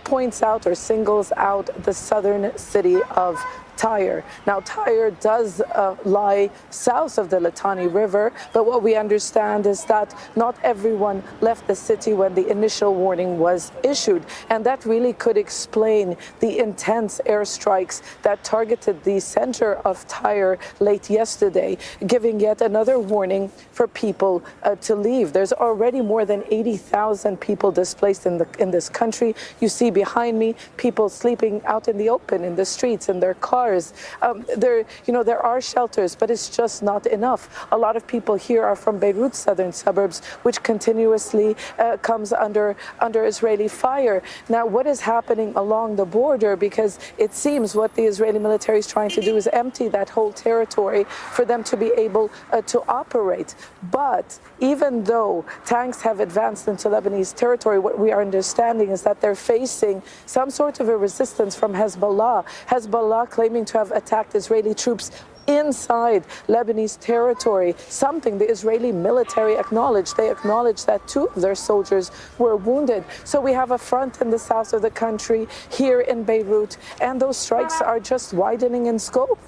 points out or singles out the southern city of Tyre. Now, Tyre does lie south of the Litani River, but what we understand is that not everyone left the city when the initial warning was issued, and that really could explain the intense airstrikes that targeted the center of Tyre late yesterday, giving yet another warning for people to leave. There's already more than 80,000 people displaced in this country. You see behind me people sleeping out in the open, in the streets, in their cars. There are shelters, but it's just not enough. A lot of people here are from Beirut's southern suburbs, which continuously comes under Israeli fire. Now, what is happening along the border? Because it seems what the Israeli military is trying to do is empty that whole territory for them to be able to operate. But even though tanks have advanced into Lebanese territory, what we are understanding is that they're facing some sort of a resistance from Hezbollah. Hezbollah claiming to have attacked Israeli troops inside Lebanese territory, something the Israeli military acknowledged. They acknowledged that 2 of their soldiers were wounded. So we have a front in the south of the country, here in Beirut, and those strikes are just widening in scope.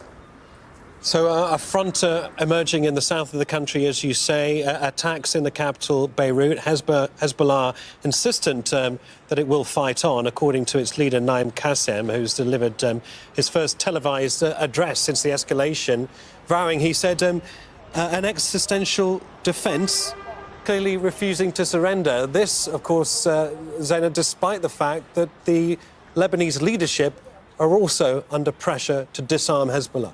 So a front emerging in the south of the country, as you say, attacks in the capital, Beirut. Hezbollah insistent that it will fight on, according to its leader, Naim Qassem, who's delivered his first televised address since the escalation, vowing, he said, an existential defence, clearly refusing to surrender. This, of course, Zaina, despite the fact that the Lebanese leadership are also under pressure to disarm Hezbollah.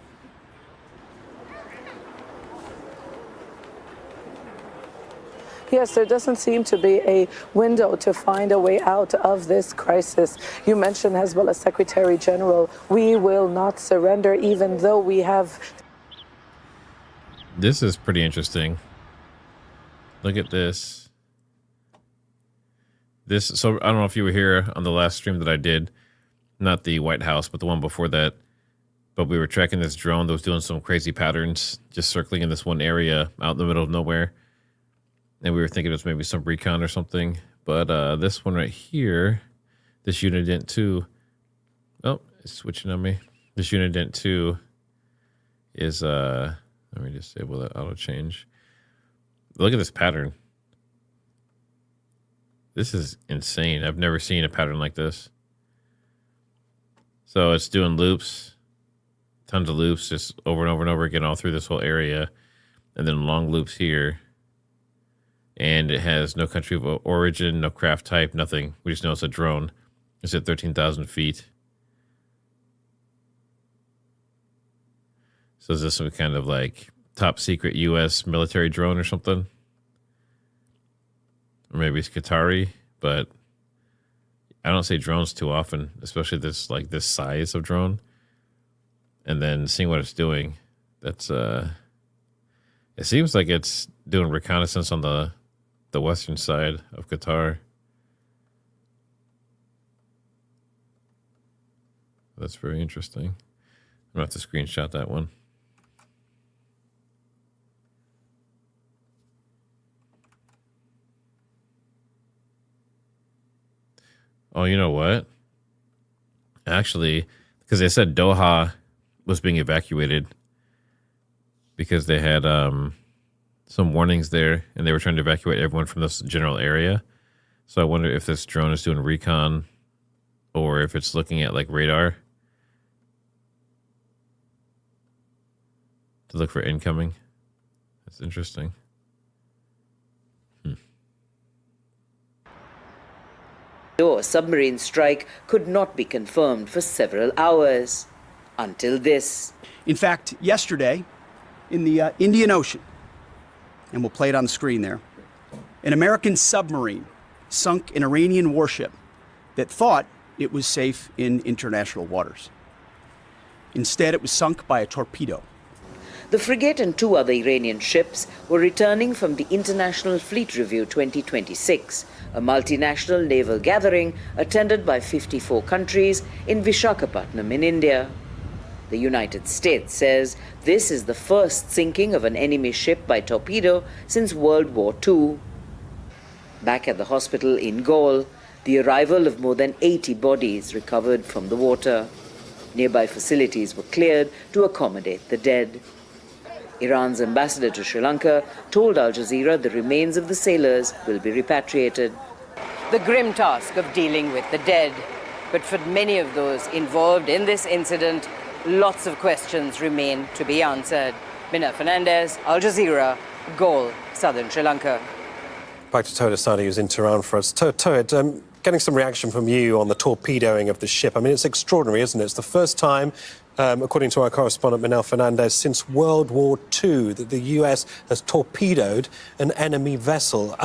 Yes, there doesn't seem to be a window to find a way out of this crisis. You mentioned Hezbollah Secretary General. We will not surrender, even though we have... This is pretty interesting. Look at this. So I don't know if you were here on the last stream that I did, not the White House, but the one before that. But we were tracking this drone that was doing some crazy patterns, just circling in this one area out in the middle of nowhere. And we were thinking it was maybe some recon or something. But this one right here, this Unident 2. Oh, it's switching on me. This Unident 2 is, let me disable that auto change. Look at this pattern. This is insane. I've never seen a pattern like this. So it's doing loops, tons of loops, just over and over and over again all through this whole area. And then long loops here. And it has no country of origin, no craft type, nothing. We just know it's a drone. It's at 13,000 feet. So is this some kind of like top secret U.S. military drone or something? Or maybe it's Qatari, but I don't say drones too often, especially this like this size of drone. And then seeing what it's doing, that's it seems like it's doing reconnaissance on the western side of Qatar. That's very interesting. I'm gonna have to screenshot that one. Oh, you know what? Actually, because they said Doha was being evacuated because they had some warnings there, and they were trying to evacuate everyone from this general area. So I wonder if this drone is doing recon or if it's looking at like radar to look for incoming. That's interesting. A submarine strike could not be confirmed for several hours. Until this. In fact, yesterday, in the Indian Ocean, and we'll play it on the screen there, an American submarine sunk an Iranian warship that thought it was safe in international waters. Instead, it was sunk by a torpedo. The frigate and two other Iranian ships were returning from the International Fleet Review 2026, a multinational naval gathering attended by 54 countries in Visakhapatnam in India. The United States says this is the first sinking of an enemy ship by torpedo since World War II. Back at the hospital in Gaul, the arrival of more than 80 bodies recovered from the water. Nearby facilities were cleared to accommodate the dead. Iran's ambassador to Sri Lanka told Al Jazeera the remains of the sailors will be repatriated. The grim task of dealing with the dead. But for many of those involved in this incident, lots of questions remain to be answered. Mina Fernandez, Al Jazeera, Gaul, southern Sri Lanka. Back to Towed Asadi, who's in Tehran for us. Towed, getting some reaction from you on the torpedoing of the ship. I mean, it's extraordinary, isn't it? It's the first time, according to our correspondent, Minal Fernandez, since World War II that the US has torpedoed an enemy vessel.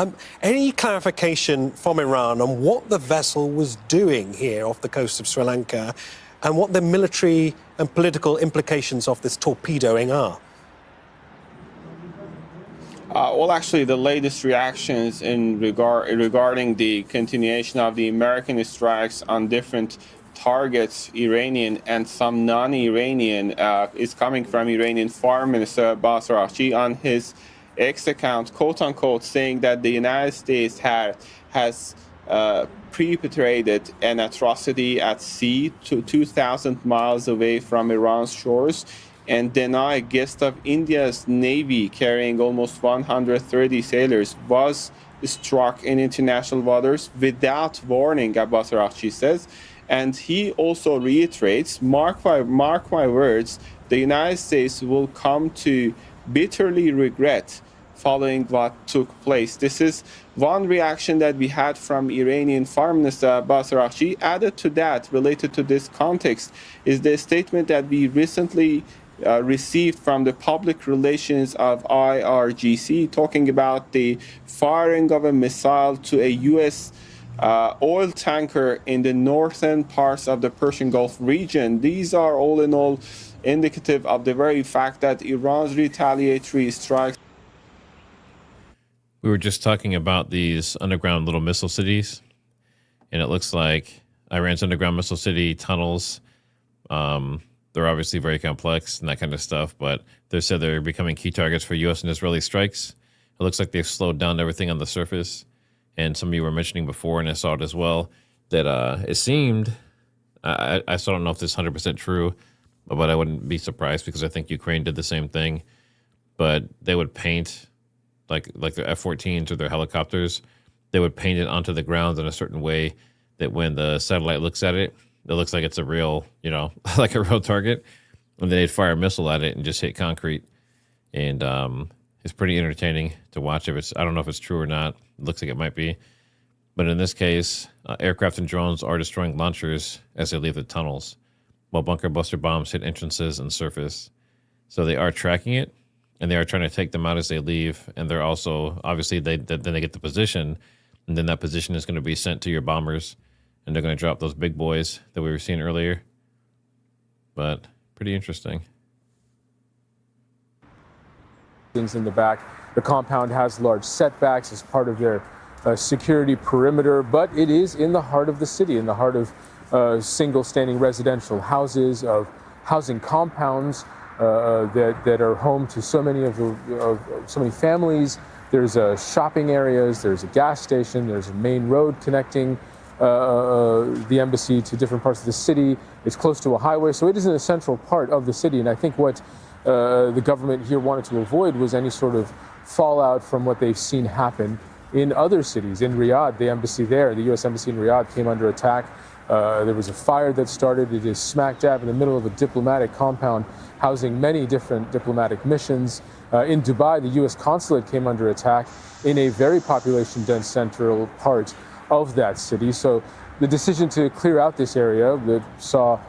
Any clarification from Iran on what the vessel was doing here off the coast of Sri Lanka and what the military and political implications of this torpedoing are? Well, actually, the latest reactions regarding the continuation of the American strikes on different targets, Iranian and some non-Iranian, is coming from Iranian Foreign Minister Abbas Araghchi on his X account, quote-unquote, saying that the United States has perpetrated an atrocity at sea to 2,000 miles away from Iran's shores and deny guest of India's Navy carrying almost 130 sailors was struck in international waters without warning, Abbas Araghchi says. And he also reiterates, mark my words, the United States will come to bitterly regret following what took place. This is one reaction that we had from Iranian Foreign Minister Abbas Araghchi. Added to that, related to this context, is the statement that we recently received from the public relations of IRGC, talking about the firing of a missile to a U.S. Oil tanker in the northern parts of the Persian Gulf region. These are all in all indicative of the very fact that Iran's retaliatory strikes. We were just talking about these underground little missile cities, and it looks like Iran's underground missile city tunnels, they're obviously very complex and that kind of stuff, but they said they're becoming key targets for U.S. and Israeli strikes. It looks like they've slowed down everything on the surface. And some of you were mentioning before, and I saw it as well, that it seemed, I still don't know if this is 100% true, but I wouldn't be surprised because I think Ukraine did the same thing. But they would paint, like their F-14s or their helicopters, they would paint it onto the ground in a certain way that when the satellite looks at it, it looks like it's a real, like a real target. And then they'd fire a missile at it and just hit concrete. And it's pretty entertaining to watch. I don't know if it's true or not. It looks like it might be. But in this case, aircraft and drones are destroying launchers as they leave the tunnels, while bunker buster bombs hit entrances and surface. So they are tracking it, and they are trying to take them out as they leave. And they're also, obviously, then they get the position, and then that position is going to be sent to your bombers, and they're going to drop those big boys that we were seeing earlier. But pretty interesting. Things in the back. The compound has large setbacks as part of their security perimeter, but it is in the heart of the city, in the heart of single standing residential houses, of housing compounds that are home to so many so many families. There's shopping areas, there's a gas station, there's a main road connecting the embassy to different parts of the city. It's close to a highway, so it is an essential part of the city. And I think what the government here wanted to avoid was any sort of fallout from what they've seen happen in other cities. In Riyadh, the embassy there, the U.S. embassy in Riyadh, came under attack. There was a fire that started. It is smack dab in the middle of a diplomatic compound housing many different diplomatic missions. In Dubai, the U.S. consulate came under attack in a very population-dense central part of that city. So the decision to clear out this area that saw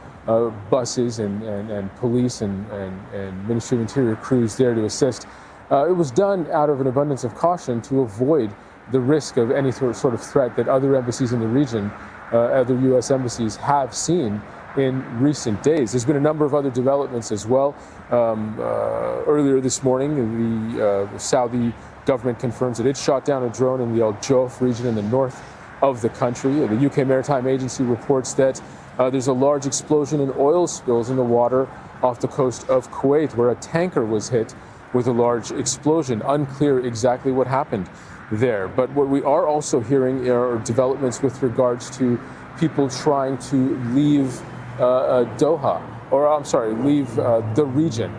buses and police and Ministry of Interior crews there to assist, it was done out of an abundance of caution to avoid the risk of any sort of threat that other embassies in the region, other U.S. embassies, have seen in recent days. There's been a number of other developments as well. Earlier this morning, the Saudi government confirms that it shot down a drone in the Al Jof region in the north of the country. The UK Maritime Agency reports that there's a large explosion in oil spills in the water off the coast of Kuwait, where a tanker was hit with a large explosion. Unclear exactly what happened there. But what we are also hearing are developments with regards to people trying to leave Doha, or I'm sorry, leave the region.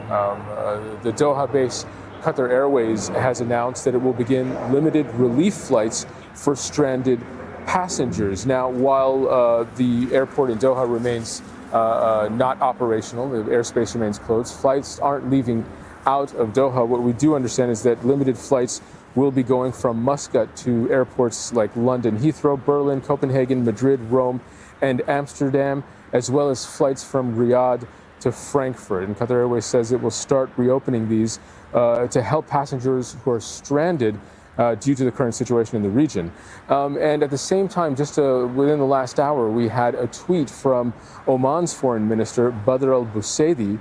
The Doha base, Qatar Airways, has announced that it will begin limited relief flights for stranded passengers. Now, while the airport in Doha remains not operational, the airspace remains closed, flights aren't leaving out of Doha. What we do understand is that limited flights will be going from Muscat to airports like London Heathrow, Berlin, Copenhagen, Madrid, Rome, and Amsterdam, as well as flights from Riyadh to Frankfurt. And Qatar Airways says it will start reopening these to help passengers who are stranded due to the current situation in the region. And at the same time, just within the last hour, we had a tweet from Oman's foreign minister, Badr al-Busaidi,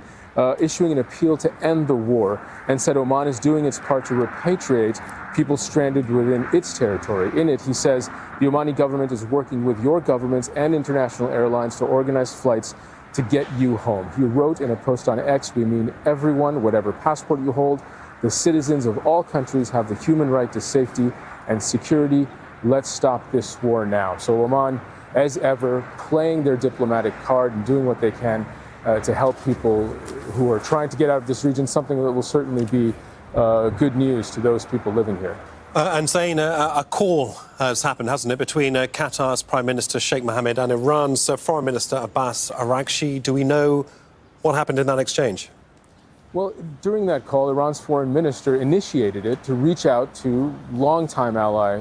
issuing an appeal to end the war, and said Oman is doing its part to repatriate people stranded within its territory. In it, he says, the Omani government is working with your governments and international airlines to organize flights to get you home. He wrote in a post on X, we mean everyone, whatever passport you hold, the citizens of all countries have the human right to safety and security. Let's stop this war now. So Oman, as ever, playing their diplomatic card and doing what they can to help people who are trying to get out of this region, something that will certainly be good news to those people living here. And Zain, a call has happened, hasn't it, between Qatar's Prime Minister Sheikh Mohammed and Iran's Foreign Minister Abbas Araghchi. Do we know what happened in that exchange? Well, during that call, Iran's foreign minister initiated it to reach out to longtime ally,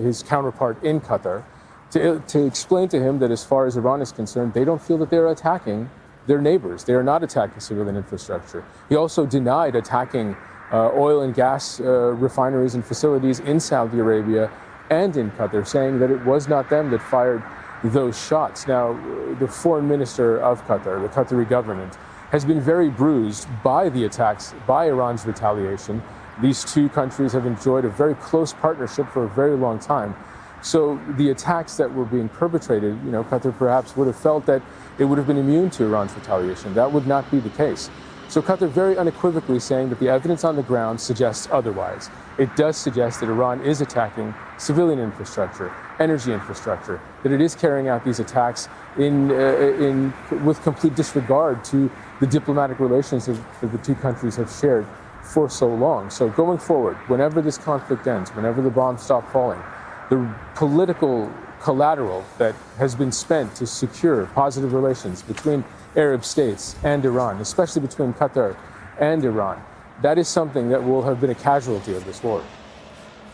his counterpart in Qatar, to explain to him that as far as Iran is concerned, they don't feel that they're attacking their neighbors. They are not attacking civilian infrastructure. He also denied attacking oil and gas refineries and facilities in Saudi Arabia and in Qatar, saying that it was not them that fired those shots. Now, the foreign minister of Qatar, the Qatari government, has been very bruised by the attacks, by Iran's retaliation. These two countries have enjoyed a very close partnership for a very long time. So the attacks that were being perpetrated, Qatar perhaps would have felt that it would have been immune to Iran's retaliation. That would not be the case. So Qatar very unequivocally saying that the evidence on the ground suggests otherwise. It does suggest that Iran is attacking civilian infrastructure, energy infrastructure, that it is carrying out these attacks with complete disregard to the diplomatic relations that the two countries have shared for so long. So going forward, whenever this conflict ends, whenever the bombs stop falling, the political collateral that has been spent to secure positive relations between Arab states and Iran, especially between Qatar and Iran, that is something that will have been a casualty of this war.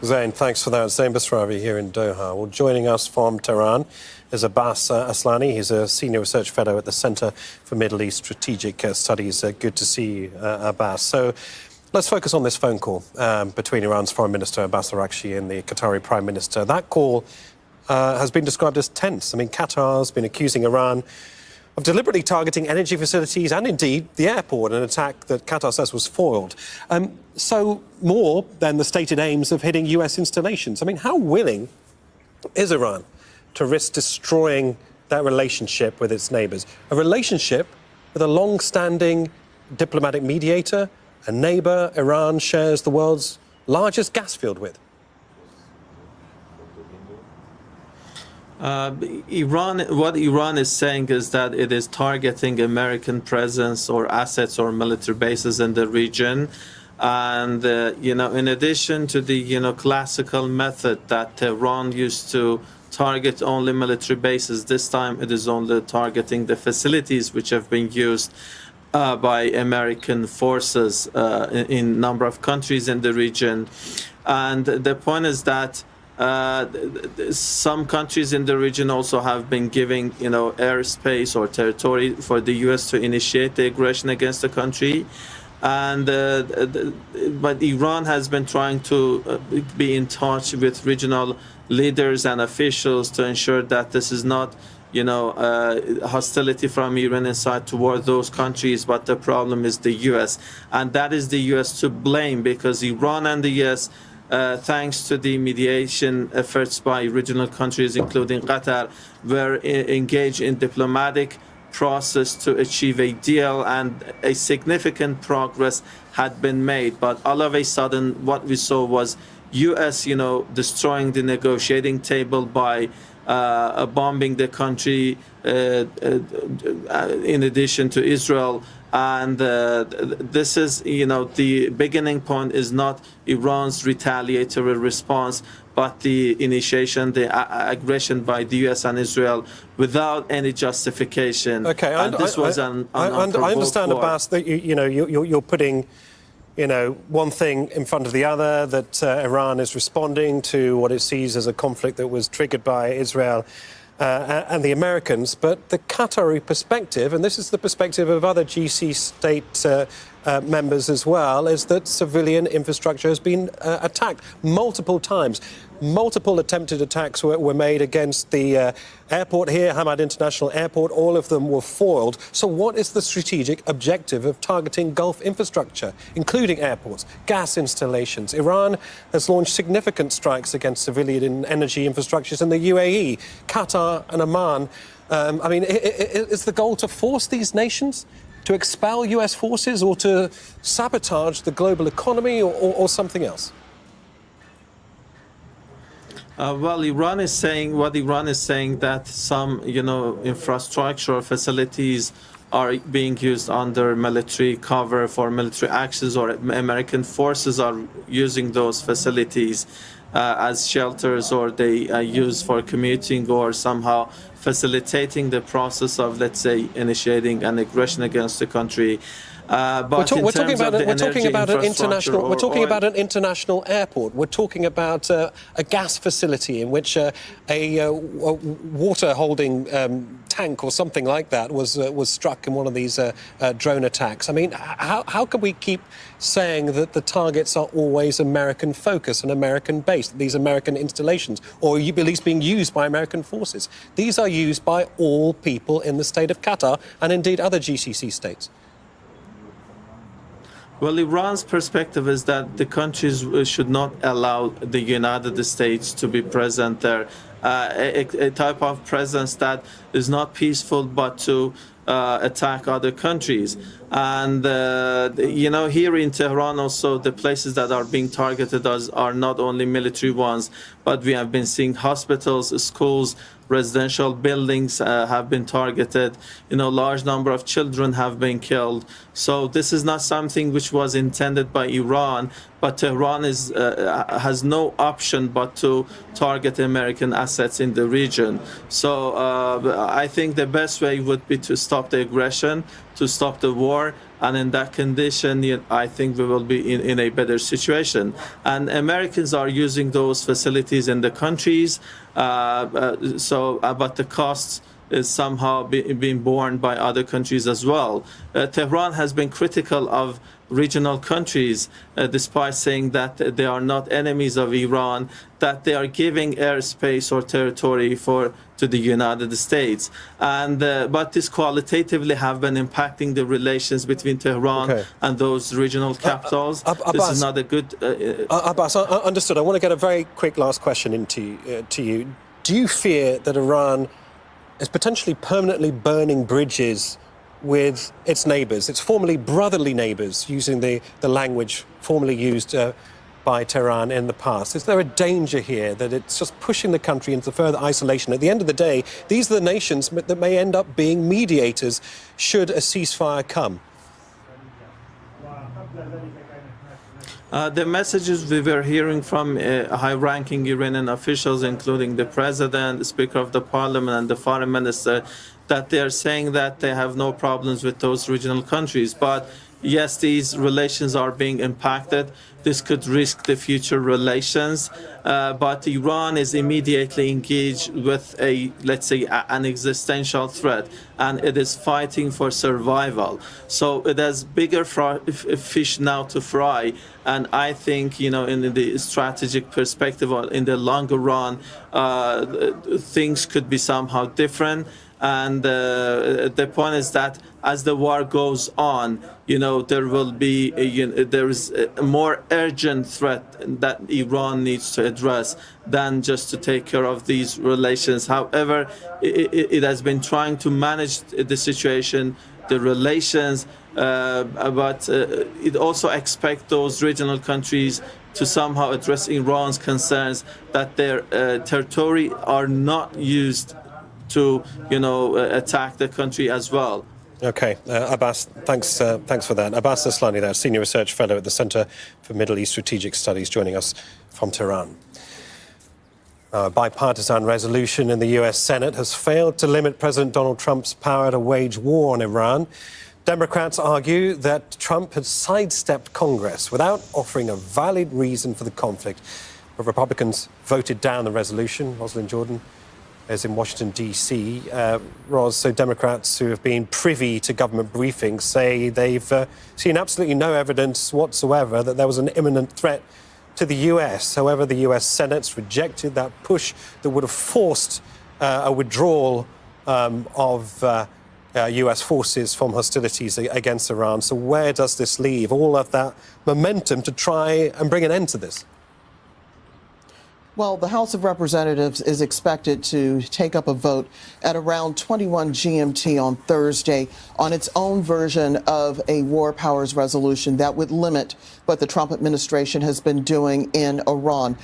Zain, thanks for that. Zain Basravi here in Doha. Well, joining us from Tehran is Abbas Aslani. He's a senior research fellow at the Center for Middle East Strategic Studies. Good to see you, Abbas. So let's focus on this phone call between Iran's Foreign Minister Abbas Araghchi and the Qatari Prime Minister. That call has been described as tense. I mean, Qatar's been accusing Iran of deliberately targeting energy facilities and indeed the airport, an attack that Qatar says was foiled. So more than the stated aims of hitting US installations. I mean, how willing is Iran to risk destroying that relationship with its neighbors? A relationship with a long-standing diplomatic mediator, a neighbor Iran shares the world's largest gas field with. What Iran is saying is that it is targeting American presence or assets or military bases in the region. And, in addition to the, classical method that Tehran used to target only military bases, this time it is only targeting the facilities which have been used by American forces in a number of countries in the region. And the point is that some countries in the region also have been giving, airspace or territory for the U.S. to initiate the aggression against the country. And but Iran has been trying to be in touch with regional leaders and officials to ensure that this is not, hostility from Iranian side toward those countries, but the problem is the U.S. And that is the U.S. to blame, because Iran and the U.S., thanks to the mediation efforts by regional countries, including Qatar, were engaged in diplomatic process to achieve a deal, and a significant progress had been made. But all of a sudden, what we saw was U.S., destroying the negotiating table by bombing the country, in addition to Israel. And this is, the beginning point is not Iran's retaliatory response, but the initiation, the aggression by the U.S. and Israel without any justification. Okay, and this was an I understand, war. Abbas, that you're putting, one thing in front of the other, that Iran is responding to what it sees as a conflict that was triggered by Israel and the Americans. But the Qatari perspective, and this is the perspective of other GC state members as well, is that civilian infrastructure has been attacked multiple times. Multiple attempted attacks were made against the airport here, Hamad International Airport. All of them were foiled. So what is the strategic objective of targeting Gulf infrastructure, including airports, gas installations? Iran has launched significant strikes against civilian energy infrastructures in the UAE, Qatar and Oman. Is the goal to force these nations to expel US forces or to sabotage the global economy or something else? Iran is saying that some, infrastructure facilities are being used under military cover for military actions, or American forces are using those facilities as shelters, or they use for commuting, or somehow facilitating the process of, let's say, initiating an aggression against the country. But we're talking about an international airport. We're talking about a gas facility in which a water holding tank or something like that was struck in one of these drone attacks. I mean, how can we keep saying that the targets are always American focused and American based, these American installations, or at least being used by American forces? These are used by all people in the state of Qatar and indeed other GCC states. Well, Iran's perspective is that the countries should not allow the United States to be present there. A type of presence that is not peaceful, but to attack other countries. And, here in Tehran also, the places that are being targeted are not only military ones, but we have been seeing hospitals, schools, residential buildings have been targeted. Large number of children have been killed. So this is not something which was intended by Iran, but Tehran has no option but to target American assets in the region. So I think the best way would be to stop the aggression, to stop the war, and in that condition, I think we will be in a better situation. And Americans are using those facilities in the countries, but the costs is somehow being borne by other countries as well. Tehran has been critical of regional countries, despite saying that they are not enemies of Iran, that they are giving airspace or territory to the United States. And but this qualitatively have been impacting the relations between Tehran and those regional capitals. This is not a good... Abbas, understood. I want to get a very quick last question to you. Do you fear that Iran is potentially permanently burning bridges with its neighbours, its formerly brotherly neighbours, using the language formerly used by Tehran in the past? Is there a danger here that it's just pushing the country into further isolation? At the end of the day, these are the nations that may end up being mediators should a ceasefire come. The messages we were hearing from high-ranking Iranian officials, including the president, the speaker of the parliament, and the foreign minister, that they are saying that they have no problems with those regional countries. But yes, these relations are being impacted. This could risk the future relations. But Iran is immediately engaged with an existential threat, and it is fighting for survival. So it has bigger fish now to fry. And I think, in the strategic perspective or in the longer run, things could be somehow different. And the point is that as the war goes on, there will be there is a more urgent threat that Iran needs to address than just to take care of these relations. However, it has been trying to manage the situation, the relations, but it also expects those regional countries to somehow address Iran's concerns that their territory are not used to, attack the country as well. Okay, Abbas, thanks for that. Abbas Aslani there, Senior Research Fellow at the Centre for Middle East Strategic Studies, joining us from Tehran. A bipartisan resolution in the US Senate has failed to limit President Donald Trump's power to wage war on Iran. Democrats argue that Trump has sidestepped Congress without offering a valid reason for the conflict. But Republicans voted down the resolution. Rosalind Jordan is in Washington, D.C. Ros, so Democrats who have been privy to government briefings say they've seen absolutely no evidence whatsoever that there was an imminent threat to the U.S. However, the U.S. Senate's rejected that push that would have forced a withdrawal of U.S. forces from hostilities against Iran. So where does this leave all of that momentum to try and bring an end to this? Well, the House of Representatives is expected to take up a vote at around 21 GMT on Thursday on its own version of a war powers resolution that would limit what the Trump administration has been doing in Iran.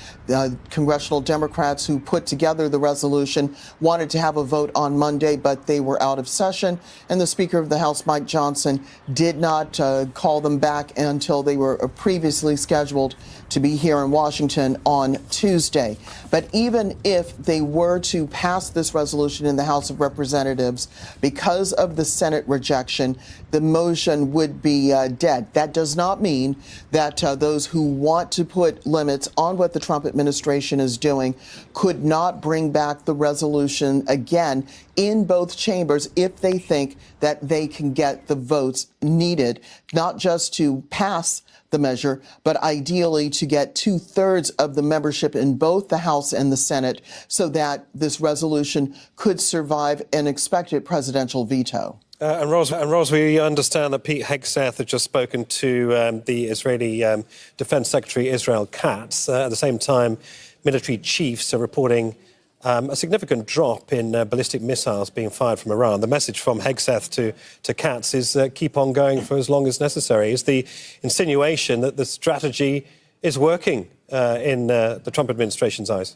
Congressional Democrats who put together the resolution wanted to have a vote on Monday, but they were out of session. And the Speaker of the House, Mike Johnson, did not call them back until they were previously scheduled to be here in Washington on Tuesday. But even if they were to pass this resolution in the House of Representatives, because of the Senate rejection, the motion would be dead. That does not mean that those who want to put limits on what the Trump administration is doing could not bring back the resolution again in both chambers if they think that they can get the votes needed, not just to pass the measure, but ideally to get 2/3 of the membership in both the House and the Senate so that this resolution could survive an expected presidential veto. And Ros, we understand that Pete Hegseth had just spoken to the Israeli Defense Secretary Israel Katz. At the same time, military chiefs are reporting a significant drop in ballistic missiles being fired from Iran. The message from Hegseth to Katz is keep on going for as long as necessary. Is the insinuation that the strategy is working in the Trump administration's eyes?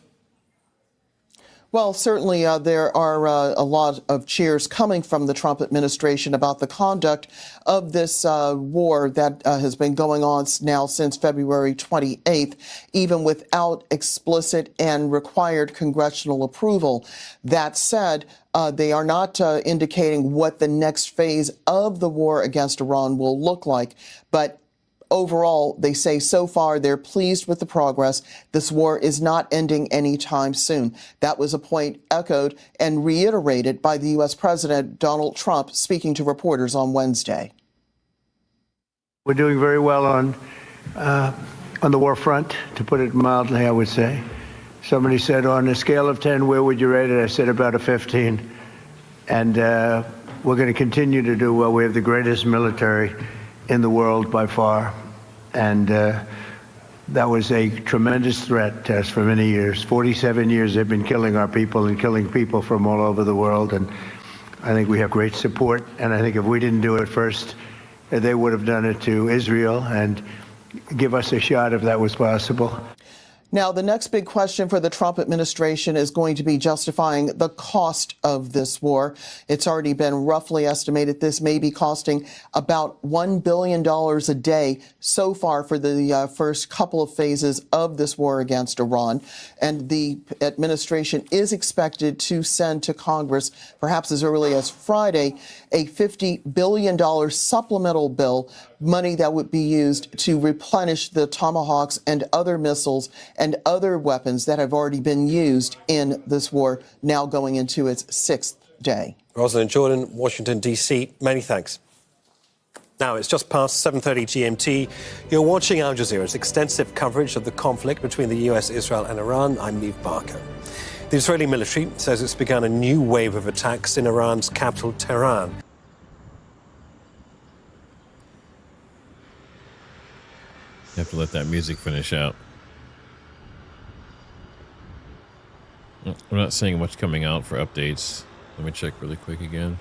Well, certainly there are a lot of cheers coming from the Trump administration about the conduct of this war that has been going on now since February 28th, even without explicit and required congressional approval. That said, they are not indicating what the next phase of the war against Iran will look like. But overall, they say so far they're pleased with the progress. This war is not ending anytime soon. That was a point echoed and reiterated by the U.S. President Donald Trump speaking to reporters on Wednesday. We're doing very well on the war front, to put it mildly, I would say. Somebody said, on a scale of 10, where would you rate it? I said about a 15. And we're going to continue to do well. We have the greatest military in the world by far, and that was a tremendous threat to us for many years. 47 years they've been killing our people and killing people from all over the world, and I think we have great support, and I think if we didn't do it first, they would have done it to Israel and give us a shot if that was possible. Now, the next big question for the Trump administration is going to be justifying the cost of this war. It's already been roughly estimated this may be costing about $1 billion a day so far for the first couple of phases of this war against Iran. And the administration is expected to send to Congress, perhaps as early as Friday, a $50 billion supplemental bill, money that would be used to replenish the Tomahawks and other missiles and other weapons that have already been used in this war, now going into its 6th day. Rosalind Jordan, Washington, D.C., many thanks. Now, it's just past 7:30 GMT. You're watching Al Jazeera's extensive coverage of the conflict between the U.S., Israel and Iran. I'm Neve Barker. The Israeli military says it's begun a new wave of attacks in Iran's capital, Tehran. You have to let that music finish out. We're not seeing much coming out for updates. Let me check really quick again.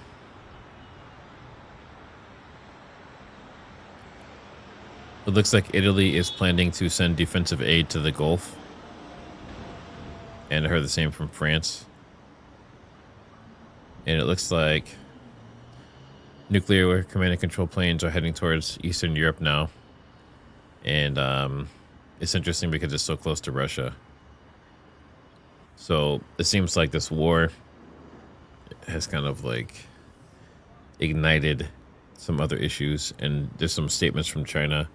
It looks like Italy is planning to send defensive aid to the Gulf. And I heard the same from France. And it looks like nuclear command and control planes are heading towards Eastern Europe now. And it's interesting because it's so close to Russia. So it seems like this war has kind of like ignited some other issues. And there's some statements from China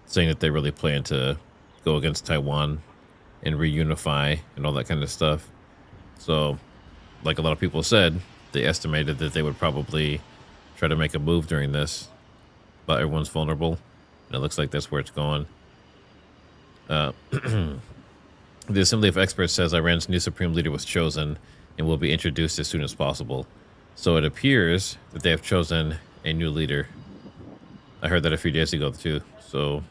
saying that they really plan to go against Taiwan and reunify and all that kind of stuff. So like a lot of people said, they estimated that they would probably try to make a move during this, but everyone's vulnerable. And it looks like that's where it's going. The Assembly of Experts says Iran's new supreme leader was chosen and will be introduced as soon as possible. So it appears that they have chosen a new leader. I heard that a few days ago, too. So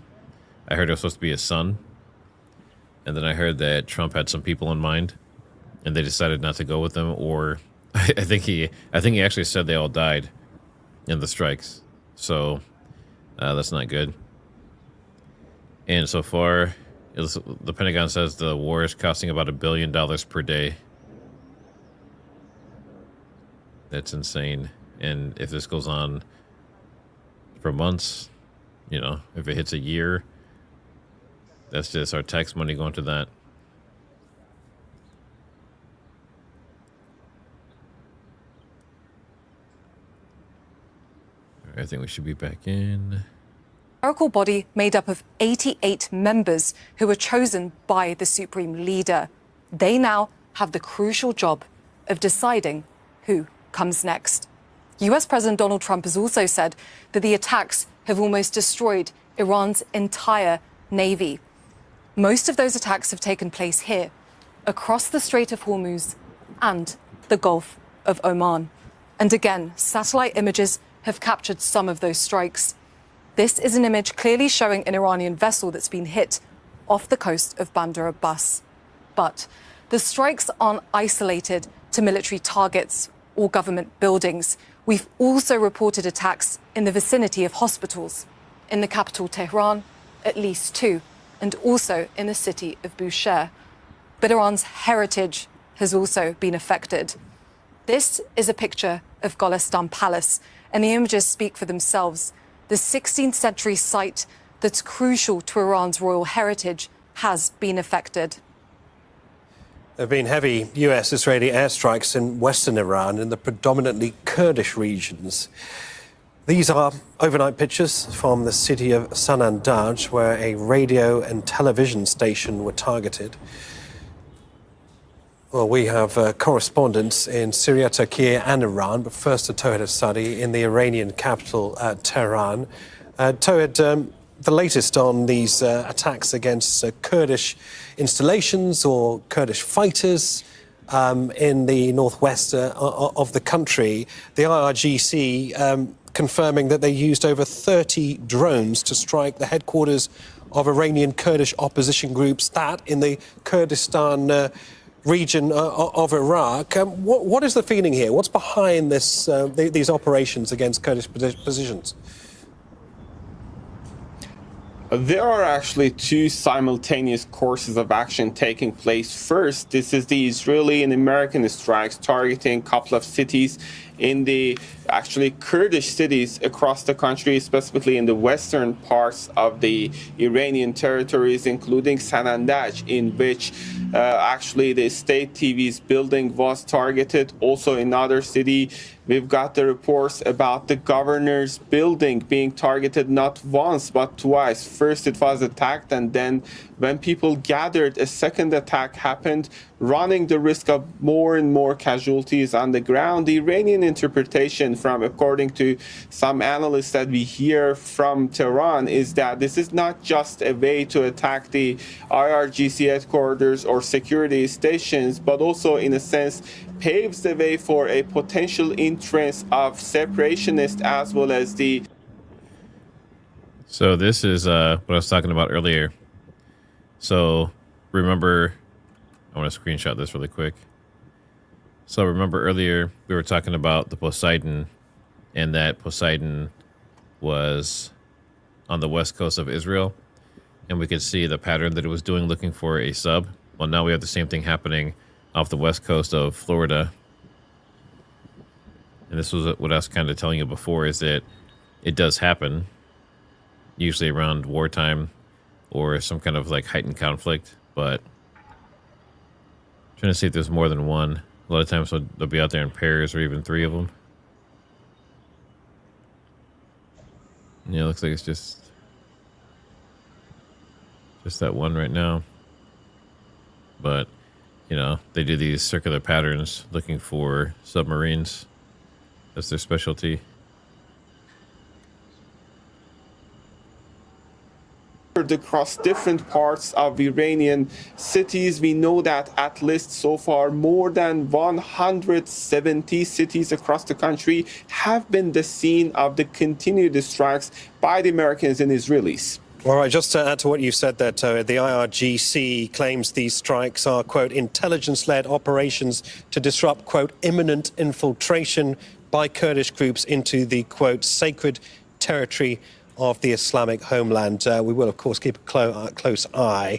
I heard it was supposed to be his son. And then I heard that Trump had some people in mind, and they decided not to go with them. Or I think he actually said they all died in the strikes. So that's not good. And so far, the Pentagon says the war is costing about $1 billion per day. That's insane. And if this goes on for months, you know, if it hits a year, that's just our tax money going to that. I think we should be back in. Clerical body made up of 88 members who were chosen by the supreme leader. They now have the crucial job of deciding who comes next. US President Donald Trump has also said that the attacks have almost destroyed Iran's entire navy. Most of those attacks have taken place here, across the Strait of Hormuz and the Gulf of Oman. And again, satellite images have captured some of those strikes. This is an image clearly showing an Iranian vessel that's been hit off the coast of Bandar Abbas. But the strikes aren't isolated to military targets or government buildings. We've also reported attacks in the vicinity of hospitals. In the capital, Tehran, at least 2, and also in the city of Bushehr. But Iran's heritage has also been affected. This is a picture of Golestan Palace, and the images speak for themselves. The 16th century site that's crucial to Iran's royal heritage has been affected. There have been heavy US-Israeli airstrikes in western Iran in the predominantly Kurdish regions. These are overnight pictures from the city of Sanandaj, where a radio and television station were targeted. Well, we have correspondents in Syria, Turkey and Iran, but first to Towed Asadi in the Iranian capital, Tehran. Towed, the latest on these attacks against Kurdish installations or Kurdish fighters in the northwest of the country. The IRGC confirming that they used over 30 drones to strike the headquarters of Iranian Kurdish opposition groups, that in the Kurdistan region of Iraq. What is the feeling here? What's behind this, these operations against Kurdish positions? There are actually two simultaneous courses of action taking place. First, this is the Israeli and American strikes targeting a couple of cities in the actually Kurdish cities across the country, specifically in the western parts of the Iranian territories, including Sanandaj, in which actually the state TV's building was targeted. Also in another city, we've got the reports about the governor's building being targeted not once but twice. First it was attacked, and then when people gathered, a second attack happened, running the risk of more and more casualties on the ground. The Iranian interpretation, from according to some analysts that we hear from Tehran, is that this is not just a way to attack the IRGC headquarters or security stations, but also in a sense paves the way for a potential entrance of separationists as well as the... So this is what I was talking about earlier. So remember, I want to screenshot this really quick. So remember earlier we were talking about the Poseidon, and that Poseidon was on the west coast of Israel, and we could see the pattern that it was doing looking for a sub. Well, now we have the same thing happening off the west coast of Florida. And this was what I was kind of telling you before, is that it does happen, usually around wartime or some kind of like heightened conflict, but I'm trying to see if there's more than one. A lot of times they'll be out there in pairs or even 3 of them. Yeah, it looks like it's just that one right now. But, you know, they do these circular patterns looking for submarines. That's their specialty. Across different parts of Iranian cities. We know that at least so far more than 170 cities across the country have been the scene of the continued strikes by the Americans and Israelis. All right, just to add to what you've said there, Toa, the IRGC claims these strikes are, quote, intelligence-led operations to disrupt, quote, imminent infiltration by Kurdish groups into the, quote, sacred territory of the Islamic homeland. We will, of course, keep a close eye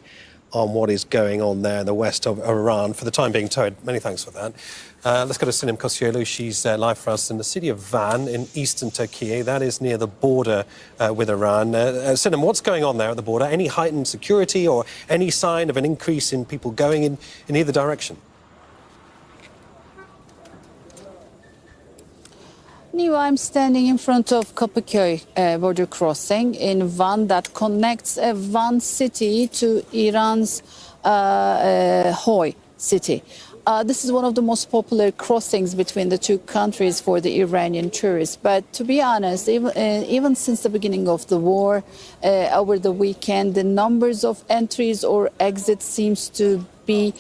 on what is going on there in the west of Iran. For the time being, Toa, many thanks for that. Let's go to Sinem Koscielny. She's live for us in the city of Van in eastern Turkey. That is near the border with Iran. Sinem, what's going on there at the border? Any heightened security or any sign of an increase in people going in either direction? I'm standing in front of Kapıköy border crossing in Van that connects Van city to Iran's Hoy city. This is one of the most popular crossings between the two countries for the Iranian tourists. But to be honest, even since the beginning of the war, over the weekend, the numbers of entries or exits seems to be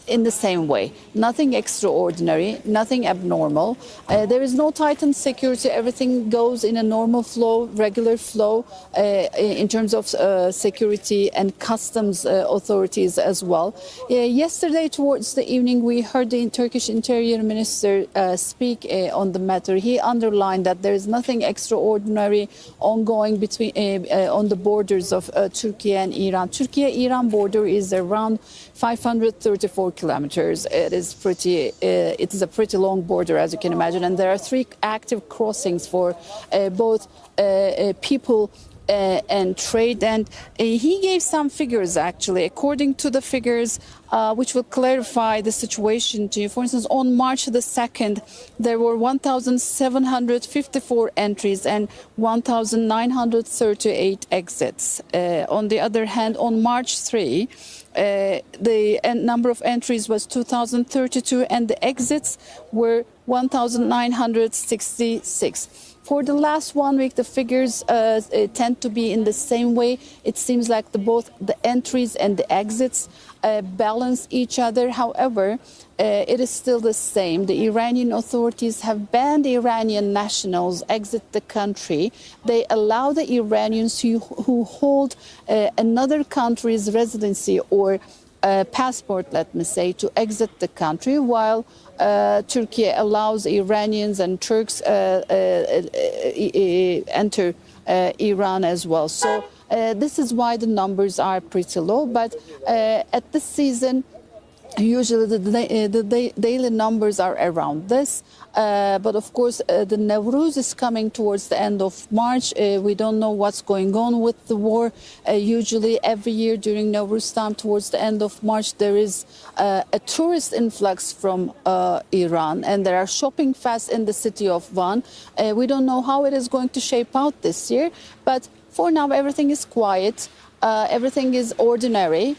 in the same way. Nothing extraordinary, nothing abnormal. There is no tightened security. Everything goes in a normal flow, regular flow in terms of security and customs authorities as well. Yesterday towards the evening, we heard the Turkish Interior Minister speak on the matter. He underlined that there is nothing extraordinary ongoing between on the borders of Turkey and Iran. Turkey-Iran border is around 534 kilometers. It is a pretty long border, as you can imagine, and there are 3 active crossings for both people and trade. And he gave some figures, actually. According to the figures, which will clarify the situation to you. For instance, on March the 2nd, there were 1,754 entries and 1,938 exits. On the other hand, on March 3, the number of entries was 2,032 and the exits were 1,966. For the last 1 week, the figures tend to be in the same way. It seems like both the entries and the exits balance each other. However, it is still the same. The Iranian authorities have banned Iranian nationals exit the country. They allow the Iranians who hold another country's residency or passport, let me say, to exit the country, while Turkey allows Iranians and Turks enter Iran as well. So this is why the numbers are pretty low. But at this season, usually the daily numbers are around this. But of course, the Nowruz is coming towards the end of March. We don't know what's going on with the war. Usually every year during Nowruz time, towards the end of March, there is a tourist influx from Iran, and there are shopping fests in the city of Van. We don't know how it is going to shape out this year, but for now, everything is quiet. Everything is ordinary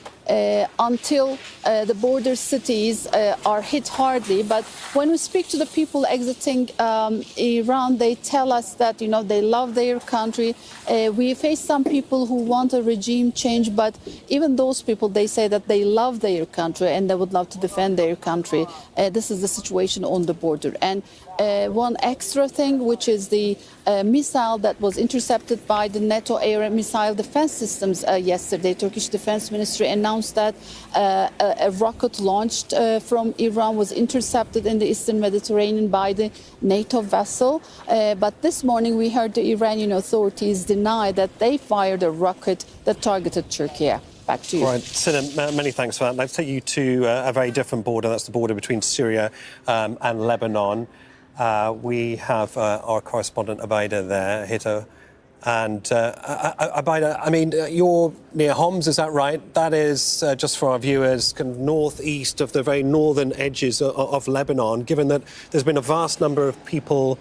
until the border cities are hit hardly. But when we speak to the people exiting Iran, they tell us that, they love their country. We face some people who want a regime change, but even those people, they say that they love their country and they would love to defend their country. This is the situation on the border. And one extra thing, which is the missile that was intercepted by the NATO air and missile defense systems yesterday. Turkish Defense Ministry announced that a rocket launched from Iran was intercepted in the Eastern Mediterranean by the NATO vessel. But this morning we heard the Iranian authorities deny that they fired a rocket that targeted Turkey. Back to you. Right, Sinem, many thanks for that. Let's take you to a very different border. That's the border between Syria and Lebanon. We have our correspondent Abaida there, Hito. And Abaida, I mean, you're near Homs, is that right? That is, just for our viewers, kind of northeast of the very northern edges of Lebanon, given that there's been a vast number of people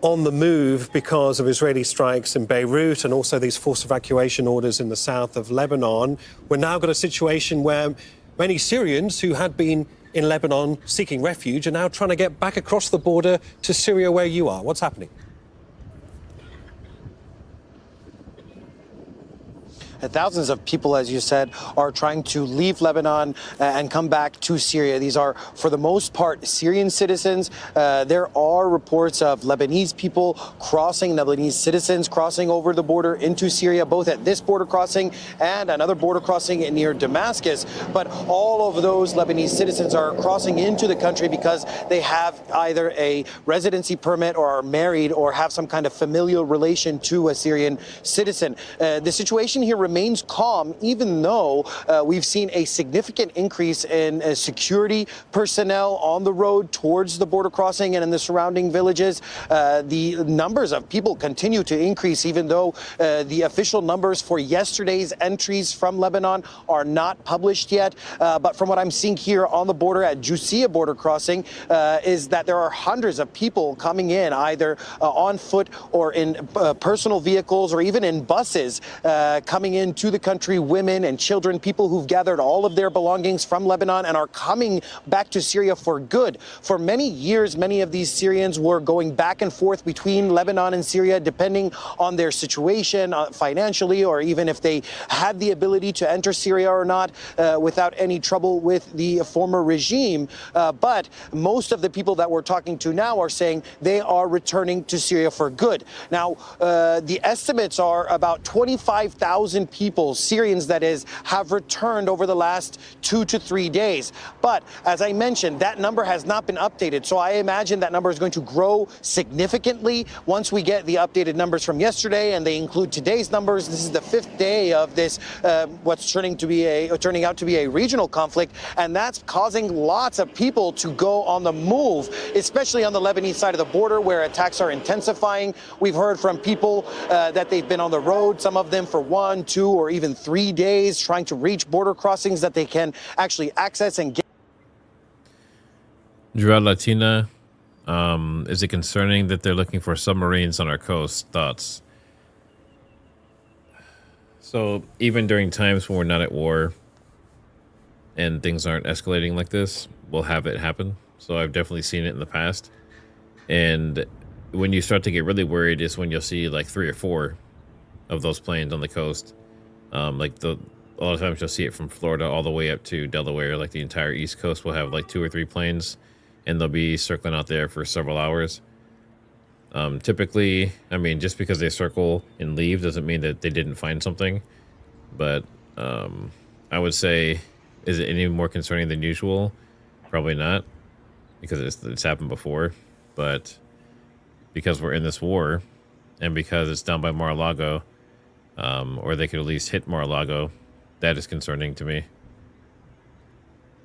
on the move because of Israeli strikes in Beirut and also these forced evacuation orders in the south of Lebanon. We're now got a situation where many Syrians who had been in Lebanon seeking refuge are now trying to get back across the border to Syria where you are. What's happening? Thousands of people, as you said, are trying to leave Lebanon and come back to Syria. These are, for the most part, Syrian citizens. There are reports of Lebanese people Lebanese citizens crossing over the border into Syria, both at this border crossing and another border crossing near Damascus. But all of those Lebanese citizens are crossing into the country because they have either a residency permit or are married or have some kind of familial relation to a Syrian citizen. The situation here remains calm, even though we've seen a significant increase in security personnel on the road towards the border crossing and in the surrounding villages. The numbers of people continue to increase, even though the official numbers for yesterday's entries from Lebanon are not published yet. But from what I'm seeing here on the border at Jusia border crossing is that there are hundreds of people coming in, either on foot or in personal vehicles or even in buses coming into the country, women and children, people who've gathered all of their belongings from Lebanon and are coming back to Syria for good. For many years, many of these Syrians were going back and forth between Lebanon and Syria, depending on their situation financially, or even if they had the ability to enter Syria or not, without any trouble with the former regime. But most of the people that we're talking to now are saying they are returning to Syria for good. Now, the estimates are about 25,000 people, Syrians that is, have returned over the last 2 to 3 days. But as I mentioned, that number has not been updated. So I imagine that number is going to grow significantly once we get the updated numbers from yesterday, and they include today's numbers. This is the 5th day of this, what's turning out to be a regional conflict, and that's causing lots of people to go on the move, especially on the Lebanese side of the border where attacks are intensifying. We've heard from people that they've been on the road, some of them for 1, 2, or even 3 days, trying to reach border crossings that they can actually access and get. Gerard Latina, is it concerning that they're looking for submarines on our coast? Thoughts? So even during times when we're not at war and things aren't escalating like this, we'll have it happen. So I've definitely seen it in the past. And when you start to get really worried is when you'll see like 3 or 4 of those planes on the coast. A lot of times you'll see it from Florida all the way up to Delaware. Like the entire East Coast will have like 2 or 3 planes, and they'll be circling out there for several hours. Typically, I mean, just because they circle and leave doesn't mean that they didn't find something. But I would say, is it any more concerning than usual? Probably not, because it's happened before. But because we're in this war, and because it's down by Mar-a-Lago, or they could at least hit Mar-a-Lago, that is concerning to me.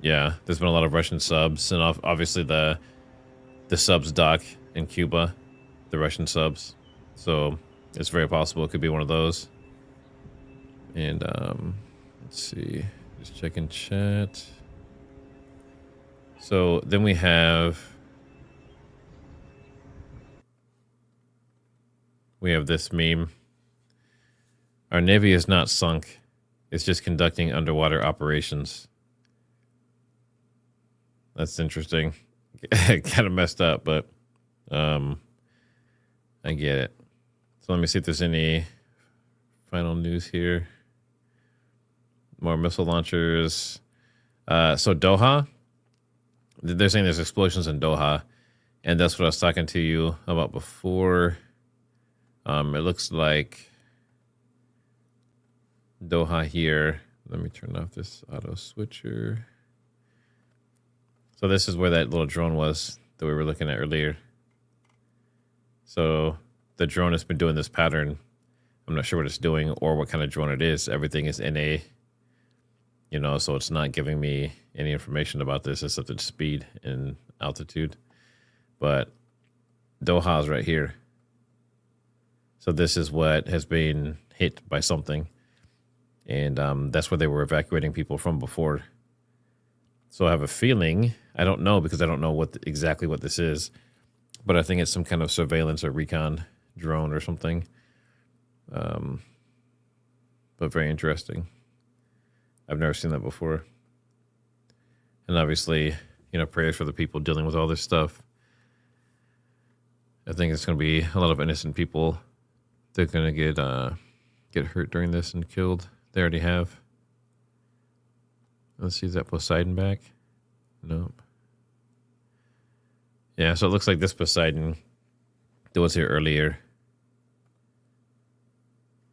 Yeah, there's been a lot of Russian subs, and obviously the subs dock in Cuba, the Russian subs. So it's very possible it could be one of those. And let's see, just checking chat. So then we have this meme. Our Navy is not sunk. It's just conducting underwater operations. That's interesting. Kind of messed up, but I get it. So let me see if there's any final news here. More missile launchers. So Doha, they're saying there's explosions in Doha, and that's what I was talking to you about before. It looks like Doha here. Let me turn off this auto switcher. So this is where that little drone was that we were looking at earlier. So the drone has been doing this pattern. I'm not sure what it's doing or what kind of drone it is. Everything is NA, so it's not giving me any information about this except its speed and altitude. But Doha is right here. So this is what has been hit by something. And that's where they were evacuating people from before. So I have a feeling, I don't know because I don't know exactly what this is, but I think it's some kind of surveillance or recon drone or something. But very interesting. I've never seen that before. And obviously, prayers for the people dealing with all this stuff. I think it's going to be a lot of innocent people that are going to get hurt during this and killed. They already have. Let's see, is that Poseidon back? Nope. Yeah, so it looks like this Poseidon that was here earlier.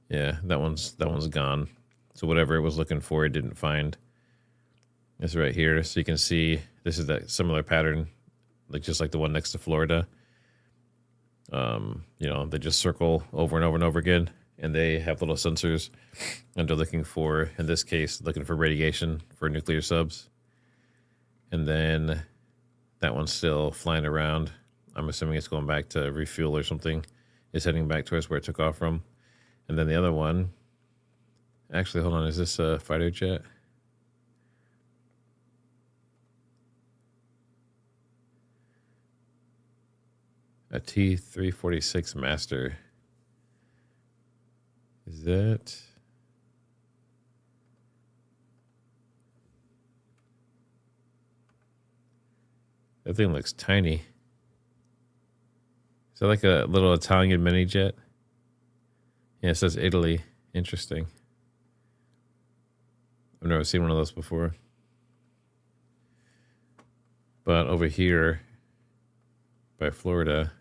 Yeah, that one's gone. So whatever it was looking for, it didn't find. It's right here. So you can see this is that similar pattern, like just like the one next to Florida. You know, they just circle over and over and over again, and they have little sensors, and they're looking for, in this case, looking for radiation for nuclear subs. And then that one's still flying around. I'm assuming it's going back to refuel or something. It's heading back towards where it took off from. And then the other one, actually, hold on, is this a fighter jet? A T-346 Master. Is that? That thing looks tiny. Is that like a little Italian mini jet? Yeah, it says Italy. Interesting. I've never seen one of those before. But over here by Florida,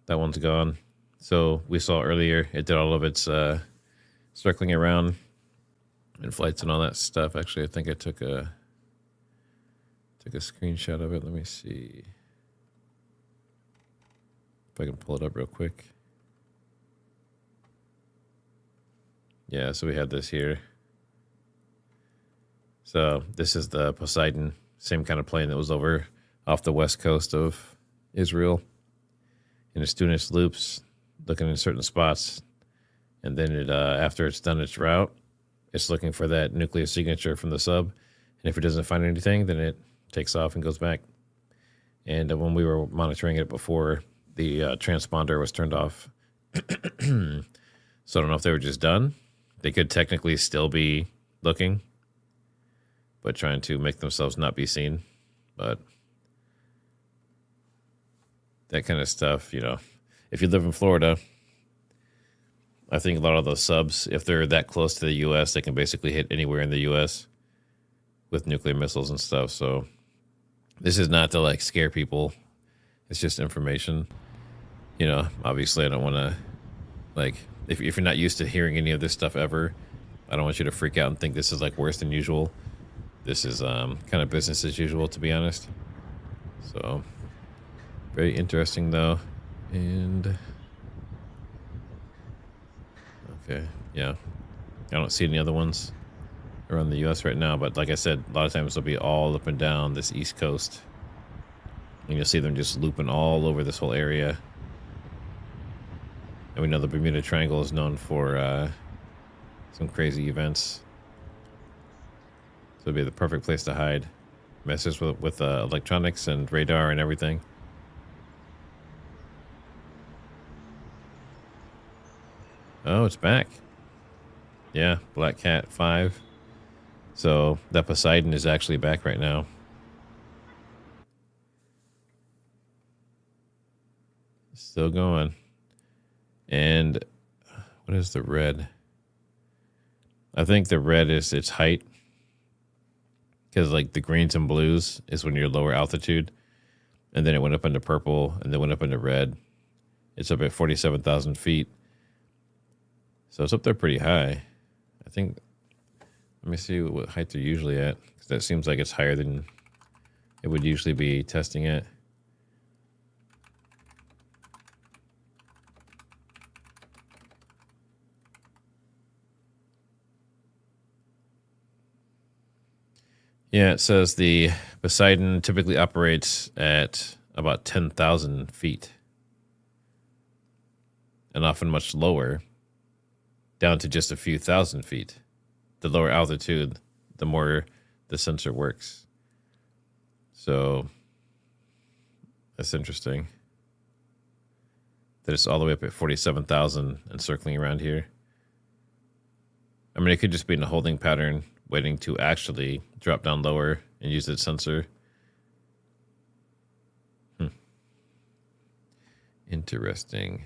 that one's gone. So we saw earlier it did all of its circling around and flights and all that stuff. Actually, I think I took a screenshot of it. Let me see if I can pull it up real quick. Yeah, so we had this here. So this is the Poseidon, same kind of plane that was over off the west coast of Israel. And it's doing its loops, looking in certain spots. And then it, after it's done its route, it's looking for that nuclear signature from the sub. And if it doesn't find anything, then it takes off and goes back. And when we were monitoring it before, the transponder was turned off. So I don't know if they were just done. They could technically still be looking, but trying to make themselves not be seen. But that kind of stuff, you know, if you live in Florida, I think a lot of those subs, if they're that close to the U.S., they can basically hit anywhere in the U.S. with nuclear missiles and stuff. So this is not to like scare people. It's just information. You know, obviously I don't want to, like, if you're not used to hearing any of this stuff ever, I don't want you to freak out and think this is like worse than usual. This is kind of business as usual, to be honest. So very interesting though. And okay, yeah, I don't see any other ones around the U.S. right now, but like I said, a lot of times they'll be all up and down this East Coast, and you'll see them just looping all over this whole area. And we know the Bermuda Triangle is known for some crazy events, so it'd be the perfect place to hide. Messes with electronics and radar and everything. Oh, it's back. Yeah, Black Cat 5. So that Poseidon is actually back right now. Still going. And what is the red? I think the red is its height. Because like the greens and blues is when you're lower altitude. And then it went up into purple and then went up into red. It's up at 47,000 feet. So it's up there pretty high. I think, let me see what height they're usually at. Because that seems like it's higher than it would usually be testing at. Yeah, it says the Poseidon typically operates at about 10,000 feet. And often much lower, down to just a few thousand feet. The lower altitude, the more the sensor works. So that's interesting. That it's all the way up at 47,000 and circling around here. I mean, it could just be in a holding pattern, waiting to actually drop down lower and use its sensor. Interesting.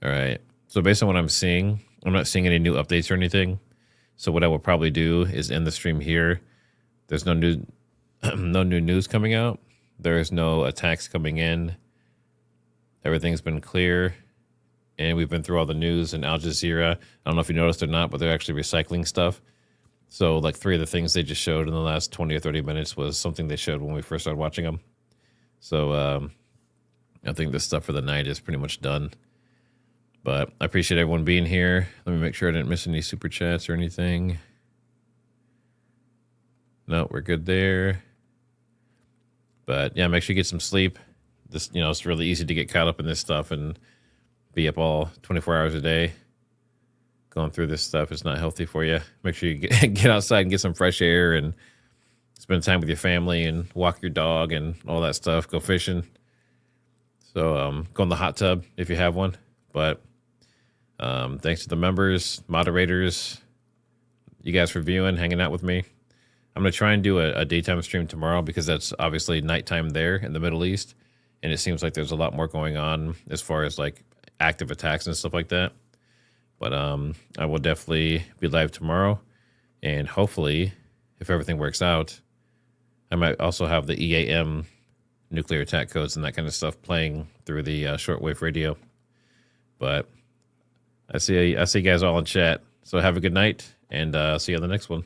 All right. So based on what I'm seeing, I'm not seeing any new updates or anything. So what I will probably do is end the stream here. There's no new no new news coming out. There is no attacks coming in. Everything's been clear. And we've been through all the news and Al Jazeera. I don't know if you noticed or not, but they're actually recycling stuff. So like 3 of the things they just showed in the last 20 or 30 minutes was something they showed when we first started watching them. So I think this stuff for the night is pretty much done. But I appreciate everyone being here. Let me make sure I didn't miss any super chats or anything. No, we're good there. But yeah, make sure you get some sleep. This, it's really easy to get caught up in this stuff and be up all 24 hours a day. Going through this stuff is not healthy for you. Make sure you get outside and get some fresh air and spend time with your family and walk your dog and all that stuff. Go fishing. So go in the hot tub if you have one. But thanks to the members, moderators, you guys for viewing, hanging out with me. I'm going to try and do a daytime stream tomorrow because that's obviously nighttime there in the Middle East. And it seems like there's a lot more going on as far as like active attacks and stuff like that. But I will definitely be live tomorrow. And hopefully, if everything works out, I might also have the EAM nuclear attack codes and that kind of stuff playing through the shortwave radio. But I see you guys all in chat. So have a good night and see you on the next one.